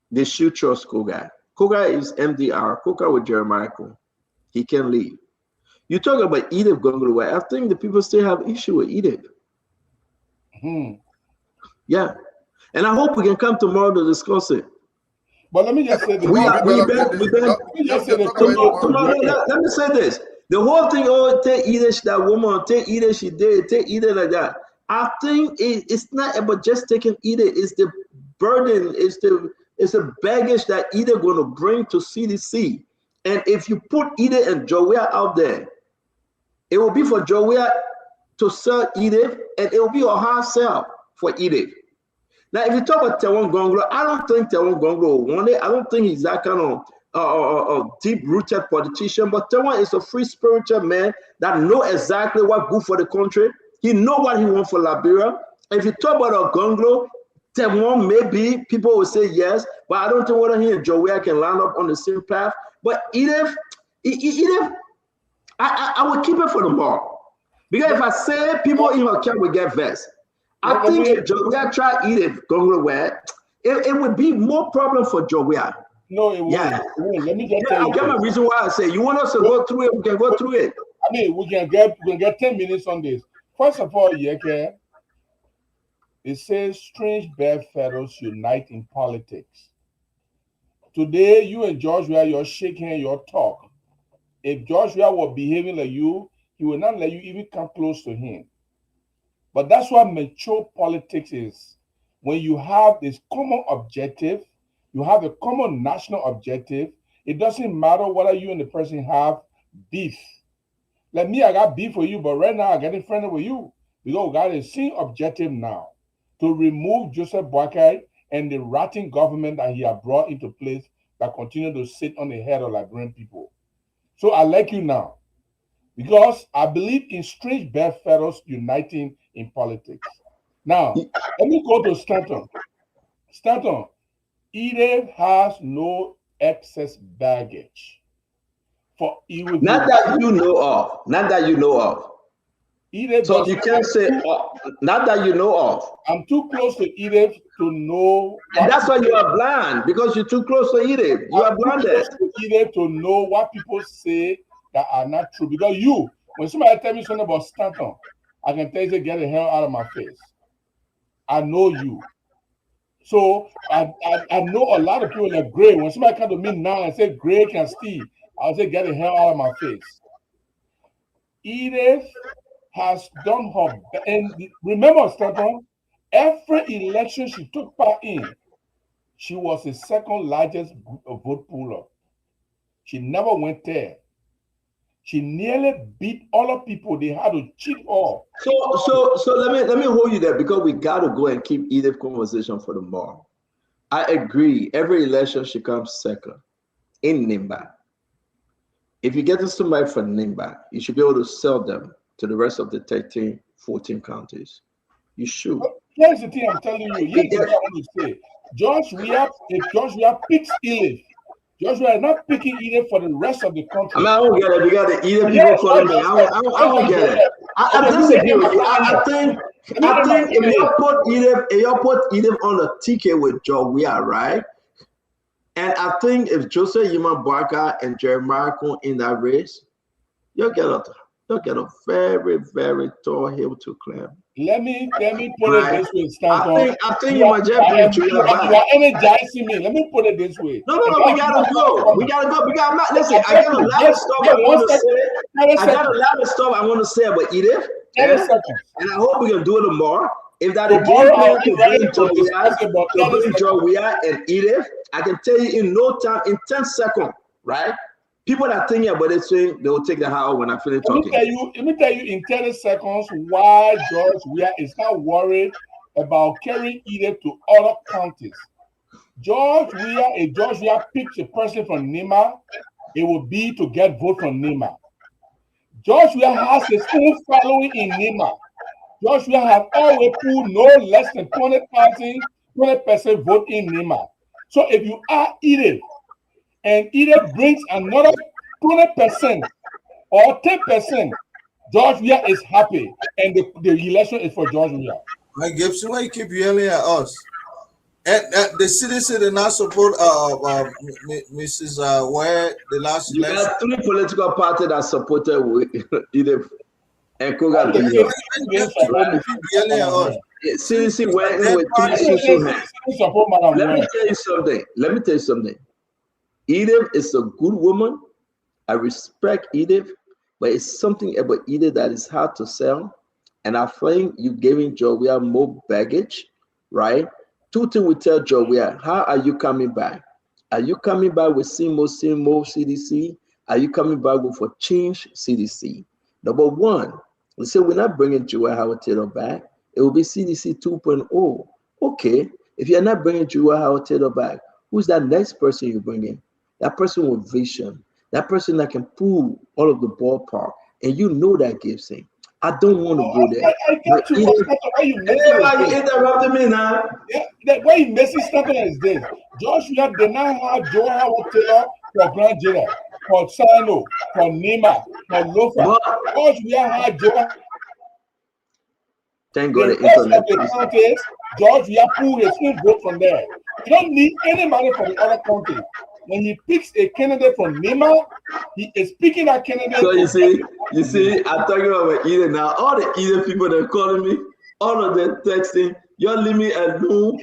they should trust Koga. Koga is MDR. Koga with Jeremiah. He can leave. You talk about Edith Gongolo. I think the people still have issue with Edith. Yeah. And I hope we can come tomorrow to discuss it. But let me just say this. Let me say this. The whole thing, oh, take Edith, that woman, take Edith, she did, take Edith like that. I think it's not about just taking Edith. It's the burden, it's the baggage that Edith going to bring to CDC. And if you put Edith and Joia out there, it will be for Joia to sell Edith, and it will be a hard sell for Edith. Now, if you talk about Tewon Gongolo, I don't think Tewon Gongolo will want it. I don't think he's that kind of deep-rooted politician, but Tewon is a free-spirited man that knows exactly what's good for the country. He knows what he wants for Liberia. If you talk about Gongolo, Tewon, maybe people will say yes, but I don't think whether he and Joia can line up on the same path. But Edith, I will keep it for tomorrow. Because if I say people in her camp will get vexed, I think if Joia try Edith Gongolo, it would be more problem for Joia. No, it won't. Yeah. Let me just tell you. I get my reason why I say you want us to go through it, we can go through it. I mean, we can get 10 minutes on this. First of all, Yeke, it says strange bedfellows unite in politics. Today, you and Joshua, you're shaking your talk. If Joshua were behaving like you, he will not let you even come close to him. But that's what mature politics is. When you have this common objective, you have a common national objective, it doesn't matter whether you and the person have beef. Like me, I got beef with you, but right now I'm getting friendly with you. Because we got a same objective now to remove Joseph Boakai and the rotting government that he has brought into place that continue to sit on the head of Liberian people. So I like you now because I believe in strange bedfellows uniting in politics. Now, let me go to Stanton. Stanton, Edith has no excess baggage. Not that you know of. Not that you know of. Edith, so you can't say, not that you know of. I'm too close to Edith to know. And that's why you are blind, because you're too close to Edith. You are blinded. Edith to know what people say that are not true. Because when somebody tell me something about Stanton, I can tell you, get the hell out of my face. I know you. So I know a lot of people like Gray. When somebody come to me now and say Gray can steal, I'll say get the hell out of my face. Edith has done her, and remember, Stanton, every election she took part in, she was the second largest vote puller. She never went there. She nearly beat all the people. They had to cheat her. So let me hold you there, because we got to go and keep Edith conversation for tomorrow. I agree. Every election she comes second in Nimba. If you get somebody from Nimba, you should be able to sell them to the rest of the 13, 14 counties. You should. Here's the thing I'm telling you. Here's the thing I want to say. If George Weah picks Edith, George Weah is not picking Edith for the rest of the country. I don't get it. You got the Edith people calling me. I don't get it. I disagree with you. I think if you put Edith on the ticket with George Weah, right? And I think if Joseph Yima Boakai and Jeremiah in that race, you'll get a very, very tall hill to climb. Let me put it this way, Stanton. I think you might just bring to your back. You are energizing me. Let me put it this way. No, we gotta go. Because I'm not, listen, I got a lot of stuff I want to say. I got a lot of stuff I want to say about Edith. Yeah? And I hope we can do it tomorrow. If that again to bring George Weah and Edith, I can tell you in no time, in 10 seconds, right? People that are thinking about this thing, they will take the house when I finish talking. Let me tell you in 30 seconds why George Weah is not worried about carrying Edith to other counties. George Weah picks a person from Nima, it will be to get vote from Nima. George Weah has his own following in Nima. George Weah has always put no less than 20% vote in Nima. So if you are Edith, and Edith brings another 20% or 10%, George Weah is happy, and the election is for George Weah. My Gibson, why you keep yelling at us? And the citizen did not support Mrs. Where the last You election. got 3 political parties that supported Edith and Koga. Yelling at us. CDC went in with 3 social hands. Let me tell you something. Edith is a good woman. I respect Edith, but it's something about Edith that is hard to sell. And I think you giving Joe more baggage, right? 2 things we tell Joe, how are you coming back? Are you coming back with same CDC? Are you coming back with a change CDC? Number 1, we say we're not bringing Joe Howard Taylor back. It will be CDC 2.0. Okay, if you're not bringing Joe Howard Taylor back, who's that next person you bring in? That person with vision, that person that can pull all of the ballpark, and you know that Gibson. I don't want to go there. Why you interrupting me now? Yeah, why you messing stuff like this? Josh Weah did not have Joe Howard Taylor for Grand Jada, for Sano, for Nima, for Lofa. Josh Weah had Joe. Thank God the the rest internet. of the counties, George Weah pulled his own vote from there. You don't need anybody from the other county. When he picks a candidate from Nima, he is picking that candidate. So you see, I'm talking about Edith now. All the Edith people that are calling me, all of them texting, you leave me alone.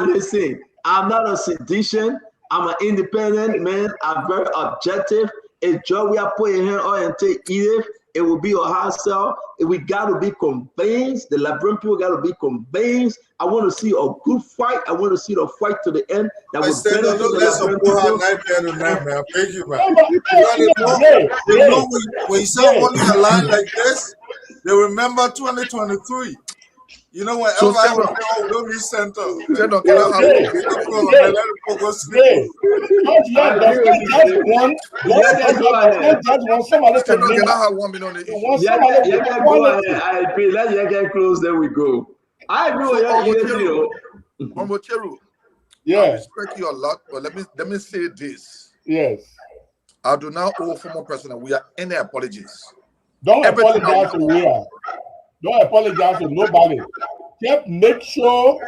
Listen, I'm not a sedition. I'm an independent man. I'm very objective. If Joe Weah put your hand on and take Edith, it will be a hard sell. We got to be convinced. The Liberian people got to be convinced. I want to see a good fight. I want to see the fight to the end. That will benefit the Liberian people. Thank you, man. When you say only a line like this, they remember 2023. You know, whenever I was there, don't be center. I agree. Let you get close. There we go. I agree with you. I respect you a lot, but let me say this. Yes. I do not owe former president Weah any apologies. Don't apologize to Weah. Don't apologize to nobody. Just make sure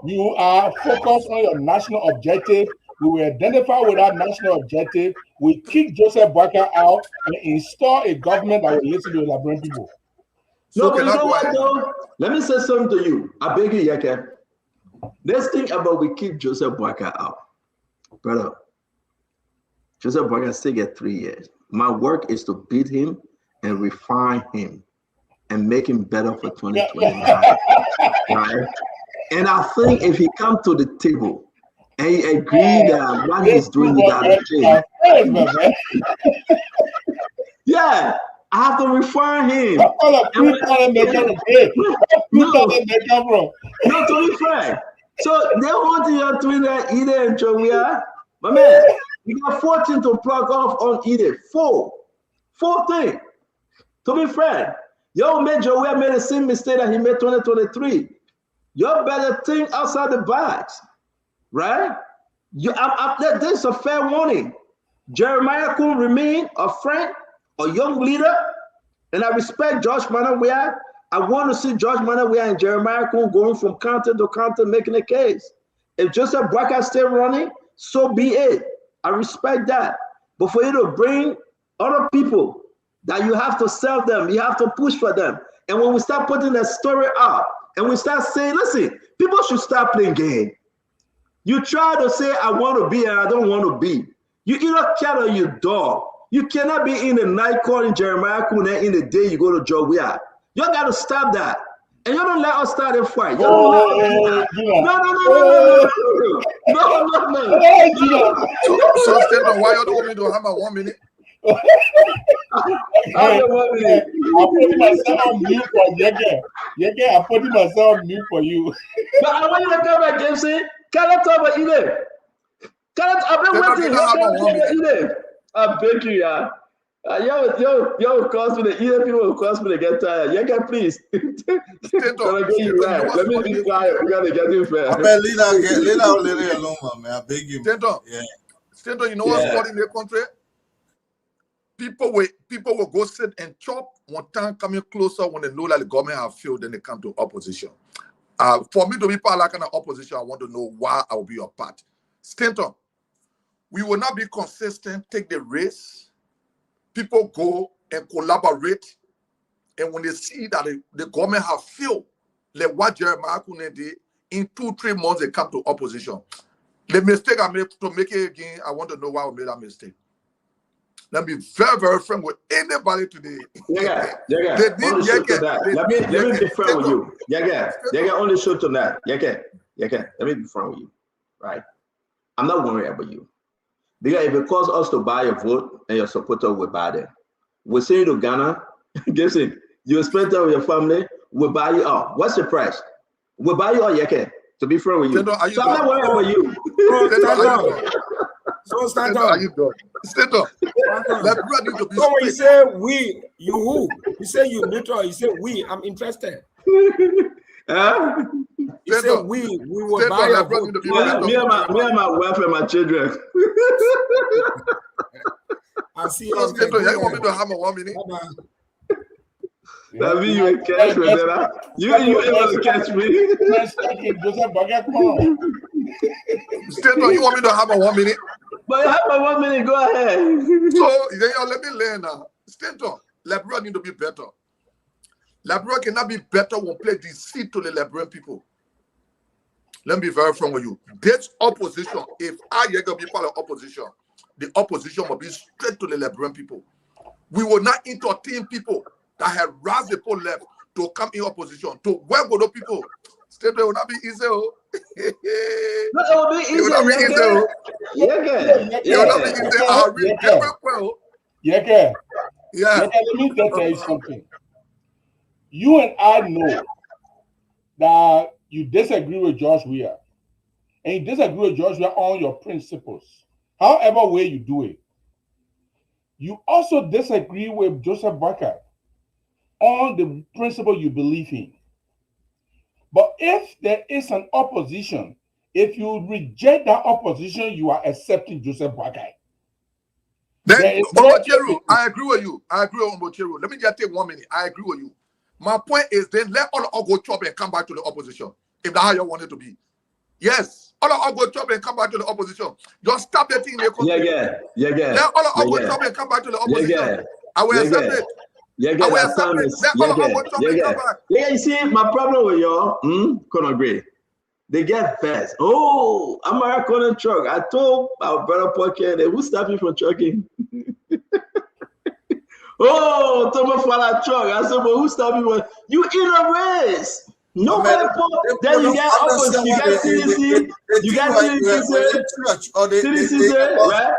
you are focused on your national objective. We will identify with that national objective. We kick Joseph Boakai out and install a government that will listen to the Liberian people. No, but you know what though? Let me say something to you. I beg you, Yeke. Let's think about we keep Joseph Boakai out. Brother, Joseph Boakai still get 3 years. My work is to beat him and refine him and make him better for 2029. Right? And I think if he come to the table and he agree that what he's doing is out of change, yeah, I have to refine him. No, to be frank. So they want you to win that Edith and Joe Weah. My man, you got 14 to plug off on Edith. 4 things. To be frank. Yo, Joe Weah made the same mistake that he made 2023. You better think outside the box, right? There's a fair warning. Jeremiah could remain a friend, a young leader, and I respect George Manneh Weah. I want to see George Manneh Weah and Jeremiah Coon going from county to county making a case. If Joseph Boakai still running, so be it. I respect that. But for you to bring other people that you have to sell them, you have to push for them. And when we start putting that story out and we start saying, listen, people should start playing game. You try to say, I want to be and I don't want to be. You either cat or you dog. You cannot be in the night calling Jeremiah Coon and in the day you go to Joe Weah. You got to stop that. And you don't let us start a fight. You don't let us No. So why you told me to have a 1 minute? I'm putting myself on mute for Yeke. I'm putting myself on mute for you. But I want you to come back, Gibson. Can I talk about Edith? I've been waiting for Edith. I beg you, yeah. Yo, cause me the Edith people will cause me to get tired. Yeke, please. Let me be quiet. We gotta get you fair. I bet Lena alone, man. I beg you. Stenton, you know what's called in the country? people will go sit and chop one time coming closer when they know that the government have failed, then they come to opposition. For me to be part of that kind of opposition, I want to know why I will be your part. Stanton, we will not be consistent, take the risk. People go and collaborate, and when they see that the government have failed, like what Jeremiah Kune did, in 2-3 months they come to opposition. The mistake I made to make it again, I want to know why I made that mistake. Let me be very, very frank with anybody today. Let me be frank with you. Only show to that. Let me be frank with you. Right? I'm not worried about you. Because if it costs us to buy your vote and your supporter will buy them. We'll send you to Ghana. Guess it. You spend time with your family. We'll buy you out. What's the price? We'll buy you out, to be frank with you. So I'm not worried about you. So stand up. Are you done? Stand up. Let's ready to be so when you say we, you who? You say you neutral. You say we. I'm interested. You say we will buy your vote. Me and my wife and my children. I see. You want me to have a 1 minute? That means you will catch me, brother. You able to catch me? Stanton, you want me to have a 1 minute? But have a 1 minute, go ahead. So then let me learn now. Stanton, Liberia need to be better. Liberia cannot be better when play deceit to the Liberian people. Let me be very frank with you. This opposition, if I get to be part of opposition, the opposition will be straight to the Liberian people. We will not entertain people that have raised the poll left to come in opposition, to work with the people. State will not be easy. No, it will be easy. It will not be easy. It will not be easy. I'll read very well. Yeah. Let me tell you something. You and I know that you disagree with George Weah, and you disagree with George Weah on your principles. However way you do it. You also disagree with Joseph Boakai on the principle you believe in. But if there is an opposition, if you reject that opposition, you are accepting Joseph Boakai. Then, Mbocheru, I agree with you. I agree with Mbocheru. Let me just take 1 minute. I agree with you. My point is then let all go chop and come back to the opposition. If that's how you want it to be. Yes. All go chop and come back to the opposition. Just stop the thing in the country. Let all go chop and come back to the opposition. I will accept it. You see, my problem with y'all, couldn't agree. They get fast. Oh, I'm a corner truck. I told our brother Poké, they will stop you from trucking. Oh, Thomas Fala truck. I said, but who stop you from? You in a race. Nobody put. Then you get opposite. You got CDC. You got CDC, right?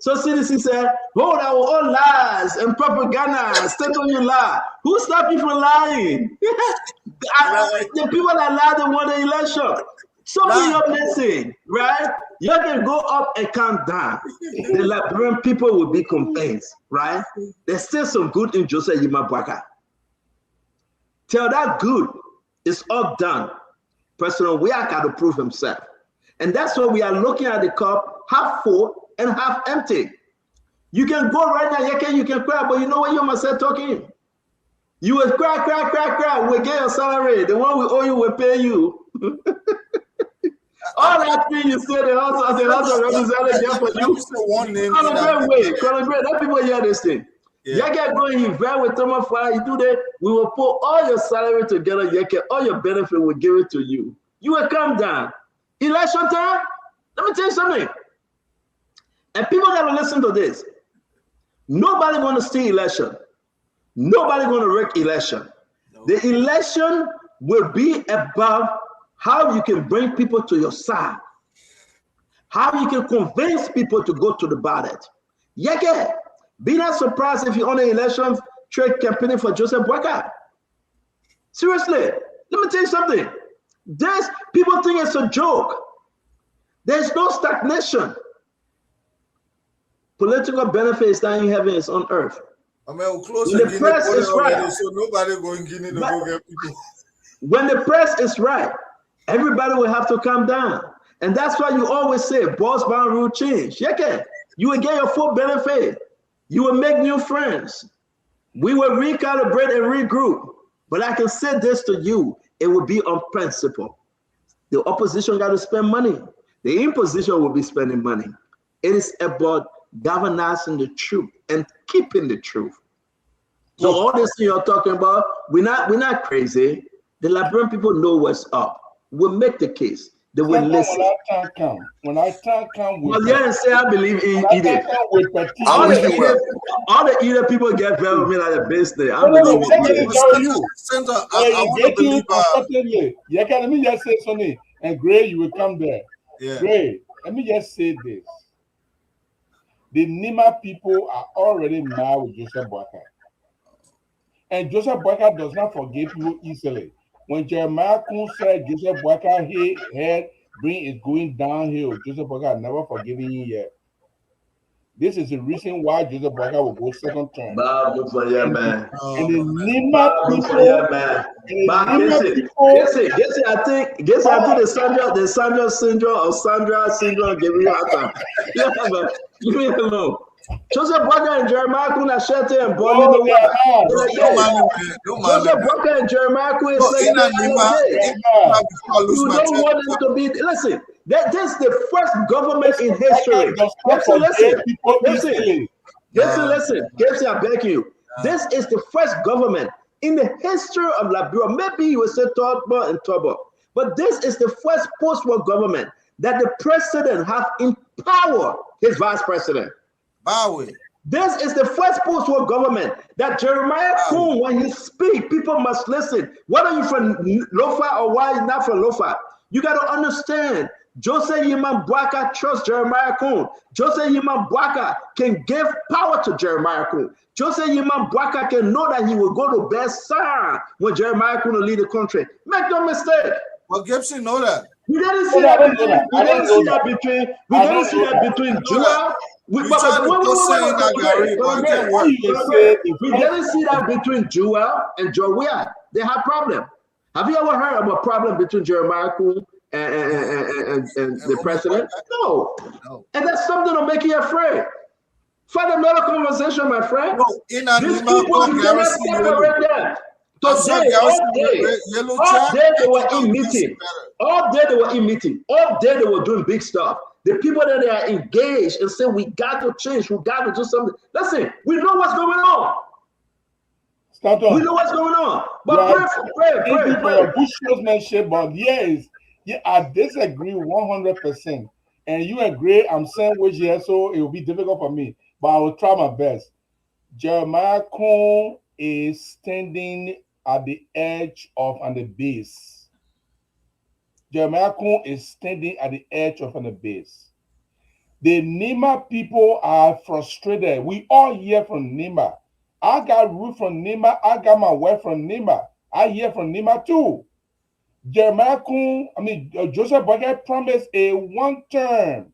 So CDC said, oh, that were all lies and propaganda. State on you lie. Who stopped you from lying? The people that lied, they won the election. So you're missing, right? You can go up and come down. The Liberian people will be convinced, right? There's still some good in Joseph Yima Boakai. Till that good is all done, President Weah got to prove himself. And that's why we are looking at the cup half full and half empty. You can go right now, you can cry, but you know what you must say talking? You will cry. We'll get your salary. The one we owe you will pay you. All that thing you said, the house representative there for you. Colin Gray, let people hear this thing. You get going, you vet with Thomas Fire, you do that, we will put all your salary together, all your benefit, will give it to you. You will come down. Election time, let me tell you something. And people that will listen to this, nobody going to steal election. Nobody going to wreck election. No. The election will be about how you can bring people to your side, how you can convince people to go to the ballot. Be not surprised if you're on the election trade campaigning for Joseph Boakai. Seriously, let me tell you something. There's people think it's a joke. There's no stagnation. Political benefit is not in heaven, it's on earth. I mean, we'll close when the press is right, so nobody going to go get people. When the press is right, everybody will have to calm down. And that's why you always say, boss bound rule change. You will get your full benefit. You will make new friends. We will recalibrate and regroup. But I can say this to you, it will be on principle. The opposition got to spend money. The imposition will be spending money. It is about galvanizing the truth and keeping the truth. So all this thing you're talking about, we're not crazy. The Liberian people know what's up. We'll make the case. They will listen. When I time come with, well, yeah, and say I believe in it. All the either people get very me like a business. I believe it. Yeah, can let me just say something, and Gray, you will come there. Yeah. Gray, let me just say this. The Nima people are already mad with Joseph Boakai. And Joseph Boakai does not forgive you easily. When Jeremiah Kun said Joseph Boakai head bring is going downhill, Joseph Boakai never forgiven you yet. This is the reason why Joseph Boakai will go second term. And the Nima people, I think the Sandra syndrome gave me a hard time. Yeah, but leave me alone. Joseph Boakai and Jeremiah Kun are shelter and born in the water. Joseph Boakai and Jeremiah Kun is saying you don't want them to be. Listen, this is the first government in history. Listen, Gibson, I beg you. This is the first government in the history of Liberia. Maybe you will say Tobo and Tobo, but this is the first post-war government that the president have empowered his vice president. This is the first post-war government that Jeremiah Kun, when he speaks, people must listen. Whether you're from Lofa or why you're not from Lofa, you got to understand. Joseph Yiman Boakai trusts Jeremiah Kun. Joseph Yiman Boakai can give power to Jeremiah Kun. Joseph Yiman Boakai can know that he will go to best side when Jeremiah Kun will lead the country. Make no mistake. Well, Gibson know that. We didn't see that between Joel. We didn't see that between Joel and Joel. They had problem. Have you ever heard of a problem between Jeremiah Kun and the president? No. And that's something to make you afraid. Find another conversation, my friend. These people you cannot separate them. Today, all day they were in meeting. All day they were in meeting. All day they were doing big stuff. The people that they are engaged and say, we got to change, we got to do something. Listen, we know what's going on. We know what's going on. But pray. Bushmanship, but yes, I disagree 100%. And you agree, I'm sandwiched here, so it will be difficult for me. But I will try my best. Jeremiah Kun is standing at the edge of an abyss. Jeremiah Kun is standing at the edge of an abyss. The Nima people are frustrated. We all hear from Nima. I got root from Nima. I got my wife from Nima. I hear from Nima too. Jeremiah Kun, Joseph Boakai promised a one term.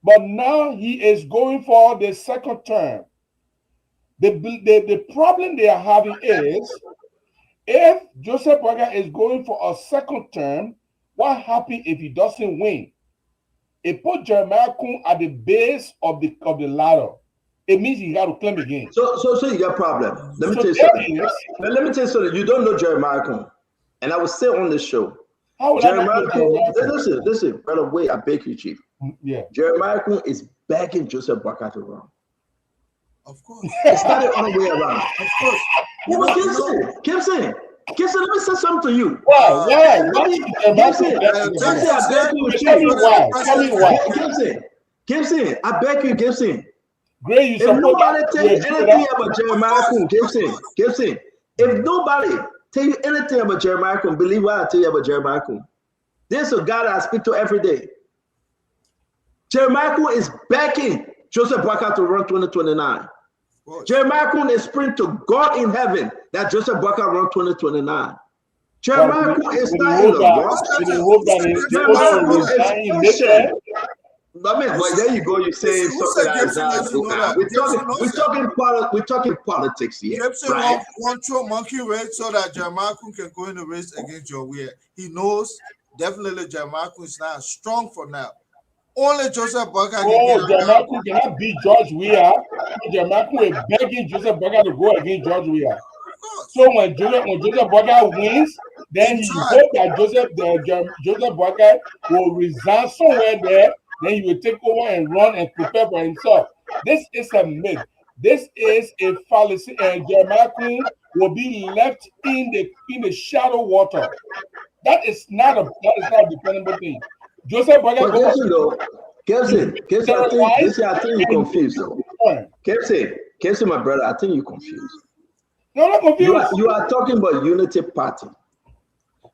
But now he is going for the second term. The problem they are having is, if Joseph Boakai is going for a second term, what happens if he doesn't win? It put Jeremiah Kun at the base of the ladder. It means he got to claim again. So you got a problem. Let me tell you something. Let me tell you something. You don't know Jeremiah Kun. And I will say on this show, Jeremiah Kun, listen, brother, wait, I beg you, Chief. Yeah. Jeremiah Kun is begging Joseph Boakai to run. Of course. It's not the other way around. Of course. Gibson, let me say something to you. Why? Gibson, I beg you, Gibson. Gray, you if nobody tell you anything about Jeremiah Kun, Gibson, if nobody tell you anything about Jeremiah Kun, believe what I tell you about Jeremiah Kun. This is a God I speak to every day. Jeremiah Kun is begging Joseph Boakai to run 2029. Jeremiah Kun is praying to God in heaven that Joseph Boakai run 2029. Jeremiah Kun is not in the wrong. Jeremiah Kun is patient. But there you go. You're saying something like we're talking politics here. Gibson wants to monkey race so that Jeremiah Kun can go in the race against Joe Weir. He knows definitely Jeremiah Kun is not strong for now. Only Joseph Boyka can Oh, get Jeremiah cannot beat George Weah. Jeremiah is begging Joseph Boyka to go against George Weah. So when Joseph Boyka wins, then he hope that Joseph Boyka will resign somewhere there. Then he will take over and run and prepare for himself. This is a myth. This is a fallacy, and Jeremiah will be left in the shadow water. That is not a dependable thing. Joseph Boyka. Kelsey, I think you're confused though. Kelsey, my brother, I think you're confused. No, I'm not confused. You are talking about Unity Party.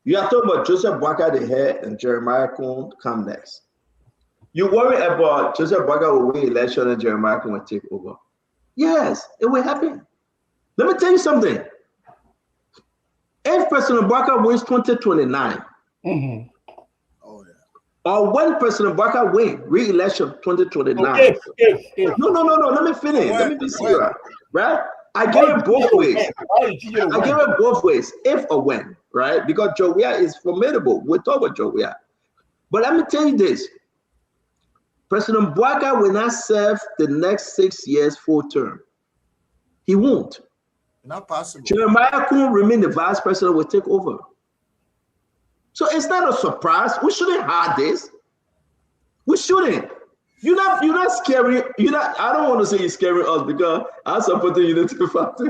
You are talking about Joseph Boyka the head and Jeremiah Kun come next. You worry about Joseph Boyka will win election and Jeremiah Kun will take over. Yes, it will happen. Let me tell you something. If President Boyka wins 2029, or when President Boyka wins re-election 2029, no, let me finish. Let me be serious, right? I give it both ways. I give it both ways, if or when, right? Because Joe Weah is formidable. We'll talk about Joe Weah. But let me tell you this. President Boyka will not serve the next 6 years full term. He won't. Not possible. Jeremiah Kun remain the vice president, will take over. So it's not a surprise. We shouldn't hide this. We shouldn't. You're not scary. I don't want to say you're scaring us because I support the Unity Party.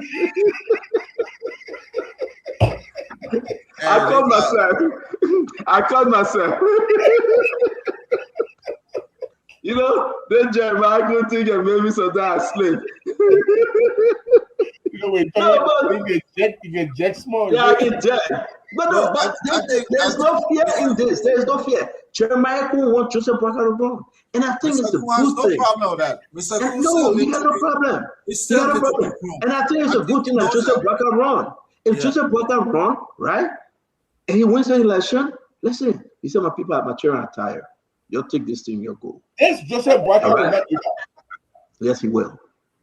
I called myself. You know, then Jeremiah Kun think and maybe sometimes sleep. You can jet small. Yeah, I can jet. But there's no fear in this. There's no fear. Jeremiah Kun wants Joseph Boyka to run. And I think it's a good thing. No problem with that. Mr. No, he got no problem. He got no problem. And I think it's a good thing that Joseph Boyka run. If Joseph Boyka run, right, and he wins the election, listen, he said, my people are mature and tired. You'll take this thing, you'll go. Yes, Joseph Boyka will not do that. Yes, he will.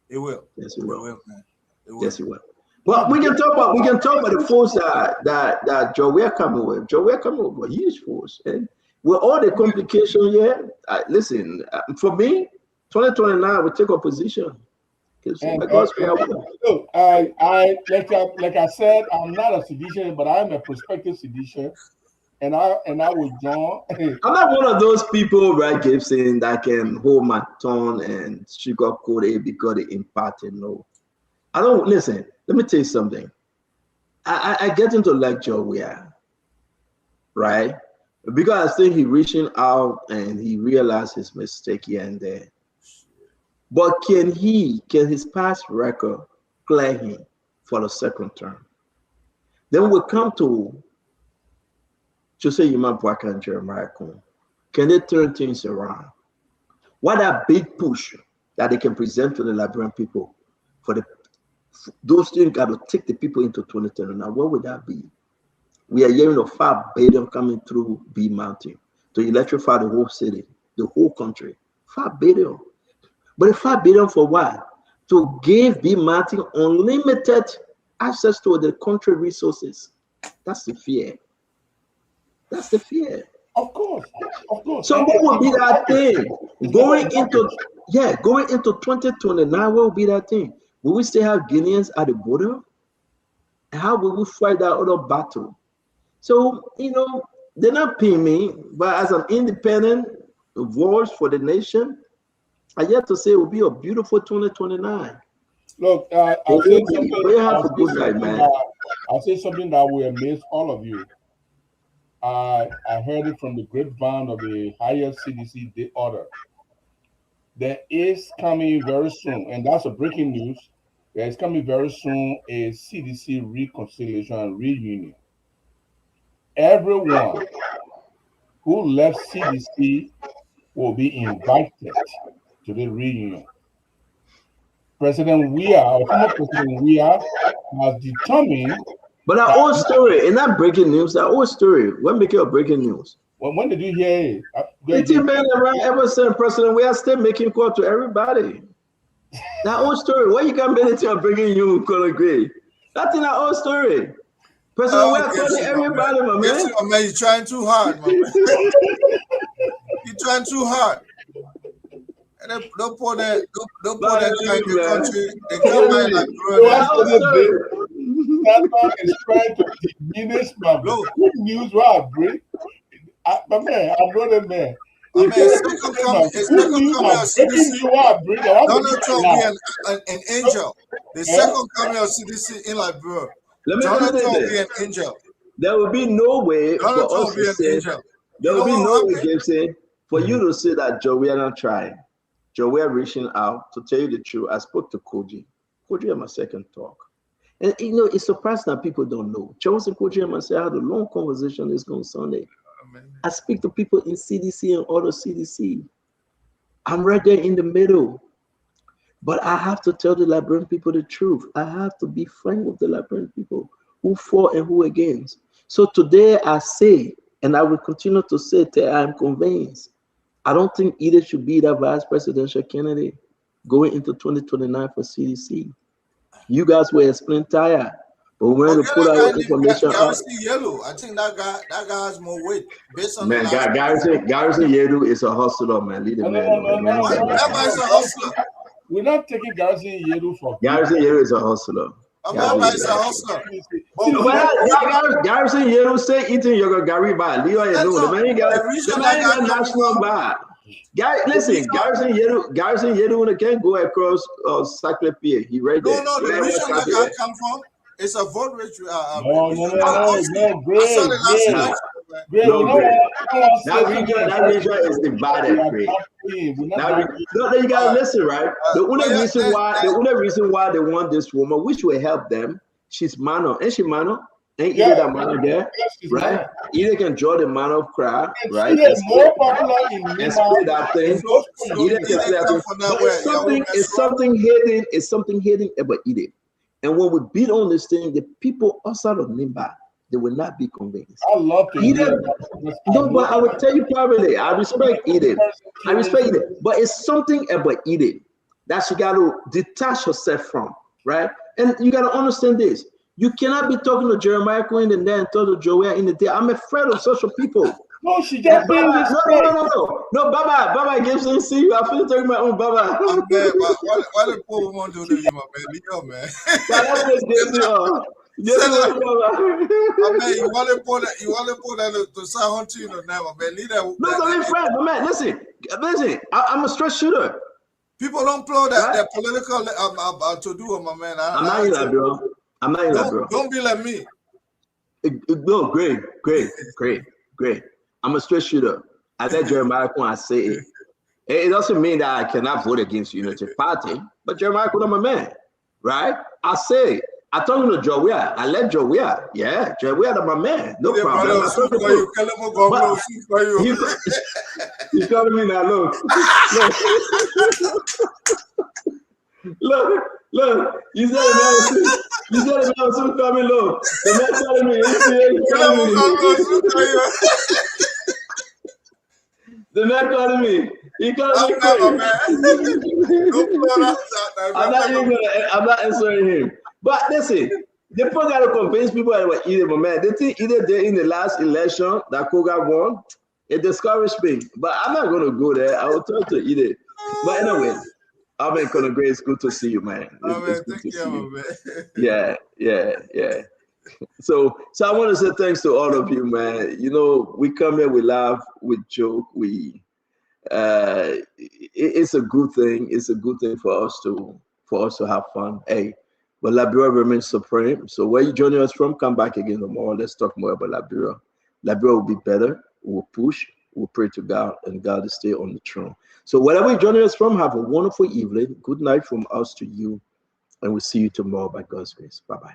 It will. Yes, he will. It will, man. It will. Yes, he will. Well, we can talk about the force that Joe Weah coming with. Joe Weah coming with a huge force, and with all the complications here. Listen, for me, 2029 we take a position. Look, like I said, I'm not a seditious, but I'm a prospective seditious, and I will join. I'm not one of those people, right, Gibson, that can hold my tongue and sugarcoat it because they imparted. No, I don't. Listen, let me tell you something. I get into like Joe Weah, right? Because I think he reaching out and he realized his mistake here and there. But can his past record clear him for the second term? Then we come to Jose Yuma Boyka and Jeremiah Kun. Can they turn things around? What a big push that they can present to the Liberian people for those things got to take the people into 2030. Now, what would that be? We are hearing of $5 billion coming through B Mountain to electrify the whole city, the whole country. $5 billion. But $5 billion for what? To give B Mountain unlimited access to the country resources. That's the fear. That's the fear. Of course. So what will be that thing? Going into 2029, what will be that thing? Will we still have Guineans at the border? And how will we fight that other battle? So, they're not paying me, but as an independent voice for the nation, I yet to say it will be a beautiful 2029. Look, I'll say something that will amaze all of you. I heard it from the grapevine of the highest CDC order. There is coming very soon, and that's a breaking news. There is coming very soon a CDC reconciliation and reunion. Everyone who left CDC will be invited to the reunion. President Weah, former President Weah, has determined. But our old story, and not breaking news, our old story. When became a breaking news? When did you hear it? It's been around ever since President Weah still making call to everybody. That old story. Why you can't be anything breaking you, Colonel Gray? That's in our old story. President Weah calling everybody, my man. You're trying too hard, my man. You're trying too hard. Don't put that in the country. They come by like Stanton is trying to diminish my good news. What I bring, but man, I know the man. I mean, it's second coming of CDC. Donald Trump be an angel. The second coming of CDC in Liberia. Donald Trump be an angel. There will be no way for us to say. There will be no way, Gibson, for you to say that Joey are not trying. Joey are reaching out. To tell you the truth, I spoke to Koji. Koji had my second talk. And you know, it's surprising that people don't know. Jones and Koji and myself had a long conversation this on Sunday. I speak to people in CDC and other CDC. I'm right there in the middle. But I have to tell the Liberian people the truth. I have to be frank with the Liberian people who for and who against. So today I say, and I will continue to say till I am convinced, I don't think either should be the vice presidential candidate going into 2029 for CDC. You guys were explain tired, but we're going to put out information. Yellow. I think that guy has more weight based on Garrison Yellow is a hustler, man. Leave him alone. That guy's a hustler. We're not taking Garrison Yellow for Garrison Yellow is a hustler. Garrison Yellow say eating yogurt Gary bar. Leo Yellow, the man got national bar. Listen, Garrison Yellow can't go across Saclay. He read that. No, the region that guy come from, it's a vote rate. That region is divided. No, you gotta listen, right? The only reason why they want this woman, which will help them, she's Mano. Ain't she Mano? Ain't either that Mano there, right? Either can draw the Mano crowd, right? And split that thing. Either can play that thing. It's something hidden about it. And when we beat on this thing, the people outside of Nimba, they will not be convinced. I love to No, but I will tell you privately, I respect Edith. But it's something about Edith that she got to detach herself from, right? And you got to understand this. You cannot be talking to Jeremiah Quinn and then talk to Joel in the day. I'm afraid of social people. No, she just being this. No, Baba Gibson, see you. I feel talking my own Baba. I'm bad, but why the poor woman do this, man? Leave man. You want to put that to sound to you now, man. Leave that. No, friend, man. Listen. I'm a stress shooter. People don't play that political to do, my man. I'm not in that, bro. Don't be like me. No, great. I'm a straight shooter. I said Jeremiah Quinn, I say it. It doesn't mean that I cannot vote against Unity Party, but Jeremiah Quinn, I'm a man, right? I say, I told him to Joey. I let Joey. Yeah, Joey, I'm my man. No problem. He's calling me now. Look. You said it now. Soon coming. Look, the man telling me. The man calling me. He calling me. I'm not answering him. But listen, the people got to convince people about either, my man. They think either they're in the last election that Koga won. It discouraged me. But I'm not going to go there. I will talk to either. But anyway, I'm in Conagray. It's good to see you, man. It's good to see you. Man. Yeah. So I want to say thanks to all of you, man. You know, we come here, we laugh, we joke, it's a good thing. It's a good thing for us to have fun. Hey, but Liberia remains supreme. So where you joining us from, come back again tomorrow. Let's talk more about Liberia. Liberia will be better. We'll push. We'll pray to God, and God will stay on the throne. So wherever you're joining us from, have a wonderful evening. Good night from us to you, and we'll see you tomorrow by God's grace. Bye-bye.